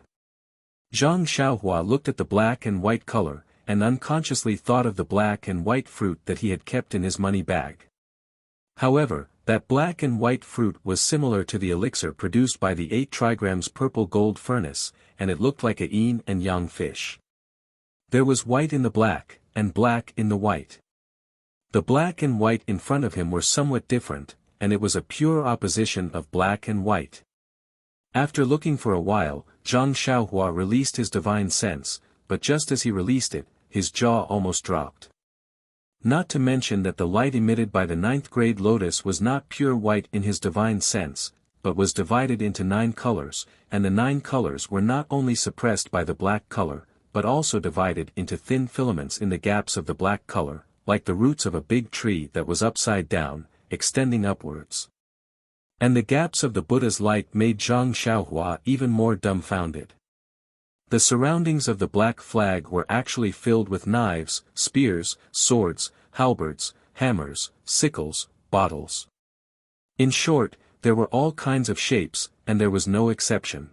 Zhang Xiaohua looked at the black and white color, and unconsciously thought of the black and white fruit that he had kept in his money bag. However, that black and white fruit was similar to the elixir produced by the 8 trigrams purple gold furnace, and it looked like a yin and yang fish. There was white in the black, and black in the white. The black and white in front of him were somewhat different, and it was a pure opposition of black and white. After looking for a while, Zhang Xiaohua released his divine sense, but just as he released it, his jaw almost dropped. Not to mention that the light emitted by the 9th grade lotus was not pure white in his divine sense, but was divided into 9 colors, and the 9 colors were not only suppressed by the black color, but also divided into thin filaments in the gaps of the black color, like the roots of a big tree that was upside down, extending upwards. And the gaps of the Buddha's light made Zhang Xiaohua even more dumbfounded. The surroundings of the black flag were actually filled with knives, spears, swords, halberds, hammers, sickles, bottles. In short, there were all kinds of shapes, and there was no exception.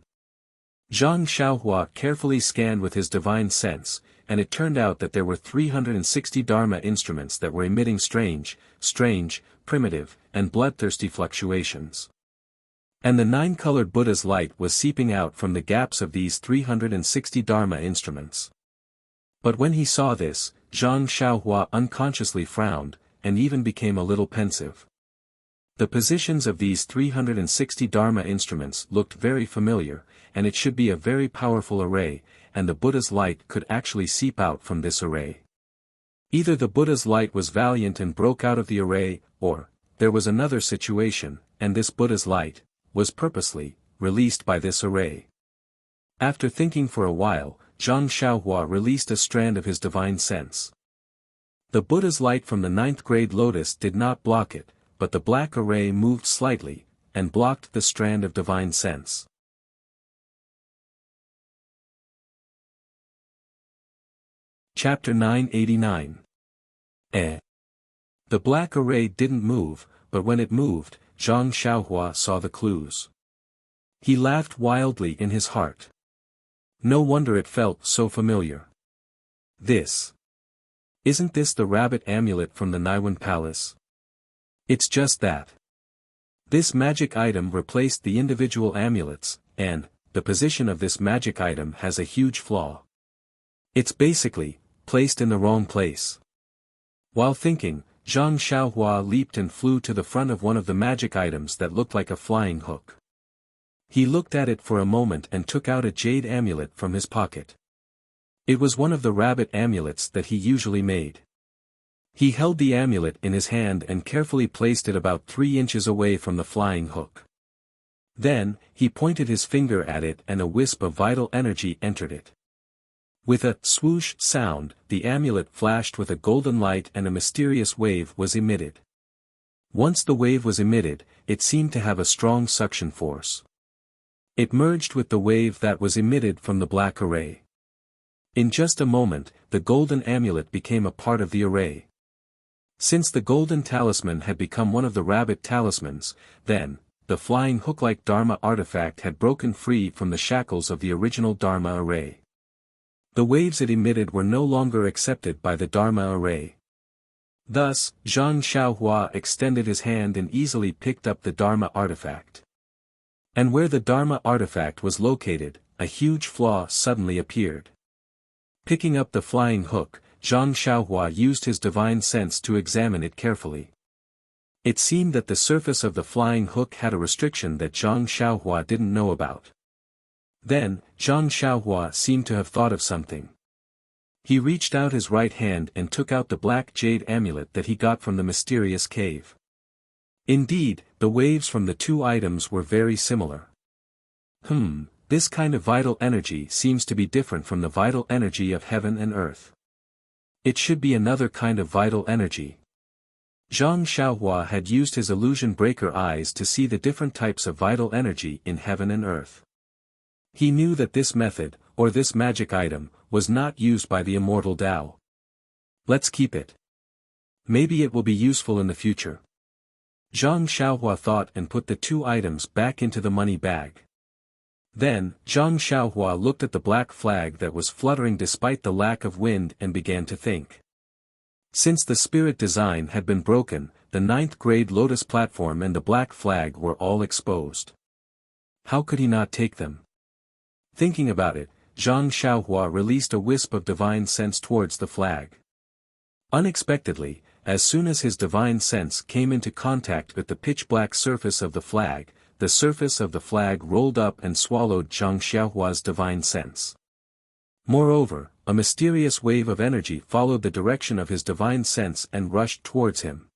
Zhang Xiaohua carefully scanned with his divine sense, and it turned out that there were 360 Dharma instruments that were emitting strange, primitive, and bloodthirsty fluctuations. And the 9-colored Buddha's light was seeping out from the gaps of these 360 Dharma instruments. But when he saw this, Zhang Xiaohua unconsciously frowned, and even became a little pensive. The positions of these 360 Dharma instruments looked very familiar, and it should be a very powerful array, and the Buddha's light could actually seep out from this array. Either the Buddha's light was valiant and broke out of the array, or, there was another situation, and this Buddha's light was purposely released by this array. After thinking for a while, Zhang Xiaohua released a strand of his divine sense. The Buddha's light from the 9th grade lotus did not block it, but the black array moved slightly, and blocked the strand of divine sense. Chapter 989. The black array didn't move, but when it moved, Zhang Xiaohua saw the clues. He laughed wildly in his heart. No wonder it felt so familiar. Isn't this the rabbit amulet from the Naiwan Palace? It's just that. This magic item replaced the individual amulets, and, the position of this magic item has a huge flaw. It's basically, placed in the wrong place. While thinking, Zhang Xiaohua leaped and flew to the front of one of the magic items that looked like a flying hook. He looked at it for a moment and took out a jade amulet from his pocket. It was one of the rabbit amulets that he usually made. He held the amulet in his hand and carefully placed it about 3 inches away from the flying hook. Then, he pointed his finger at it and a wisp of vital energy entered it. With a swoosh sound, the amulet flashed with a golden light and a mysterious wave was emitted. Once the wave was emitted, it seemed to have a strong suction force. It merged with the wave that was emitted from the black array. In just a moment, the golden amulet became a part of the array. Since the golden talisman had become one of the rabbit talismans, then, the flying hook-like Dharma artifact had broken free from the shackles of the original Dharma array. The waves it emitted were no longer accepted by the Dharma array. Thus, Zhang Xiaohua extended his hand and easily picked up the Dharma artifact. And where the Dharma artifact was located, a huge flaw suddenly appeared. Picking up the flying hook, Zhang Xiaohua used his divine sense to examine it carefully. It seemed that the surface of the flying hook had a restriction that Zhang Xiaohua didn't know about. Then, Zhang Xiaohua seemed to have thought of something. He reached out his right hand and took out the black jade amulet that he got from the mysterious cave. Indeed, the waves from the two items were very similar. This kind of vital energy seems to be different from the vital energy of heaven and earth. It should be another kind of vital energy. Zhang Xiaohua had used his illusion breaker eyes to see the different types of vital energy in heaven and earth. He knew that this method, or this magic item, was not used by the immortal Tao. Let's keep it. Maybe it will be useful in the future. Zhang Xiaohua thought and put the two items back into the money bag. Then, Zhang Xiaohua looked at the black flag that was fluttering despite the lack of wind and began to think. Since the spirit design had been broken, the 9th grade lotus platform and the black flag were all exposed. How could he not take them? Thinking about it, Zhang Xiaohua released a wisp of divine sense towards the flag. Unexpectedly, as soon as his divine sense came into contact with the pitch-black surface of the flag, the surface of the flag rolled up and swallowed Zhang Xiaohua's divine sense. Moreover, a mysterious wave of energy followed the direction of his divine sense and rushed towards him.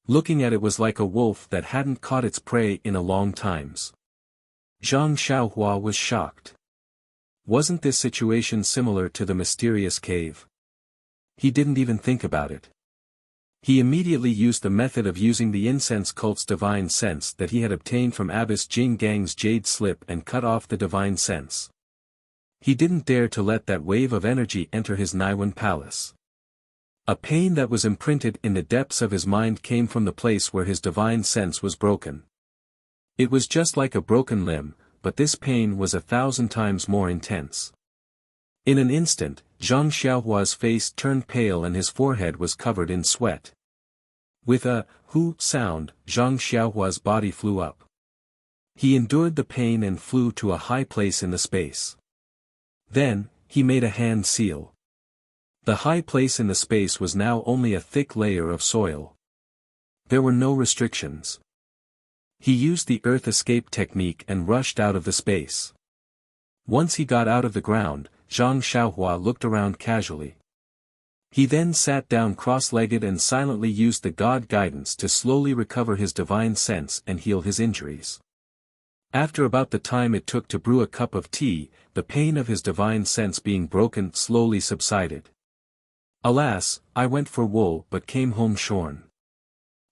Looking at it was like a wolf that hadn't caught its prey in a long times. Zhang Xiaohua was shocked. Wasn't this situation similar to the mysterious cave? He didn't even think about it. He immediately used the method of using the incense cult's divine sense that he had obtained from Abbess Jing Gang's jade slip and cut off the divine sense. He didn't dare to let that wave of energy enter his Naiwan palace. A pain that was imprinted in the depths of his mind came from the place where his divine sense was broken. It was just like a broken limb, but this pain was 1,000 times more intense. In an instant, Zhang Xiaohua's face turned pale and his forehead was covered in sweat. With a "hoo" sound, Zhang Xiaohua's body flew up. He endured the pain and flew to a high place in the space. Then, he made a hand seal. The high place in the space was now only a thick layer of soil. There were no restrictions. He used the earth escape technique and rushed out of the space. Once he got out of the ground, Zhang Xiaohua looked around casually. He then sat down cross-legged and silently used the God guidance to slowly recover his divine sense and heal his injuries. After about the time it took to brew a cup of tea, the pain of his divine sense being broken slowly subsided. Alas, I went for wool but came home shorn.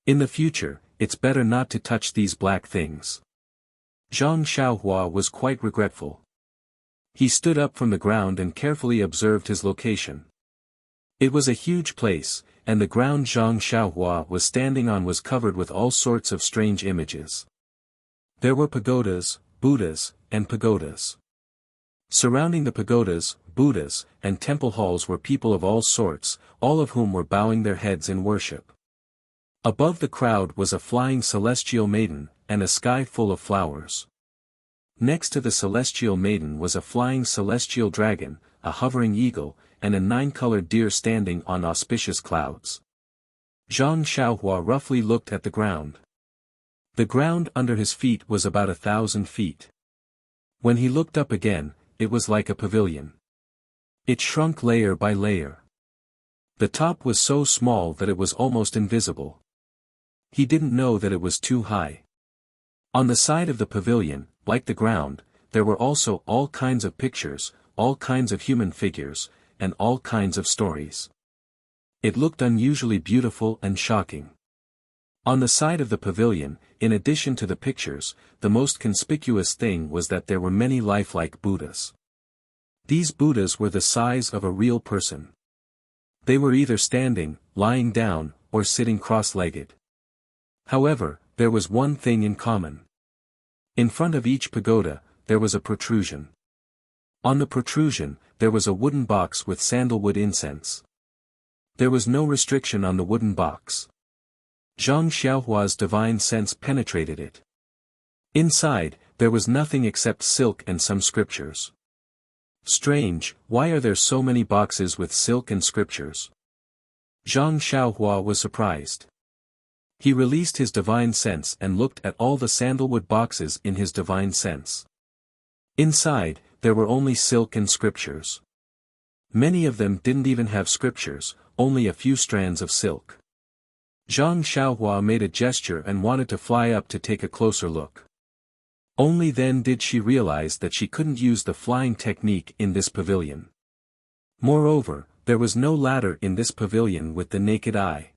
In the future, it's better not to touch these black things. Zhang Xiaohua was quite regretful. He stood up from the ground and carefully observed his location. It was a huge place, and the ground Zhang Xiaohua was standing on was covered with all sorts of strange images. There were pagodas, Buddhas, and pagodas. Surrounding the pagodas, Buddhas, and temple halls were people of all sorts, all of whom were bowing their heads in worship. Above the crowd was a flying celestial maiden, and a sky full of flowers. Next to the celestial maiden was a flying celestial dragon, a hovering eagle, and a 9-colored deer standing on auspicious clouds. Zhang Xiaohua roughly looked at the ground. The ground under his feet was about 1,000 feet. When he looked up again, it was like a pavilion. It shrunk layer by layer. The top was so small that it was almost invisible. He didn't know that it was too high. On the side of the pavilion, like the ground, there were also all kinds of pictures, all kinds of human figures, and all kinds of stories. It looked unusually beautiful and shocking. On the side of the pavilion, in addition to the pictures, the most conspicuous thing was that there were many lifelike Buddhas. These Buddhas were the size of a real person. They were either standing, lying down, or sitting cross-legged. However, there was one thing in common. In front of each pagoda, there was a protrusion. On the protrusion, there was a wooden box with sandalwood incense. There was no restriction on the wooden box. Zhang Xiaohua's divine sense penetrated it. Inside, there was nothing except silk and some scriptures. Strange, why are there so many boxes with silk and scriptures? Zhang Xiaohua was surprised. He released his divine sense and looked at all the sandalwood boxes in his divine sense. Inside, there were only silk and scriptures. Many of them didn't even have scriptures, only a few strands of silk. Zhang Xiaohua made a gesture and wanted to fly up to take a closer look. Only then did she realize that she couldn't use the flying technique in this pavilion. Moreover, there was no ladder in this pavilion with the naked eye.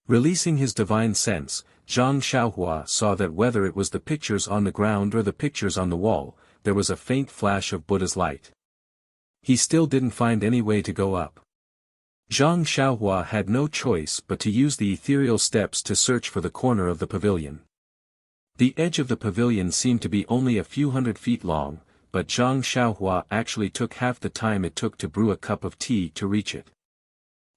Releasing his divine sense, Zhang Xiaohua saw that whether it was the pictures on the ground or the pictures on the wall, there was a faint flash of Buddha's light. He still didn't find any way to go up. Zhang Xiaohua had no choice but to use the ethereal steps to search for the corner of the pavilion. The edge of the pavilion seemed to be only a few hundred feet long, but Zhang Xiaohua actually took half the time it took to brew a cup of tea to reach it.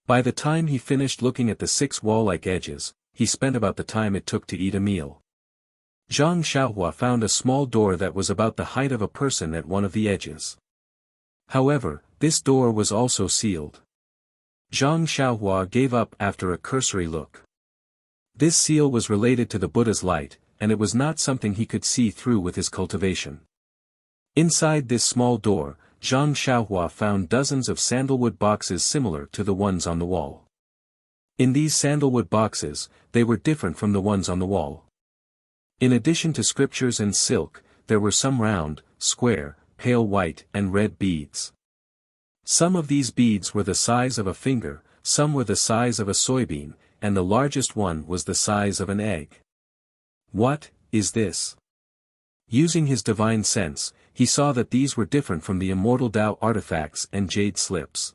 By the time he finished looking at the 6 wall-like edges, he spent about the time it took to eat a meal. Zhang Xiaohua found a small door that was about the height of a person at one of the edges. However, this door was also sealed. Zhang Xiaohua gave up after a cursory look. This seal was related to the Buddha's light, and it was not something he could see through with his cultivation. Inside this small door, Zhang Xiaohua found dozens of sandalwood boxes similar to the ones on the wall. In these sandalwood boxes, they were different from the ones on the wall. In addition to scriptures and silk, there were some round, square, pale white and red beads. Some of these beads were the size of a finger, some were the size of a soybean, and the largest one was the size of an egg. What is this? Using his divine sense, he saw that these were different from the immortal Tao artifacts and jade slips.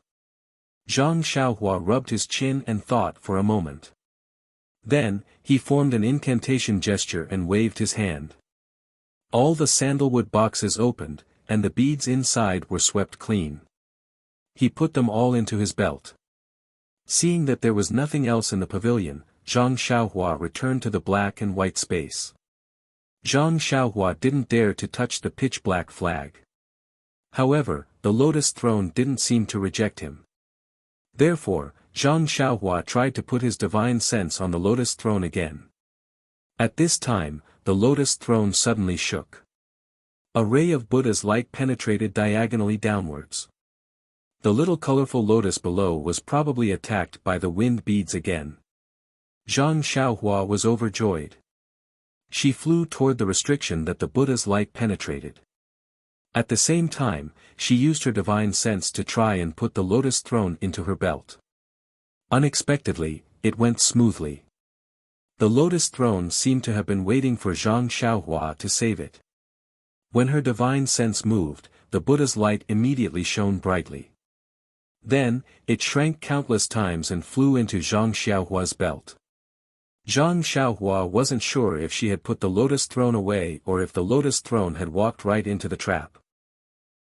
Zhang Xiaohua rubbed his chin and thought for a moment. Then, he formed an incantation gesture and waved his hand. All the sandalwood boxes opened, and the beads inside were swept clean. He put them all into his belt. Seeing that there was nothing else in the pavilion, Zhang Xiaohua returned to the black and white space. Zhang Xiaohua didn't dare to touch the pitch-black flag. However, the lotus throne didn't seem to reject him. Therefore, Zhang Xiaohua tried to put his divine sense on the lotus throne again. At this time, the lotus throne suddenly shook. A ray of Buddha's light penetrated diagonally downwards. The little colorful lotus below was probably attacked by the wind beads again. Zhang Xiaohua was overjoyed. She flew toward the restriction that the Buddha's light penetrated. At the same time, she used her divine sense to try and put the lotus throne into her belt. Unexpectedly, it went smoothly. The lotus throne seemed to have been waiting for Zhang Xiaohua to save it. When her divine sense moved, the Buddha's light immediately shone brightly. Then, it shrank countless times and flew into Zhang Xiaohua's belt. Zhang Xiaohua wasn't sure if she had put the lotus throne away or if the lotus throne had walked right into the trap.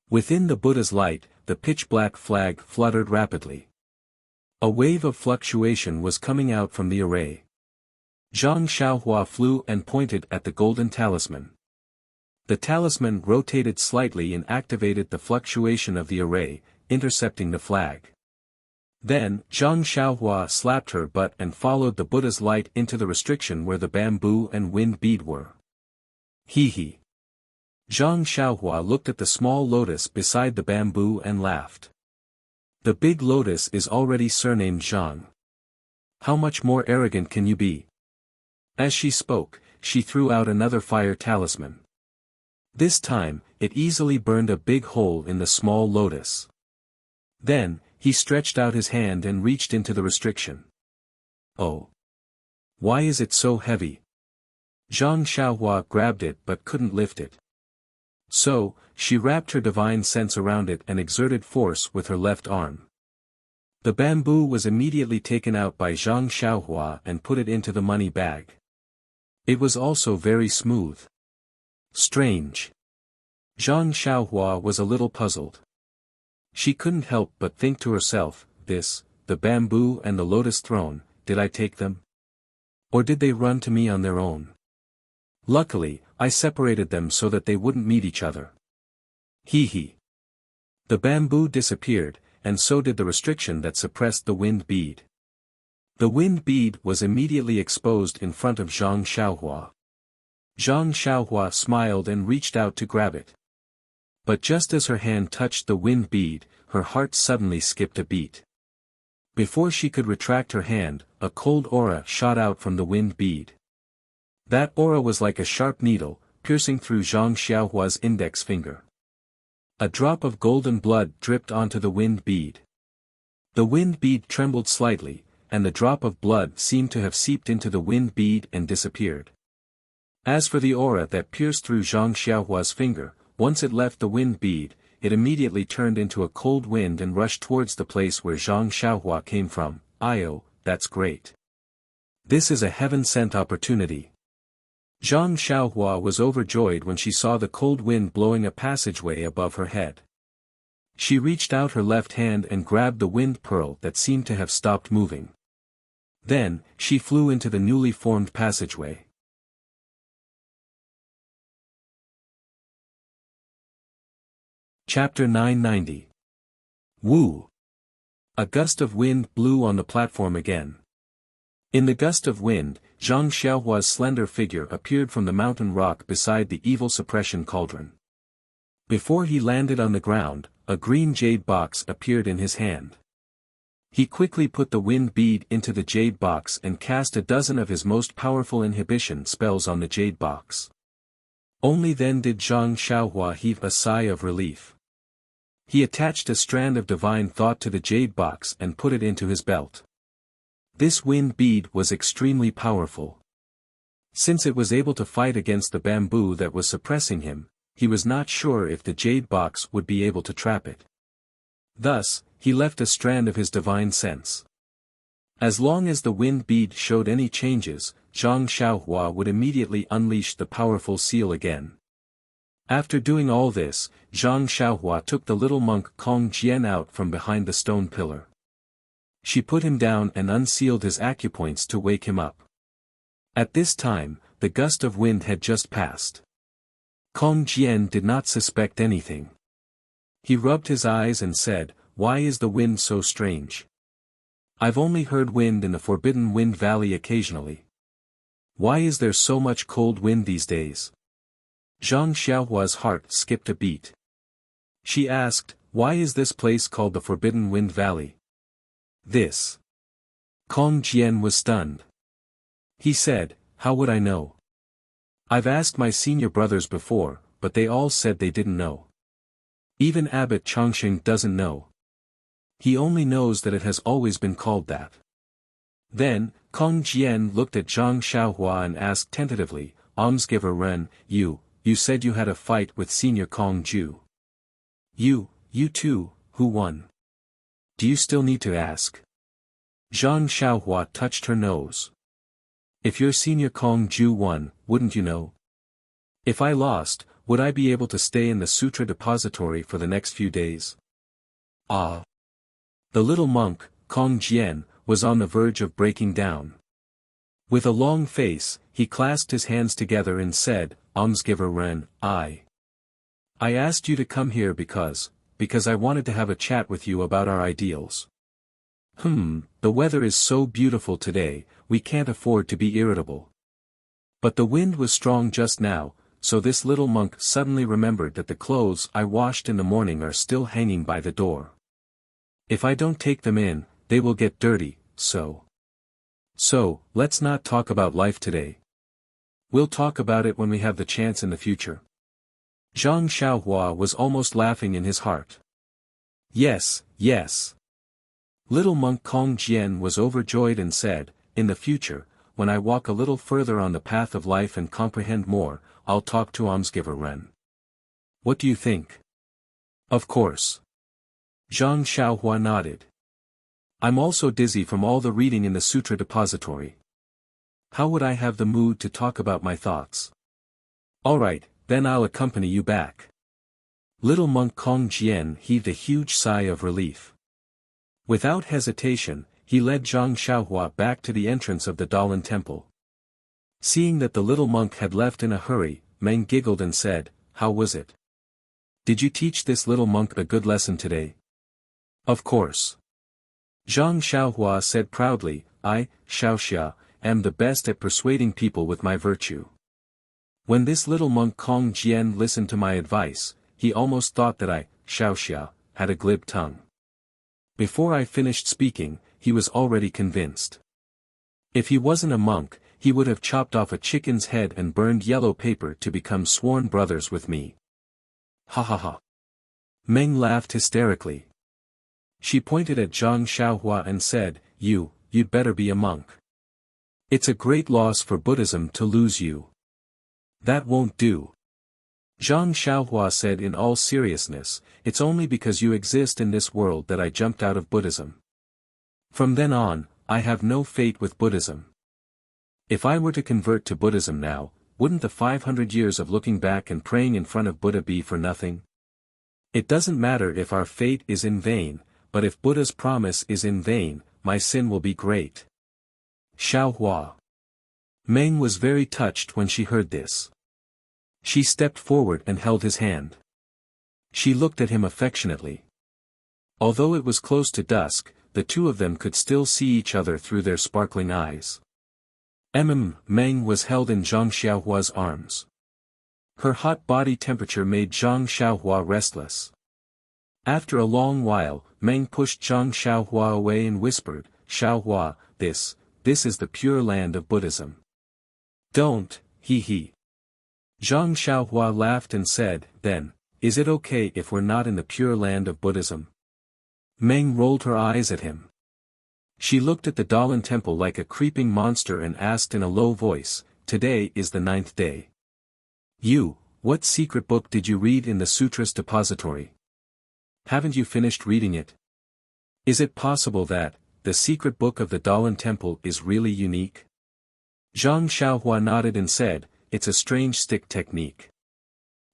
Within the Buddha's light, the pitch-black flag fluttered rapidly. A wave of fluctuation was coming out from the array. Zhang Xiaohua flew and pointed at the golden talisman. The talisman rotated slightly and activated the fluctuation of the array, intercepting the flag. Then, Zhang Xiaohua slapped her butt and followed the Buddha's light into the restriction where the bamboo and wind bead were. Hee. Zhang Xiaohua looked at the small lotus beside the bamboo and laughed. The big lotus is already surnamed Zhang. How much more arrogant can you be? As she spoke, she threw out another fire talisman. This time, it easily burned a big hole in the small lotus. Then, he stretched out his hand and reached into the restriction. Oh! Why is it so heavy? Zhang Xiaohua grabbed it but couldn't lift it. So, she wrapped her divine sense around it and exerted force with her left arm. The bamboo was immediately taken out by Zhang Xiaohua and put it into the money bag. It was also very smooth. Strange. Zhang Xiaohua was a little puzzled. She couldn't help but think to herself, the bamboo and the lotus throne, did I take them? Or did they run to me on their own? Luckily, I separated them so that they wouldn't meet each other. Hee hee. The bamboo disappeared, and so did the restriction that suppressed the wind bead. The wind bead was immediately exposed in front of Zhang Xiaohua. Zhang Xiaohua smiled and reached out to grab it. But just as her hand touched the wind bead, her heart suddenly skipped a beat. Before she could retract her hand, a cold aura shot out from the wind bead. That aura was like a sharp needle, piercing through Zhang Xiaohua's index finger. A drop of golden blood dripped onto the wind bead. The wind bead trembled slightly, and the drop of blood seemed to have seeped into the wind bead and disappeared. As for the aura that pierced through Zhang Xiaohua's finger, once it left the wind bead, it immediately turned into a cold wind and rushed towards the place where Zhang Xiaohua came from. "Io, that's great. This is a heaven-sent opportunity." Zhang Xiaohua was overjoyed when she saw the cold wind blowing a passageway above her head. She reached out her left hand and grabbed the wind pearl that seemed to have stopped moving. Then, she flew into the newly formed passageway. Chapter 990. Woo! A gust of wind blew on the platform again. In the gust of wind, Zhang Xiaohua's slender figure appeared from the mountain rock beside the evil suppression cauldron. Before he landed on the ground, a green jade box appeared in his hand. He quickly put the wind bead into the jade box and cast a dozen of his most powerful inhibition spells on the jade box. Only then did Zhang Xiaohua heave a sigh of relief. He attached a strand of divine thought to the jade box and put it into his belt. This wind bead was extremely powerful. Since it was able to fight against the bamboo that was suppressing him, he was not sure if the jade box would be able to trap it. Thus, he left a strand of his divine sense. As long as the wind bead showed any changes, Zhang Xiaohua would immediately unleash the powerful seal again. After doing all this, Zhang Xiaohua took the little monk Kong Jian out from behind the stone pillar. She put him down and unsealed his acupoints to wake him up. At this time, the gust of wind had just passed. Kong Jian did not suspect anything. He rubbed his eyes and said, "Why is the wind so strange? I've only heard wind in the Forbidden Wind Valley occasionally. Why is there so much cold wind these days?" Zhang Xiaohua's heart skipped a beat. She asked, "Why is this place called the Forbidden Wind Valley?" "This." Kong Jian was stunned. He said, "How would I know? I've asked my senior brothers before, but they all said they didn't know. Even Abbot Chongqing doesn't know. He only knows that it has always been called that." Then, Kong Jian looked at Zhang Xiaohua and asked tentatively, "Almsgiver Ren, you said you had a fight with Senior Kong Ju. You too, who won? Do you still need to ask?" Zhang Xiaohua touched her nose. "If your Senior Kong Ju won, wouldn't you know? If I lost, would I be able to stay in the sutra depository for the next few days?" "Ah." The little monk, Kong Jian, was on the verge of breaking down. With a long face, he clasped his hands together and said, "Almsgiver Ren, I asked you to come here because I wanted to have a chat with you about our ideals. The weather is so beautiful today, we can't afford to be irritable." But the wind was strong just now, so this little monk suddenly remembered that the clothes I washed in the morning are still hanging by the door. If I don't take them in, they will get dirty, so let's not talk about life today. We'll talk about it when we have the chance in the future. Zhang Xiaohua was almost laughing in his heart. Yes. Little monk Kong Jian was overjoyed and said, "In the future, when I walk a little further on the path of life and comprehend more, I'll talk to Almsgiver Ren. What do you think?" "Of course." Zhang Xiaohua nodded. I'm also dizzy from all the reading in the sutra depository. How would I have the mood to talk about my thoughts? Alright, then I'll accompany you back. Little monk Kong Jian heaved a huge sigh of relief. Without hesitation, he led Zhang Xiaohua back to the entrance of the Dalan temple. Seeing that the little monk had left in a hurry, Meng giggled and said, "How was it? Did you teach this little monk a good lesson today?" "Of course." Zhang Xiaohua said proudly, "I, Xiaoxia, am the best at persuading people with my virtue." When this little monk Kong Jian listened to my advice, he almost thought that I, Xiaoxia, had a glib tongue. Before I finished speaking, he was already convinced. If he wasn't a monk, he would have chopped off a chicken's head and burned yellow paper to become sworn brothers with me. Ha ha ha. Meng laughed hysterically. She pointed at Zhang Xiaohua and said, You'd better be a monk. It's a great loss for Buddhism to lose you." "That won't do." Zhang Xiaohua said in all seriousness, "It's only because you exist in this world that I jumped out of Buddhism. From then on, I have no fate with Buddhism. If I were to convert to Buddhism now, wouldn't the 500 years of looking back and praying in front of Buddha be for nothing? It doesn't matter if our fate is in vain, but if Buddha's promise is in vain, my sin will be great." Xiaohua. Meng was very touched when she heard this. She stepped forward and held his hand. She looked at him affectionately. Although it was close to dusk, the two of them could still see each other through their sparkling eyes. Meng was held in Zhang Xiaohua's arms. Her hot body temperature made Zhang Xiaohua restless. After a long while, Meng pushed Zhang Xiaohua away and whispered, "Xiaohua, this is the pure land of Buddhism." "Don't, he. Zhang Xiaohua laughed and said, "Then, is it okay if we're not in the pure land of Buddhism?" Meng rolled her eyes at him. She looked at the Dalan temple like a creeping monster and asked in a low voice, "Today is the 9th day. What secret book did you read in the Sutras depository? Haven't you finished reading it? Is it possible that, the secret book of the Dalan temple is really unique?" Zhang Xiaohua nodded and said, "It's a strange stick technique.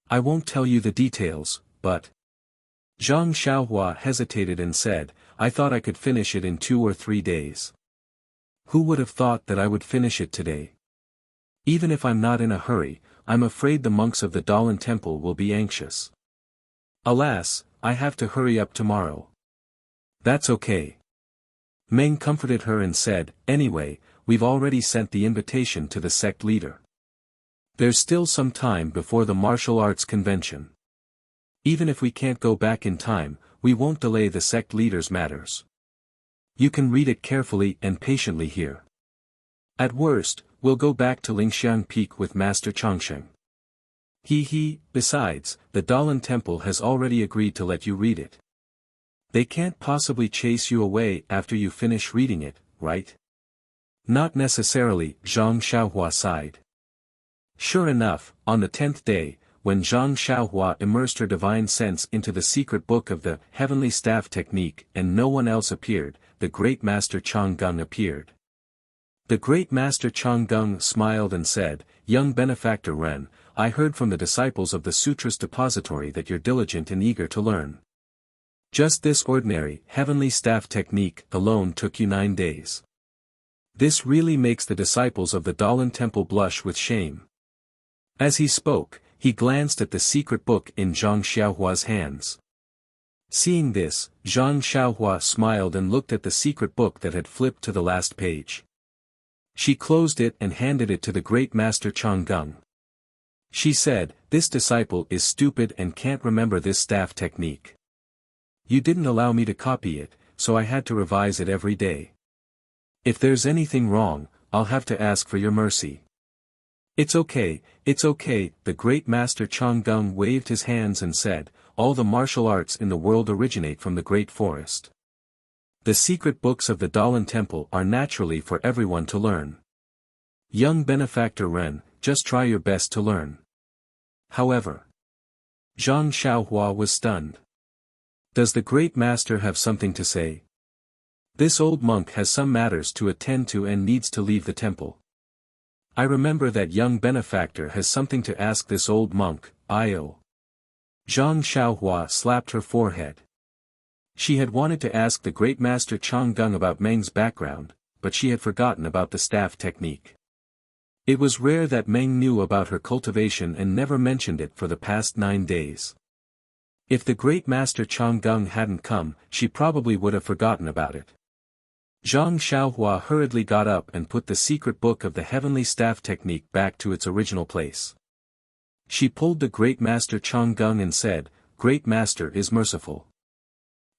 I won't tell you the details, but..." Zhang Xiaohua hesitated and said, "I thought I could finish it in 2 or 3 days. Who would have thought that I would finish it today? Even if I'm not in a hurry, I'm afraid the monks of the Dalan temple will be anxious. Alas, I have to hurry up tomorrow." "That's okay." Meng comforted her and said, "Anyway, we've already sent the invitation to the sect leader. There's still some time before the martial arts convention. Even if we can't go back in time, we won't delay the sect leader's matters. You can read it carefully and patiently here. At worst, we'll go back to Lingxiang Peak with Master Changsheng. Besides, the Dalan temple has already agreed to let you read it. They can't possibly chase you away after you finish reading it, right?" "Not necessarily," Zhang Xiaohua sighed. Sure enough, on the 10th day, when Zhang Xiaohua immersed her divine sense into the secret book of the heavenly staff technique and no one else appeared, the great master Changgung appeared. The great master Changgung smiled and said, "Young benefactor Ren, I heard from the disciples of the Sutras depository that you're diligent and eager to learn. Just this ordinary heavenly staff technique alone took you 9 days. This really makes the disciples of the Dalan temple blush with shame." As he spoke, he glanced at the secret book in Zhang Xiaohua's hands. Seeing this, Zhang Xiaohua smiled and looked at the secret book that had flipped to the last page. She closed it and handed it to the great master Changgung. She said, "This disciple is stupid and can't remember this staff technique. You didn't allow me to copy it, so I had to revise it every day. If there's anything wrong, I'll have to ask for your mercy." It's okay, the great master Changgung waved his hands and said, "All the martial arts in the world originate from the great forest. The secret books of the Dalan temple are naturally for everyone to learn. Young benefactor Ren, just try your best to learn." However, Zhang Xiaohua was stunned. Does the great master have something to say? This old monk has some matters to attend to and needs to leave the temple. I remember that young benefactor has something to ask this old monk, I.O. Zhang Xiaohua slapped her forehead. She had wanted to ask the great master Changgung about Meng's background, but she had forgotten about the staff technique. It was rare that Meng knew about her cultivation and never mentioned it for the past 9 days. If the great master Changgung hadn't come, she probably would have forgotten about it. Zhang Xiaohua hurriedly got up and put the secret book of the heavenly staff technique back to its original place. She pulled the great master Changgung and said, "Great master is merciful.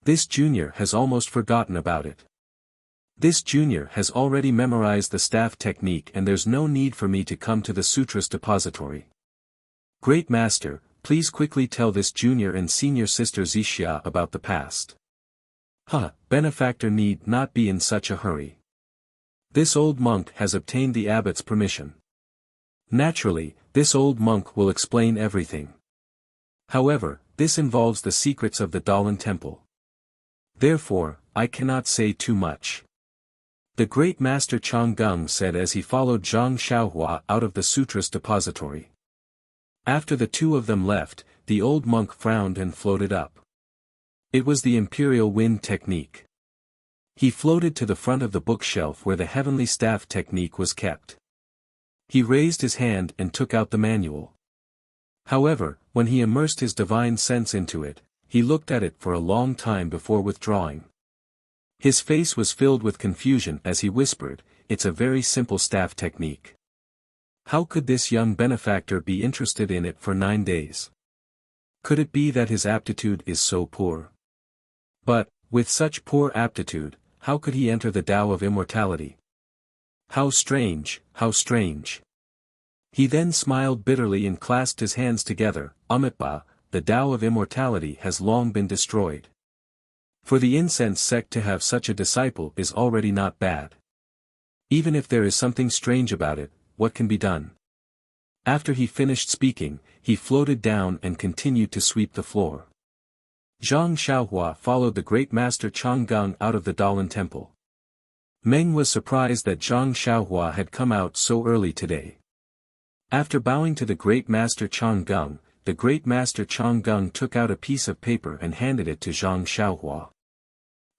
This junior has almost forgotten about it. This junior has already memorized the staff technique and there's no need for me to come to the sutras depository. Great master, please quickly tell this junior and senior sister Zixia about the past." Benefactor need not be in such a hurry. This old monk has obtained the abbot's permission. Naturally, this old monk will explain everything. However, this involves the secrets of the Dalan temple. Therefore, I cannot say too much. The great master Changgung said as he followed Zhang Xiaohua out of the sutras depository. After the two of them left, the old monk frowned and floated up. It was the imperial wind technique. He floated to the front of the bookshelf where the heavenly staff technique was kept. He raised his hand and took out the manual. However, when he immersed his divine sense into it, he looked at it for a long time before withdrawing. His face was filled with confusion as he whispered, "It's a very simple staff technique. How could this young benefactor be interested in it for 9 days? Could it be that his aptitude is so poor? But, with such poor aptitude, how could he enter the Tao of immortality? How strange, how strange." He then smiled bitterly and clasped his hands together. Amitabha, the Tao of immortality has long been destroyed. For the incense sect to have such a disciple is already not bad. Even if there is something strange about it, what can be done? After he finished speaking, he floated down and continued to sweep the floor. Zhang Xiaohua followed the great master Changgung out of the Dalan temple. Meng was surprised that Zhang Xiaohua had come out so early today. After bowing to the great master Changgung, the great master Changgung took out a piece of paper and handed it to Zhang Xiaohua.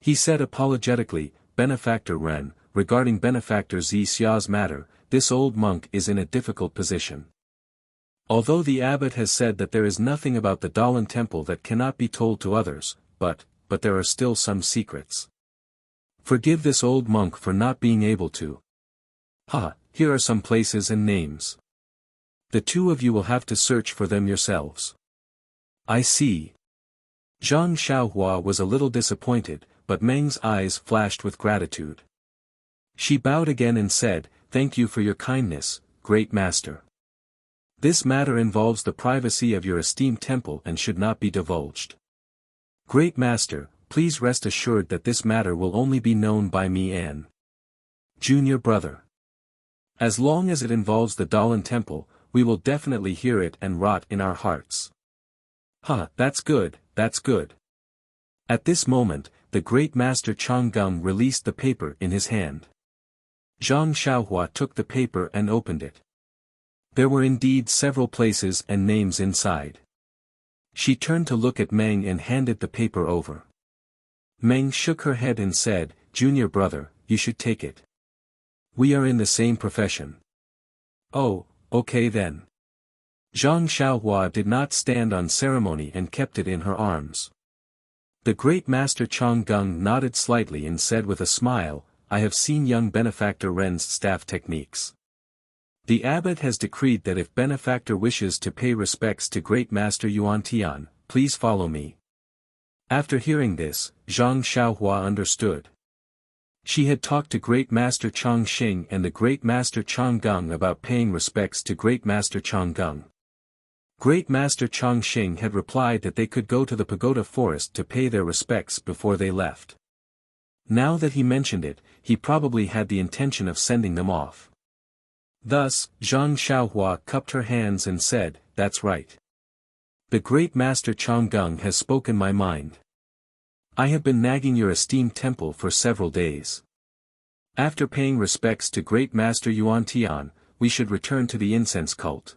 He said apologetically, "Benefactor Ren, regarding Benefactor Xia's matter, this old monk is in a difficult position. Although the abbot has said that there is nothing about the Dalan temple that cannot be told to others, but there are still some secrets. Forgive this old monk for not being able to. Here are some places and names. The two of you will have to search for them yourselves." "I see." Zhang Xiaohua was a little disappointed, but Meng's eyes flashed with gratitude. She bowed again and said, "Thank you for your kindness, great master. This matter involves the privacy of your esteemed temple and should not be divulged. Great master, please rest assured that this matter will only be known by me and junior brother. As long as it involves the Dalan temple, we will definitely hear it and rot in our hearts." That's good, that's good." At this moment, the great master Changgung released the paper in his hand. Zhang Xiaohua took the paper and opened it. There were indeed several places and names inside. She turned to look at Meng and handed the paper over. Meng shook her head and said, "Junior brother, you should take it. We are in the same profession." "Oh, okay then." Zhang Xiaohua did not stand on ceremony and kept it in her arms. The great master Changgung nodded slightly and said with a smile, "I have seen young benefactor Ren's staff techniques. The abbot has decreed that if benefactor wishes to pay respects to great master Yuan Tian, please follow me." After hearing this, Zhang Xiaohua understood. She had talked to great master Changxing and the great master Changgung about paying respects to great master Changgung. Great master Changxing had replied that they could go to the pagoda forest to pay their respects before they left. Now that he mentioned it, he probably had the intention of sending them off. Thus, Zhang Xiaohua cupped her hands and said, "That's right. The great master Changgung has spoken my mind. I have been nagging your esteemed temple for several days. After paying respects to Great Master Yuan Tian, we should return to the incense cult.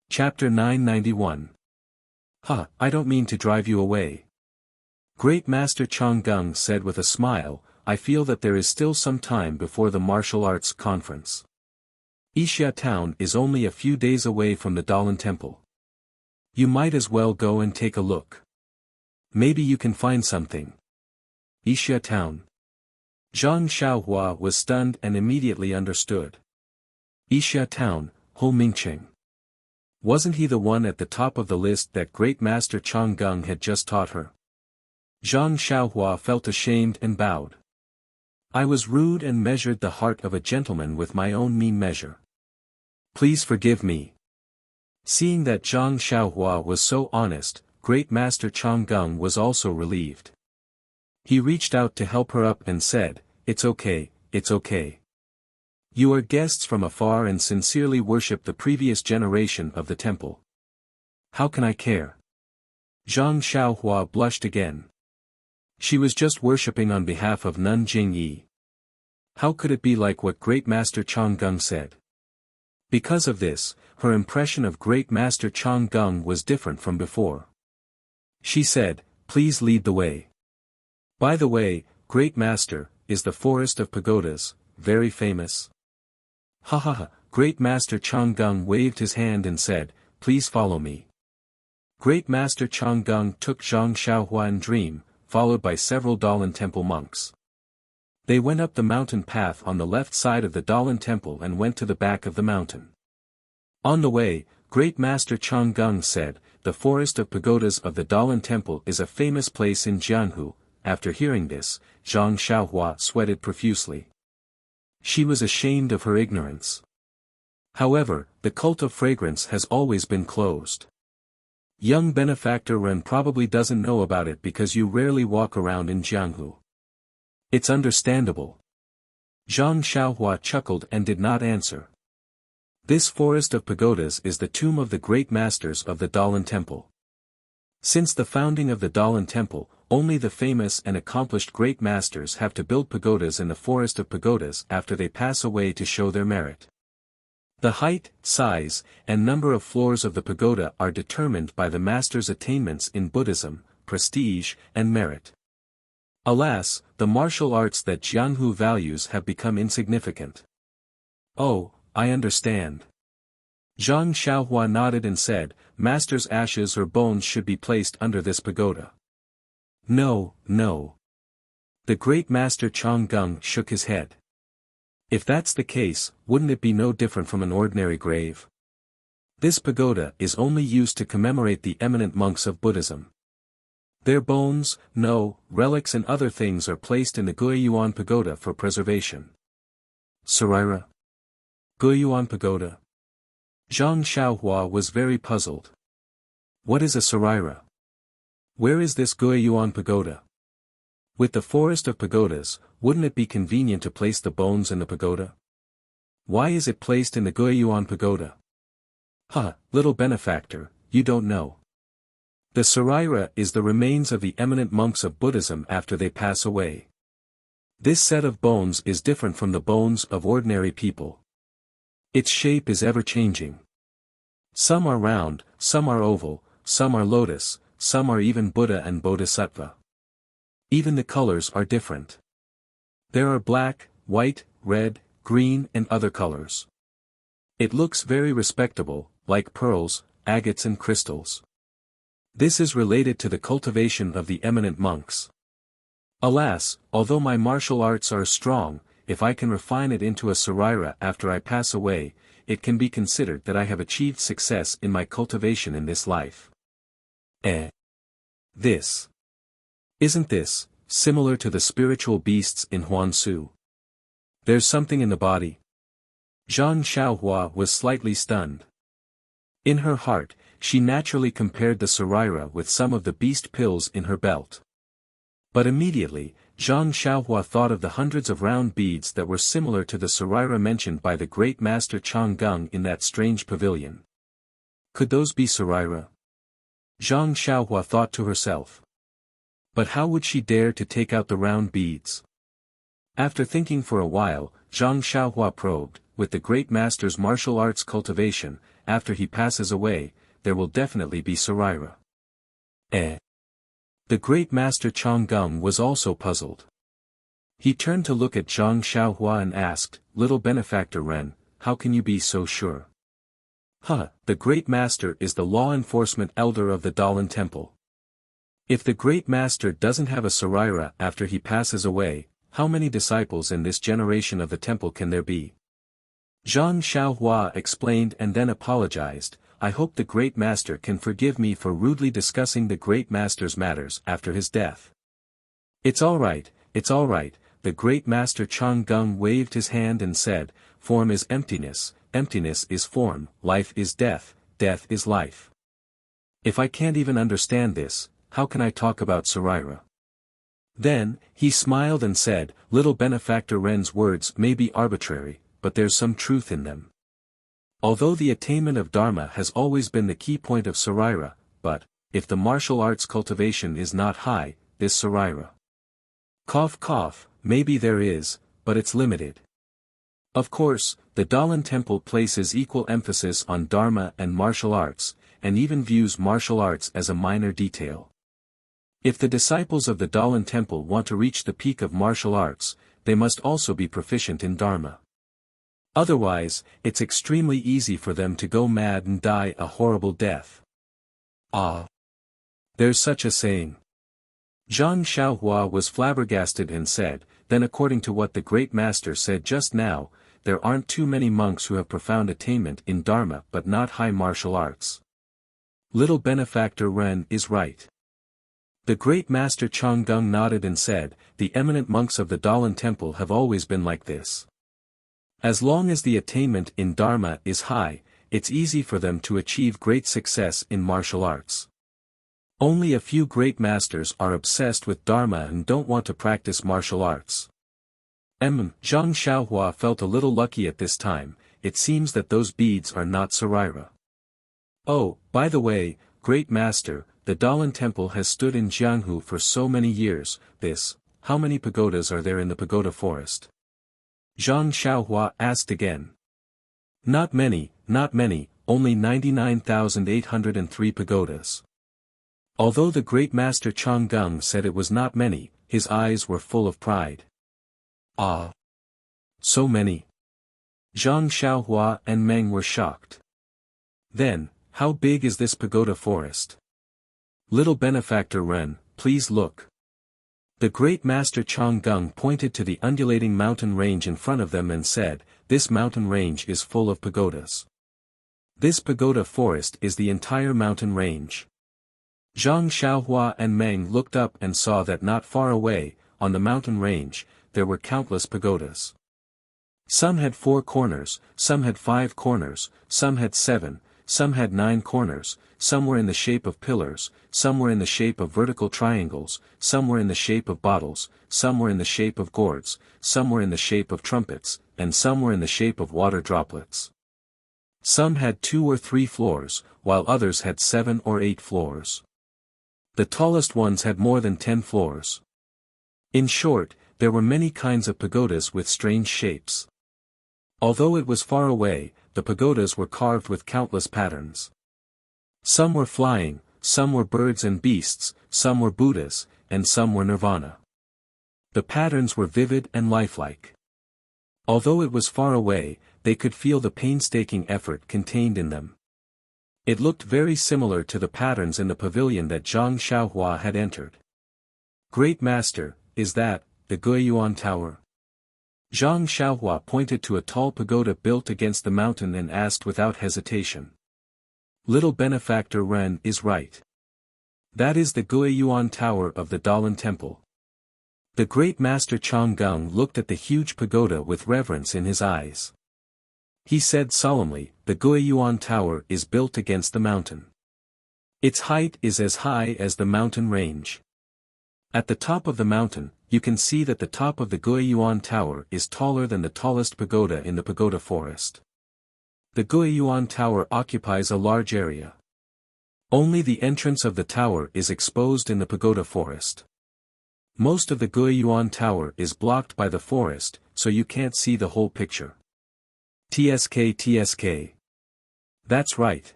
Chapter 991. I don't mean to drive you away. Great Master Changgung said with a smile, I feel that there is still some time before the martial arts conference. Wuxia town is only a few days away from the Dalan temple. You might as well go and take a look. Maybe you can find something. Wuxia town. Zhang Xiaohua was stunned and immediately understood. Wuxia town, Ho Mingqing. Wasn't he the one at the top of the list that Great Master Changgung had just taught her? Zhang Xiaohua felt ashamed and bowed. I was rude and measured the heart of a gentleman with my own mean measure. Please forgive me. Seeing that Zhang Xiaohua was so honest, Great Master Changgung was also relieved. He reached out to help her up and said, It's okay, it's okay. You are guests from afar and sincerely worship the previous generation of the temple. How can I care? Zhang Xiaohua blushed again. She was just worshipping on behalf of Nun Jingyi. How could it be like what Great Master Changgung said? Because of this, her impression of Great Master Changgung was different from before. She said, Please lead the way. By the way, Great Master, is the Forest of Pagodas very famous? Ha ha ha, Great Master Changgung waved his hand and said, Please follow me. Great Master Changgung took Zhang Xiaohua in dream, followed by several Dalan temple monks. They went up the mountain path on the left side of the Dalan temple and went to the back of the mountain. On the way, Great Master Changgung said, The Forest of Pagodas of the Dalan temple is a famous place in Jianghu. After hearing this, Zhang Xiaohua sweated profusely. She was ashamed of her ignorance. However, the cult of fragrance has always been closed. Young benefactor Ren probably doesn't know about it because you rarely walk around in Jianghu. It's understandable. Zhang Xiaohua chuckled and did not answer. This forest of pagodas is the tomb of the great masters of the Dalan temple. Since the founding of the Dalan temple, only the famous and accomplished great masters have to build pagodas in the forest of pagodas after they pass away to show their merit. The height, size, and number of floors of the pagoda are determined by the master's attainments in Buddhism, prestige, and merit. Alas, the martial arts that Jianghu values have become insignificant. Oh, I understand. Zhang Xiaohua nodded and said, Master's ashes or bones should be placed under this pagoda. No, no. The great master Changgung shook his head. If that's the case, wouldn't it be no different from an ordinary grave? This pagoda is only used to commemorate the eminent monks of Buddhism. Their bones, relics and other things are placed in the Guiyuan pagoda for preservation. Saraira? Guiyuan pagoda? Zhang Xiaohua was very puzzled. What is a saraira? Where is this Guiyuan pagoda? With the forest of pagodas, wouldn't it be convenient to place the bones in the pagoda? Why is it placed in the Guiyuan pagoda? Little benefactor, you don't know. The saraira is the remains of the eminent monks of Buddhism after they pass away. This set of bones is different from the bones of ordinary people. Its shape is ever-changing. Some are round, some are oval, some are lotus, some are even Buddha and Bodhisattva. Even the colors are different. There are black, white, red, green and other colors. It looks very respectable, like pearls, agates and crystals. This is related to the cultivation of the eminent monks. Alas, although my martial arts are strong, if I can refine it into a saraira after I pass away, it can be considered that I have achieved success in my cultivation in this life. This. Isn't this, similar to the spiritual beasts in Huangsu? There's something in the body. Zhang Xiaohua was slightly stunned. In her heart, she naturally compared the saraira with some of the beast pills in her belt. But immediately, Zhang Xiaohua thought of the hundreds of round beads that were similar to the saraira mentioned by the great master Changgung in that strange pavilion. Could those be Saraira? Zhang Xiaohua thought to herself. But how would she dare to take out the round beads? After thinking for a while, Zhang Xiaohua probed, with the great master's martial arts cultivation, after he passes away, there will definitely be Saraira. The great master Changgung was also puzzled. He turned to look at Zhang Xiaohua and asked, "Little benefactor Ren, how can you be so sure?" The great master is the law enforcement elder of the Dalan temple. If the great master doesn't have a Saraira after he passes away, how many disciples in this generation of the temple can there be? Zhang Xiaohua explained and then apologized, "I hope the great master can forgive me for rudely discussing the great master's matters after his death." It's all right, the great master Changgung waved his hand and said, "Form is emptiness, emptiness is form, life is death, death is life. If I can't even understand this, how can I talk about Saraira?" Then, he smiled and said, "Little benefactor Ren's words may be arbitrary, but there's some truth in them. Although the attainment of Dharma has always been the key point of Saraira, but, if the martial arts cultivation is not high, this Saraira. Maybe there is, but it's limited. Of course, the Dalan temple places equal emphasis on Dharma and martial arts, and even views martial arts as a minor detail. If the disciples of the Dalan temple want to reach the peak of martial arts, they must also be proficient in Dharma. Otherwise, it's extremely easy for them to go mad and die a horrible death." There's such a saying. Zhang Xiaohua was flabbergasted and said, "Then according to what the great master said just now, there aren't too many monks who have profound attainment in Dharma but not high martial arts. Little benefactor Ren is right." The great master Changgung nodded and said, "The eminent monks of the Dalan temple have always been like this. As long as the attainment in Dharma is high, it's easy for them to achieve great success in martial arts. Only a few great masters are obsessed with Dharma and don't want to practice martial arts." Zhang Xiaohua felt a little lucky at this time. It seems that those beads are not Saraira. "Oh, by the way, great master, the Dalan temple has stood in Jianghu for so many years, how many pagodas are there in the pagoda forest?" Zhang Xiaohua asked again. Not many, only 99,803 pagodas." Although the great master Changgung said it was not many, his eyes were full of pride. So many? Zhang Xiaohua and Meng were shocked. "Then, how big is this pagoda forest?" "Little benefactor Ren, please look." The great master Changgung pointed to the undulating mountain range in front of them and said, "This mountain range is full of pagodas. This pagoda forest is the entire mountain range." Zhang Xiaohua and Meng looked up and saw that not far away, on the mountain range, there were countless pagodas. Some had 4 corners, some had 5 corners, some had 7, some had 9 corners, some were in the shape of pillars, some were in the shape of vertical triangles, some were in the shape of bottles, some were in the shape of gourds, some were in the shape of trumpets, and some were in the shape of water droplets. Some had 2 or 3 floors, while others had 7 or 8 floors. The tallest ones had more than 10 floors. In short, there were many kinds of pagodas with strange shapes. Although it was far away, the pagodas were carved with countless patterns. Some were flying, some were birds and beasts, some were Buddhas, and some were Nirvana. The patterns were vivid and lifelike. Although it was far away, they could feel the painstaking effort contained in them. It looked very similar to the patterns in the pavilion that Zhang Xiaohua had entered. "Great Master, is that the Guiyuan Tower?" Zhang Xiaohua pointed to a tall pagoda built against the mountain and asked without hesitation. Little benefactor Ren is right. That is the Guiyuan Tower of the Dalan Temple. The great master Changgung looked at the huge pagoda with reverence in his eyes. He said solemnly, "The Guiyuan Tower is built against the mountain. Its height is as high as the mountain range. At the top of the mountain, you can see that the top of the Guiyuan Tower is taller than the tallest pagoda in the pagoda forest. The Guiyuan Tower occupies a large area. Only the entrance of the tower is exposed in the pagoda forest. Most of the Guiyuan Tower is blocked by the forest, so you can't see the whole picture. TSK. That's right.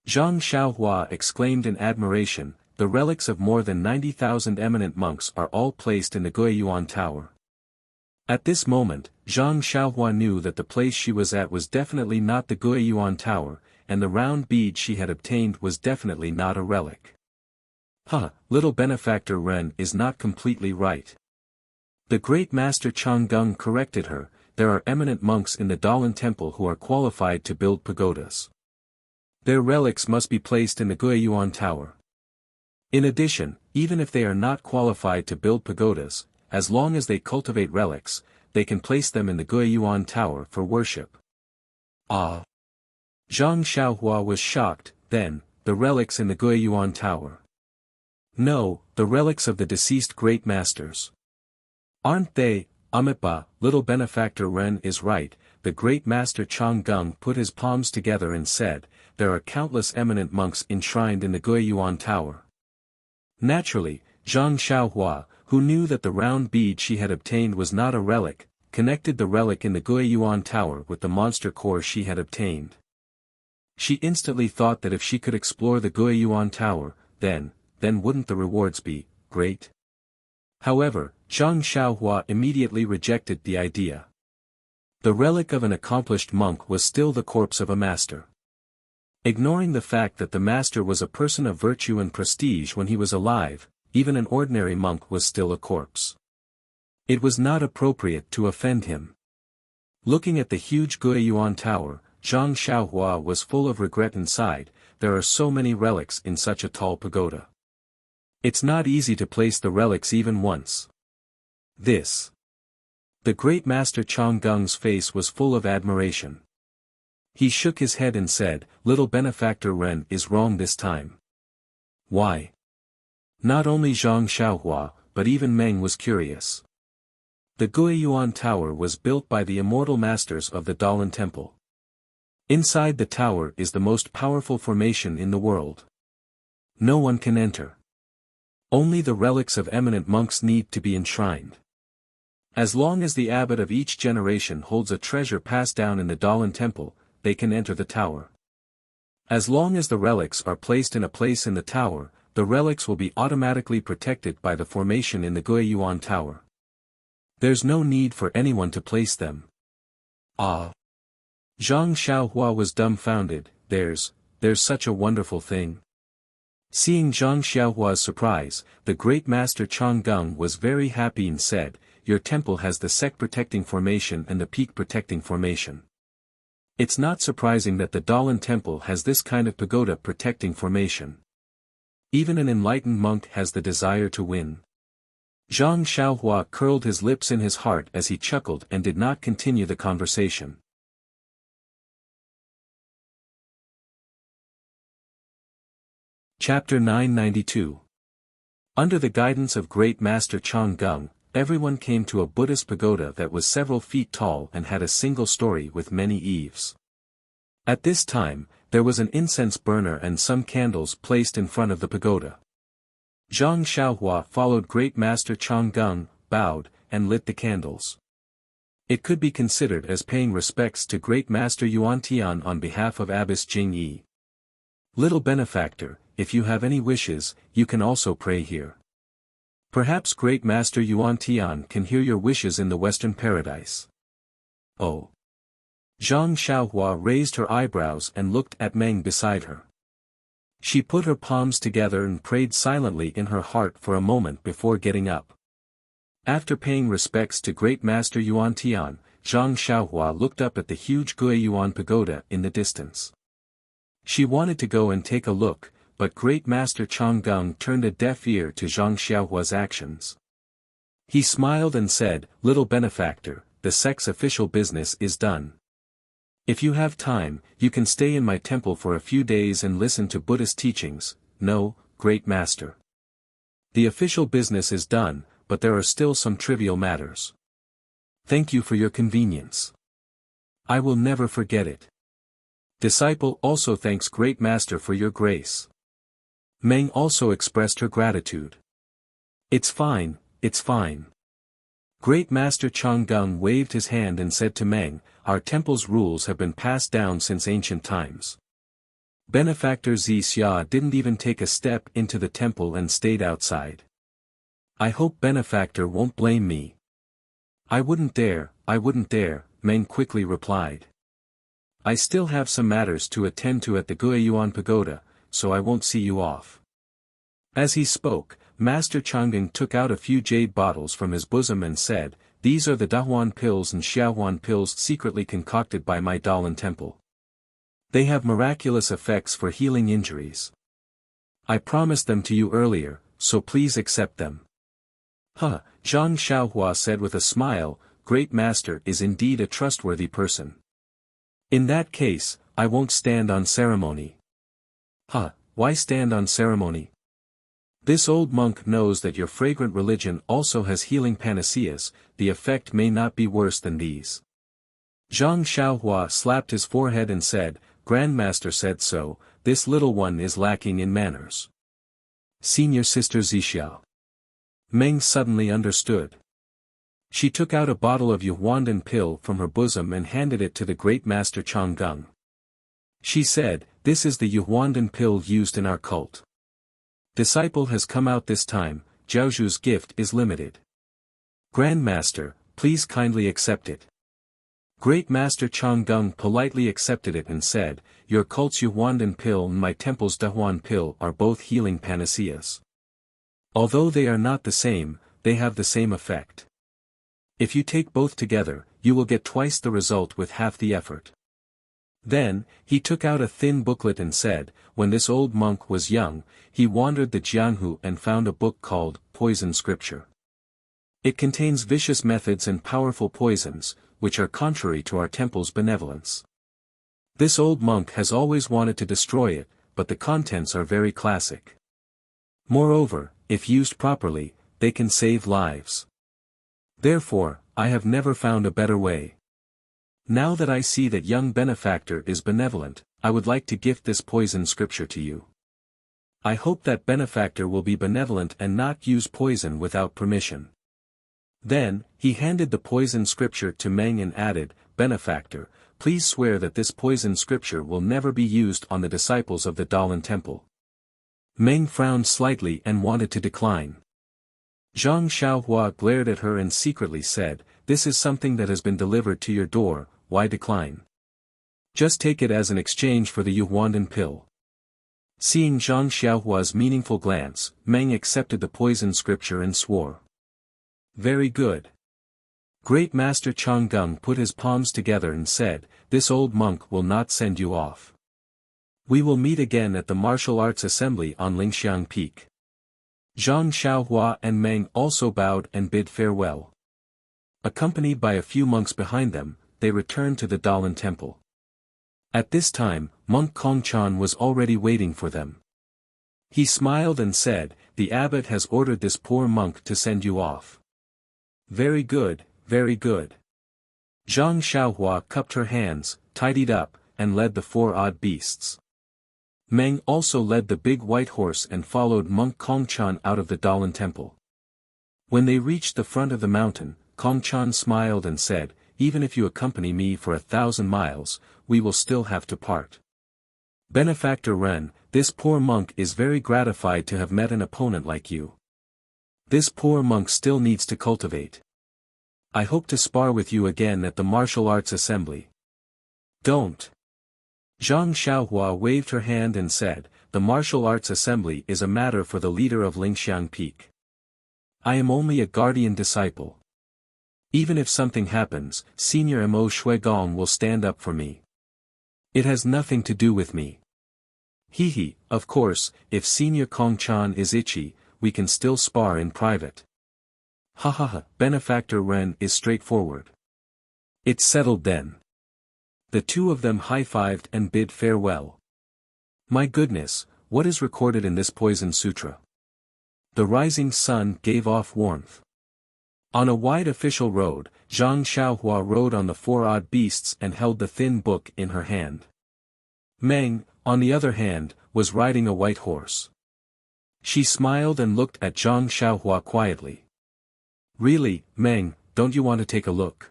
Zhang Xiaohua exclaimed in admiration, the relics of more than 90,000 eminent monks are all placed in the Guiyuan Tower. At this moment, Zhang Xiaohua knew that the place she was at was definitely not the Guiyuan Tower, and the round bead she had obtained was definitely not a relic. Little benefactor Ren is not completely right. The great master Changgung corrected her, there are eminent monks in the Dalan temple who are qualified to build pagodas. Their relics must be placed in the Guiyuan Tower. In addition, even if they are not qualified to build pagodas, as long as they cultivate relics, they can place them in the Guiyuan Tower for worship. Zhang Xiaohua was shocked, then, the relics in the Guiyuan Tower. No, the relics of the deceased great masters. Aren't they? Amipa, little benefactor Ren is right, the great master Changgung put his palms together and said, there are countless eminent monks enshrined in the Guiyuan Tower. Naturally, Zhang Xiaohua, who knew that the round bead she had obtained was not a relic, connected the relic in the Guiyuan Tower with the monster core she had obtained. She instantly thought that if she could explore the Guiyuan Tower, then wouldn't the rewards be great? However, Zhang Xiaohua immediately rejected the idea. The relic of an accomplished monk was still the corpse of a master. Ignoring the fact that the master was a person of virtue and prestige when he was alive, even an ordinary monk was still a corpse. It was not appropriate to offend him. Looking at the huge Guiyuan Tower, Zhang Xiaohua was full of regret inside, there are so many relics in such a tall pagoda. It's not easy to place the relics even once. The great master Changgung's face was full of admiration. He shook his head and said, little benefactor Ren is wrong this time. Why? Not only Zhang Xiaohua, but even Meng was curious. The Guiyuan Tower was built by the immortal masters of the Dalan Temple. Inside the tower is the most powerful formation in the world. No one can enter. Only the relics of eminent monks need to be enshrined. As long as the abbot of each generation holds a treasure passed down in the Dalan Temple, they can enter the tower. As long as the relics are placed in a place in the tower, the relics will be automatically protected by the formation in the Guiyuan Tower. There's no need for anyone to place them. Zhang Xiaohua was dumbfounded, there's such a wonderful thing. Seeing Zhang Xiaohua's surprise, the great master Changgung was very happy and said, your temple has the sect protecting formation and the peak protecting formation. It's not surprising that the Dalan Temple has this kind of pagoda protecting formation. Even an enlightened monk has the desire to win. Zhang Xiaohua curled his lips in his heart as he chuckled and did not continue the conversation. Chapter 992. Under the guidance of Great Master Changgung, everyone came to a Buddhist pagoda that was several feet tall and had a single story with many eaves. At this time, there was an incense burner and some candles placed in front of the pagoda. Zhang Xiaohua followed Great Master Changgung, bowed, and lit the candles. It could be considered as paying respects to Great Master Yuantian on behalf of Abbess Jingyi. Little benefactor, if you have any wishes, you can also pray here. Perhaps Great Master Yuantian can hear your wishes in the Western Paradise. Oh. Zhang Xiaohua raised her eyebrows and looked at Meng beside her. She put her palms together and prayed silently in her heart for a moment before getting up. After paying respects to Great Master Yuantian, Zhang Xiaohua looked up at the huge Guiyuan pagoda in the distance. She wanted to go and take a look, but Great Master Changgung turned a deaf ear to Zhang Xiaohua's actions. He smiled and said, little benefactor, the sect's official business is done. If you have time, you can stay in my temple for a few days and listen to Buddhist teachings. No, Great Master. The official business is done, but there are still some trivial matters. Thank you for your convenience. I will never forget it. Disciple also thanks Great Master for your grace. Meng also expressed her gratitude. It's fine, it's fine. Great Master Changgung waved his hand and said to Meng, our temple's rules have been passed down since ancient times. Benefactor Xia didn't even take a step into the temple and stayed outside. I hope Benefactor won't blame me. I wouldn't dare, Meng quickly replied. I still have some matters to attend to at the Guiyuan Pagoda, so I won't see you off. As he spoke, Master Changgung took out a few jade bottles from his bosom and said, these are the Dahuan pills and Xiaohuan pills secretly concocted by my Dalan temple. They have miraculous effects for healing injuries. I promised them to you earlier, so please accept them. Huh, Zhang Xiaohua said with a smile, Great Master is indeed a trustworthy person. In that case, I won't stand on ceremony. Huh, why stand on ceremony? This old monk knows that your fragrant religion also has healing panaceas, the effect may not be worse than these. Zhang Xiaohua slapped his forehead and said, Grandmaster said so, this little one is lacking in manners. Senior Sister Zixia. Meng suddenly understood. She took out a bottle of Yuhuandan pill from her bosom and handed it to the Great Master Changgung. She said, this is the Yuhuandan pill used in our cult. Disciple has come out this time, Jiaozhu's gift is limited. Grandmaster, please kindly accept it. Great Master Changgung politely accepted it and said, your cult's Yuhuandan pill and my temple's Dahuan pill are both healing panaceas. Although they are not the same, they have the same effect. If you take both together, you will get twice the result with half the effort. Then, he took out a thin booklet and said, when this old monk was young, he wandered the Jianghu and found a book called Poison Scripture. It contains vicious methods and powerful poisons, which are contrary to our temple's benevolence. This old monk has always wanted to destroy it, but the contents are very classic. Moreover, if used properly, they can save lives. Therefore, I have never found a better way. Now that I see that young benefactor is benevolent, I would like to gift this poison scripture to you. I hope that benefactor will be benevolent and not use poison without permission. Then, he handed the poison scripture to Meng and added, Benefactor, please swear that this poison scripture will never be used on the disciples of the Dalan temple. Meng frowned slightly and wanted to decline. Zhang Xiaohua glared at her and secretly said, this is something that has been delivered to your door, why decline? Just take it as an exchange for the Yuhuandan pill. Seeing Zhang Xiaohua's meaningful glance, Meng accepted the poison scripture and swore. Very good. Great Master Changgung put his palms together and said, this old monk will not send you off. We will meet again at the Martial Arts Assembly on Lingxiang Peak. Zhang Xiaohua and Meng also bowed and bid farewell. Accompanied by a few monks behind them, they returned to the Dalan temple. At this time, monk Kongchan was already waiting for them. He smiled and said, the abbot has ordered this poor monk to send you off. Very good, very good. Zhang Xiaohua cupped her hands, tidied up, and led the 4 odd beasts. Meng also led the big white horse and followed monk Kongchan out of the Dalan temple. When they reached the front of the mountain, Kongchan smiled and said, even if you accompany me for 1,000 miles, we will still have to part. Benefactor Ren, this poor monk is very gratified to have met an opponent like you. This poor monk still needs to cultivate. I hope to spar with you again at the Martial Arts Assembly. Don't. Zhang Xiaohua waved her hand and said, the Martial Arts Assembly is a matter for the leader of Lingxiang Peak. I am only a guardian disciple. Even if something happens, Senior Mo Shuigong will stand up for me. It has nothing to do with me. Hee, of course, if Senior Kongchan is itchy, we can still spar in private. Ha ha ha, Benefactor Ren is straightforward. It's settled then. The two of them high-fived and bid farewell. My goodness, what is recorded in this poison sutra? The rising sun gave off warmth. On a wide official road, Zhang Xiaohua rode on the 4 odd beasts and held the thin book in her hand. Meng, on the other hand, was riding a white horse. She smiled and looked at Zhang Xiaohua quietly. Really, Meng, don't you want to take a look?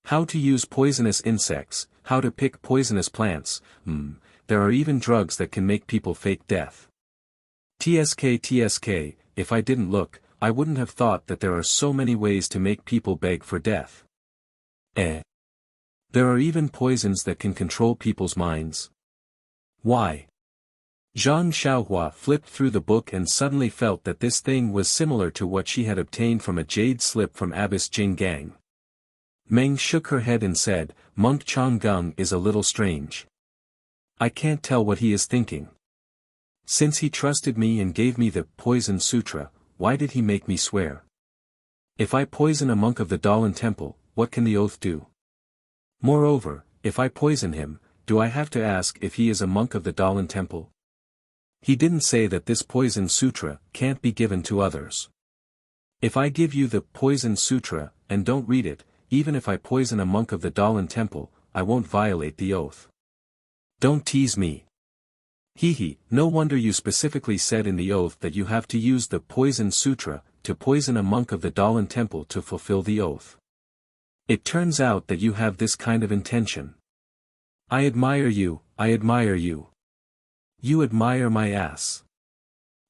How to use poisonous insects, how to pick poisonous plants, there are even drugs that can make people fake death. TSK, if I didn't look, I wouldn't have thought that there are so many ways to make people beg for death. There are even poisons that can control people's minds. Why? Zhang Xiaohua flipped through the book and suddenly felt that this thing was similar to what she had obtained from a jade slip from Abbess Jinggang. Meng shook her head and said, Monk Changgung is a little strange. I can't tell what he is thinking. Since he trusted me and gave me the Poison Sutra, why did he make me swear? If I poison a monk of the Dalan Temple, what can the oath do? Moreover, if I poison him, do I have to ask if he is a monk of the Dalan Temple? He didn't say that this Poison Sutra can't be given to others. If I give you the Poison Sutra, and don't read it, even if I poison a monk of the Dalan Temple, I won't violate the oath. Don't tease me. No wonder you specifically said in the oath that you have to use the Poison Sutra to poison a monk of the Dalan Temple to fulfill the oath. It turns out that you have this kind of intention. I admire you, I admire you. You admire my ass.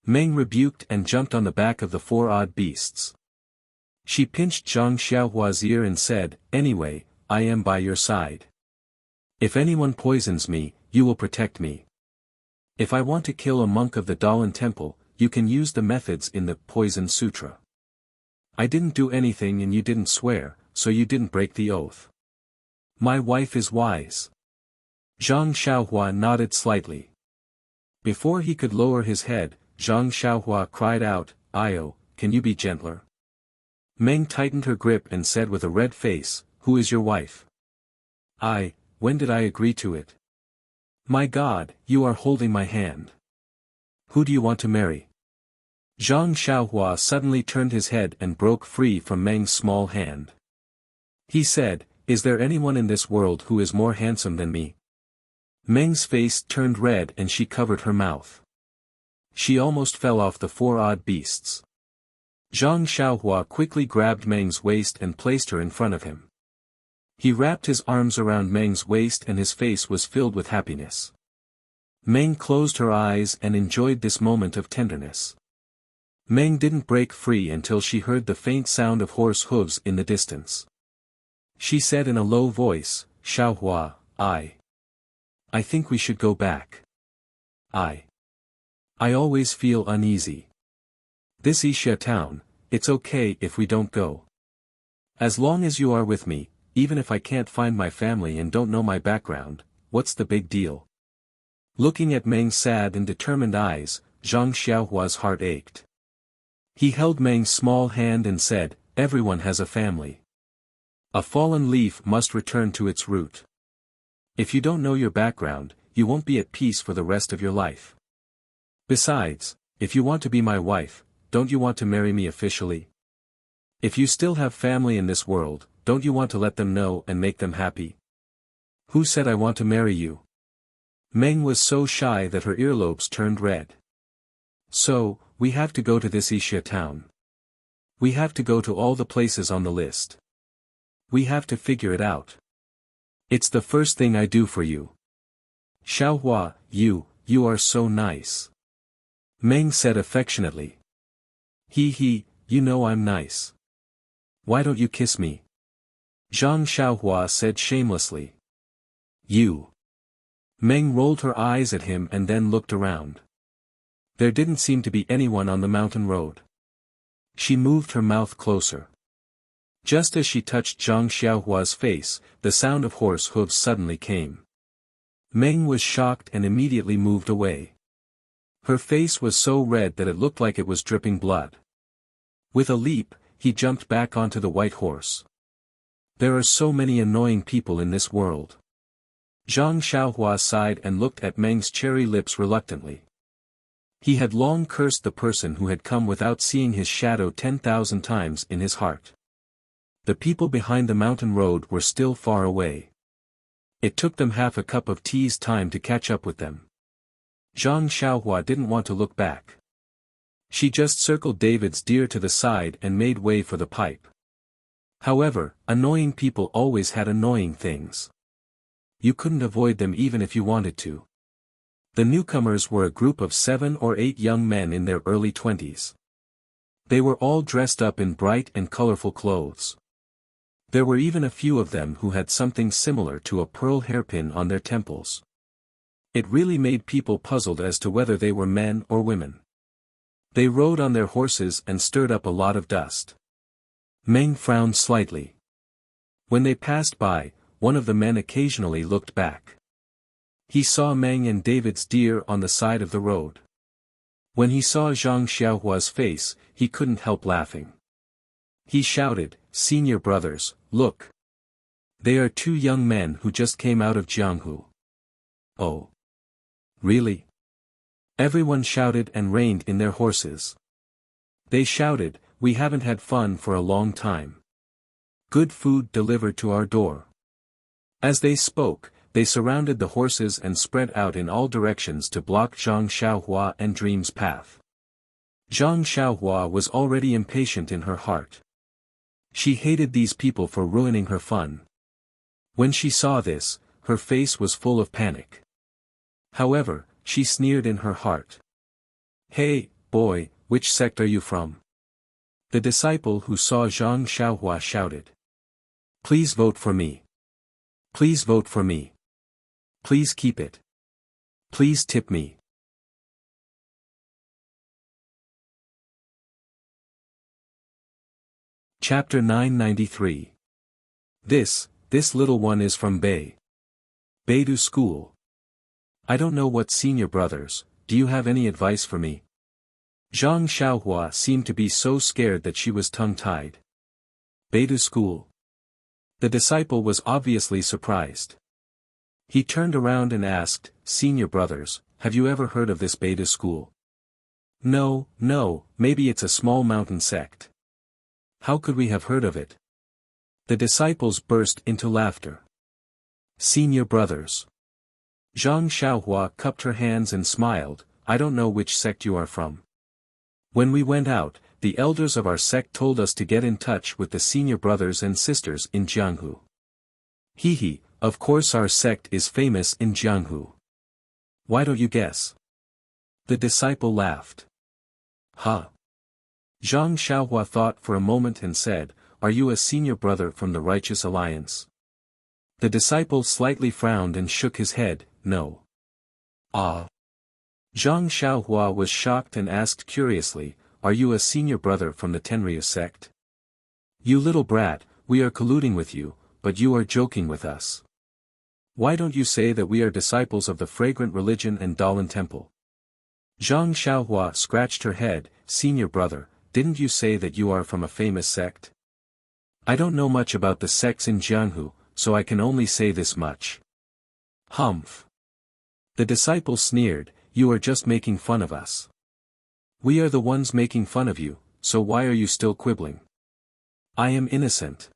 Meng rebuked and jumped on the back of the four odd beasts. She pinched Zhang Xiaohua's ear and said, Anyway, I am by your side. If anyone poisons me, you will protect me. If I want to kill a monk of the Dalan Temple, you can use the methods in the Poison Sutra. I didn't do anything and you didn't swear, so you didn't break the oath. My wife is wise. Zhang Xiaohua nodded slightly. Before he could lower his head, Zhang Xiaohua cried out, Io, can you be gentler? Meng tightened her grip and said with a red face, Who is your wife? When did I agree to it? My God, you are holding my hand. Who do you want to marry? Zhang Xiaohua suddenly turned his head and broke free from Meng's small hand. He said, Is there anyone in this world who is more handsome than me? Meng's face turned red and she covered her mouth. She almost fell off the four odd beasts. Zhang Xiaohua quickly grabbed Meng's waist and placed her in front of him. He wrapped his arms around Meng's waist and his face was filled with happiness. Meng closed her eyes and enjoyed this moment of tenderness. Meng didn't break free until she heard the faint sound of horse hooves in the distance. She said in a low voice, Xiaohua, I think we should go back. I always feel uneasy. This Wuxia town, it's okay if we don't go. As long as you are with me, even if I can't find my family and don't know my background, what's the big deal? Looking at Meng's sad and determined eyes, Zhang Xiaohua's heart ached. He held Meng's small hand and said, Everyone has a family. A fallen leaf must return to its root. If you don't know your background, you won't be at peace for the rest of your life. Besides, if you want to be my wife, don't you want to marry me officially? If you still have family in this world, don't you want to let them know and make them happy? Who said I want to marry you? Meng was so shy that her earlobes turned red. So, we have to go to this Wuxia town. We have to go to all the places on the list. We have to figure it out. It's the first thing I do for you. Xiaohua, you are so nice. Meng said affectionately. You know I'm nice. Why don't you kiss me? Zhang Xiaohua said shamelessly. You. Meng rolled her eyes at him and then looked around. There didn't seem to be anyone on the mountain road. She moved her mouth closer. Just as she touched Zhang Xiaohua's face, the sound of horse hooves suddenly came. Meng was shocked and immediately moved away. Her face was so red that it looked like it was dripping blood. With a leap, he jumped back onto the white horse. There are so many annoying people in this world. Zhang Xiaohua sighed and looked at Meng's cherry lips reluctantly. He had long cursed the person who had come without seeing his shadow 10,000 times in his heart. The people behind the mountain road were still far away. It took them half a cup of tea's time to catch up with them. Zhang Xiaohua didn't want to look back. She just circled David's deer to the side and made way for the pipe. However, annoying people always had annoying things. You couldn't avoid them even if you wanted to. The newcomers were a group of 7 or 8 young men in their early 20s. They were all dressed up in bright and colorful clothes. There were even a few of them who had something similar to a pearl hairpin on their temples. It really made people puzzled as to whether they were men or women. They rode on their horses and stirred up a lot of dust. Meng frowned slightly. When they passed by, one of the men occasionally looked back. He saw Meng and David's deer on the side of the road. When he saw Zhang Xiaohua's face, he couldn't help laughing. He shouted, "Senior brothers, look! They are 2 young men who just came out of Jianghu." "Oh. Really?" Everyone shouted and reined in their horses. They shouted, "We haven't had fun for a long time. Good food delivered to our door." As they spoke, they surrounded the horses and spread out in all directions to block Zhang Xiaohua and Dream's path. Zhang Xiaohua was already impatient in her heart. She hated these people for ruining her fun. When she saw this, her face was full of panic. However, she sneered in her heart. "Hey, boy, which sect are you from?" The disciple who saw Zhang Xiaohua shouted. "Please vote for me. Please vote for me. Please keep it. Please tip me." Chapter 993. This little one is from Beidou School. I don't know what senior brothers, do you have any advice for me? Zhang Xiaohua seemed to be so scared that she was tongue-tied. Beidou School. The disciple was obviously surprised. He turned around and asked, "Senior brothers, have you ever heard of this Beidou School?" No, maybe it's a small mountain sect." "How could we have heard of it?" The disciples burst into laughter. "Senior brothers." Zhang Xiaohua cupped her hands and smiled, "I don't know which sect you are from. When we went out, the elders of our sect told us to get in touch with the senior brothers and sisters in Jianghu. Hehe, of course our sect is famous in Jianghu. Why don't you guess?" The disciple laughed. "Huh." Zhang Xiaohua thought for a moment and said, "Are you a senior brother from the Righteous Alliance?" The disciple slightly frowned and shook his head, "No." "Ah." Zhang Xiaohua was shocked and asked curiously, "Are you a senior brother from the Tenryu sect?" "You little brat, we are colluding with you, but you are joking with us. Why don't you say that we are disciples of the Fragrant Religion and Dalan Temple?" Zhang Xiaohua scratched her head, "Senior brother, didn't you say that you are from a famous sect?" "I don't know much about the sects in Jianghu, so I can only say this much." "Humph." The disciple sneered, "You are just making fun of us. We are the ones making fun of you, so why are you still quibbling?" "I am innocent."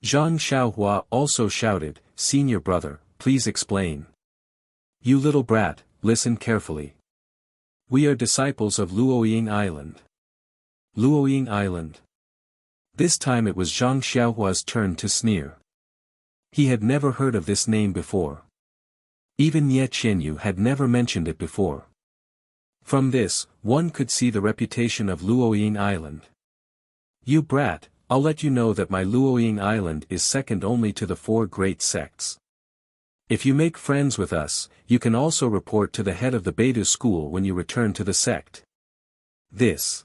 Zhang Xiaohua also shouted, "Senior brother, please explain." "You little brat, listen carefully. We are disciples of Luoying Island." Luoying Island. This time it was Zhang Xiaohua's turn to sneer. He had never heard of this name before. Even Ye Qianyu had never mentioned it before. From this, one could see the reputation of Luoying Island. "You brat, I'll let you know that my Luoying Island is second only to the 4 great sects. If you make friends with us, you can also report to the head of the Beidou school when you return to the sect." This.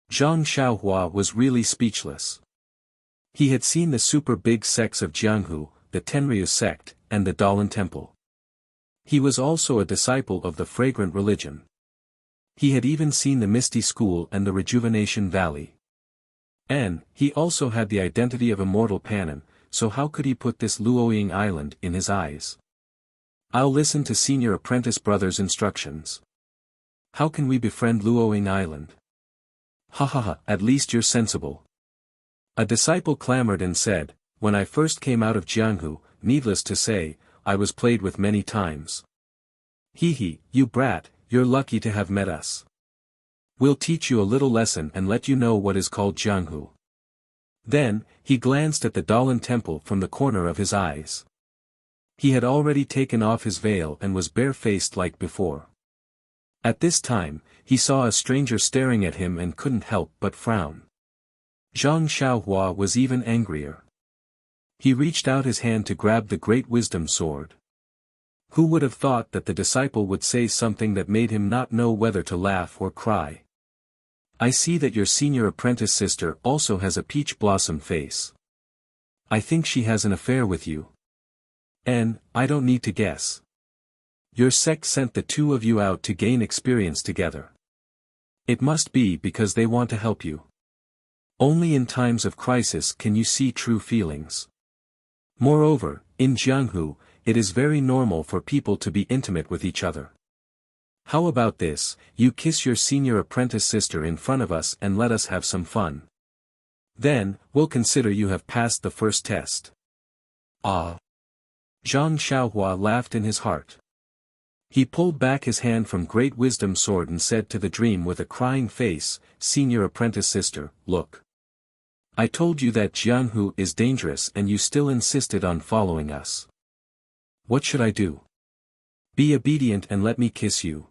Zhang Xiaohua was really speechless. He had seen the super big sects of Jianghu, the Tenryu sect, and the Dalan Temple. He was also a disciple of the Fragrant Religion. He had even seen the Misty School and the Rejuvenation Valley. And, he also had the identity of Immortal Panin, so how could he put this Luoying Island in his eyes? "I'll listen to Senior Apprentice Brother's instructions. How can we befriend Luoying Island?" "Ha ha ha, at least you're sensible." A disciple clamored and said, "When I first came out of Jianghu, needless to say, I was played with many times. Hee hee, you brat, you're lucky to have met us. We'll teach you a little lesson and let you know what is called Jianghu. Then, he glanced at the Dalan temple from the corner of his eyes. He had already taken off his veil and was bare-faced like before. At this time, he saw a stranger staring at him and couldn't help but frown. Zhang Xiaohua was even angrier. He reached out his hand to grab the great wisdom sword. Who would have thought that the disciple would say something that made him not know whether to laugh or cry? I see that your senior apprentice sister also has a peach blossom face. I think she has an affair with you. And, I don't need to guess. Your sect sent the two of you out to gain experience together. It must be because they want to help you. Only in times of crisis can you see true feelings. Moreover, in Jianghu, it is very normal for people to be intimate with each other. How about this, you kiss your senior apprentice sister in front of us and let us have some fun. Then, we'll consider you have passed the first test. Ah! Zhang Xiaohua laughed in his heart. He pulled back his hand from Great Wisdom Sword and said to the dream with a crying face, Senior apprentice sister, look. I told you that Jianghu is dangerous and you still insisted on following us. What should I do? Be obedient and let me kiss you.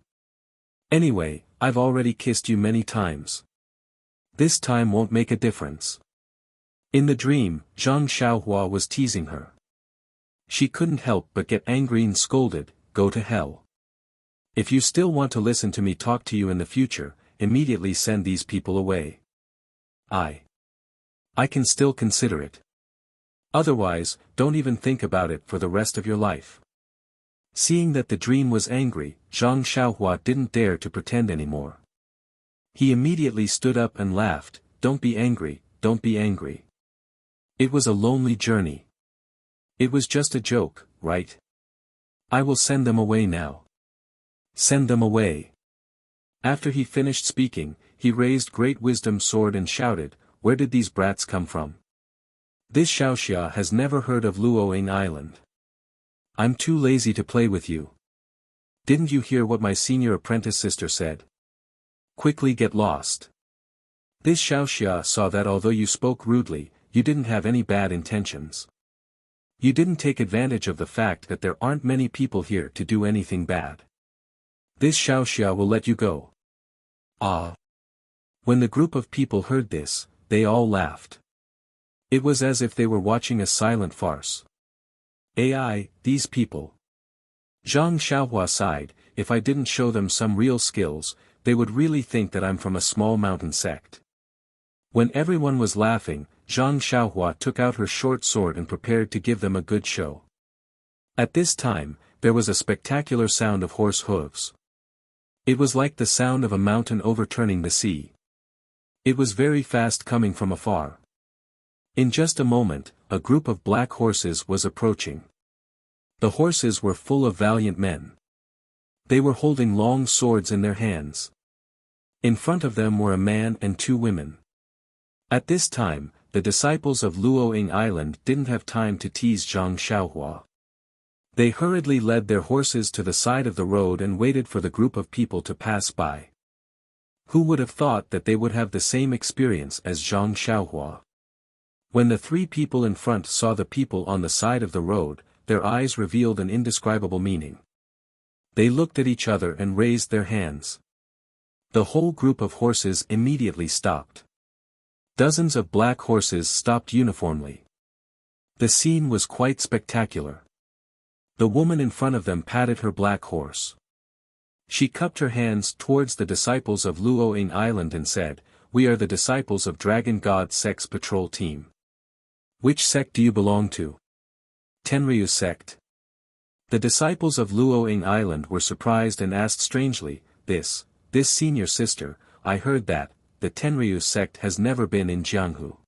Anyway, I've already kissed you many times. This time won't make a difference. In the dream, Zhang Xiaohua was teasing her. She couldn't help but get angry and scolded, go to hell. If you still want to listen to me talk to you in the future, immediately send these people away. I can still consider it. Otherwise, don't even think about it for the rest of your life. Seeing that the dream was angry, Zhang Xiaohua didn't dare to pretend anymore. He immediately stood up and laughed, don't be angry, don't be angry. It was a lonely journey. It was just a joke, right? I will send them away now. Send them away. After he finished speaking, he raised Great Wisdom Sword and shouted, where did these brats come from? This Xiaoxia has never heard of Luoying Island. I'm too lazy to play with you. Didn't you hear what my senior apprentice sister said? Quickly get lost. This Xiaoxia saw that although you spoke rudely, you didn't have any bad intentions. You didn't take advantage of the fact that there aren't many people here to do anything bad. This Xiaoxia will let you go. Ah! When the group of people heard this, they all laughed. It was as if they were watching a silent farce. These people. Zhang Xiaohua sighed, if I didn't show them some real skills, they would really think that I'm from a small mountain sect. When everyone was laughing, Zhang Xiaohua took out her short sword and prepared to give them a good show. At this time, there was a spectacular sound of horse hooves. It was like the sound of a mountain overturning the sea. It was very fast coming from afar. In just a moment, a group of black horses was approaching. The horses were full of valiant men. They were holding long swords in their hands. In front of them were a man and two women. At this time, the disciples of Luoying Island didn't have time to tease Zhang Xiaohua. They hurriedly led their horses to the side of the road and waited for the group of people to pass by. Who would have thought that they would have the same experience as Zhang Xiaohua? When the three people in front saw the people on the side of the road, their eyes revealed an indescribable meaning. They looked at each other and raised their hands. The whole group of horses immediately stopped. Dozens of black horses stopped uniformly. The scene was quite spectacular. The woman in front of them patted her black horse. She cupped her hands towards the disciples of Luoying Island and said, we are the disciples of Dragon God Sect's patrol team. Which sect do you belong to? Tenryu sect. The disciples of Luoying Island were surprised and asked strangely, this senior sister, I heard that, the Tenryu sect has never been in Jianghu.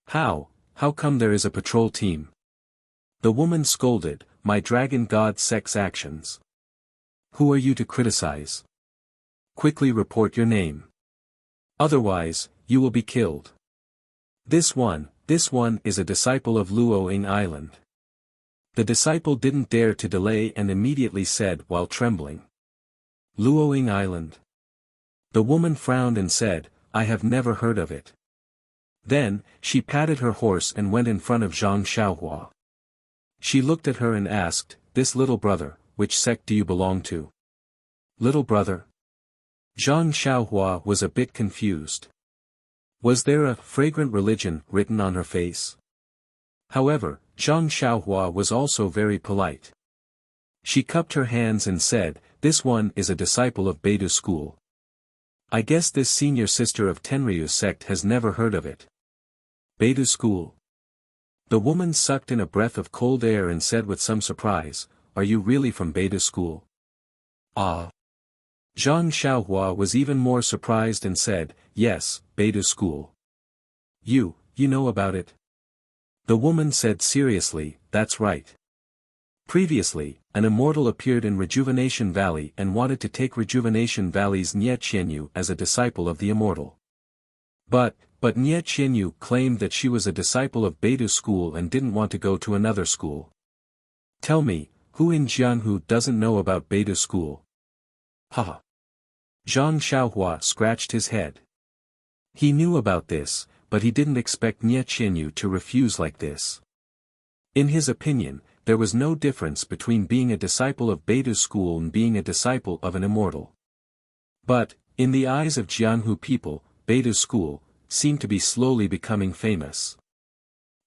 How come there is a patrol team? The woman scolded, my Dragon God Sect's actions. Who are you to criticize? Quickly report your name. Otherwise, you will be killed. This one is a disciple of Luoying Island. The disciple didn't dare to delay and immediately said while trembling. Luoying Island. The woman frowned and said, I have never heard of it. Then, she patted her horse and went in front of Zhang Xiaohua. She looked at her and asked, this little brother, which sect do you belong to? Little brother? Zhang Xiaohua was a bit confused. Was there a fragrant religion written on her face? However, Zhang Xiaohua was also very polite. She cupped her hands and said, this one is a disciple of Beidou school. I guess this senior sister of Tenryu's sect has never heard of it. Beidou school. The woman sucked in a breath of cold air and said with some surprise, are you really from Beidou school? Ah. Zhang Xiaohua was even more surprised and said, yes, Beidou school. You know about it? The woman said seriously, that's right. Previously, an immortal appeared in Rejuvenation Valley and wanted to take Rejuvenation Valley's Nie Qianyu as a disciple of the immortal. But Nie Qianyu claimed that she was a disciple of Beidou school and didn't want to go to another school. Tell me, who in Jianghu doesn't know about Beidou school? Haha. Zhang Xiaohua scratched his head. He knew about this, but he didn't expect Nie Qianyu to refuse like this. In his opinion, there was no difference between being a disciple of Beidou school and being a disciple of an immortal. But, in the eyes of Jianghu people, Beidou school seemed to be slowly becoming famous.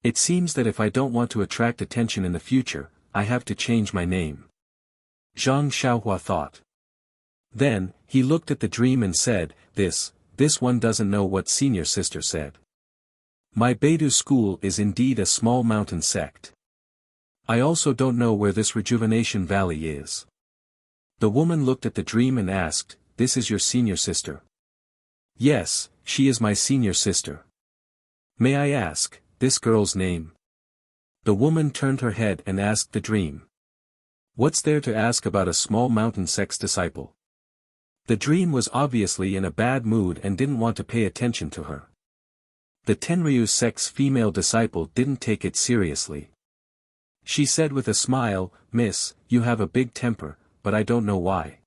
It seems that if I don't want to attract attention in the future, I have to change my name. Zhang Xiaohua thought. Then, he looked at the dream and said, this one doesn't know what senior sister said. My Beidou school is indeed a small mountain sect. I also don't know where this Rejuvenation Valley is. The woman looked at the dream and asked, this is your senior sister? Yes, she is my senior sister. May I ask, this girl's name? The woman turned her head and asked the dream. What's there to ask about a small mountain sect's disciple? The dream was obviously in a bad mood and didn't want to pay attention to her. The Tenryu sect's female disciple didn't take it seriously. She said with a smile, Miss, you have a big temper, but I don't know why.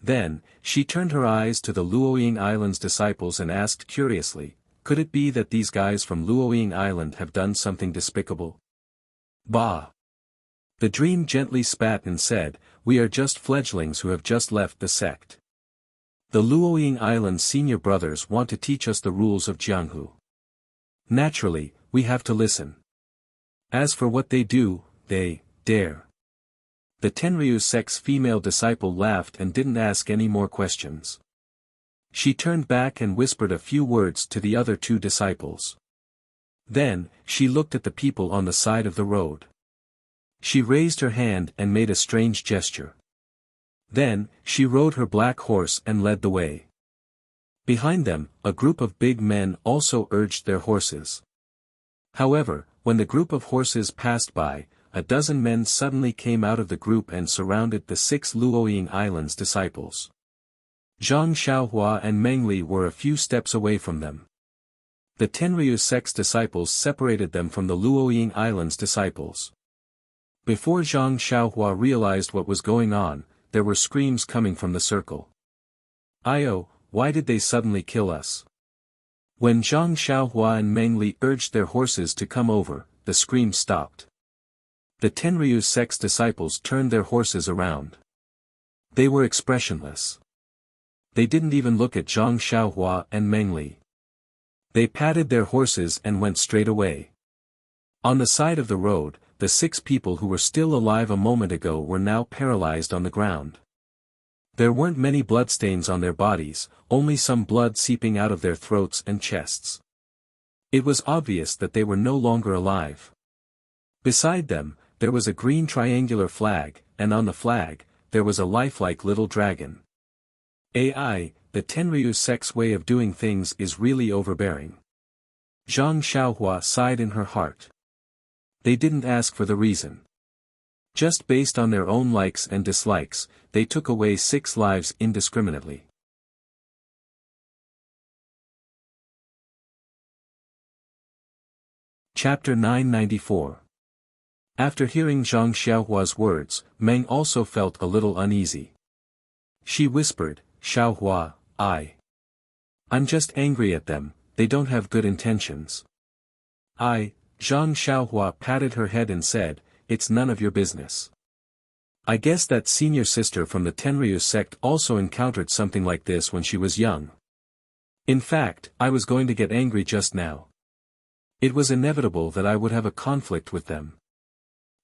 Then, she turned her eyes to the Luoying Island's disciples and asked curiously, could it be that these guys from Luoying Island have done something despicable? Bah! The dream gently spat and said, we are just fledglings who have just left the sect. The Luoying Island senior brothers want to teach us the rules of Jianghu. Naturally, we have to listen. As for what they do, they dare. The Tenryu sect's female disciple laughed and didn't ask any more questions. She turned back and whispered a few words to the other two disciples. Then, she looked at the people on the side of the road. She raised her hand and made a strange gesture. Then, she rode her black horse and led the way. Behind them, a group of big men also urged their horses. However, when the group of horses passed by, a dozen men suddenly came out of the group and surrounded the 6 Luoying Islands disciples. Zhang Xiaohua and Meng Li were a few steps away from them. The Tenryu sect's disciples separated them from the Luoying Islands disciples. Before Zhang Xiaohua realized what was going on, there were screams coming from the circle. Io, why did they suddenly kill us? When Zhang Xiaohua and Meng Li urged their horses to come over, the screams stopped. The Tenryu sect's disciples turned their horses around. They were expressionless. They didn't even look at Zhang Xiaohua and Meng Li. They patted their horses and went straight away. On the side of the road, the 6 people who were still alive a moment ago were now paralyzed on the ground. There weren't many bloodstains on their bodies, only some blood seeping out of their throats and chests. It was obvious that they were no longer alive. Beside them, there was a green triangular flag, and on the flag, there was a lifelike little dragon. AI, the Tenryu sect's way of doing things is really overbearing. Zhang Xiaohua sighed in her heart. They didn't ask for the reason. Just based on their own likes and dislikes, they took away 6 lives indiscriminately. Chapter 994. After hearing Zhang Xiaohua's words, Meng also felt a little uneasy. She whispered, Xiaohua, I'm just angry at them, they don't have good intentions. Zhang Xiaohua patted her head and said, it's none of your business. I guess that senior sister from the Tenryu sect also encountered something like this when she was young. In fact, I was going to get angry just now. It was inevitable that I would have a conflict with them.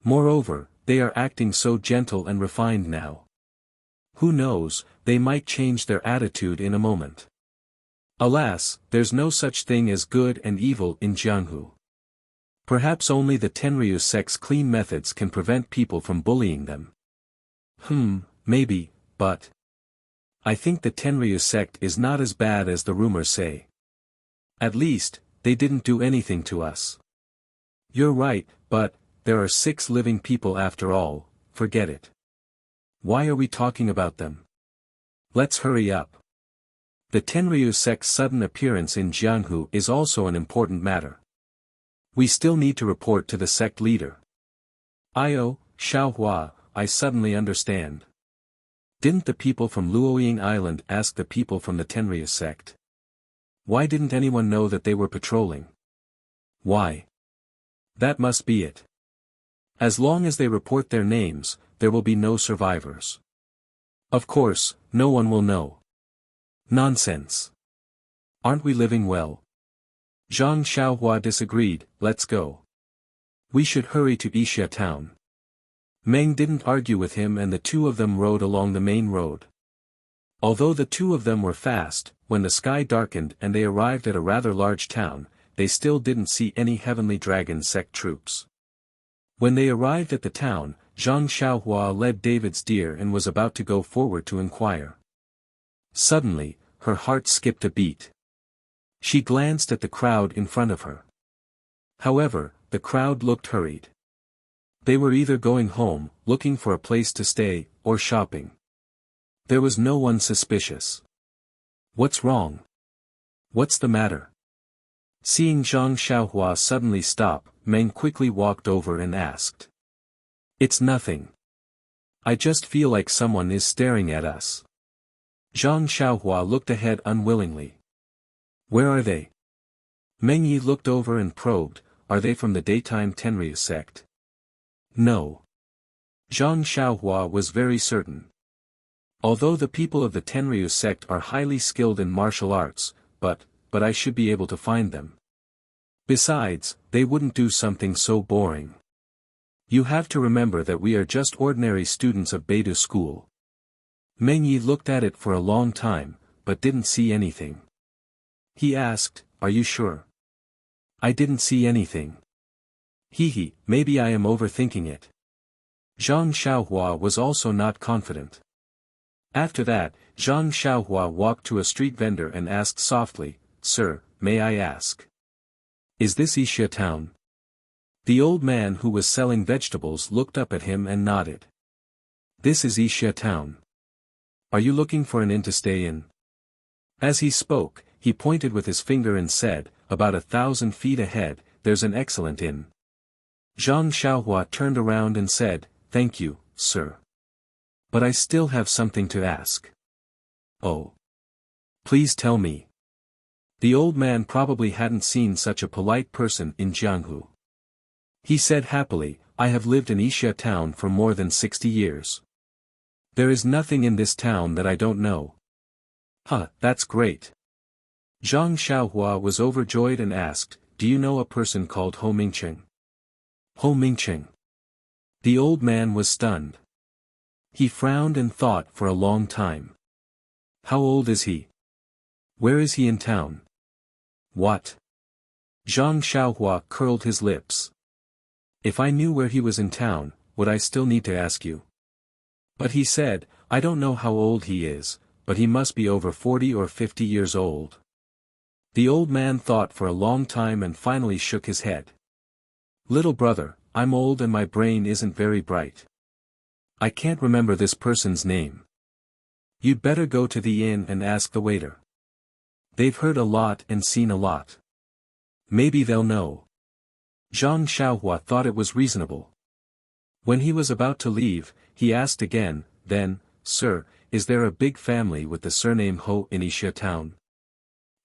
Moreover, they are acting so gentle and refined now. Who knows, they might change their attitude in a moment. Alas, there's no such thing as good and evil in Jianghu. Perhaps only the Tenryu sect's clean methods can prevent people from bullying them. Maybe, but I think the Tenryu sect is not as bad as the rumors say. At least, they didn't do anything to us. You're right, but there are 6 living people after all, forget it. Why are we talking about them? Let's hurry up. The Tenryu sect's sudden appearance in Jianghu is also an important matter. We still need to report to the sect leader. Xiaohua, I suddenly understand. Didn't the people from Luoying Island ask the people from the Tenryu sect? Why didn't anyone know that they were patrolling? Why? That must be it. As long as they report their names, there will be no survivors. Of course, no one will know. Nonsense. Aren't we living well? Zhang Xiaohua disagreed, let's go. We should hurry to Wuxia town. Meng didn't argue with him and the two of them rode along the main road. Although the two of them were fast, when the sky darkened and they arrived at a rather large town, they still didn't see any Heavenly Dragon sect troops. When they arrived at the town, Zhang Xiaohua led David's deer and was about to go forward to inquire. Suddenly, her heart skipped a beat. She glanced at the crowd in front of her. However, the crowd looked hurried. They were either going home, looking for a place to stay, or shopping. There was no one suspicious. What's wrong? What's the matter? Seeing Zhang Xiaohua suddenly stop, Meng quickly walked over and asked. It's nothing. I just feel like someone is staring at us. Zhang Xiaohua looked ahead unwillingly. Where are they? Meng Yi looked over and probed, are they from the daytime Tenryu sect? No. Zhang Xiaohua was very certain. Although the people of the Tenryu sect are highly skilled in martial arts, but I should be able to find them. Besides, they wouldn't do something so boring. You have to remember that we are just ordinary students of Beidou school. Meng Yi looked at it for a long time, but didn't see anything. He asked, are you sure? I didn't see anything. Maybe I am overthinking it. Zhang Xiaohua was also not confident. After that, Zhang Xiaohua walked to a street vendor and asked softly, Sir, may I ask? Is this Wuxia town? The old man who was selling vegetables looked up at him and nodded. This is Wuxia town. Are you looking for an inn to stay in? As he spoke, he pointed with his finger and said, about 1,000 feet ahead, there's an excellent inn. Zhang Xiaohua turned around and said, thank you, sir. But I still have something to ask. Oh. Please tell me. The old man probably hadn't seen such a polite person in Jianghu. He said happily, I have lived in Wuxia town for more than 60 years. There is nothing in this town that I don't know. That's great. Zhang Xiaohua was overjoyed and asked, do you know a person called Ho Mingqing? Ho Mingqing. The old man was stunned. He frowned and thought for a long time. How old is he? Where is he in town? What? Zhang Xiaohua curled his lips. If I knew where he was in town, would I still need to ask you? But he said, I don't know how old he is, but he must be over 40 or 50 years old. The old man thought for a long time and finally shook his head. Little brother, I'm old and my brain isn't very bright. I can't remember this person's name. You'd better go to the inn and ask the waiter. They've heard a lot and seen a lot. Maybe they'll know. Zhang Xiaohua thought it was reasonable. When he was about to leave, he asked again, then, "Sir, is there a big family with the surname Ho in Wuxia town?"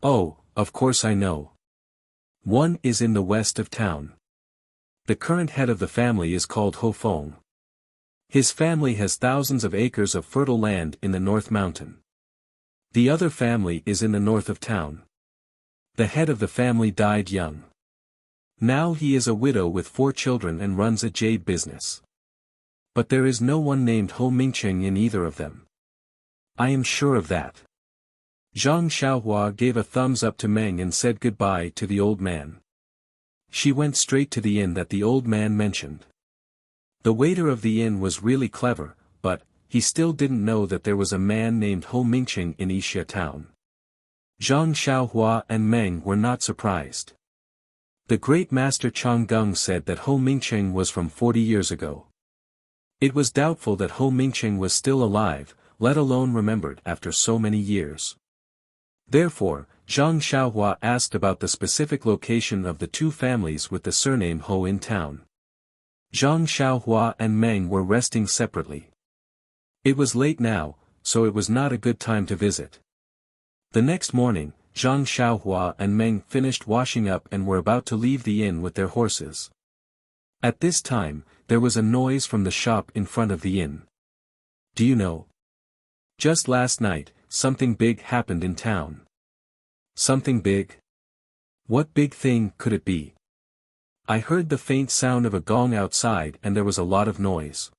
"Oh, of course I know. One is in the west of town. The current head of the family is called Ho Feng. His family has thousands of acres of fertile land in the North Mountain. The other family is in the north of town. The head of the family died young. Now he is a widow with 4 children and runs a jade business. But there is no one named Ho Mingcheng in either of them. I am sure of that." Zhang Xiaohua gave a thumbs up to Meng and said goodbye to the old man. She went straight to the inn that the old man mentioned. The waiter of the inn was really clever, but he still didn't know that there was a man named Ho Mingcheng in Wuxia town. Zhang Xiaohua and Meng were not surprised. The great master Chang Gung said that Ho Mingcheng was from 40 years ago. It was doubtful that Ho Mingcheng was still alive, let alone remembered after so many years. Therefore, Zhang Xiaohua asked about the specific location of the 2 families with the surname Ho in town. Zhang Xiaohua and Meng were resting separately. It was late now, so it was not a good time to visit. The next morning, Zhang Xiaohua and Meng finished washing up and were about to leave the inn with their horses. At this time, there was a noise from the shop in front of the inn. "Do you know? Just last night, something big happened in town." "Something big? What big thing could it be?" "I heard the faint sound of a gong outside and there was a lot of noise.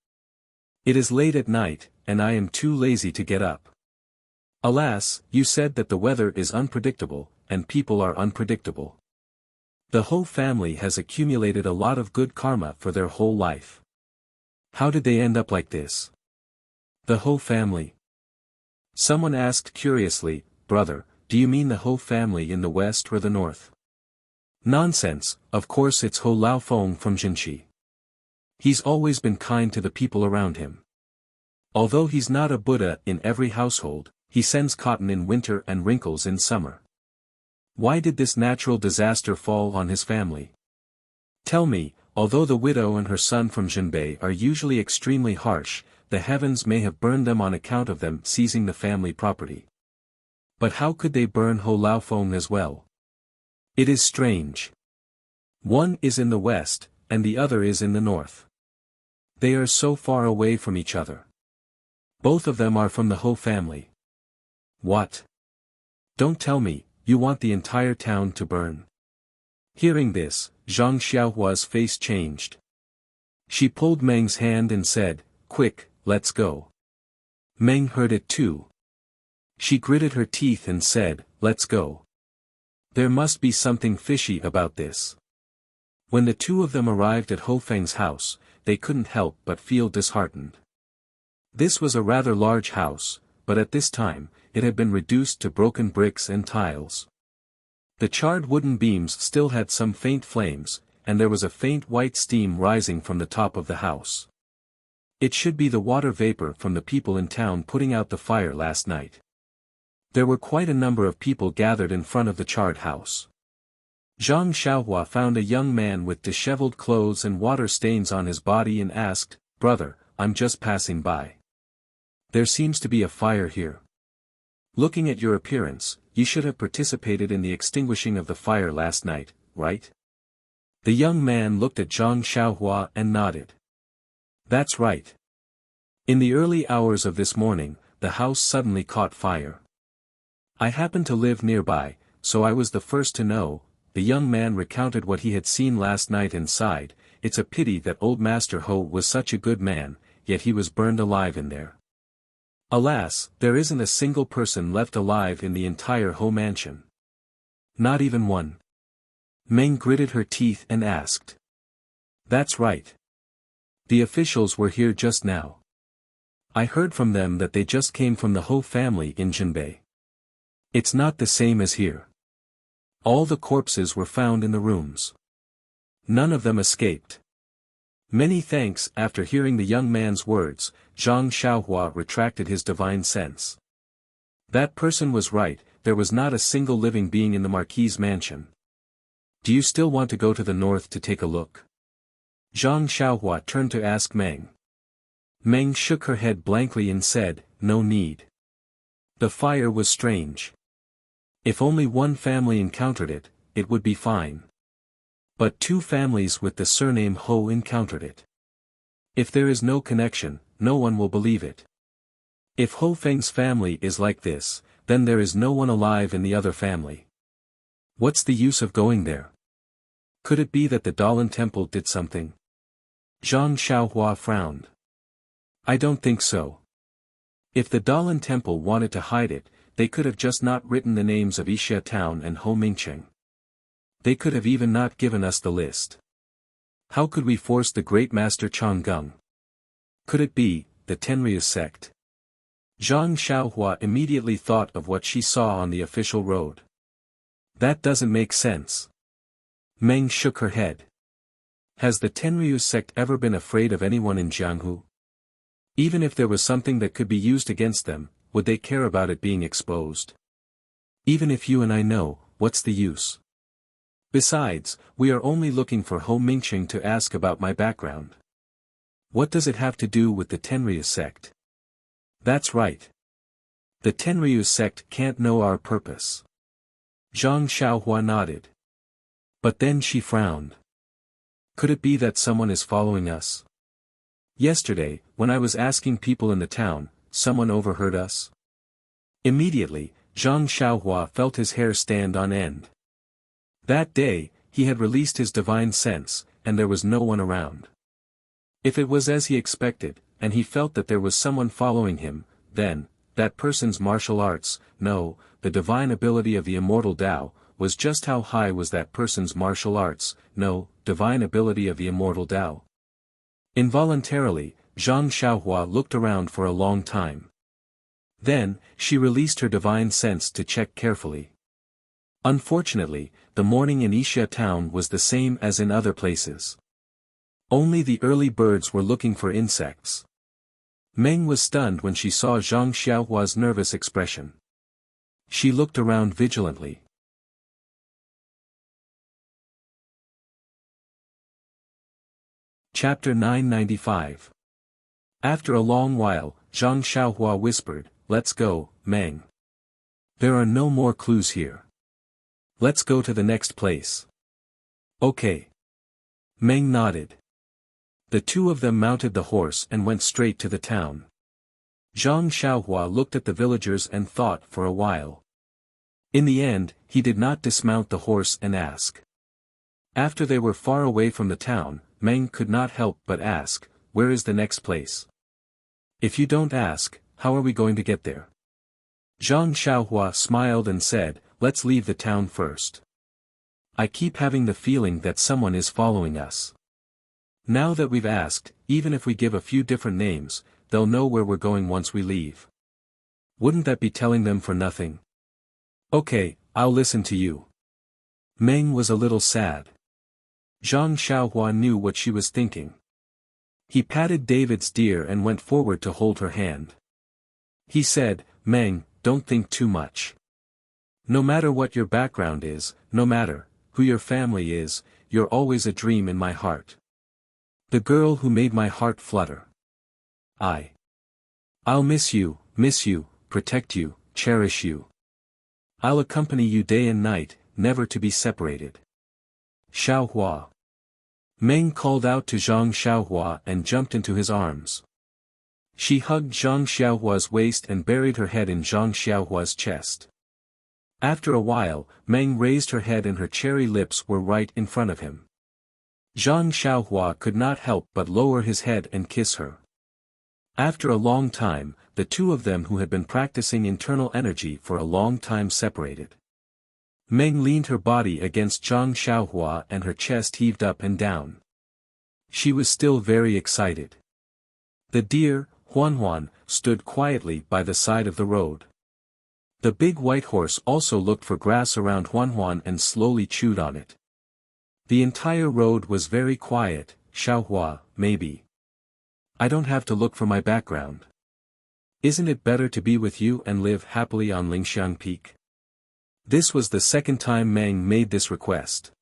It is late at night, and I am too lazy to get up." "Alas, you said that the weather is unpredictable, and people are unpredictable. The Ho family has accumulated a lot of good karma for their whole life. How did they end up like this?" "The Ho family?" Someone asked curiously, "Brother, do you mean the Ho family in the west or the north?" "Nonsense, of course it's Ho Laofeng from Jinshi. He's always been kind to the people around him. Although he's not a Buddha in every household, he sends cotton in winter and wrinkles in summer. Why did this natural disaster fall on his family? Tell me, although the widow and her son from Jinbei are usually extremely harsh, the heavens may have burned them on account of them seizing the family property. But how could they burn Ho Laofeng as well? It is strange. One is in the west, and the other is in the north. They are so far away from each other. Both of them are from the Ho family." "What? Don't tell me, you want the entire town to burn?" Hearing this, Zhang Xiaohua's face changed. She pulled Meng's hand and said, "Quick, let's go." Meng heard it too. She gritted her teeth and said, "Let's go. There must be something fishy about this." When the 2 of them arrived at Ho Feng's house, they couldn't help but feel disheartened. This was a rather large house, but at this time, it had been reduced to broken bricks and tiles. The charred wooden beams still had some faint flames, and there was a faint white steam rising from the top of the house. It should be the water vapor from the people in town putting out the fire last night. There were quite a number of people gathered in front of the charred house. Zhang Xiaohua found a young man with disheveled clothes and water stains on his body and asked, "Brother, I'm just passing by. There seems to be a fire here. Looking at your appearance, you should have participated in the extinguishing of the fire last night, right?" The young man looked at Zhang Xiaohua and nodded. "That's right. In the early hours of this morning, the house suddenly caught fire. I happened to live nearby, so I was the first to know." The young man recounted what he had seen last night and sighed. "It's a pity that old Master Ho was such a good man, yet he was burned alive in there. Alas, there isn't a single person left alive in the entire Ho mansion. Not even one." Meng gritted her teeth and asked. "That's right. The officials were here just now. I heard from them that they just came from the Ho family in Jinbei. It's not the same as here. All the corpses were found in the rooms. None of them escaped." Many thanks. After hearing the young man's words, Zhang Xiaohua retracted his divine sense. That person was right, there was not a single living being in the Marquis's mansion. "Do you still want to go to the north to take a look?" Zhang Xiaohua turned to ask Meng. Meng shook her head blankly and said, no need. The fire was strange. If only one family encountered it, it would be fine. But two families with the surname Ho encountered it. If there is no connection, no one will believe it. If Ho Feng's family is like this, then there is no one alive in the other family. What's the use of going there? Could it be that the Dalan temple did something? Zhang Xiaohua frowned. I don't think so. If the Dalan temple wanted to hide it, they could have just not written the names of Wuxia Town and Ho Mingcheng. They could have even not given us the list. How could we force the great master Changgung? Could it be, the Tenryus sect? Zhang Xiaohua immediately thought of what she saw on the official road. That doesn't make sense. Meng shook her head. Has the Tenryus sect ever been afraid of anyone in Jianghu? Even if there was something that could be used against them, would they care about it being exposed? Even if you and I know, what's the use? Besides, we are only looking for Ho Mingcheng to ask about my background. What does it have to do with the Tenryus sect? That's right. The Tenryus sect can't know our purpose. Zhang Xiaohua nodded. But then she frowned. Could it be that someone is following us? Yesterday, when I was asking people in the town, someone overheard us? Immediately, Zhang Xiaohua felt his hair stand on end. That day, he had released his divine sense, and there was no one around. If it was as he expected, and he felt that there was someone following him, then, that person's martial arts, no, the divine ability of the immortal Tao, was just how high was that person's martial arts, no, divine ability of the immortal Tao. Involuntarily, Zhang Xiaohua looked around for a long time. Then, she released her divine sense to check carefully. Unfortunately, the morning in Wuxia town was the same as in other places. Only the early birds were looking for insects. Meng was stunned when she saw Zhang Xiaohua's nervous expression. She looked around vigilantly. Chapter 995. After a long while, Zhang Xiaohua whispered, "Let's go, Meng. There are no more clues here. Let's go to the next place." "Okay." Meng nodded. The two of them mounted the horse and went straight to the town. Zhang Xiaohua looked at the villagers and thought for a while. In the end, he did not dismount the horse and ask. After they were far away from the town, Meng could not help but ask, "Where is the next place?" "If you don't ask, how are we going to get there?" Zhang Xiaohua smiled and said, "Let's leave the town first. I keep having the feeling that someone is following us. Now that we've asked, even if we give a few different names, they'll know where we're going once we leave. Wouldn't that be telling them for nothing?" "Okay, I'll listen to you." Meng was a little sad. Zhang Xiaohua knew what she was thinking. He patted David's deer and went forward to hold her hand. He said, "Meng, don't think too much. No matter what your background is, no matter who your family is, you're always a dream in my heart. The girl who made my heart flutter. I'll miss you, protect you, cherish you. I'll accompany you day and night, never to be separated. Xiaohua." Meng called out to Zhang Xiaohua and jumped into his arms. She hugged Zhang Xiaohua's waist and buried her head in Zhang Xiaohua's chest. After a while, Meng raised her head and her cherry lips were right in front of him. Zhang Xiaohua could not help but lower his head and kiss her. After a long time, the two of them who had been practicing internal energy for a long time separated. Meng leaned her body against Zhang Xiaohua and her chest heaved up and down. She was still very excited. The deer, Huan, stood quietly by the side of the road. The big white horse also looked for grass around Huan and slowly chewed on it. The entire road was very quiet. "Xiaohua, maybe I don't have to look for my background. Isn't it better to be with you and live happily on Lingxiang Peak?" This was the second time Meng made this request.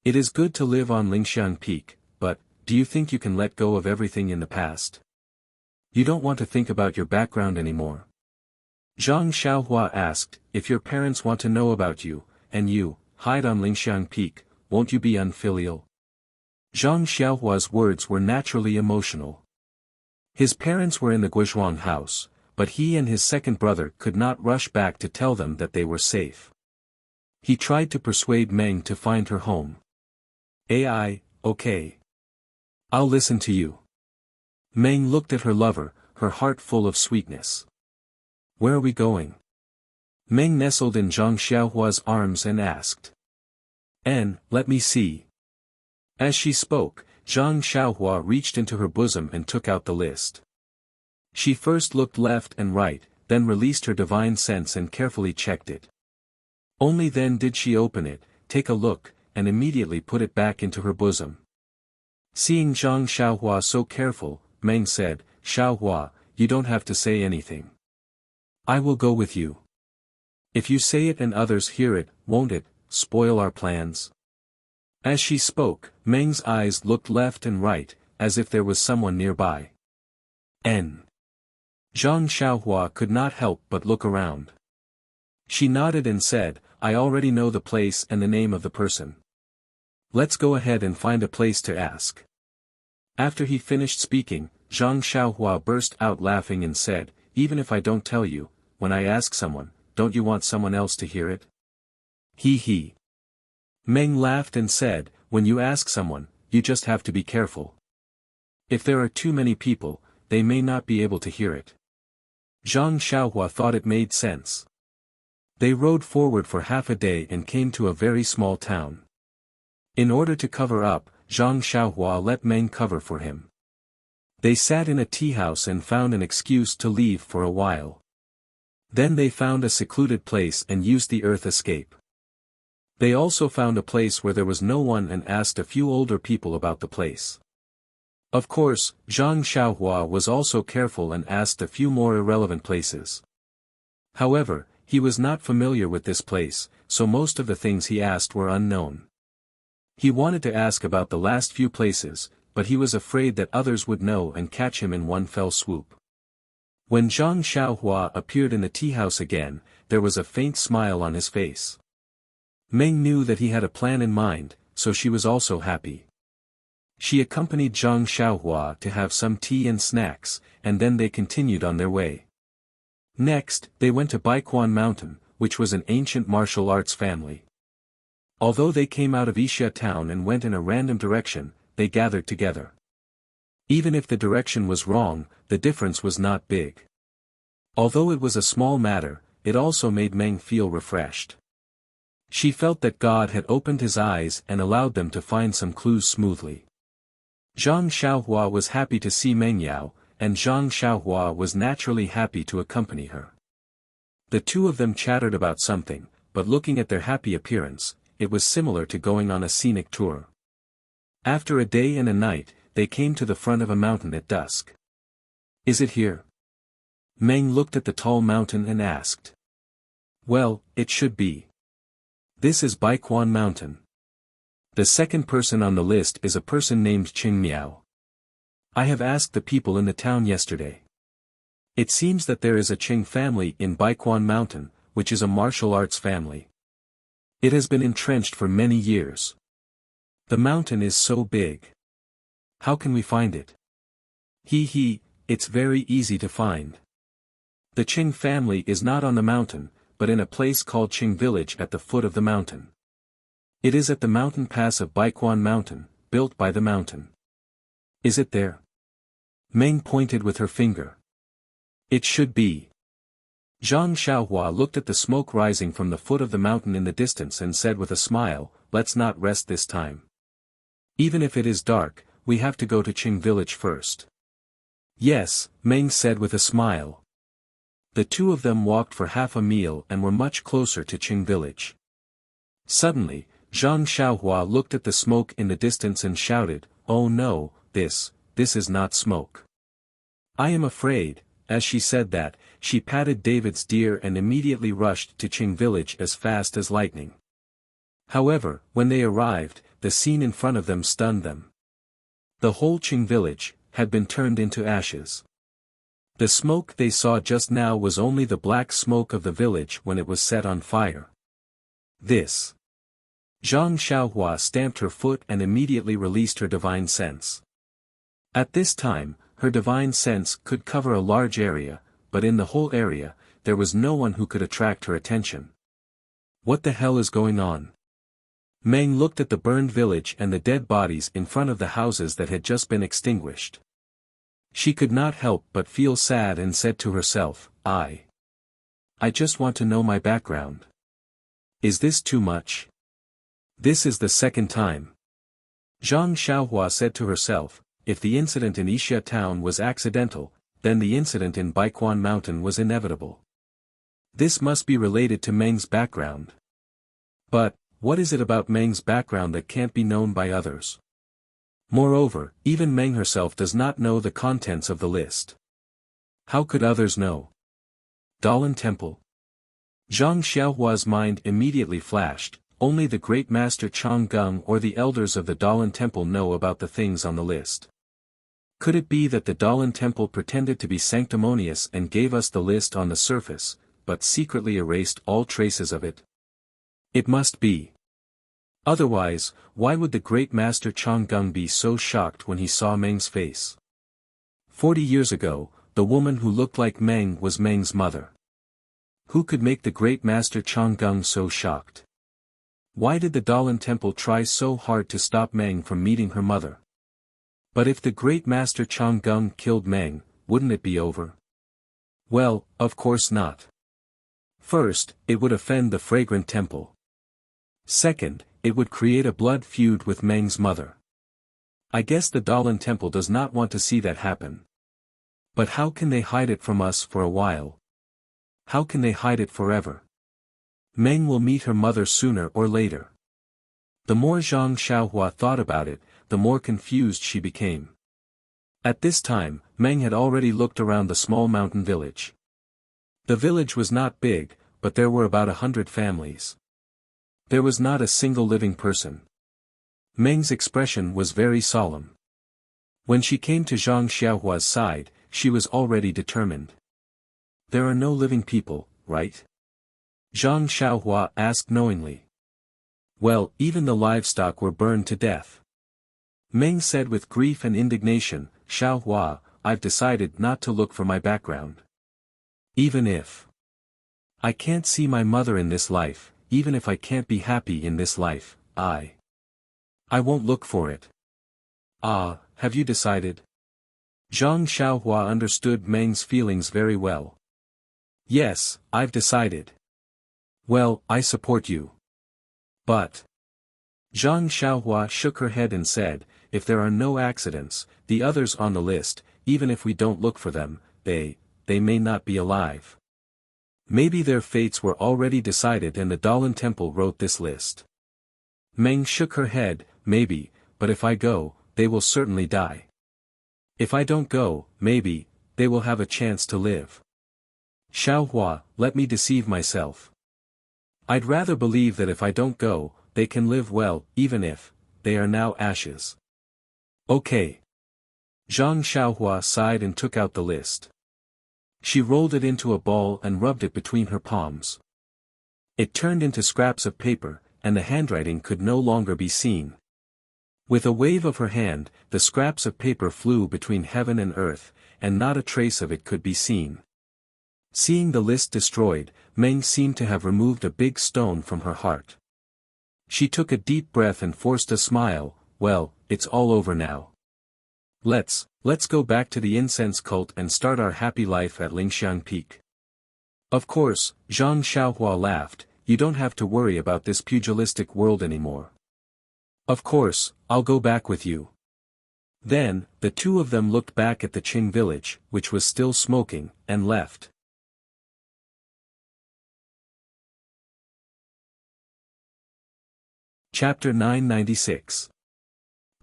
"It is good to live on Lingxiang Peak, but, do you think you can let go of everything in the past? You don't want to think about your background anymore? Zhang Xiaohua asked, if your parents want to know about you, and you, hide on Lingxiang Peak, won't you be unfilial? Zhang Xiaohua's words were naturally emotional. His parents were in the Guizhuang house, but he and his second brother could not rush back to tell them that they were safe. He tried to persuade Meng to find her home. Okay. I'll listen to you. Meng looked at her lover, her heart full of sweetness. Where are we going? Meng nestled in Zhang Xiaohua's arms and asked. Let me see. As she spoke, Zhang Xiaohua reached into her bosom and took out the list. She first looked left and right, then released her divine sense and carefully checked it. Only then did she open it, take a look, and immediately put it back into her bosom. Seeing Zhang Xiaohua so careful, Meng said, Xiaohua, you don't have to say anything. I will go with you. If you say it and others hear it, won't it spoil our plans? As she spoke, Meng's eyes looked left and right, as if there was someone nearby. Zhang Xiaohua could not help but look around. She nodded and said, I already know the place and the name of the person. Let's go ahead and find a place to ask. After he finished speaking, Zhang Xiaohua burst out laughing and said, even if I don't tell you, when I ask someone, don't you want someone else to hear it? He. Meng laughed and said, when you ask someone, you just have to be careful. If there are too many people, they may not be able to hear it. Zhang Xiaohua thought it made sense. They rode forward for half a day and came to a very small town. In order to cover up, Zhang Xiaohua let Meng cover for him. They sat in a tea house and found an excuse to leave for a while. Then they found a secluded place and used the earth escape. They also found a place where there was no one and asked a few older people about the place. Of course, Zhang Xiaohua was also careful and asked a few more irrelevant places. However, he was not familiar with this place, so most of the things he asked were unknown. He wanted to ask about the last few places, but he was afraid that others would know and catch him in one fell swoop. When Zhang Xiaohua appeared in the tea house again, there was a faint smile on his face. Meng knew that he had a plan in mind, so she was also happy. She accompanied Zhang Xiaohua to have some tea and snacks, and then they continued on their way. Next, they went to Baiquan Mountain, which was an ancient martial arts family. Although they came out of Wuxia town and went in a random direction, they gathered together. Even if the direction was wrong, the difference was not big. Although it was a small matter, it also made Meng feel refreshed. She felt that God had opened his eyes and allowed them to find some clues smoothly. Zhang Xiaohua was happy to see Meng Yao, and Zhang Xiaohua was naturally happy to accompany her. The two of them chattered about something, but looking at their happy appearance, it was similar to going on a scenic tour. After a day and a night, they came to the front of a mountain at dusk. Is it here? Meng looked at the tall mountain and asked. Well, it should be. This is Baiquan Mountain. The second person on the list is a person named Qing Miao. I have asked the people in the town yesterday. It seems that there is a Qing family in Baiquan Mountain, which is a martial arts family. It has been entrenched for many years. The mountain is so big. How can we find it? It's very easy to find. The Qing family is not on the mountain, but in a place called Qing Village at the foot of the mountain. It is at the mountain pass of Baiquan Mountain, built by the mountain. Is it there? Meng pointed with her finger. It should be. Zhang Xiaohua looked at the smoke rising from the foot of the mountain in the distance and said with a smile, let's not rest this time. Even if it is dark, we have to go to Qing Village first. Yes, Meng said with a smile. The two of them walked for half a meal and were much closer to Qing Village. Suddenly, Zhang Xiaohua looked at the smoke in the distance and shouted, oh no, this is not smoke. I am afraid. As she said that, she patted David's deer and immediately rushed to Qing Village as fast as lightning. However, when they arrived, the scene in front of them stunned them. The whole Qing village had been turned into ashes. The smoke they saw just now was only the black smoke of the village when it was set on fire. This. Zhang Xiaohua stamped her foot and immediately released her divine sense. At this time, her divine sense could cover a large area, but in the whole area, there was no one who could attract her attention. What the hell is going on? Meng looked at the burned village and the dead bodies in front of the houses that had just been extinguished. She could not help but feel sad and said to herself, I just want to know my background. Is this too much? This is the second time. Zhang Xiaohua said to herself, if the incident in Wuxia town was accidental, then the incident in Baiquan mountain was inevitable. This must be related to Meng's background. But, what is it about Meng's background that can't be known by others? Moreover, even Meng herself does not know the contents of the list. How could others know? Dalan Temple. Zhang Xiaohua's mind immediately flashed, only the great master Chang Gung or the elders of the Dalan Temple know about the things on the list. Could it be that the Dalan Temple pretended to be sanctimonious and gave us the list on the surface, but secretly erased all traces of it? It must be. Otherwise, why would the great master Chang Gung be so shocked when he saw Meng's face? 40 years ago, the woman who looked like Meng was Meng's mother. Who could make the great master Chang Gung so shocked? Why did the Dalan Temple try so hard to stop Meng from meeting her mother? But if the great master Chang Gung killed Meng, wouldn't it be over? Well, of course not. First, it would offend the fragrant temple. Second, it would create a blood feud with Meng's mother. I guess the Dalan Temple does not want to see that happen. But how can they hide it from us for a while? How can they hide it forever? Meng will meet her mother sooner or later. The more Zhang Xiaohua thought about it, the more confused she became. At this time, Meng had already looked around the small mountain village. The village was not big, but there were about 100 families. There was not a single living person. Meng's expression was very solemn. When she came to Zhang Xiaohua's side, she was already determined. There are no living people, right? Zhang Xiaohua asked knowingly. Well, even the livestock were burned to death. Meng said with grief and indignation, Xiaohua, I've decided not to look for my background. Even if I can't see my mother in this life, even if I can't be happy in this life, I won't look for it. Ah, have you decided? Zhang Xiaohua understood Meng's feelings very well. Yes, I've decided. Well, I support you. But Zhang Xiaohua shook her head and said, if there are no accidents, the others on the list, even if we don't look for them, they may not be alive. Maybe their fates were already decided and the Dalan Temple wrote this list. Meng shook her head, maybe, but if I go, they will certainly die. If I don't go, maybe, they will have a chance to live. Xiaohua, let me deceive myself. I'd rather believe that if I don't go, they can live well, even if they are now ashes. Okay. Zhang Xiaohua sighed and took out the list. She rolled it into a ball and rubbed it between her palms. It turned into scraps of paper, and the handwriting could no longer be seen. With a wave of her hand, the scraps of paper flew between heaven and earth, and not a trace of it could be seen. Seeing the list destroyed, Meng seemed to have removed a big stone from her heart. She took a deep breath and forced a smile. Well, it's all over now. Let's go back to the incense cult and start our happy life at Lingxiang Peak. Of course, Zhang Xiaohua laughed, you don't have to worry about this pugilistic world anymore. Of course, I'll go back with you. Then, the two of them looked back at the Qing village, which was still smoking, and left. Chapter 996.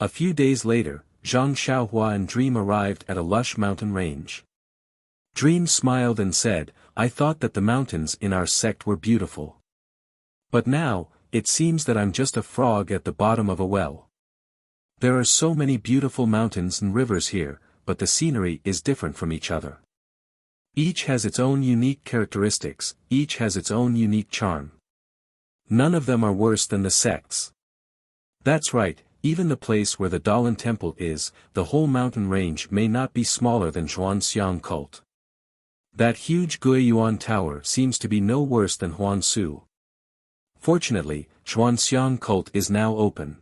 A few days later, Zhang Xiaohua and Dream arrived at a lush mountain range. Dream smiled and said, I thought that the mountains in our sect were beautiful. But now, it seems that I'm just a frog at the bottom of a well. There are so many beautiful mountains and rivers here, but the scenery is different from each other. Each has its own unique characteristics, each has its own unique charm. None of them are worse than the sects. That's right, even the place where the Dalan temple is, the whole mountain range may not be smaller than Zhuangxiang cult. That huge Guiyuan tower seems to be no worse than Huangsu. Fortunately, Zhuangxiang cult is now open.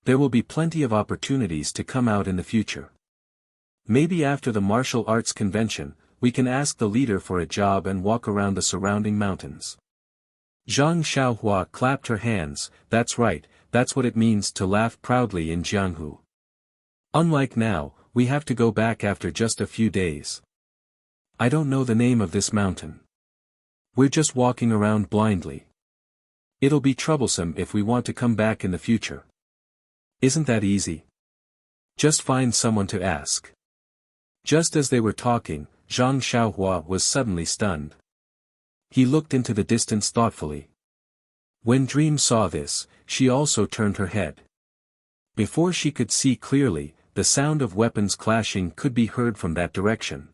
There will be plenty of opportunities to come out in the future. Maybe after the martial arts convention, we can ask the leader for a job and walk around the surrounding mountains. Zhang Xiaohua clapped her hands. That's right, that's what it means to laugh proudly in Jianghu. Unlike now, we have to go back after just a few days. I don't know the name of this mountain. We're just walking around blindly. It'll be troublesome if we want to come back in the future. Isn't that easy? Just find someone to ask. Just as they were talking, Zhang Xiaohua was suddenly stunned. He looked into the distance thoughtfully. When Dream saw this, she also turned her head. Before she could see clearly, the sound of weapons clashing could be heard from that direction.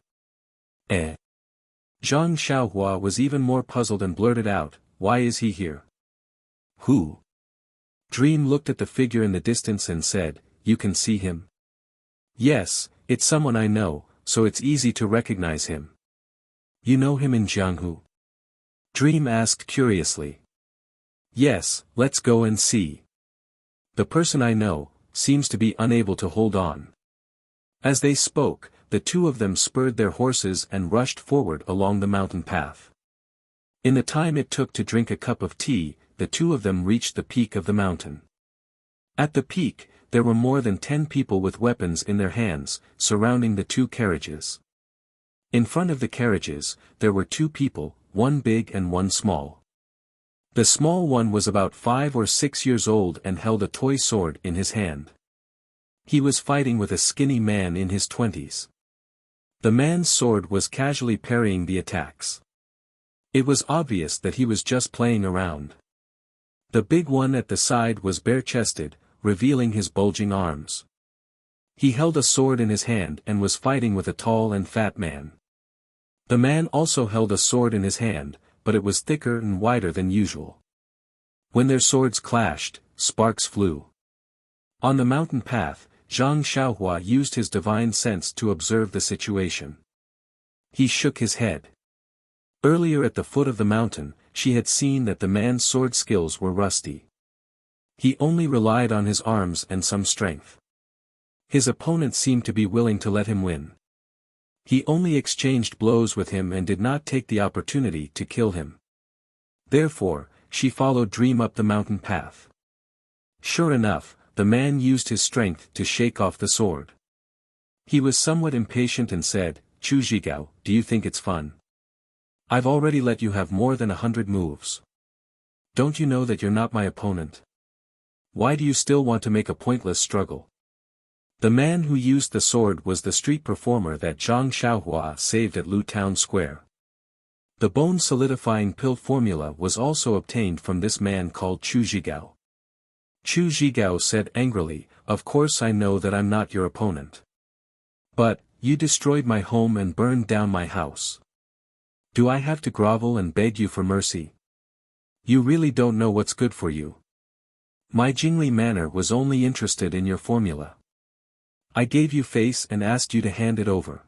Zhang Xiaohua was even more puzzled and blurted out, "Why is he here?" "Who?" Dream looked at the figure in the distance and said, "You can see him?" "Yes, it's someone I know, so it's easy to recognize him." "You know him in Jianghu?" Dream asked curiously. "Yes, let's go and see." "The person I know seems to be unable to hold on." As they spoke, the two of them spurred their horses and rushed forward along the mountain path. In the time it took to drink a cup of tea, the two of them reached the peak of the mountain. At the peak, there were more than 10 people with weapons in their hands, surrounding the two carriages. In front of the carriages, there were two people, one big and one small. The small one was about 5 or 6 years old and held a toy sword in his hand. He was fighting with a skinny man in his 20s. The man's sword was casually parrying the attacks. It was obvious that he was just playing around. The big one at the side was bare-chested, revealing his bulging arms. He held a sword in his hand and was fighting with a tall and fat man. The man also held a sword in his hand, but it was thicker and wider than usual. When their swords clashed, sparks flew. On the mountain path, Zhang Xiaohua used his divine sense to observe the situation. He shook his head. Earlier at the foot of the mountain, she had seen that the man's sword skills were rusty. He only relied on his arms and some strength. His opponent seemed to be willing to let him win. He only exchanged blows with him and did not take the opportunity to kill him. Therefore, she followed Dream up the mountain path. Sure enough, the man used his strength to shake off the sword. He was somewhat impatient and said, "Chu Zhigao, do you think it's fun? I've already let you have more than 100 moves. Don't you know that you're not my opponent? Why do you still want to make a pointless struggle?" The man who used the sword was the street performer that Zhang Xiaohua saved at Lu Town Square. The bone-solidifying pill formula was also obtained from this man called Chu Zhigao. Chu Zhigao said angrily, "Of course I know that I'm not your opponent. But, you destroyed my home and burned down my house. Do I have to grovel and beg you for mercy? You really don't know what's good for you. My Jingli manor was only interested in your formula. I gave you face and asked you to hand it over.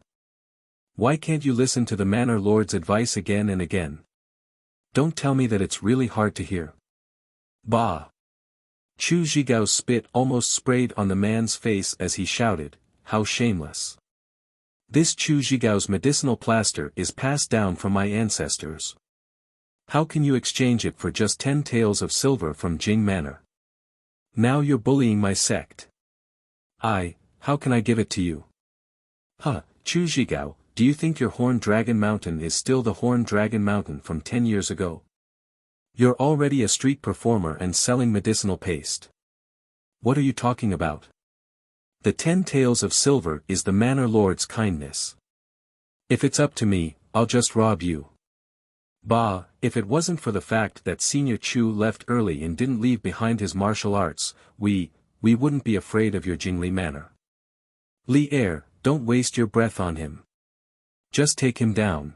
Why can't you listen to the manor lord's advice again and again? Don't tell me that it's really hard to hear." Bah! Chu Zhigao's spit almost sprayed on the man's face as he shouted, "How shameless! This Chu Zhigao's medicinal plaster is passed down from my ancestors. How can you exchange it for just 10 taels of silver from Jing Manor? Now you're bullying my sect. How can I give it to you? Chu Zhigao, do you think your Horned Dragon Mountain is still the Horned Dragon Mountain from 10 years ago? You're already a street performer and selling medicinal paste. What are you talking about? The 10 taels of silver is the manor lord's kindness. If it's up to me, I'll just rob you." Bah, if it wasn't for the fact that Senior Chu left early and didn't leave behind his martial arts, we we wouldn't be afraid of your Jingli manner. Li Er, don't waste your breath on him. Just take him down.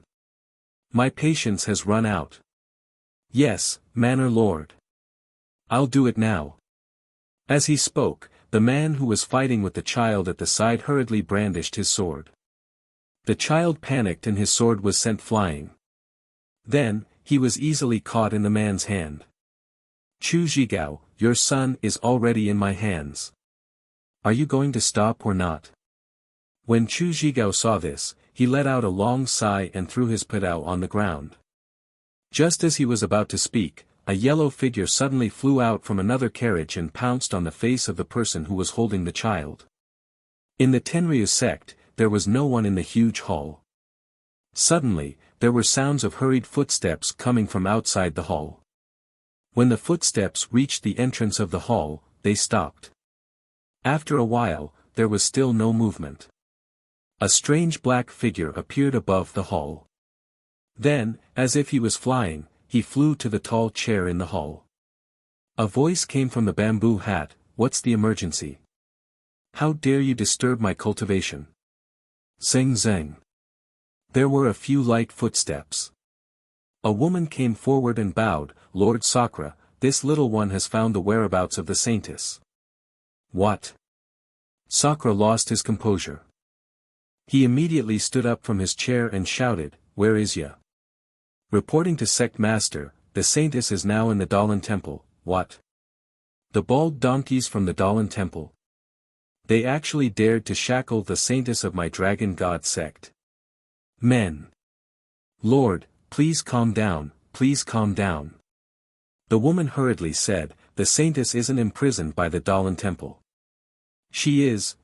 My patience has run out. Yes, Manor Lord. I'll do it now. As he spoke, the man who was fighting with the child at the side hurriedly brandished his sword. The child panicked and his sword was sent flying. Then, he was easily caught in the man's hand. Chu Zhigao, your son is already in my hands. Are you going to stop or not? When Chu Zhigao saw this, he let out a long sigh and threw his padao on the ground. Just as he was about to speak, a yellow figure suddenly flew out from another carriage and pounced on the face of the person who was holding the child. In the Tenryu sect, there was no one in the huge hall. Suddenly, there were sounds of hurried footsteps coming from outside the hall. When the footsteps reached the entrance of the hall, they stopped. After a while, there was still no movement. A strange black figure appeared above the hall. Then, as if he was flying, he flew to the tall chair in the hall. A voice came from the bamboo hat, "What's the emergency? How dare you disturb my cultivation?" Zeng zeng. There were a few light footsteps. A woman came forward and bowed, "Lord Sakura, this little one has found the whereabouts of the saintess." What? Sakura lost his composure. He immediately stood up from his chair and shouted, "Where is ya?" Reporting to Sect Master, the saintess is now in the Dalan Temple. What? The bald donkeys from the Dalan Temple? They actually dared to shackle the saintess of my dragon god sect. Men. Lord, please calm down, please calm down. The woman hurriedly said, the saintess isn't imprisoned by the Dalan Temple. She is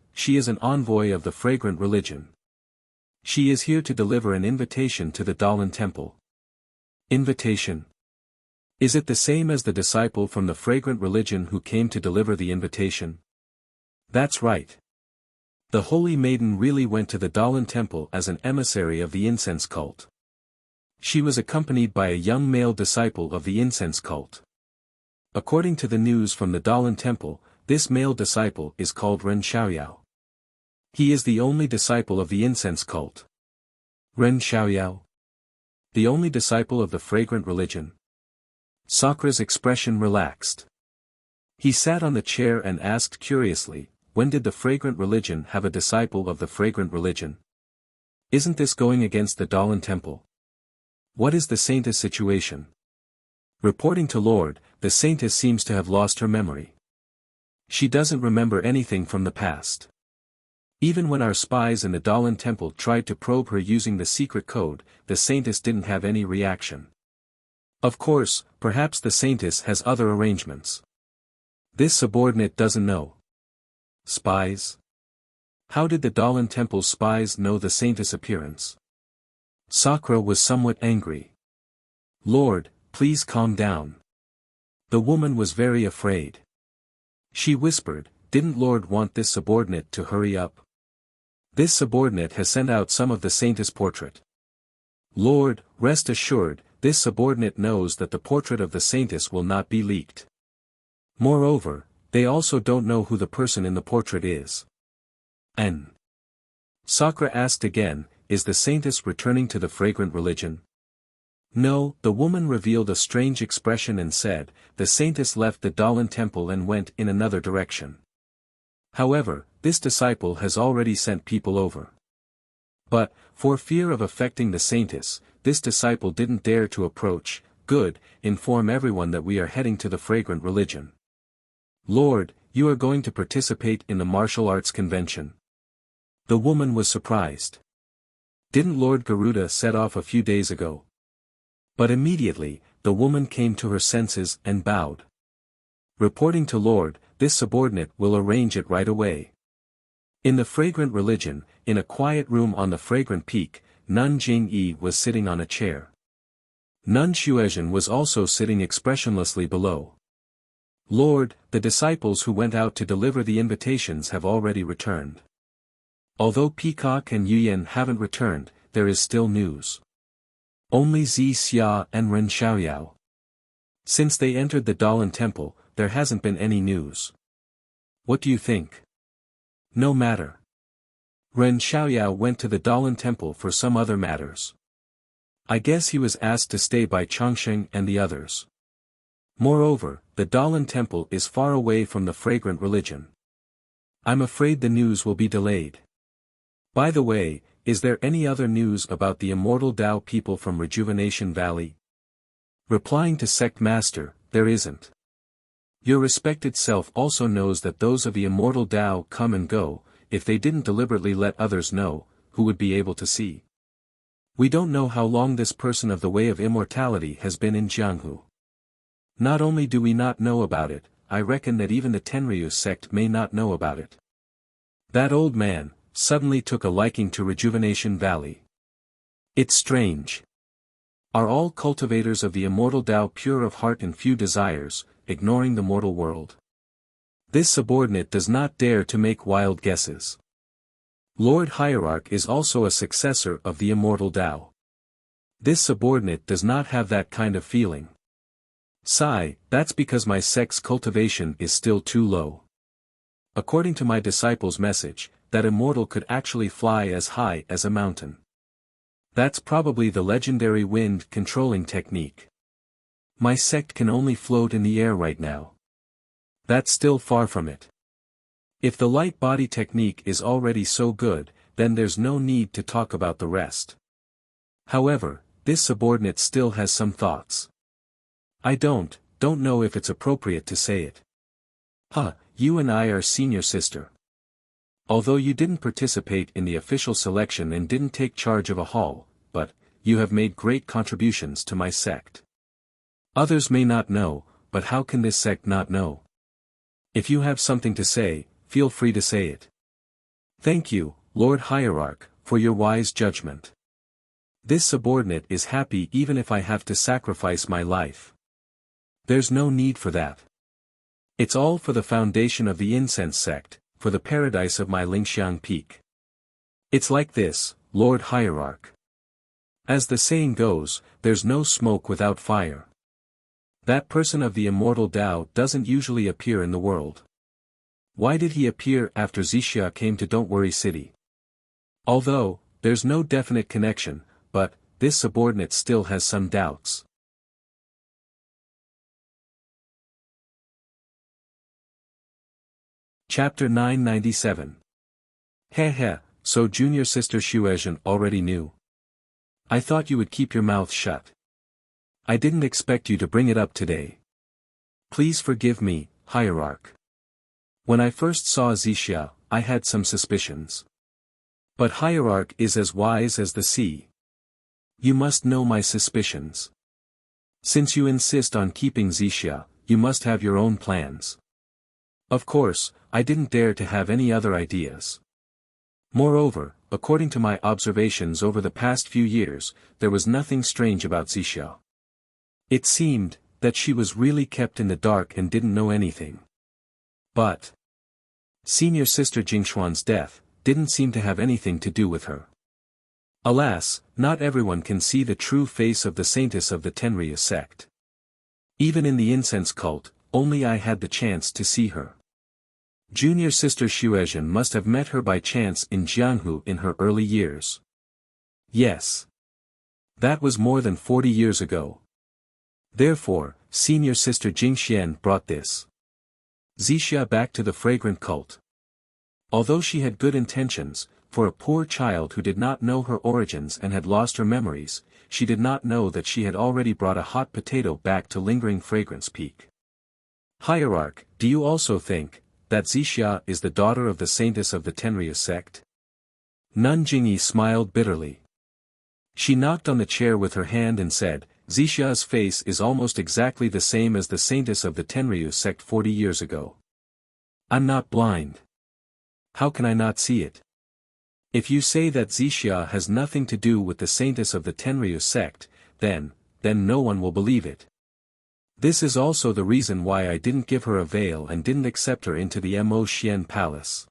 an envoy of the fragrant religion. She is here to deliver an invitation to the Dalan Temple. Invitation? Is it the same as the disciple from the fragrant religion who came to deliver the invitation? That's right. The holy maiden really went to the Dalan Temple as an emissary of the incense cult. She was accompanied by a young male disciple of the incense cult. According to the news from the Dalan Temple, this male disciple is called Ren Xiaoyao. He is the only disciple of the incense cult. Ren Xiaoyao? The only disciple of the fragrant religion? Sakura's expression relaxed. He sat on the chair and asked curiously, when did the fragrant religion have a disciple of the fragrant religion? Isn't this going against the Dalan Temple? What is the saintess situation? Reporting to Lord, the saintess seems to have lost her memory. She doesn't remember anything from the past. Even when our spies in the Dalan Temple tried to probe her using the secret code, the saintess didn't have any reaction. Of course, perhaps the saintess has other arrangements. This subordinate doesn't know. Spies? How did the Dalan Temple's spies know the saintess' appearance? Sakura was somewhat angry. Lord, please calm down. The woman was very afraid. She whispered, didn't Lord want this subordinate to hurry up? This subordinate has sent out some of the saintess' portrait. Lord, rest assured, this subordinate knows that the portrait of the saintess will not be leaked. Moreover, they also don't know who the person in the portrait is. N. Sakura asked again, is the saintess returning to the fragrant religion? No, the woman revealed a strange expression and said, the saintess left the Dalan Temple and went in another direction. However, this disciple has already sent people over. But, for fear of affecting the saintess, this disciple didn't dare to approach. Good, inform everyone that we are heading to the fragrant religion. Lord, you are going to participate in the martial arts convention. The woman was surprised. Didn't Lord Garuda set off a few days ago? But immediately, the woman came to her senses and bowed. Reporting to Lord, this subordinate will arrange it right away. In the fragrant religion, in a quiet room on the fragrant peak, Nun Jing-yi was sitting on a chair. Nun Xuezhen was also sitting expressionlessly below. Lord, the disciples who went out to deliver the invitations have already returned. Although Peacock and Yuyan haven't returned, there is still news. Only Zi Xia and Ren Xiaoyao. Since they entered the Dalan Temple, there hasn't been any news. What do you think? No matter. Ren Xiaoyao went to the Dalan Temple for some other matters. I guess he was asked to stay by Changsheng and the others. Moreover, the Dalan Temple is far away from the fragrant religion. I'm afraid the news will be delayed. By the way, is there any other news about the immortal Tao people from Rejuvenation Valley? Replying to Sect Master, there isn't. Your respected self also knows that those of the immortal Tao come and go. If they didn't deliberately let others know, who would be able to see? We don't know how long this person of the Way of Immortality has been in Jianghu. Not only do we not know about it, I reckon that even the Tenryu sect may not know about it. That old man suddenly took a liking to Rejuvenation Valley. It's strange. Are all cultivators of the immortal Tao pure of heart and few desires, ignoring the mortal world? This subordinate does not dare to make wild guesses. Lord Hierarch is also a successor of the immortal Tao. This subordinate does not have that kind of feeling. Sigh, that's because my sect's cultivation is still too low. According to my disciple's message, that immortal could actually fly as high as a mountain. That's probably the legendary wind controlling technique. My sect can only float in the air right now. That's still far from it. If the light body technique is already so good, then there's no need to talk about the rest. However, this subordinate still has some thoughts. I don't know if it's appropriate to say it. You and I are senior sister. Although you didn't participate in the official selection and didn't take charge of a hall, but you have made great contributions to my sect. Others may not know, but how can this sect not know? If you have something to say, feel free to say it. Thank you, Lord Hierarch, for your wise judgment. This subordinate is happy even if I have to sacrifice my life. There's no need for that. It's all for the foundation of the incense sect, for the paradise of my Lingxiang peak. It's like this, Lord Hierarch. As the saying goes, there's no smoke without fire. That person of the immortal Tao doesn't usually appear in the world. Why did he appear after Zixia came to Don't Worry City? Although, there's no definite connection, but, this subordinate still has some doubts. Chapter 997. Heh, so junior sister Xuezhen already knew. I thought you would keep your mouth shut. I didn't expect you to bring it up today. Please forgive me, Hierarch. When I first saw Zixia, I had some suspicions. But Hierarch is as wise as the sea. You must know my suspicions. Since you insist on keeping Zixia, you must have your own plans. Of course, I didn't dare to have any other ideas. Moreover, according to my observations over the past few years, there was nothing strange about Zixia. It seemed that she was really kept in the dark and didn't know anything. But senior sister Jingshuan's death didn't seem to have anything to do with her. Alas, not everyone can see the true face of the saintess of the Tenryu sect. Even in the incense cult, only I had the chance to see her. Junior sister Xuezhen must have met her by chance in Jianghu in her early years. Yes. That was more than 40 years ago. Therefore, senior sister Jingxian brought this Zixia back to the fragrant cult. Although she had good intentions, for a poor child who did not know her origins and had lost her memories, she did not know that she had already brought a hot potato back to lingering fragrance peak. Hierarch, do you also think that Zixia is the daughter of the saintess of the Tenryu sect? Nun Jingyi smiled bitterly. She knocked on the chair with her hand and said, Zixia's face is almost exactly the same as the saintess of the Tenryu sect 40 years ago. I'm not blind. How can I not see it? If you say that Zixia has nothing to do with the saintess of the Tenryu sect, then no one will believe it. This is also the reason why I didn't give her a veil and didn't accept her into the Mo Xian palace.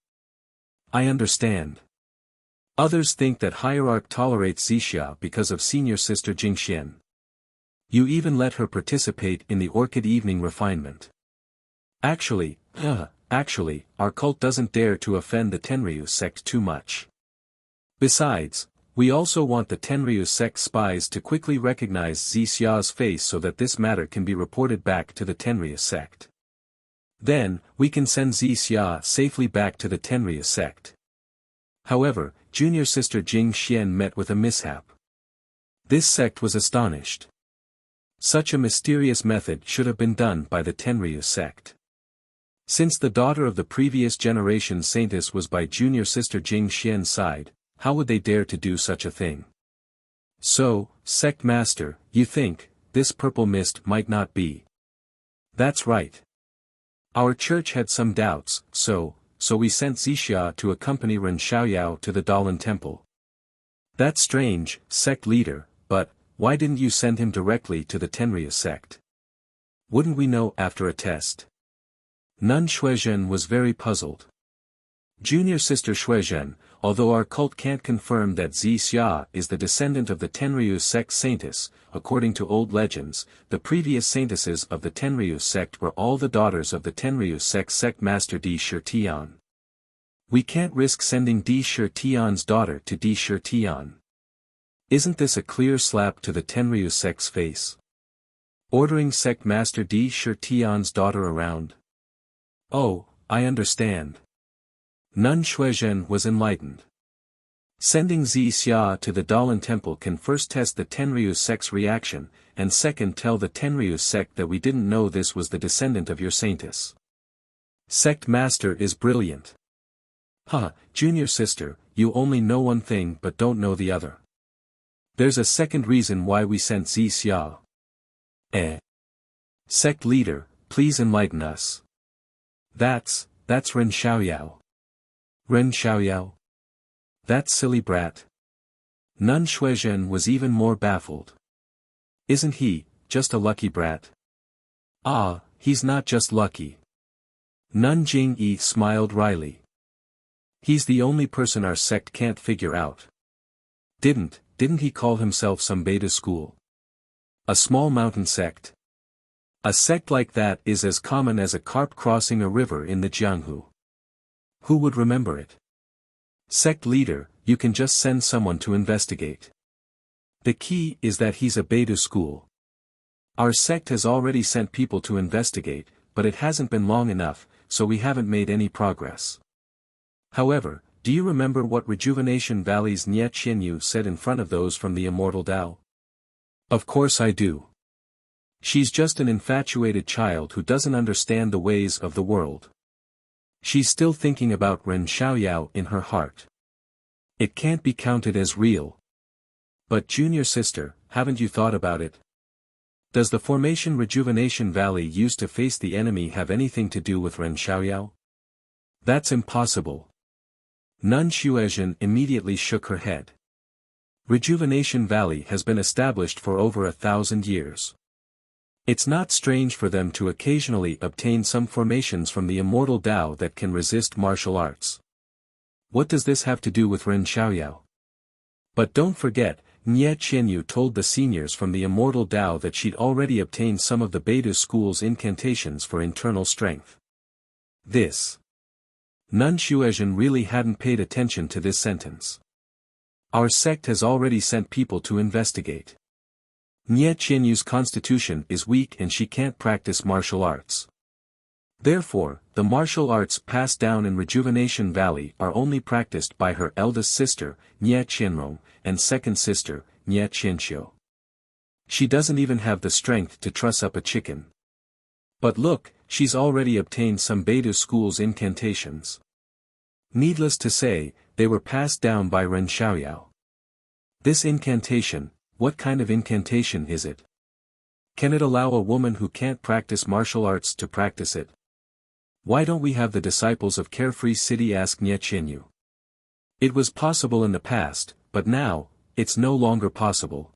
I understand. Others think that Hierarch tolerates Zixia because of senior sister Jingxian. You even let her participate in the Orchid Evening refinement. Actually, Actually, our cult doesn't dare to offend the Tenryu sect too much. Besides, we also want the Tenryu sect spies to quickly recognize Xiao's face so that this matter can be reported back to the Tenryu sect. Then, we can send Xiao safely back to the Tenryu sect. However, junior sister Jing Xian met with a mishap. This sect was astonished. Such a mysterious method should have been done by the Tenryu sect. Since the daughter of the previous generation saintess was by junior sister Jing Xian's side, how would they dare to do such a thing? So, sect master, you think, this purple mist might not be? That's right. Our church had some doubts, so we sent Zixia to accompany Ren Xiaoyao to the Dalan temple. That's strange, sect leader, but, why didn't you send him directly to the Tenryu sect? Wouldn't we know after a test? Nun Shuizhen was very puzzled. Junior sister Shuizhen, although our cult can't confirm that Xia is the descendant of the Tenryu sect saintess, according to old legends, the previous saintesses of the Tenryu sect were all the daughters of the Tenryu sect master Di Shitian. We can't risk sending Di Shitian's daughter to Di Shitian. Isn't this a clear slap to the Tenryu sect's face? Ordering sect master Di Shitian's daughter around? Oh, I understand. Nun Shuizhen was enlightened. Sending Xia to the Dalan temple can first test the Tenryu sect's reaction, and second tell the Tenryu sect that we didn't know this was the descendant of your saintess. Sect master is brilliant. Junior sister, you only know one thing but don't know the other. There's a second reason why we sent Xia. Sect leader, please enlighten us. That's Ren Xiaoyao. Ren Xiaoyao? That silly brat. Nun Shuizhen was even more baffled. Isn't he, just a lucky brat? He's not just lucky. Nun Jingyi smiled wryly. He's the only person our sect can't figure out. Didn't he call himself some beta school? A small mountain sect? A sect like that is as common as a carp crossing a river in the Jianghu. Who would remember it? Sect leader, you can just send someone to investigate. The key is that he's a beta school. Our sect has already sent people to investigate, but it hasn't been long enough, so we haven't made any progress. However, do you remember what Rejuvenation Valley's Nie Qianyu said in front of those from the Immortal Tao? Of course I do. She's just an infatuated child who doesn't understand the ways of the world. She's still thinking about Ren Xiaoyao in her heart. It can't be counted as real. But junior sister, haven't you thought about it? Does the formation Rejuvenation Valley used to face the enemy have anything to do with Ren Xiaoyao? That's impossible. Nun Shuizhen immediately shook her head. Rejuvenation Valley has been established for over 1,000 years. It's not strange for them to occasionally obtain some formations from the immortal Tao that can resist martial arts. What does this have to do with Ren Xiaoyao? But don't forget, Nie Qianyu told the seniors from the immortal Tao that she'd already obtained some of the Beta school's incantations for internal strength. Nun Shuizhen really hadn't paid attention to this sentence. Our sect has already sent people to investigate. Nie Qianyu's constitution is weak and she can't practice martial arts. Therefore, the martial arts passed down in Rejuvenation Valley are only practiced by her eldest sister, Nie Qianrong, and second sister, Nie Qianxiu. She doesn't even have the strength to truss up a chicken. But look, she's already obtained some Beta school's incantations. Needless to say, they were passed down by Ren Xiaoyao. This incantation, what kind of incantation is it? Can it allow a woman who can't practice martial arts to practice it? Why don't we have the disciples of Carefree City ask Nie Qianyu? It was possible in the past, but now, it's no longer possible.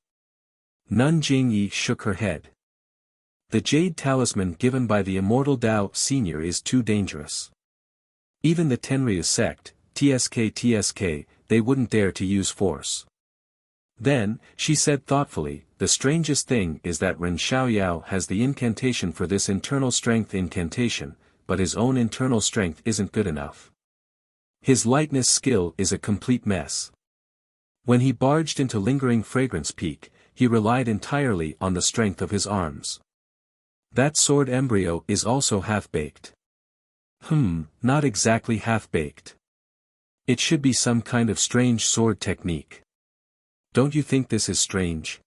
Nun Jingyi shook her head. The jade talisman given by the immortal Tao Senior is too dangerous. Even the Tenryu sect, TSK, they wouldn't dare to use force. Then, she said thoughtfully, the strangest thing is that Ren Xiaoyao has the incantation for this internal strength incantation, but his own internal strength isn't good enough. His lightness skill is a complete mess. When he barged into Lingering Fragrance Peak, he relied entirely on the strength of his arms. That sword embryo is also half-baked. Not exactly half-baked. It should be some kind of strange sword technique. Don't you think this is strange?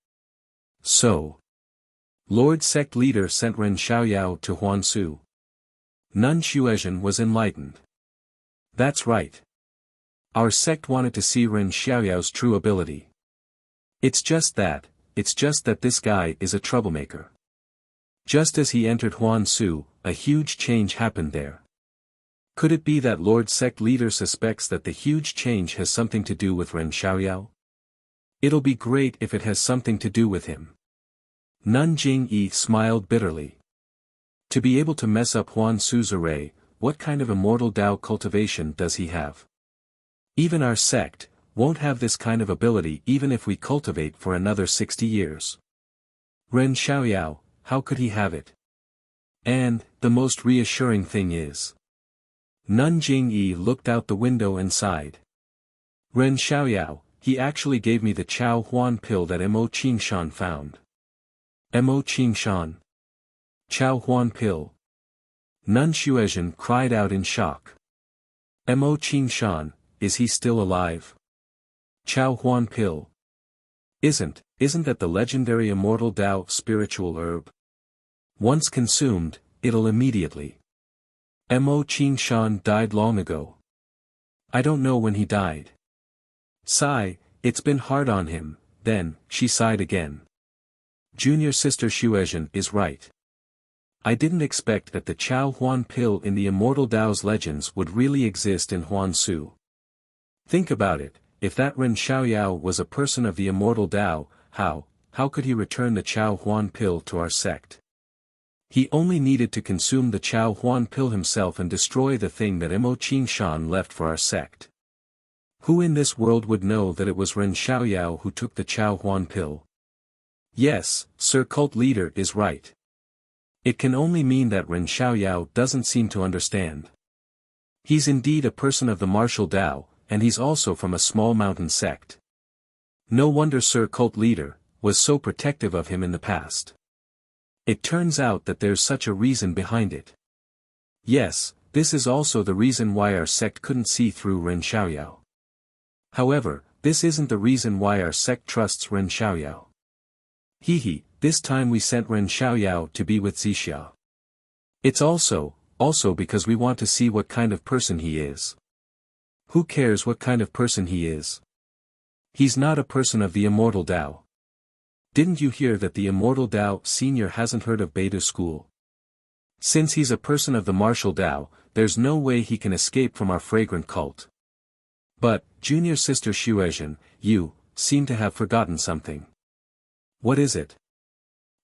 So, Lord Sect Leader sent Ren Xiaoyao to Huansu. Nun Xuezhen was enlightened. That's right. Our sect wanted to see Ren Xiaoyao's true ability. It's just that this guy is a troublemaker. Just as he entered Huansu, a huge change happened there. Could it be that Lord Sect Leader suspects that the huge change has something to do with Ren Xiaoyao? It'll be great if it has something to do with him. Nun Jingyi smiled bitterly. To be able to mess up Huansu's array, what kind of immortal Tao cultivation does he have? Even our sect won't have this kind of ability even if we cultivate for another 60 years. Ren Xiaoyao, how could he have it? And, the most reassuring thing is. Nun Jingyi looked out the window and sighed. Ren Xiaoyao, he actually gave me the Chao Huan pill that Mo Qingshan found. Mo Qingshan? Chao Huan pill? Nun Xuezhen cried out in shock. Mo Qingshan, is he still alive? Chao Huan pill? Isn't that the legendary immortal Tao spiritual herb? Once consumed, it'll immediately. Mo Qingshan died long ago. I don't know when he died. Sigh, it's been hard on him. Then, she sighed again. Junior sister Xuezhen is right. I didn't expect that the Chao Huan pill in the immortal Tao's legends would really exist in Huansu. Think about it, if that Ren Xiaoyao was a person of the immortal Tao, how could he return the Chao Huan pill to our sect? He only needed to consume the Chao Huan pill himself and destroy the thing that Mo Qingshan left for our sect. Who in this world would know that it was Ren Xiaoyao who took the Chao Huan pill? Yes, Sir Cult Leader is right. It can only mean that Ren Xiaoyao doesn't seem to understand. He's indeed a person of the martial Tao, and he's also from a small mountain sect. No wonder Sir Cult Leader was so protective of him in the past. It turns out that there's such a reason behind it. Yes, this is also the reason why our sect couldn't see through Ren Xiaoyao. However, this isn't the reason why our sect trusts Ren Xiaoyao. This time we sent Ren Xiaoyao to be with Zixia. It's also because we want to see what kind of person he is. Who cares what kind of person he is? He's not a person of the immortal Tao. Didn't you hear that the immortal Tao senior hasn't heard of Beta School? Since he's a person of the martial Tao, there's no way he can escape from our fragrant cult. But, junior sister Xuezhen, you seem to have forgotten something. What is it?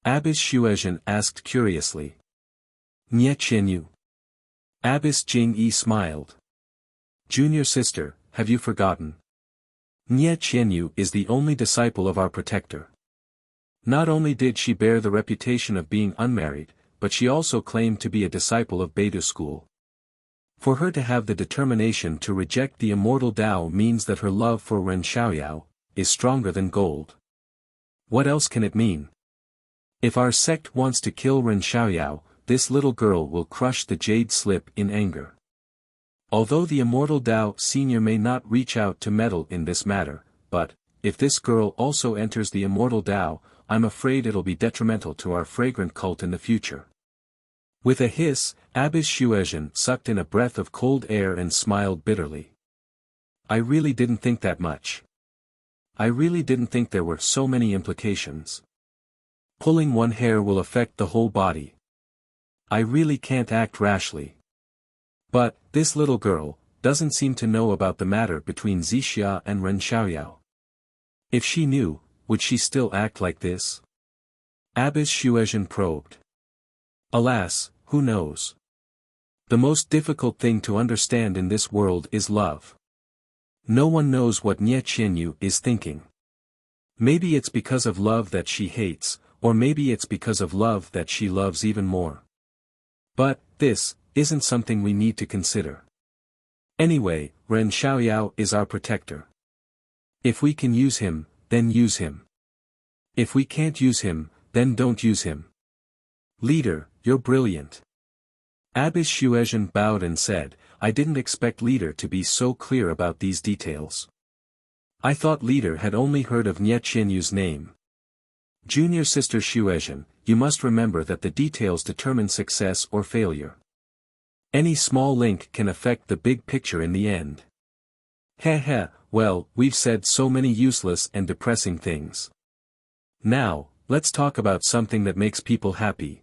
Abbess Xuezhen asked curiously. Nye Qianyu. Abbess Jingyi smiled. Junior sister, have you forgotten? Nye Qianyu is the only disciple of our protector. Not only did she bear the reputation of being unmarried, but she also claimed to be a disciple of Beta School. For her to have the determination to reject the immortal Tao means that her love for Ren Xiaoyao is stronger than gold. What else can it mean? If our sect wants to kill Ren Xiaoyao, this little girl will crush the jade slip in anger. Although the immortal Tao senior may not reach out to meddle in this matter, but, if this girl also enters the immortal Tao, I'm afraid it'll be detrimental to our fragrant cult in the future. With a hiss, Abbess Xuezhen sucked in a breath of cold air and smiled bitterly. I really didn't think that much. I really didn't think there were so many implications. Pulling one hair will affect the whole body. I really can't act rashly. But, this little girl doesn't seem to know about the matter between Zixia and Ren Xiaoyao. If she knew, would she still act like this? Abbess Xuezhen probed. Alas, who knows? The most difficult thing to understand in this world is love. No one knows what Nye Qianyu is thinking. Maybe it's because of love that she hates, or maybe it's because of love that she loves even more. But, this isn't something we need to consider. Anyway, Ren Xiaoyao is our protector. If we can use him, then use him. If we can't use him, then don't use him. Leader, you're brilliant. Abbess Xuezhen bowed and said, I didn't expect Leader to be so clear about these details. I thought Leader had only heard of Nie Qianyu's name. Junior Sister Xuezhen, you must remember that the details determine success or failure. Any small link can affect the big picture in the end. Heh, well, we've said so many useless and depressing things. Now, let's talk about something that makes people happy.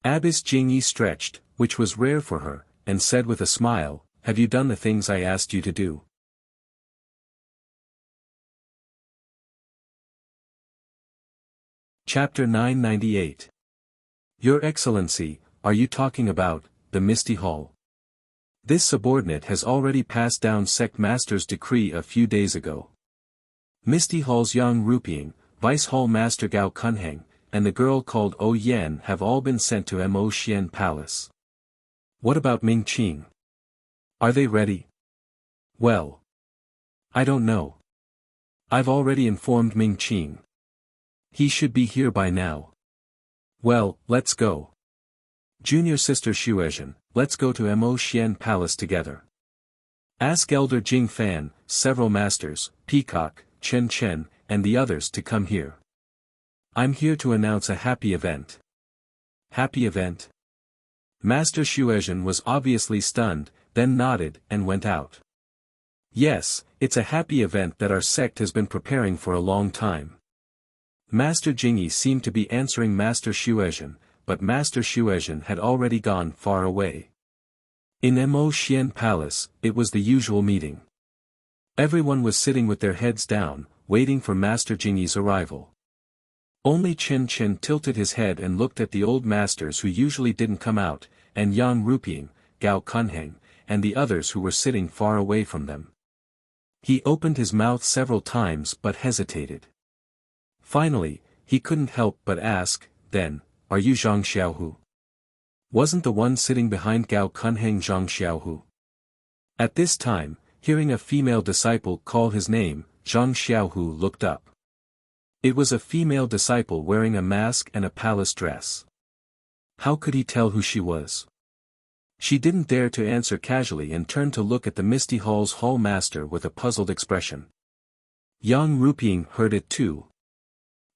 Abbess Jingyi stretched, which was rare for her, and said with a smile, have you done the things I asked you to do? Chapter 998. Your Excellency, are you talking about the Misty Hall? This subordinate has already passed down Sect Master's decree a few days ago. Misty Hall's young Rupiang, Vice Hall Master Gao Kunheng, and the girl called O Yan have all been sent to Mo Xian Palace. What about Ming Qing? Are they ready? Well, I don't know. I've already informed Ming Qing. He should be here by now. Well, let's go. Junior Sister Xuezhen, let's go to Mo Xian Palace together. Ask Elder Jing Fan, several masters, Peacock, Chen Chen, and the others to come here. I'm here to announce a happy event. Happy event? Master Xuezhen was obviously stunned, then nodded and went out. Yes, it's a happy event that our sect has been preparing for a long time. Master Jingyi seemed to be answering Master Xuezhen, but Master Xuezhen had already gone far away. In Mo Xian Palace, it was the usual meeting. Everyone was sitting with their heads down, waiting for Master Jingyi's arrival. Only Chen Chen tilted his head and looked at the old masters who usually didn't come out, and Yang Rupiang, Gao Kunheng, and the others who were sitting far away from them. He opened his mouth several times but hesitated. Finally, he couldn't help but ask, then, are you Zhang Xiaohu? Wasn't the one sitting behind Gao Kunheng Zhang Xiaohu? At this time, hearing a female disciple call his name, Zhang Xiaohu looked up. It was a female disciple wearing a mask and a palace dress. How could he tell who she was? She didn't dare to answer casually and turned to look at the Misty Hall's hall master with a puzzled expression. Yang Rupiang heard it too.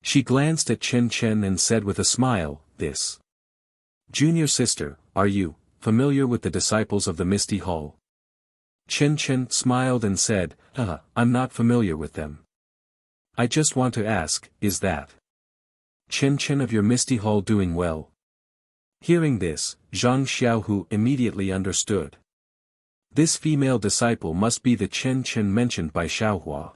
She glanced at Chen Chen and said with a smile, this. Junior sister, are you familiar with the disciples of the Misty Hall? Chen Chen smiled and said, I'm not familiar with them. I just want to ask, is that Chen Chen of your Misty Hall doing well? Hearing this, Zhang Xiaohu immediately understood. This female disciple must be the Chen Chen mentioned by Xiaohua.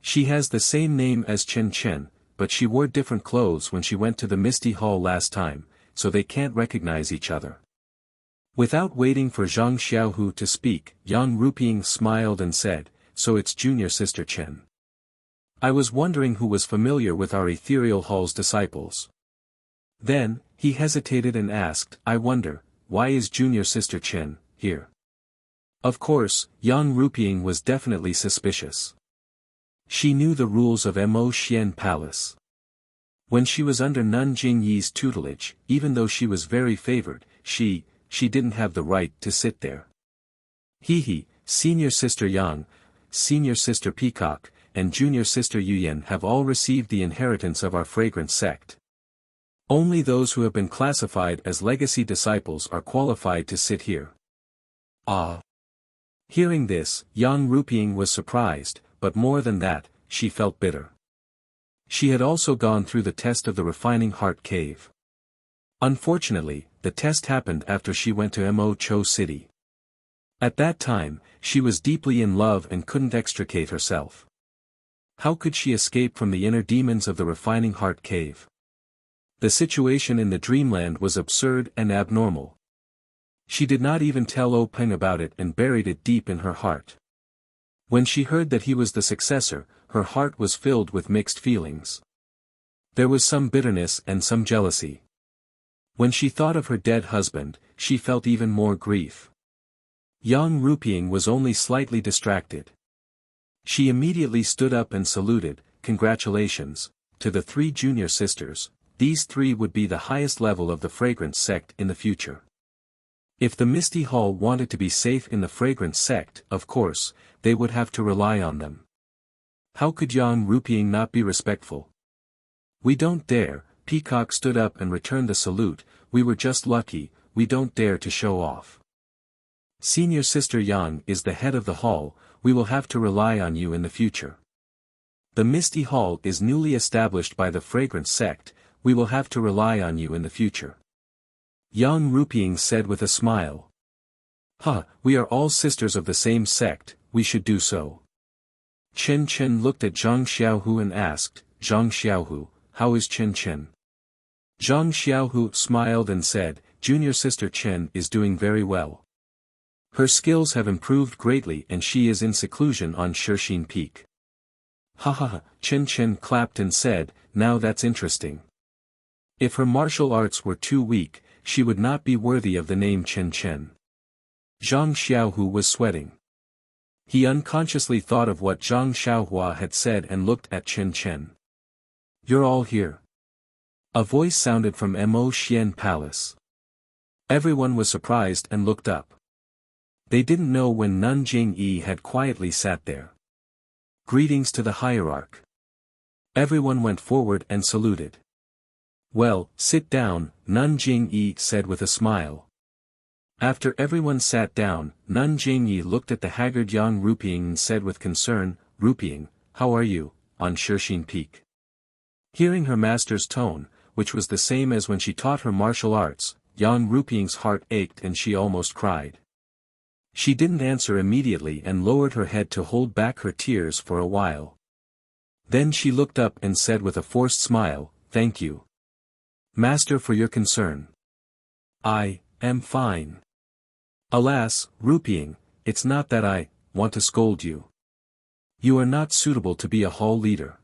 She has the same name as Chen Chen, but she wore different clothes when she went to the Misty Hall last time, so they can't recognize each other. Without waiting for Zhang Xiaohu to speak, Yang Rupiang smiled and said, so it's Junior Sister Chen. I was wondering who was familiar with our Ethereal Hall's disciples. Then, he hesitated and asked, I wonder, why is Junior Sister Chen here? Of course, Yang Rupiang was definitely suspicious. She knew the rules of Mo Xian Palace. When she was under Nun Jingyi's tutelage, even though she was very favored, she didn't have the right to sit there. Senior Sister Yang, Senior Sister Peacock, and Junior Sister Yuyan have all received the inheritance of our fragrant sect. Only those who have been classified as legacy disciples are qualified to sit here. Ah! Hearing this, Yang Rupiang was surprised, but more than that, she felt bitter. She had also gone through the test of the Refining Heart Cave. Unfortunately, the test happened after she went to Mo Cho City. At that time, she was deeply in love and couldn't extricate herself. How could she escape from the inner demons of the Refining Heart Cave? The situation in the dreamland was absurd and abnormal. She did not even tell O Peng about it and buried it deep in her heart. When she heard that he was the successor, her heart was filled with mixed feelings. There was some bitterness and some jealousy. When she thought of her dead husband, she felt even more grief. Yang Ruping was only slightly distracted. She immediately stood up and saluted, "Congratulations," to the 3 junior sisters. These 3 would be the highest level of the fragrance sect in the future. If the Misty Hall wanted to be safe in the fragrance sect, of course, they would have to rely on them. How could Yang Ruping not be respectful? "We don't dare," Peacock stood up and returned the salute, "we were just lucky, we don't dare to show off. Senior Sister Yang is the head of the hall, we will have to rely on you in the future. The Misty Hall is newly established by the fragrance sect, we will have to rely on you in the future." Yang Ruping said with a smile. We are all sisters of the same sect, we should do so." Chen Chen looked at Zhang Xiaohu and asked, "Zhang Xiaohu, how is Chen Chen?" Zhang Xiaohu smiled and said, "Junior Sister Chen is doing very well. Her skills have improved greatly and she is in seclusion on Shixin Peak." Chen Chen clapped and said, "Now that's interesting. If her martial arts were too weak, she would not be worthy of the name Chen Chen." Zhang Xiaohu was sweating. He unconsciously thought of what Zhang Xiaohua had said and looked at Chen Chen. "You're all here." A voice sounded from Mo Xian Palace. Everyone was surprised and looked up. They didn't know when Nun Jingyi had quietly sat there. "Greetings to the hierarch." Everyone went forward and saluted. "Well, sit down," Nun Jingyi said with a smile. After everyone sat down, Nun Jingyi looked at the haggard Yang Ruping and said with concern, "Ruping, how are you, on Shixin Peak?" Hearing her master's tone, which was the same as when she taught her martial arts, Yang Ruping's heart ached and she almost cried. She didn't answer immediately and lowered her head to hold back her tears for a while. Then she looked up and said with a forced smile, "Thank you, Master, for your concern. I am fine." "Alas, Ruping, it's not that I want to scold you. You are not suitable to be a hall leader.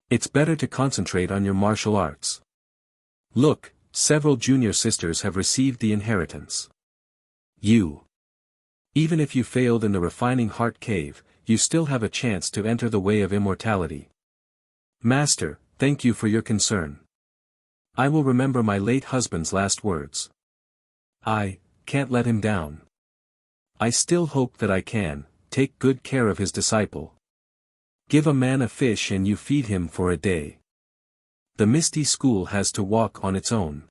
It's better to concentrate on your martial arts. Look, several junior sisters have received the inheritance. Even if you failed in the refining heart cave, you still have a chance to enter the way of immortality. Master, thank you for your concern. I will remember my late husband's last words. I can't let him down. I still hope that I can take good care of his disciple. Give a man a fish and you feed him for a day. The Misty School has to walk on its own.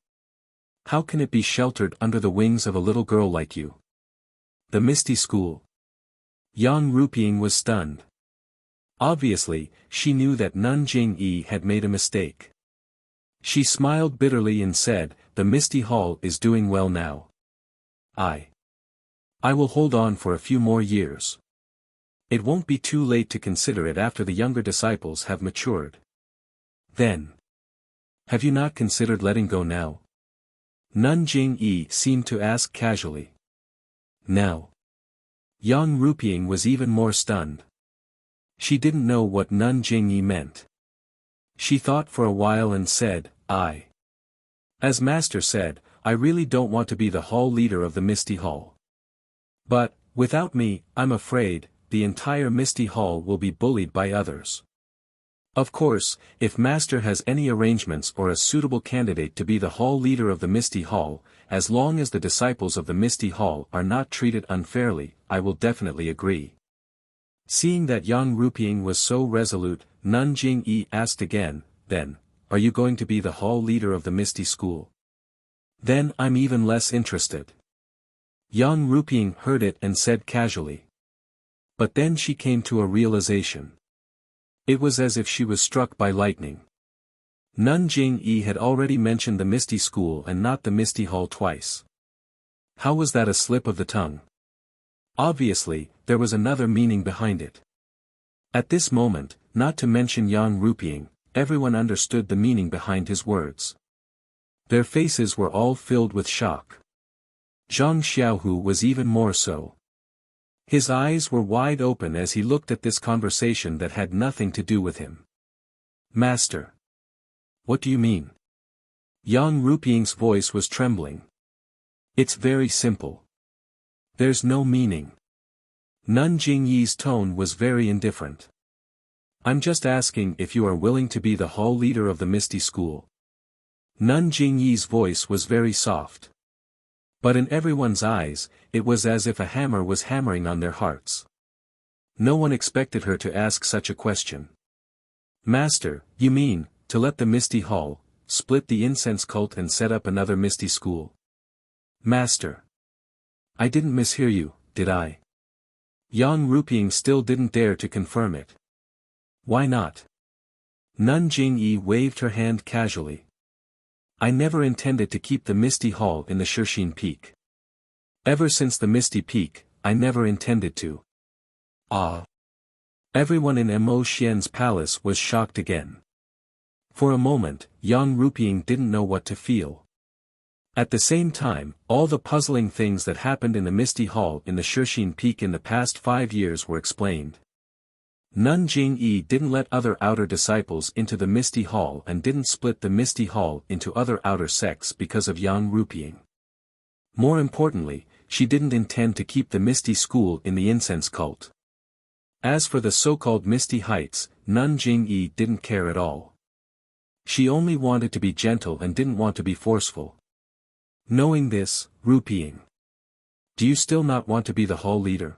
How can it be sheltered under the wings of a little girl like you? The Misty School." Yang Ruping was stunned. Obviously, she knew that Nun Jingyi had made a mistake. She smiled bitterly and said, "The Misty Hall is doing well now. I will hold on for a few more years. It won't be too late to consider it after the younger disciples have matured. Then, have you not considered letting go now?" Nun Jingyi seemed to ask casually. "Now?" Yang Ruping was even more stunned. She didn't know what Nun Jingyi meant. She thought for a while and said, As Master said, I really don't want to be the hall leader of the Misty Hall. But, without me, I'm afraid, the entire Misty Hall will be bullied by others. Of course, if Master has any arrangements or a suitable candidate to be the hall leader of the Misty Hall, as long as the disciples of the Misty Hall are not treated unfairly, I will definitely agree." Seeing that Yang Ruping was so resolute, Nun Jingyi asked again, "Then, are you going to be the hall leader of the Misty School? Then I'm even less interested." Yang Ruping heard it and said casually. But then she came to a realization. It was as if she was struck by lightning. Nun Jingyi had already mentioned the Misty School and not the Misty Hall twice. How was that a slip of the tongue? Obviously, there was another meaning behind it. At this moment, not to mention Yang Ruping, everyone understood the meaning behind his words. Their faces were all filled with shock. Zhang Xiaohu was even more so. His eyes were wide open as he looked at this conversation that had nothing to do with him. "Master. What do you mean? Yang Ruping's voice was trembling. It's very simple. There's no meaning. Nun Jingyi's tone was very indifferent. I'm just asking if you are willing to be the hall leader of the Misty School. Nun Jingyi's voice was very soft. But in everyone's eyes, it was as if a hammer was hammering on their hearts. No one expected her to ask such a question. Master, you mean, to let the Misty Hall split the incense cult and set up another Misty School? Master. I didn't mishear you, did I? Yang Ruping still didn't dare to confirm it. Why not? Nun Jingyi waved her hand casually. I never intended to keep the Misty Hall in the Shixin Peak. Ever since the Misty Peak, I never intended to. Ah. Everyone in Mo Xian's palace was shocked again. For a moment, Yang Ruping didn't know what to feel. At the same time, all the puzzling things that happened in the Misty Hall in the Shixin Peak in the past 5 years were explained. Nun Jingyi didn't let other outer disciples into the Misty Hall and didn't split the Misty Hall into other outer sects because of Yang Ruping. More importantly, she didn't intend to keep the Misty School in the incense cult. As for the so-called Misty Heights, Nun Jingyi didn't care at all. She only wanted to be gentle and didn't want to be forceful. Knowing this, Ruping. Do you still not want to be the hall leader?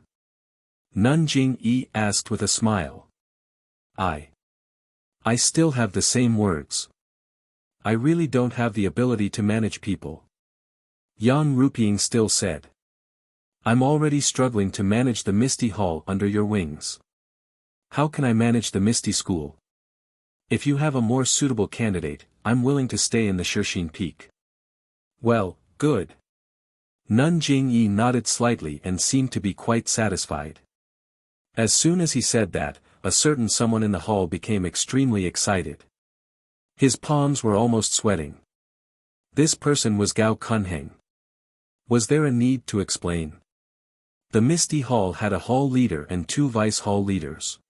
Nun Jingyi asked with a smile. I still have the same words. I really don't have the ability to manage people. Yang Ruping still said. I'm already struggling to manage the Misty Hall under your wings. How can I manage the Misty School? If you have a more suitable candidate, I'm willing to stay in the Shixin Peak. Well, good. Nun Jingyi nodded slightly and seemed to be quite satisfied. As soon as he said that, a certain someone in the hall became extremely excited. His palms were almost sweating. This person was Gao Kunheng. Was there a need to explain? The Misty Hall had a hall leader and 2 vice hall leaders.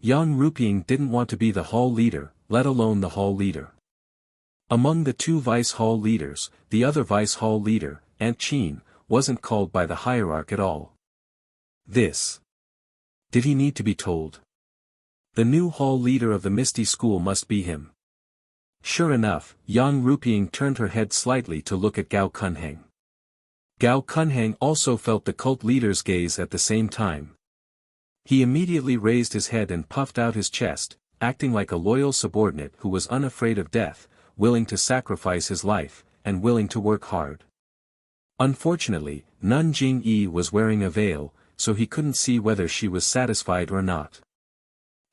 Yang Ruping didn't want to be the hall leader, let alone the hall leader. Among the 2 vice hall leaders, the other vice hall leader, Aunt Qin, wasn't called by the hierarch at all. This. Did he need to be told? The new hall leader of the Misty School must be him. Sure enough, Yang Ruping turned her head slightly to look at Gao Kunheng. Gao Kunheng also felt the cult leader's gaze at the same time. He immediately raised his head and puffed out his chest, acting like a loyal subordinate who was unafraid of death, willing to sacrifice his life, and willing to work hard. Unfortunately, Nun Jingyi was wearing a veil, so he couldn't see whether she was satisfied or not.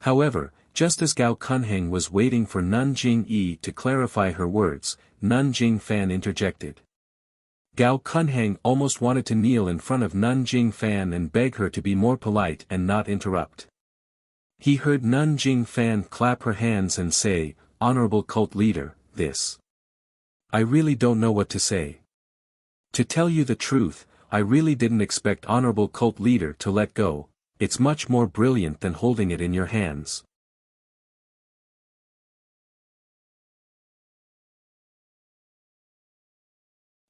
However, just as Gao Kunheng was waiting for Nun Jingyi to clarify her words, Nun Jingfan interjected. Gao Kunheng almost wanted to kneel in front of Nun Jingfan and beg her to be more polite and not interrupt. He heard Nun Jingfan clap her hands and say, "Honorable cult leader, this. I really don't know what to say. To tell you the truth, I really didn't expect honorable cult leader to let go. It's much more brilliant than holding it in your hands."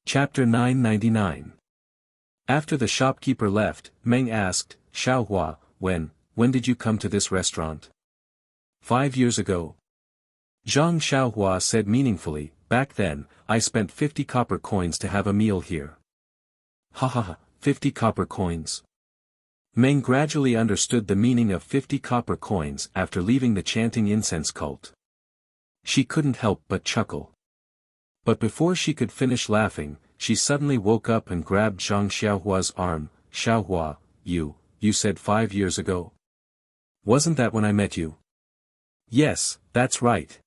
Chapter 999. After the shopkeeper left, Meng asked, "Xiaohua, when did you come to this restaurant?" 5 years ago. Zhang Xiaohua said meaningfully, "Back then, I spent 50 copper coins to have a meal here." Ha ha ha, 50 copper coins. Meng gradually understood the meaning of 50 copper coins after leaving the chanting incense cult. She couldn't help but chuckle. But before she could finish laughing, she suddenly woke up and grabbed Zhang Xiaohua's arm. "Xiaohua, you said 5 years ago? Wasn't that when I met you?" "Yes, that's right."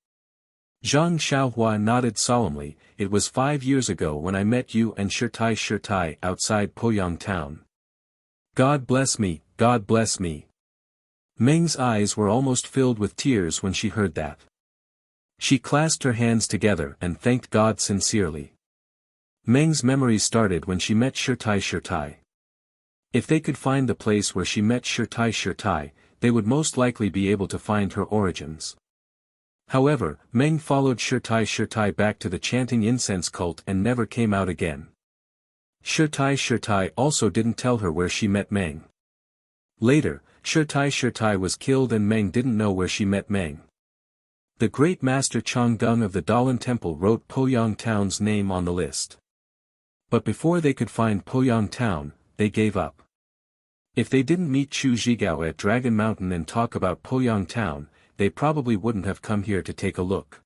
Zhang Xiaohua nodded solemnly. "It was 5 years ago when I met you and Shirtai outside Poyang town." God bless me, God bless me. Meng's eyes were almost filled with tears when she heard that. She clasped her hands together and thanked God sincerely. Meng's memories started when she met Shirtai. If they could find the place where she met Shirtai, they would most likely be able to find her origins. However, Meng followed Shirtai back to the chanting incense cult and never came out again. Shirtai also didn't tell her where she met Meng. Later, Shirtai was killed and Meng didn't know where she met Meng. The great master Changdeng of the Dalan Temple wrote Poyang Town's name on the list. But before they could find Poyang Town, they gave up. If they didn't meet Chu Zhigao at Dragon Mountain and talk about Poyang Town, they probably wouldn't have come here to take a look.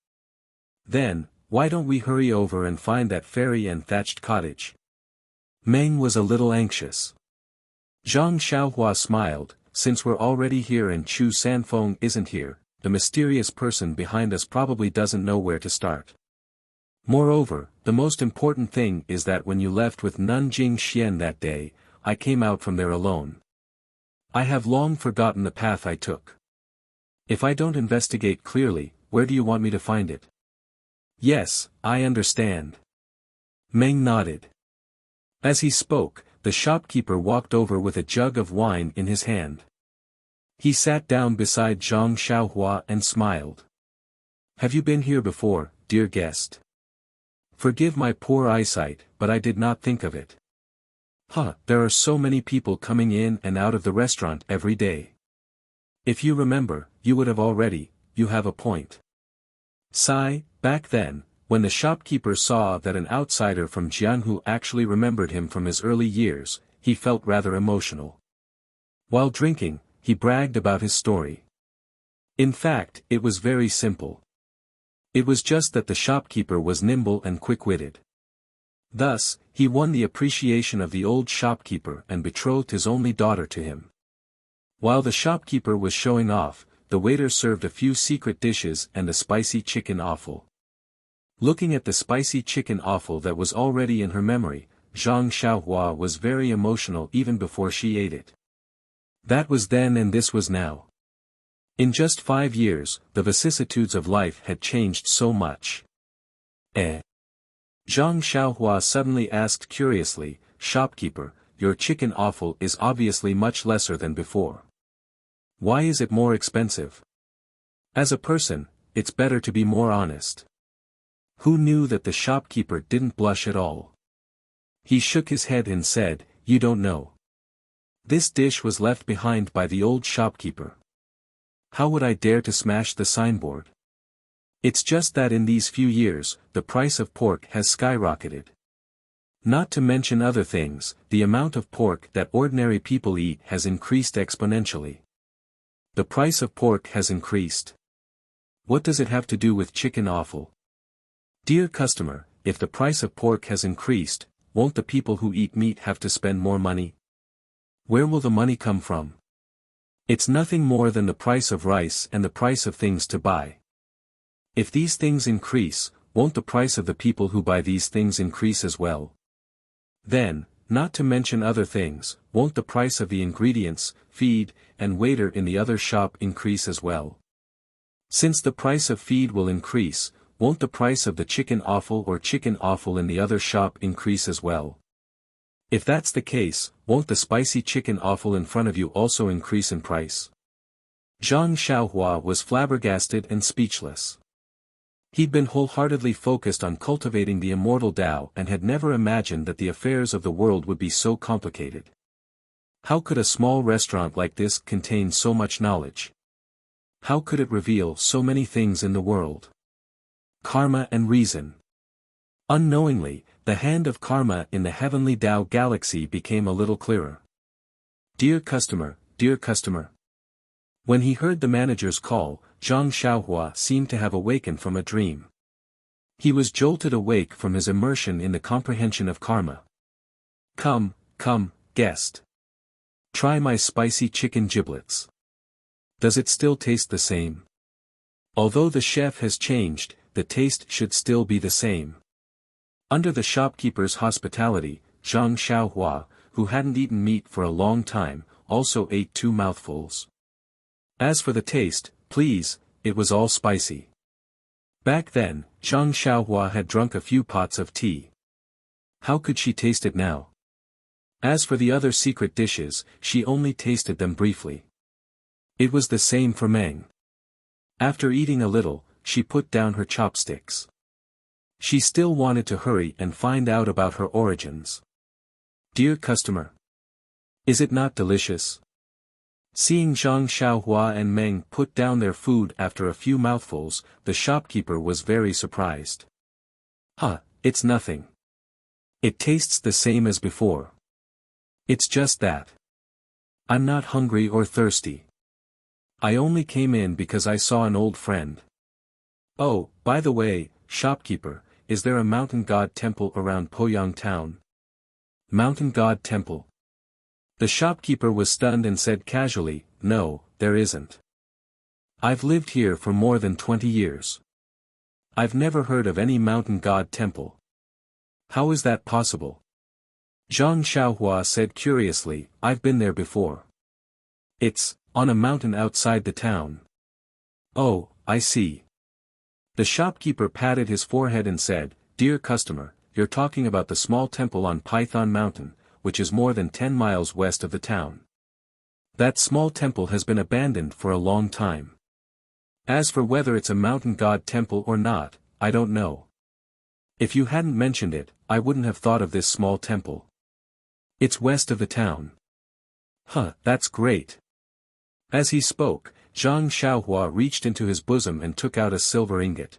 Then, why don't we hurry over and find that fairy and thatched cottage? Meng was a little anxious. Zhang Xiaohua smiled, since we're already here and Chu Sanfeng isn't here, the mysterious person behind us probably doesn't know where to start. Moreover, the most important thing is that when you left with Nanjing Xian that day, I came out from there alone. I have long forgotten the path I took. If I don't investigate clearly, where do you want me to find it? Yes, I understand. Meng nodded. As he spoke, the shopkeeper walked over with a jug of wine in his hand. He sat down beside Zhang Xiaohua and smiled. Have you been here before, dear guest? Forgive my poor eyesight, but I did not think of it. There are so many people coming in and out of the restaurant every day. If you remember, you would have already, you have a point. Sigh, back then, when the shopkeeper saw that an outsider from Jianhu actually remembered him from his early years, he felt rather emotional. While drinking, he bragged about his story. In fact, it was very simple. It was just that the shopkeeper was nimble and quick-witted. Thus, he won the appreciation of the old shopkeeper and betrothed his only daughter to him. While the shopkeeper was showing off, the waiter served a few secret dishes and a spicy chicken offal. Looking at the spicy chicken offal that was already in her memory, Zhang Xiaohua was very emotional even before she ate it. That was then and this was now. In just 5 years, the vicissitudes of life had changed so much. Zhang Xiaohua suddenly asked curiously, "Shopkeeper, your chicken offal is obviously much lesser than before. Why is it more expensive? As a person, it's better to be more honest." Who knew that the shopkeeper didn't blush at all? He shook his head and said, "You don't know. This dish was left behind by the old shopkeeper. How would I dare to smash the signboard? It's just that in these few years, the price of pork has skyrocketed. Not to mention other things, the amount of pork that ordinary people eat has increased exponentially. The price of pork has increased. What does it have to do with chicken offal? Dear customer, if the price of pork has increased, won't the people who eat meat have to spend more money? Where will the money come from? It's nothing more than the price of rice and the price of things to buy. If these things increase, won't the price of the people who buy these things increase as well? Then, not to mention other things, won't the price of the ingredients, feed, and waiter in the other shop increase as well? Since the price of feed will increase, won't the price of the chicken offal or chicken offal in the other shop increase as well? If that's the case, won't the spicy chicken offal in front of you also increase in price? Zhang Xiaohua was flabbergasted and speechless. He'd been wholeheartedly focused on cultivating the immortal Tao and had never imagined that the affairs of the world would be so complicated. How could a small restaurant like this contain so much knowledge? How could it reveal so many things in the world? Karma and reason. Unknowingly, the hand of karma in the heavenly Tao galaxy became a little clearer. Dear customer, dear customer. When he heard the manager's call, Zhang Xiaohua seemed to have awakened from a dream. He was jolted awake from his immersion in the comprehension of karma. Come, guest. Try my spicy chicken giblets. Does it still taste the same? Although the chef has changed, the taste should still be the same. Under the shopkeeper's hospitality, Zhang Xiaohua, who hadn't eaten meat for a long time, also ate 2 mouthfuls. As for the taste, please, it was all spicy. Back then, Zhang Xiaohua had drunk a few pots of tea. How could she taste it now? As for the other secret dishes, she only tasted them briefly. It was the same for Meng. After eating a little, she put down her chopsticks. She still wanted to hurry and find out about her origins. Dear customer. Is it not delicious? Seeing Zhang Xiaohua and Meng put down their food after a few mouthfuls, the shopkeeper was very surprised. It's nothing. It tastes the same as before. It's just that. I'm not hungry or thirsty. I only came in because I saw an old friend. Oh, by the way, shopkeeper, is there a mountain god temple around Poyang town? Mountain god temple? The shopkeeper was stunned and said casually, no, there isn't. I've lived here for more than 20 years. I've never heard of any mountain god temple. How is that possible? Zhang Xiaohua said curiously, I've been there before. It's on a mountain outside the town. Oh, I see. The shopkeeper patted his forehead and said, Dear customer, you're talking about the small temple on Python Mountain, which is more than 10 miles west of the town. That small temple has been abandoned for a long time. As for whether it's a mountain god temple or not, I don't know. If you hadn't mentioned it, I wouldn't have thought of this small temple. It's west of the town. That's great. As he spoke, Zhang Xiaohua reached into his bosom and took out a silver ingot.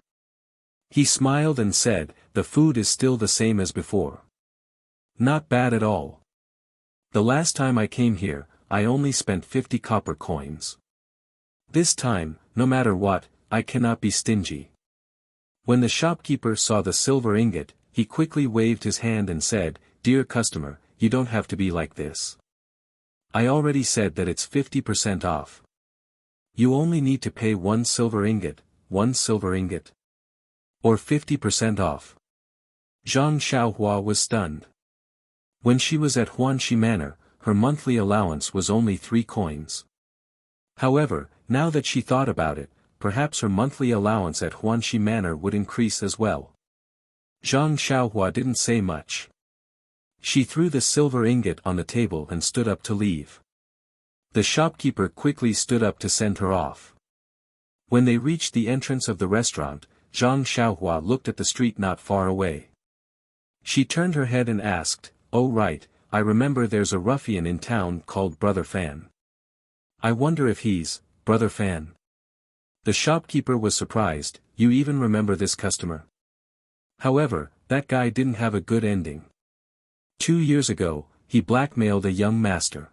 He smiled and said, the food is still the same as before. Not bad at all. The last time I came here, I only spent 50 copper coins. This time, no matter what, I cannot be stingy. When the shopkeeper saw the silver ingot, he quickly waved his hand and said, Dear customer, you don't have to be like this. I already said that it's 50% off. You only need to pay 1 silver ingot, 1 silver ingot. Or 50% off. Zhang Xiaohua was stunned. When she was at Huanxi Manor, her monthly allowance was only 3 coins. However, now that she thought about it, perhaps her monthly allowance at Huanxi Manor would increase as well. Zhang Xiaohua didn't say much. She threw the silver ingot on the table and stood up to leave. The shopkeeper quickly stood up to send her off. When they reached the entrance of the restaurant, Zhang Xiaohua looked at the street not far away. She turned her head and asked, Oh right, I remember there's a ruffian in town called Brother Fan. I wonder if he's, Brother Fan. The shopkeeper was surprised, you even remember this customer. However, that guy didn't have a good ending. 2 years ago, he blackmailed a young master.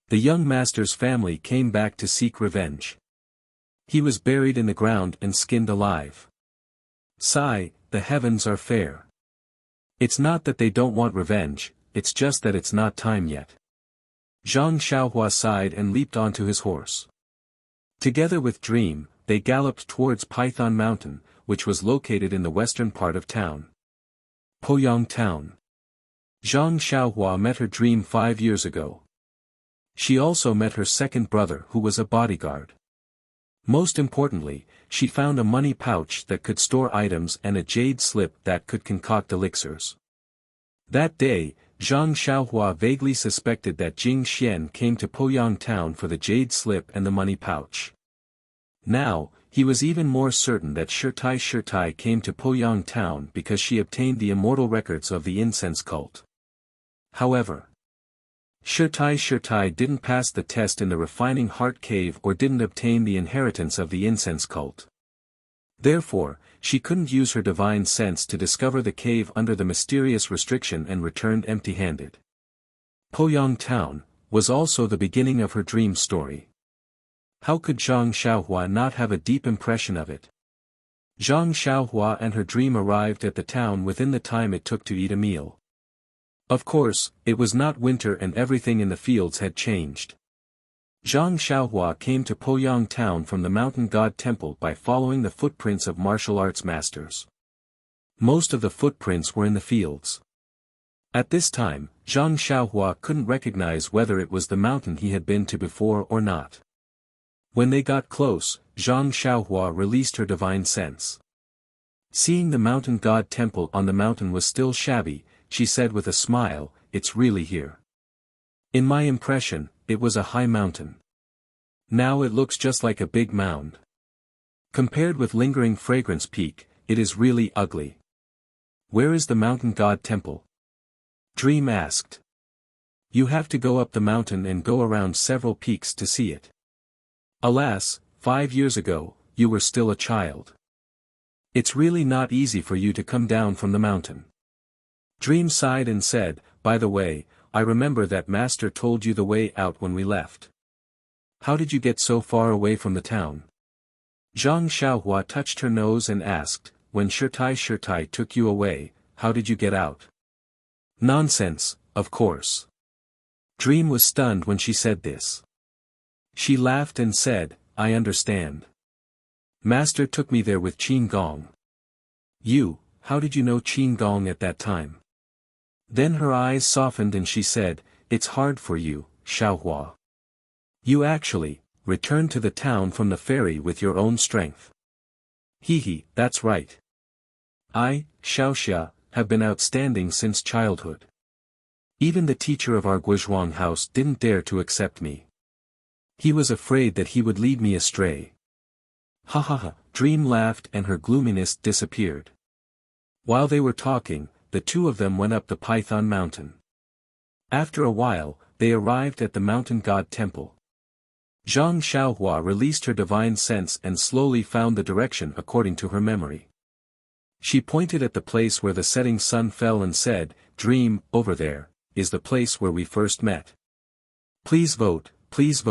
The young master's family came back to seek revenge. He was buried in the ground and skinned alive. Sigh, the heavens are fair. It's not that they don't want revenge, it's just that it's not time yet. Zhang Xiaohua sighed and leaped onto his horse. Together with Dream, they galloped towards Python Mountain, which was located in the western part of town. Poyang Town. Zhang Xiaohua met her Dream 5 years ago. She also met her second brother who was a bodyguard. Most importantly, she found a money pouch that could store items and a jade slip that could concoct elixirs. That day, Zhang Xiaohua vaguely suspected that Jing Xian came to Poyang town for the jade slip and the money pouch. Now, he was even more certain that Shirtai came to Poyang town because she obtained the immortal records of the incense cult. However, Shirtai didn't pass the test in the refining heart cave or didn't obtain the inheritance of the incense cult. Therefore, she couldn't use her divine sense to discover the cave under the mysterious restriction and returned empty-handed. Poyang town was also the beginning of her dream story. How could Zhang Xiaohua not have a deep impression of it? Zhang Xiaohua and her dream arrived at the town within the time it took to eat a meal. Of course, it was not winter and everything in the fields had changed. Zhang Xiaohua came to Poyang town from the mountain god temple by following the footprints of martial arts masters. Most of the footprints were in the fields. At this time, Zhang Xiaohua couldn't recognize whether it was the mountain he had been to before or not. When they got close, Zhang Xiaohua released her divine sense. Seeing the mountain god temple on the mountain was still shabby, she said with a smile, "It's really here. In my impression, it was a high mountain. Now it looks just like a big mound." Compared with lingering fragrance peak, it is really ugly. Where is the mountain god temple? Dream asked. You have to go up the mountain and go around several peaks to see it. Alas, 5 years ago, you were still a child. It's really not easy for you to come down from the mountain. Dream sighed and said, by the way, I remember that master told you the way out when we left. How did you get so far away from the town? Zhang Xiaohua touched her nose and asked, when Shirtai took you away, how did you get out? Nonsense, of course. Dream was stunned when she said this. She laughed and said, I understand. Master took me there with Qin Gong. You, how did you know Qin Gong at that time? Then her eyes softened and she said, it's hard for you, Xiaohua. You actually, returned to the town from the ferry with your own strength. Hee, that's right. I, Xiaoxia, have been outstanding since childhood. Even the teacher of our Guizhuang house didn't dare to accept me. He was afraid that he would lead me astray. Ha ha ha, Dream laughed and her gloominess disappeared. While they were talking, the two of them went up the Python Mountain. After a while, they arrived at the mountain god temple. Zhang Xiaohua released her divine sense and slowly found the direction according to her memory. She pointed at the place where the setting sun fell and said, Dream, over there, is the place where we first met. Please vote, please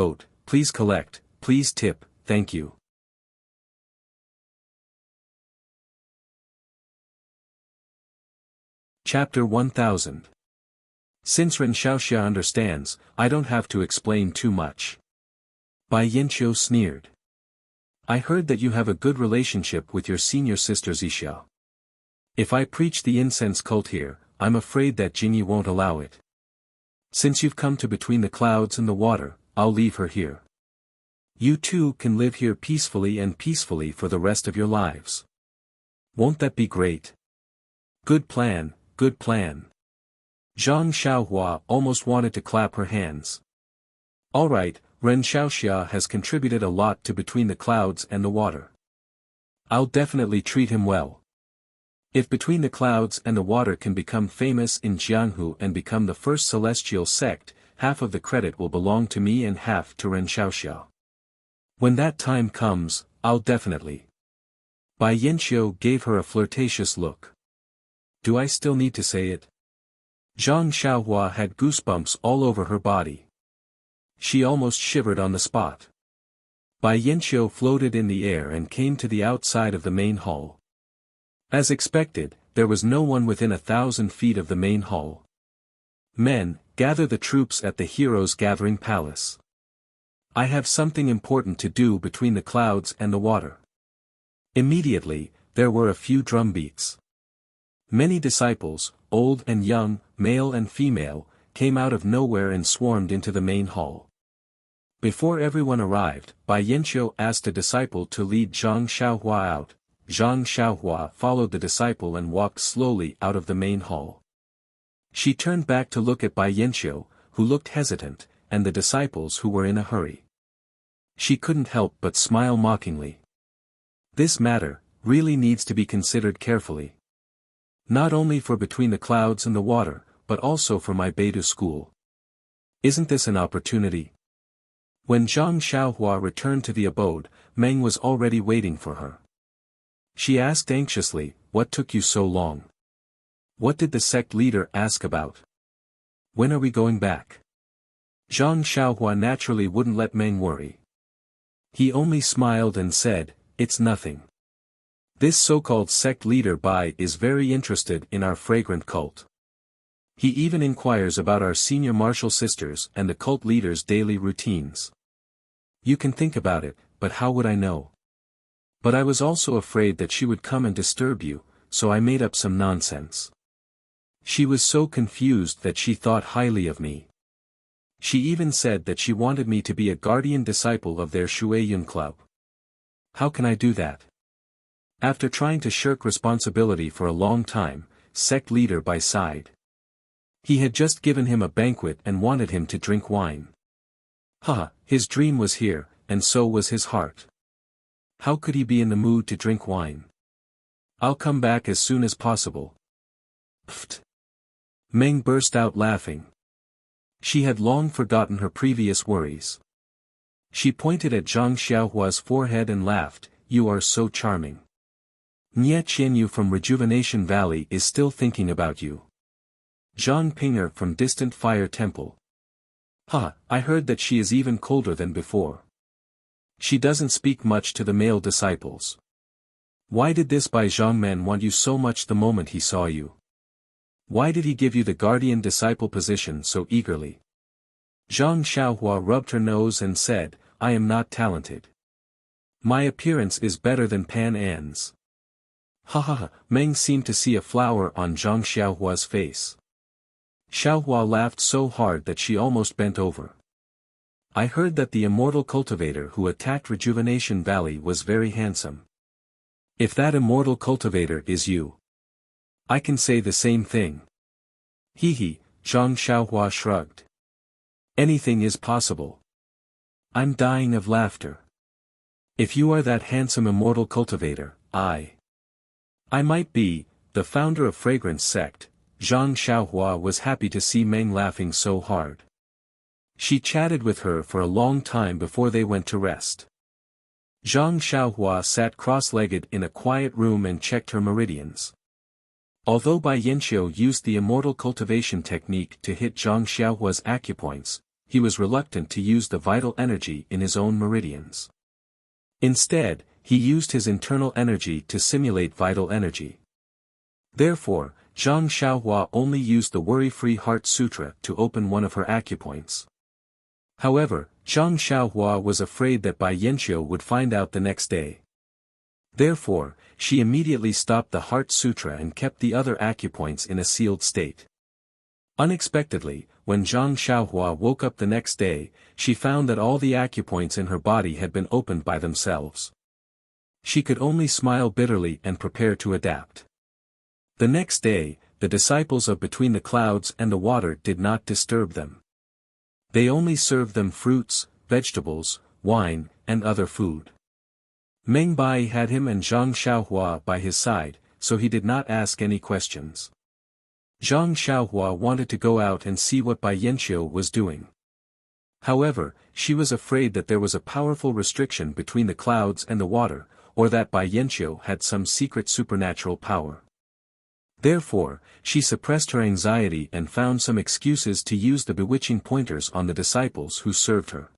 collect, please tip, thank you. Chapter 1000. Since Ren Xiaoxia understands, I don't have to explain too much. Bai Yanqiu sneered. I heard that you have a good relationship with your senior sister Zixia. If I preach the incense cult here, I'm afraid that Jingyi won't allow it. Since you've come to between the clouds and the water, I'll leave her here. You two can live here peacefully for the rest of your lives. Won't that be great? Good plan, good plan. Zhang Xiaohua almost wanted to clap her hands. Alright, Ren Xiaoxia has contributed a lot to between the clouds and the water. I'll definitely treat him well. If between the clouds and the water can become famous in Jianghu and become the first celestial sect, half of the credit will belong to me and half to Ren Xiaoxia. When that time comes, I'll definitely. Bai Yanqiu gave her a flirtatious look. Do I still need to say it? Zhang Xiaohua had goosebumps all over her body. She almost shivered on the spot. Bai Yanqiu floated in the air and came to the outside of the main hall. As expected, there was no one within 1,000 feet of the main hall. Men, gather the troops at the Heroes Gathering Palace. I have something important to do between the clouds and the water. Immediately, there were a few drumbeats. Many disciples, old and young, male and female, came out of nowhere and swarmed into the main hall. Before everyone arrived, Bai Yanqiu asked a disciple to lead Zhang Xiaohua out. Zhang Xiaohua followed the disciple and walked slowly out of the main hall. She turned back to look at Bai Yanqiu, who looked hesitant, and the disciples who were in a hurry. She couldn't help but smile mockingly. This matter really needs to be considered carefully. Not only for between the clouds and the water, but also for my Beidou school. Isn't this an opportunity? When Zhang Xiaohua returned to the abode, Meng was already waiting for her. She asked anxiously, what took you so long? What did the sect leader ask about? When are we going back? Zhang Xiaohua naturally wouldn't let Meng worry. He only smiled and said, it's nothing. This so-called sect leader Bai is very interested in our fragrant cult. He even inquires about our senior martial sisters and the cult leader's daily routines. You can think about it, but how would I know? But I was also afraid that she would come and disturb you, so I made up some nonsense. She was so confused that she thought highly of me. She even said that she wanted me to be a guardian disciple of their Shueyun club. How can I do that? After trying to shirk responsibility for a long time, sect leader Bai sighed. He had just given him a banquet and wanted him to drink wine. Haha, his dream was here, and so was his heart. How could he be in the mood to drink wine? I'll come back as soon as possible. Pfft. Meng burst out laughing. She had long forgotten her previous worries. She pointed at Zhang Xiaohua's forehead and laughed, "You are so charming. Nie Qianyu from Rejuvenation Valley is still thinking about you. Zhang Pinger from Distant Fire Temple. Ha, I heard that she is even colder than before. She doesn't speak much to the male disciples. Why did this Bai Zhangmen want you so much the moment he saw you? Why did he give you the guardian disciple position so eagerly?" Zhang Xiaohua rubbed her nose and said, "I am not talented. My appearance is better than Pan An's." Ha ha ha, Meng seemed to see a flower on Zhang Xiaohua's face. Xiaohua laughed so hard that she almost bent over. "I heard that the immortal cultivator who attacked Rejuvenation Valley was very handsome. If that immortal cultivator is you, I can say the same thing." He, Zhang Xiaohua shrugged. "Anything is possible. I'm dying of laughter. If you are that handsome immortal cultivator, I might be." The founder of Fragrance Sect, Zhang Xiaohua was happy to see Meng laughing so hard. She chatted with her for a long time before they went to rest. Zhang Xiaohua sat cross-legged in a quiet room and checked her meridians. Although Bai Yanqiu used the immortal cultivation technique to hit Zhang Xiaohua's acupoints, he was reluctant to use the vital energy in his own meridians. Instead, he used his internal energy to simulate vital energy. Therefore, Zhang Xiaohua only used the Worry-Free Heart Sutra to open one of her acupoints. However, Zhang Xiaohua was afraid that Bai Yanqiu would find out the next day. Therefore, she immediately stopped the Heart Sutra and kept the other acupoints in a sealed state. Unexpectedly, when Zhang Xiaohua woke up the next day, she found that all the acupoints in her body had been opened by themselves. She could only smile bitterly and prepare to adapt. The next day, the disciples of Between the Clouds and the Water did not disturb them. They only served them fruits, vegetables, wine, and other food. Meng Bai had him and Zhang Xiaohua by his side, so he did not ask any questions. Zhang Xiaohua wanted to go out and see what Bai Yanqiu was doing. However, she was afraid that there was a powerful restriction between the clouds and the water, or that Bai Yanqiu had some secret supernatural power. Therefore, she suppressed her anxiety and found some excuses to use the bewitching pointers on the disciples who served her.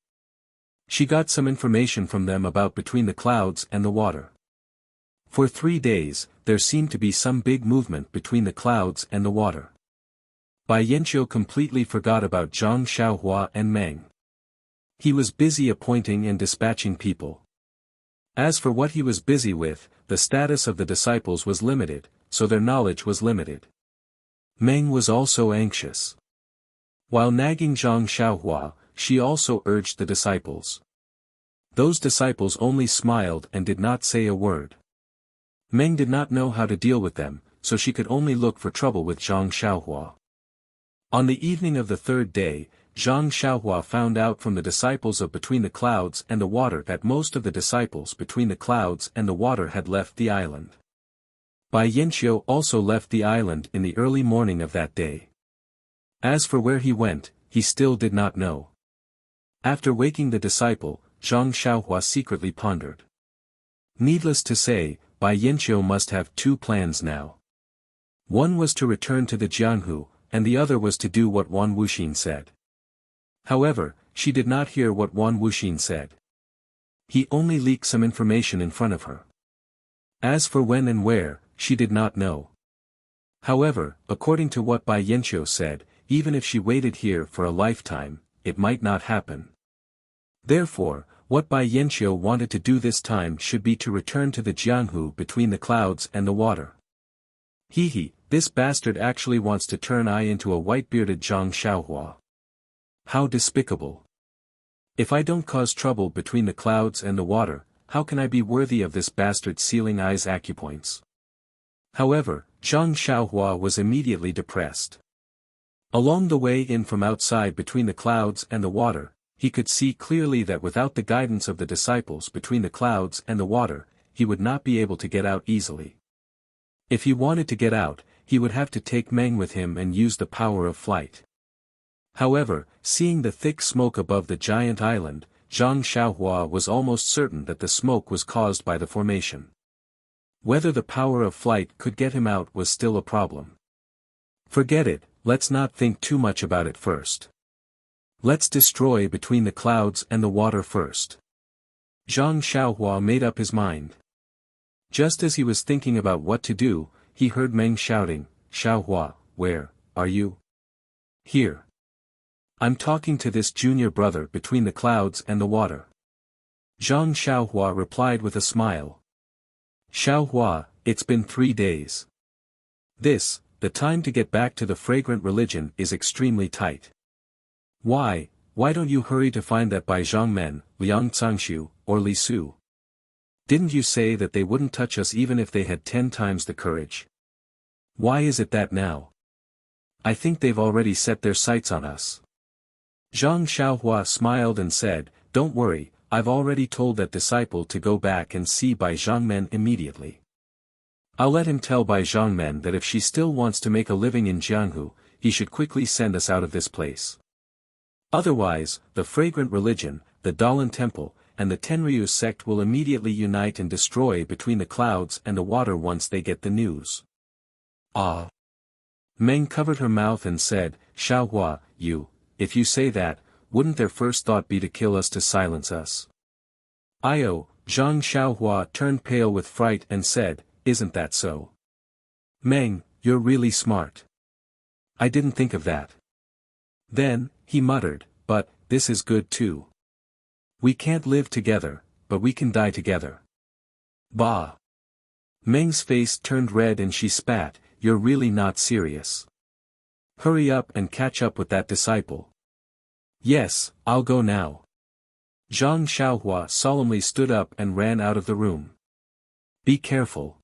She got some information from them about Between the Clouds and the Water. For 3 days, there seemed to be some big movement between the clouds and the water. Bai Yanqiu completely forgot about Zhang Xiaohua and Meng. He was busy appointing and dispatching people. As for what he was busy with, the status of the disciples was limited, so their knowledge was limited. Meng was also anxious. While nagging Zhang Xiaohua, she also urged the disciples. Those disciples only smiled and did not say a word. Meng did not know how to deal with them, so she could only look for trouble with Zhang Xiaohua. On the evening of the 3rd day, Zhang Xiaohua found out from the disciples of Between the Clouds and the Water that most of the disciples Between the Clouds and the Water had left the island. Bai Yanqiu also left the island in the early morning of that day. As for where he went, he still did not know. After waking the disciple, Zhang Xiaohua secretly pondered. Needless to say, Bai Yanqiu must have 2 plans now. One was to return to the Jianghu, and the other was to do what Wan Wuxin said. However, she did not hear what Wan Wuxin said. He only leaked some information in front of her. As for when and where, she did not know. However, according to what Bai Yanqiu said, even if she waited here for a lifetime, it might not happen. Therefore, what Bai Yanqiu wanted to do this time should be to return to the Jianghu Between the Clouds and the Water. This bastard actually wants to turn I into a white-bearded Zhang Xiaohua. How despicable. If I don't cause trouble between the clouds and the water, how can I be worthy of this bastard sealing I's acupoints? However, Zhang Xiaohua was immediately depressed. Along the way in from outside Between the Clouds and the Water, he could see clearly that without the guidance of the disciples between the clouds and the water, he would not be able to get out easily. If he wanted to get out, he would have to take Meng with him and use the power of flight. However, seeing the thick smoke above the giant island, Zhang Xiaohua was almost certain that the smoke was caused by the formation. Whether the power of flight could get him out was still a problem. Forget it, let's not think too much about it first. Let's destroy between the clouds and the water first. Zhang Xiaohua made up his mind. Just as he was thinking about what to do, he heard Meng shouting, "Xiaohua, where are you?" "Here. I'm talking to this junior brother between the clouds and the water." Zhang Xiaohua replied with a smile. "Xiaohua, it's been 3 days. The time to get back to the fragrant religion is extremely tight. Why don't you hurry to find that Bai Zhangmen, Liang Cangshu, or Li Su? Didn't you say that they wouldn't touch us even if they had 10 times the courage? Why is it that now? I think they've already set their sights on us." Zhang Xiaohua smiled and said, "Don't worry, I've already told that disciple to go back and see Bai Zhangmen immediately. I'll let him tell Bai Zhangmen that if she still wants to make a living in Jianghu, he should quickly send us out of this place. Otherwise, the fragrant religion, the Dalan Temple, and the Tenryu sect will immediately unite and destroy between the clouds and the water once they get the news." "Ah." Meng covered her mouth and said, "Xiaohua, if you say that, wouldn't their first thought be to kill us to silence us?" "Io," Zhang Xiaohua turned pale with fright and said, "Isn't that so?" "Meng, you're really smart. I didn't think of that." Then, he muttered, "But, this is good too. We can't live together, but we can die together." "Bah." Meng's face turned red and she spat, "You're really not serious. Hurry up and catch up with that disciple." "Yes, I'll go now." Zhang Xiaohua solemnly stood up and ran out of the room. "Be careful."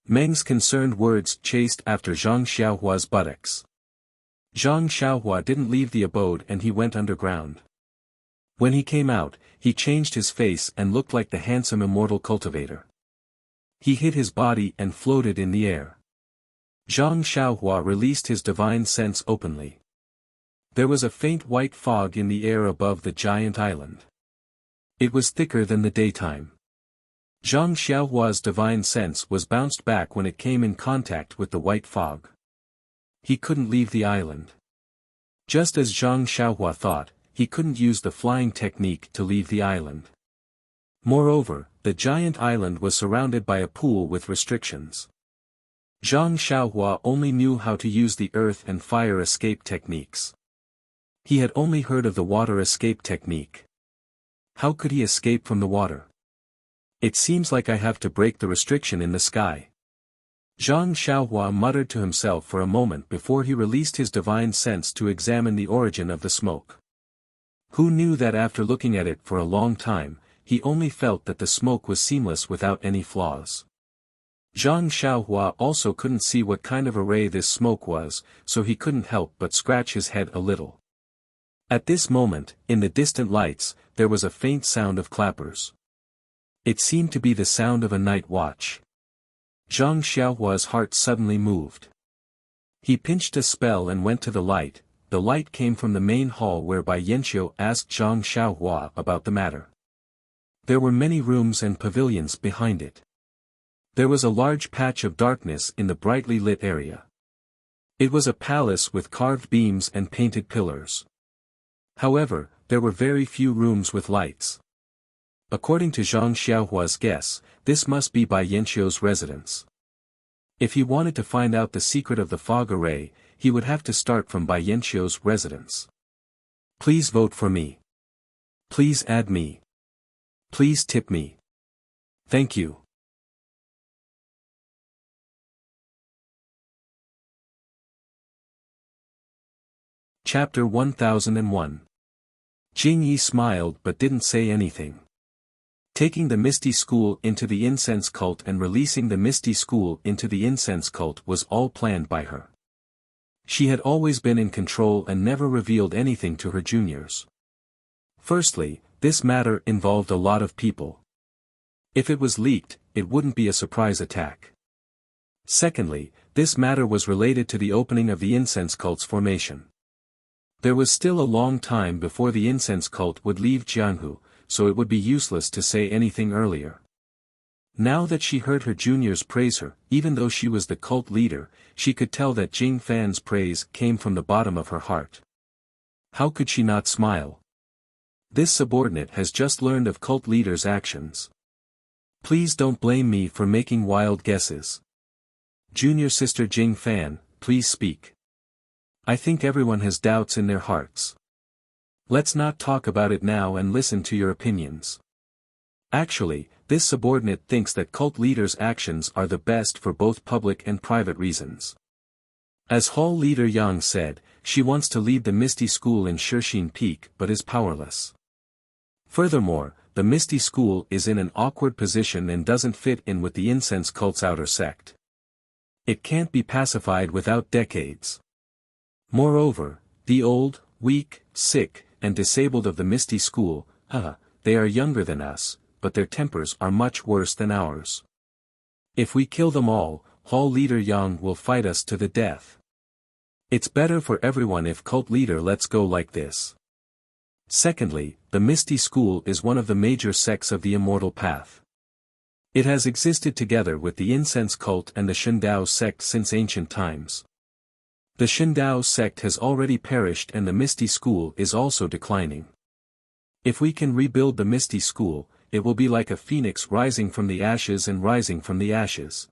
Meng's concerned words chased after Zhang Xiaohua's buttocks. Zhang Xiaohua didn't leave the abode and he went underground. When he came out, he changed his face and looked like the handsome immortal cultivator. He hid his body and floated in the air. Zhang Xiaohua released his divine sense openly. There was a faint white fog in the air above the giant island. It was thicker than the daytime. Zhang Xiaohua's divine sense was bounced back when it came in contact with the white fog. He couldn't leave the island. Just as Zhang Xiaohua thought, he couldn't use the flying technique to leave the island. Moreover, the giant island was surrounded by a pool with restrictions. Zhang Xiaohua only knew how to use the earth and fire escape techniques. He had only heard of the water escape technique. How could he escape from the water? "It seems like I have to break the restriction in the sky." Zhang Xiaohua muttered to himself for a moment before he released his divine sense to examine the origin of the smoke. Who knew that after looking at it for a long time, he only felt that the smoke was seamless without any flaws. Zhang Xiaohua also couldn't see what kind of array this smoke was, so he couldn't help but scratch his head a little. At this moment, in the distant lights, there was a faint sound of clappers. It seemed to be the sound of a night watch. Zhang Xiaohua's heart suddenly moved. He pinched a spell and went to the light. The light came from the main hall whereby Yanxiu asked Zhang Xiaohua about the matter. There were many rooms and pavilions behind it. There was a large patch of darkness in the brightly lit area. It was a palace with carved beams and painted pillars. However, there were very few rooms with lights. According to Zhang Xiaohua's guess, this must be Bai Yanxiu's residence. If he wanted to find out the secret of the fog array, he would have to start from Bai Yanxiu's residence. Please vote for me. Please add me. Please tip me. Thank you. Chapter 1001. Jing Yi smiled but didn't say anything. Taking the Misty School into the incense cult and releasing the Misty School into the incense cult was all planned by her. She had always been in control and never revealed anything to her juniors. Firstly, this matter involved a lot of people. If it was leaked, it wouldn't be a surprise attack. Secondly, this matter was related to the opening of the incense cult's formation. There was still a long time before the incense cult would leave Jianghu, so it would be useless to say anything earlier. Now that she heard her juniors praise her, even though she was the cult leader, she could tell that Jing Fan's praise came from the bottom of her heart. How could she not smile? This subordinate has just learned of cult leaders' actions. Please don't blame me for making wild guesses. Junior sister Jing Fan, please speak. I think everyone has doubts in their hearts. Let's not talk about it now and listen to your opinions. Actually, this subordinate thinks that cult leaders' actions are the best for both public and private reasons. As Hall leader Yang said, she wants to lead the Misty School in Shixin Peak but is powerless. Furthermore, the Misty School is in an awkward position and doesn't fit in with the incense cult's outer sect. It can't be pacified without decades. Moreover, the old, weak, sick, and disabled of the Misty School, they are younger than us, but their tempers are much worse than ours. If we kill them all, Hall leader Yang will fight us to the death. It's better for everyone if cult leader lets go like this. Secondly, the Misty School is one of the major sects of the Immortal Path. It has existed together with the Incense Cult and the Shindao sect since ancient times. The Shindao sect has already perished and the Misty School is also declining. If we can rebuild the Misty School, it will be like a phoenix rising from the ashes and rising from the ashes.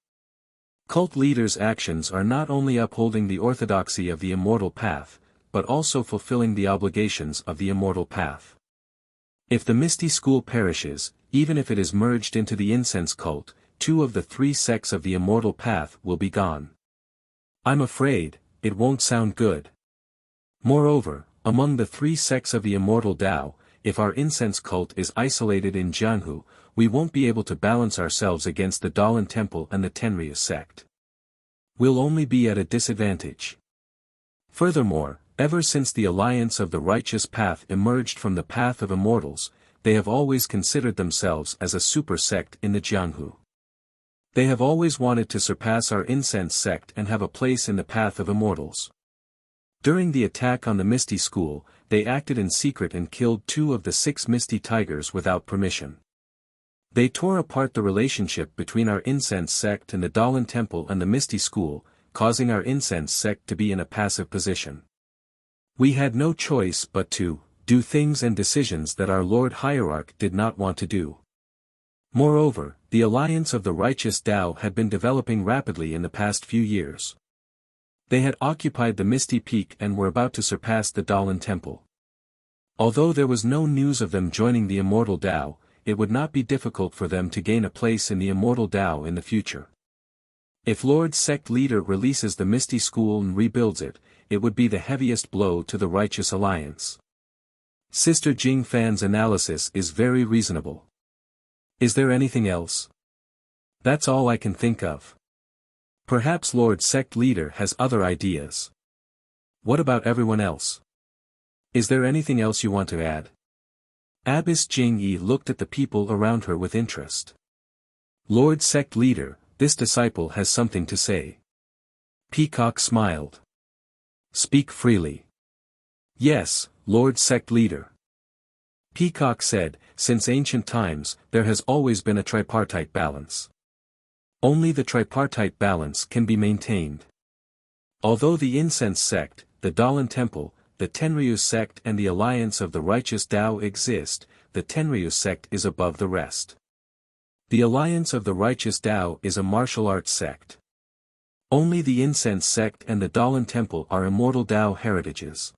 Cult leaders' actions are not only upholding the orthodoxy of the Immortal Path, but also fulfilling the obligations of the Immortal Path. If the Misty School perishes, even if it is merged into the Incense Cult, 2 of the 3 sects of the Immortal Path will be gone. I'm afraid, it won't sound good. Moreover, among the 3 sects of the Immortal Tao, if our Incense Cult is isolated in Jianghu, we won't be able to balance ourselves against the Dalan Temple and the Tenryu sect. We'll only be at a disadvantage. Furthermore, ever since the Alliance of the Righteous Path emerged from the Path of Immortals, they have always considered themselves as a super sect in the Jianghu. They have always wanted to surpass our Incense sect and have a place in the Path of Immortals. During the attack on the Misty School, they acted in secret and killed 2 of the 6 Misty Tigers without permission. They tore apart the relationship between our Incense sect and the Dalan Temple and the Misty School, causing our Incense sect to be in a passive position. We had no choice but to do things and decisions that our Lord Hierarch did not want to do. Moreover, the Alliance of the Righteous Tao had been developing rapidly in the past few years. They had occupied the Misty Peak and were about to surpass the Dalan Temple. Although there was no news of them joining the Immortal Tao, it would not be difficult for them to gain a place in the Immortal Tao in the future. If Lord Sect Leader releases the Misty School and rebuilds it, it would be the heaviest blow to the Righteous Alliance. Sister Jing Fan's analysis is very reasonable. Is there anything else? That's all I can think of. Perhaps Lord Sect Leader has other ideas. What about everyone else? Is there anything else you want to add? Abbess Jing Yi looked at the people around her with interest. Lord Sect Leader, this disciple has something to say. Peacock smiled. Speak freely. Yes, Lord Sect Leader. Peacock said, since ancient times, there has always been a tripartite balance. Only the tripartite balance can be maintained. Although the Incense sect, the Dalan Temple, the Tenryu sect and the Alliance of the Righteous Tao exist, the Tenryu sect is above the rest. The Alliance of the Righteous Tao is a martial arts sect. Only the Incense sect and the Dalan Temple are immortal Tao heritages.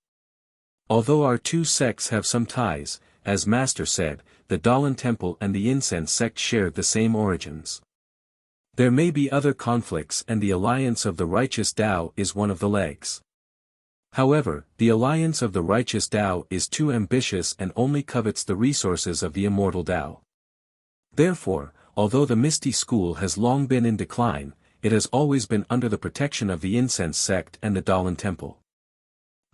Although our 2 sects have some ties, as Master said, the Dalan Temple and the Incense sect share the same origins. There may be other conflicts and the Alliance of the Righteous Tao is one of the legs. However, the Alliance of the Righteous Tao is too ambitious and only covets the resources of the Immortal Tao. Therefore, although the Misty School has long been in decline, it has always been under the protection of the Incense sect and the Dalan Temple.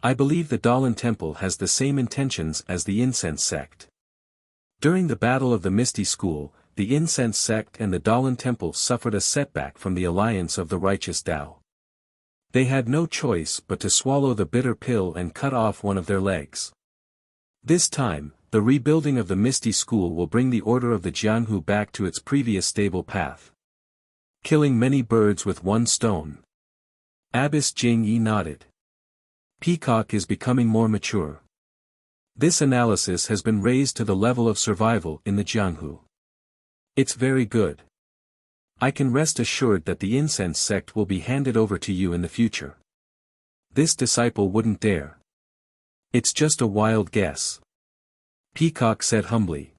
I believe the Dalan Temple has the same intentions as the Incense Sect. During the Battle of the Misty School, the Incense Sect and the Dalan Temple suffered a setback from the alliance of the righteous Tao. They had no choice but to swallow the bitter pill and cut off one of their legs. This time, the rebuilding of the Misty School will bring the order of the Jianghu back to its previous stable path. Killing many birds with one stone. Abbess Jing Yi nodded. Peacock is becoming more mature. This analysis has been raised to the level of survival in the Jianghu. It's very good. I can rest assured that the Incense Sect will be handed over to you in the future. This disciple wouldn't dare. It's just a wild guess. Peacock said humbly.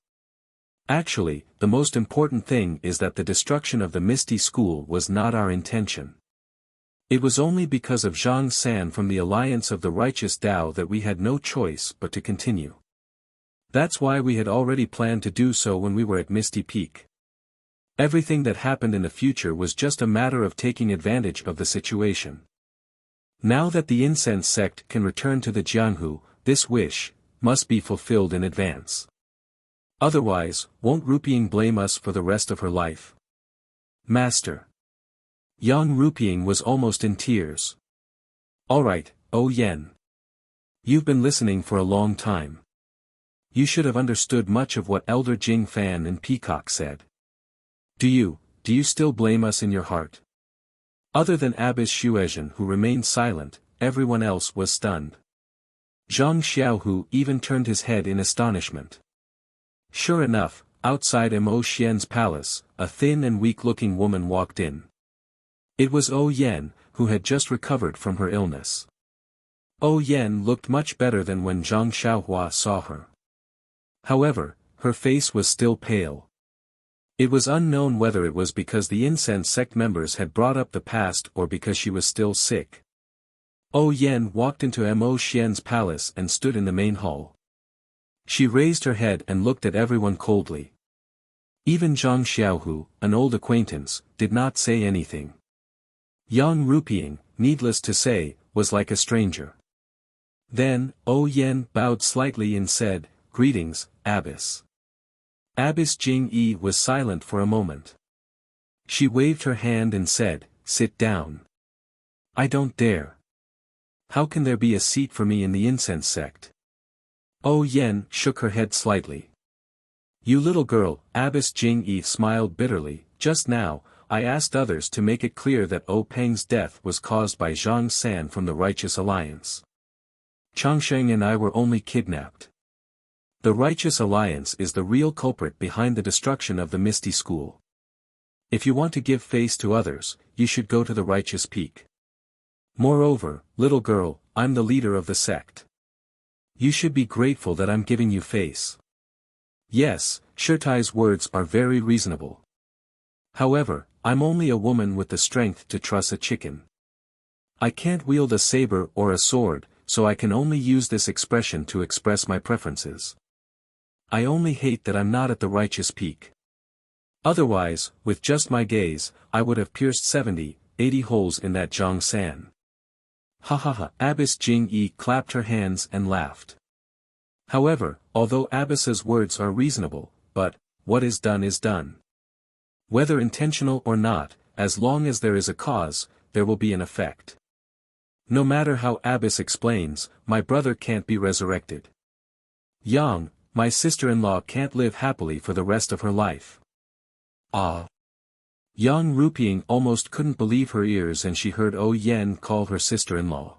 Actually, the most important thing is that the destruction of the Misty School was not our intention. It was only because of Zhang San from the alliance of the righteous Tao that we had no choice but to continue. That's why we had already planned to do so when we were at Misty Peak. Everything that happened in the future was just a matter of taking advantage of the situation. Now that the Incense Sect can return to the Jianghu, this wish must be fulfilled in advance. Otherwise, won't Rupiying blame us for the rest of her life? Master. Young Rupiying was almost in tears. Alright, O Yen. You've been listening for a long time. You should have understood much of what Elder Jing Fan and Peacock said. Do you still blame us in your heart? Other than Abbess Shuezhen who remained silent, everyone else was stunned. Zhang Xiaohu even turned his head in astonishment. Sure enough, outside Mo Xian's palace, a thin and weak-looking woman walked in. It was O Yen, who had just recovered from her illness. O Yen looked much better than when Zhang Xiaohua saw her. However, her face was still pale. It was unknown whether it was because the Incense Sect members had brought up the past or because she was still sick. O Yen walked into Mo Xian's palace and stood in the main hall. She raised her head and looked at everyone coldly. Even Zhang Xiaohu, an old acquaintance, did not say anything. Yang Rupiying, needless to say, was like a stranger. Then, O Yen bowed slightly and said, "Greetings, Abbess." Abbess Jing Yi was silent for a moment. She waved her hand and said, "Sit down." "I don't dare. How can there be a seat for me in the Incense Sect?" O Yen shook her head slightly. "You little girl," Abbess Jing Yi smiled bitterly, "just now, I asked others to make it clear that O Peng's death was caused by Zhang San from the Righteous Alliance. Changsheng and I were only kidnapped. The Righteous Alliance is the real culprit behind the destruction of the Misty School. If you want to give face to others, you should go to the Righteous Peak. Moreover, little girl, I'm the leader of the sect. You should be grateful that I'm giving you face." Yes, Shirtai's words are very reasonable. However, I'm only a woman with the strength to truss a chicken. I can't wield a saber or a sword, so I can only use this expression to express my preferences. I only hate that I'm not at the Righteous Peak. Otherwise, with just my gaze, I would have pierced 70, 80 holes in that Zhang San. Ha ha ha! Abbess Jing Yi clapped her hands and laughed. However, although Abbess's words are reasonable, but, what is done is done. Whether intentional or not, as long as there is a cause, there will be an effect. No matter how Abbess explains, my brother can't be resurrected. Yang, my sister-in-law can't live happily for the rest of her life. Ah! Yang Rupiying almost couldn't believe her ears and she heard O Yen call her sister-in-law.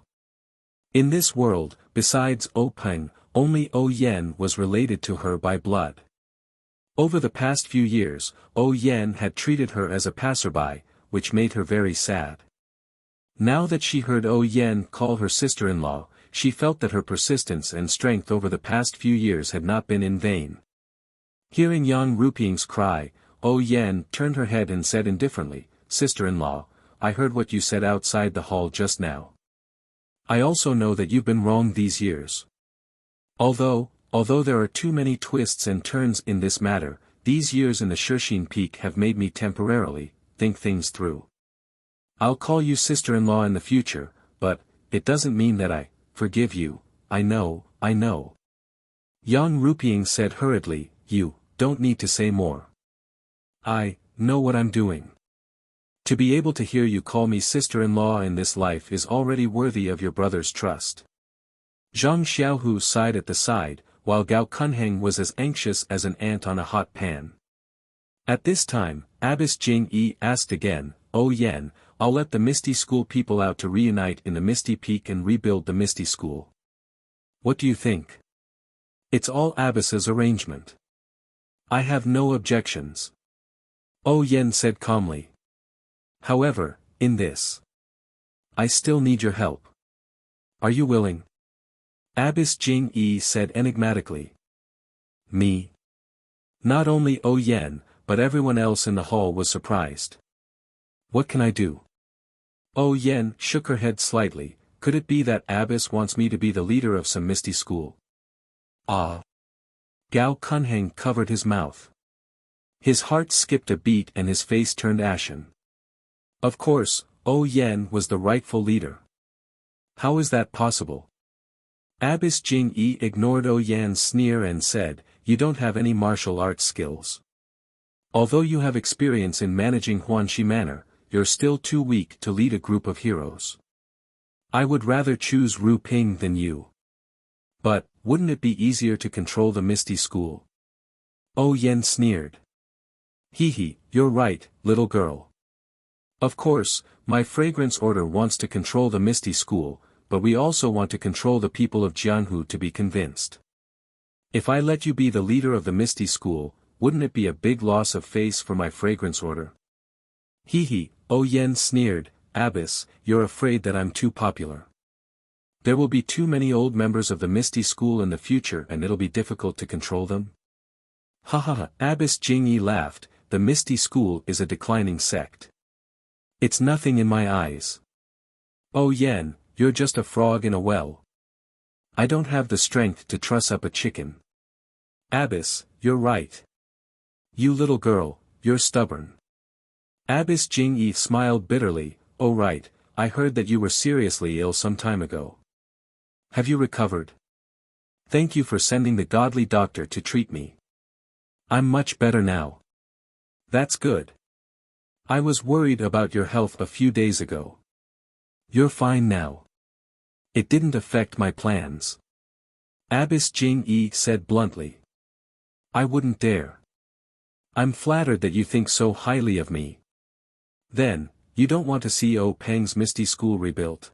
In this world, besides O Peng, only O Yen was related to her by blood. Over the past few years, O Yen had treated her as a passerby, which made her very sad. Now that she heard O Yen call her sister-in-law, she felt that her persistence and strength over the past few years had not been in vain. Hearing Yang Rupiying's cry, O Yen turned her head and said indifferently, "Sister-in-law, I heard what you said outside the hall just now. I also know that you've been wrong these years. Although there are too many twists and turns in this matter, these years in the Shixin Peak have made me temporarily think things through. I'll call you sister-in-law in the future, but it doesn't mean that I forgive you, I know, I know. Yang Ruping said hurriedly, you don't need to say more. I know what I'm doing. To be able to hear you call me sister-in-law in this life is already worthy of your brother's trust. Zhang Xiaohu sighed at the side, while Gao Kunheng was as anxious as an ant on a hot pan. At this time, Abbess Jing Yi asked again, "Oh Yan, I'll let the Misty School people out to reunite in the Misty Peak and rebuild the Misty School. What do you think? It's all Abbess's arrangement. I have no objections." Oh Yan said calmly. "However, in this, I still need your help. Are you willing?" Abbess Jing Yi said enigmatically. Me? Not only Oh Yan, but everyone else in the hall was surprised. What can I do? Oh Yan shook her head slightly. Could it be that Abbess wants me to be the leader of some misty school? Ah. Gao Kunheng covered his mouth. His heart skipped a beat and his face turned ashen. Of course, Oh Yan was the rightful leader. How is that possible? Abbess Jing Yi ignored Oh Yan's sneer and said, "You don't have any martial arts skills. Although you have experience in managing Huanxi Manor, you're still too weak to lead a group of heroes. I would rather choose Ru Ping than you. But, wouldn't it be easier to control the Misty School?" Oh Yan sneered. Hee, you're right, little girl. Of course, my fragrance order wants to control the Misty School, but we also want to control the people of Jianhu to be convinced. If I let you be the leader of the Misty School, wouldn't it be a big loss of face for my fragrance order? Hee, Oh Yan sneered, Abbess, you're afraid that I'm too popular. There will be too many old members of the Misty School in the future and it'll be difficult to control them? Ha, Abbess Jing Yi laughed, the Misty School is a declining sect. It's nothing in my eyes. Oh Yan, you're just a frog in a well. I don't have the strength to truss up a chicken. Abbess, you're right. You little girl, you're stubborn. Abbess Jing Yi smiled bitterly, oh right, I heard that you were seriously ill some time ago. Have you recovered? Thank you for sending the godly doctor to treat me. I'm much better now. That's good. I was worried about your health a few days ago. You're fine now. It didn't affect my plans. Abbess Jing Yi said bluntly. I wouldn't dare. I'm flattered that you think so highly of me. Then, you don't want to see Oh Peng's Misty School rebuilt?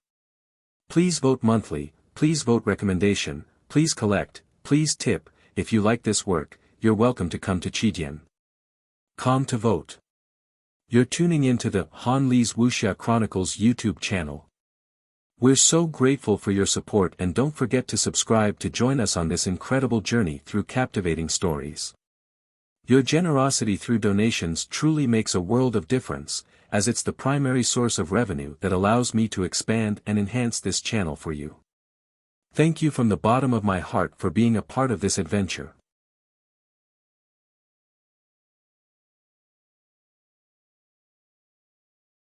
Please vote monthly, please vote recommendation, please collect, please tip. If you like this work, you're welcome to come to Qidian. Com to vote. You're tuning in to the Han Li's Wuxia Chronicles YouTube channel. We're so grateful for your support and don't forget to subscribe to join us on this incredible journey through captivating stories. Your generosity through donations truly makes a world of difference, as it's the primary source of revenue that allows me to expand and enhance this channel for you. Thank you from the bottom of my heart for being a part of this adventure.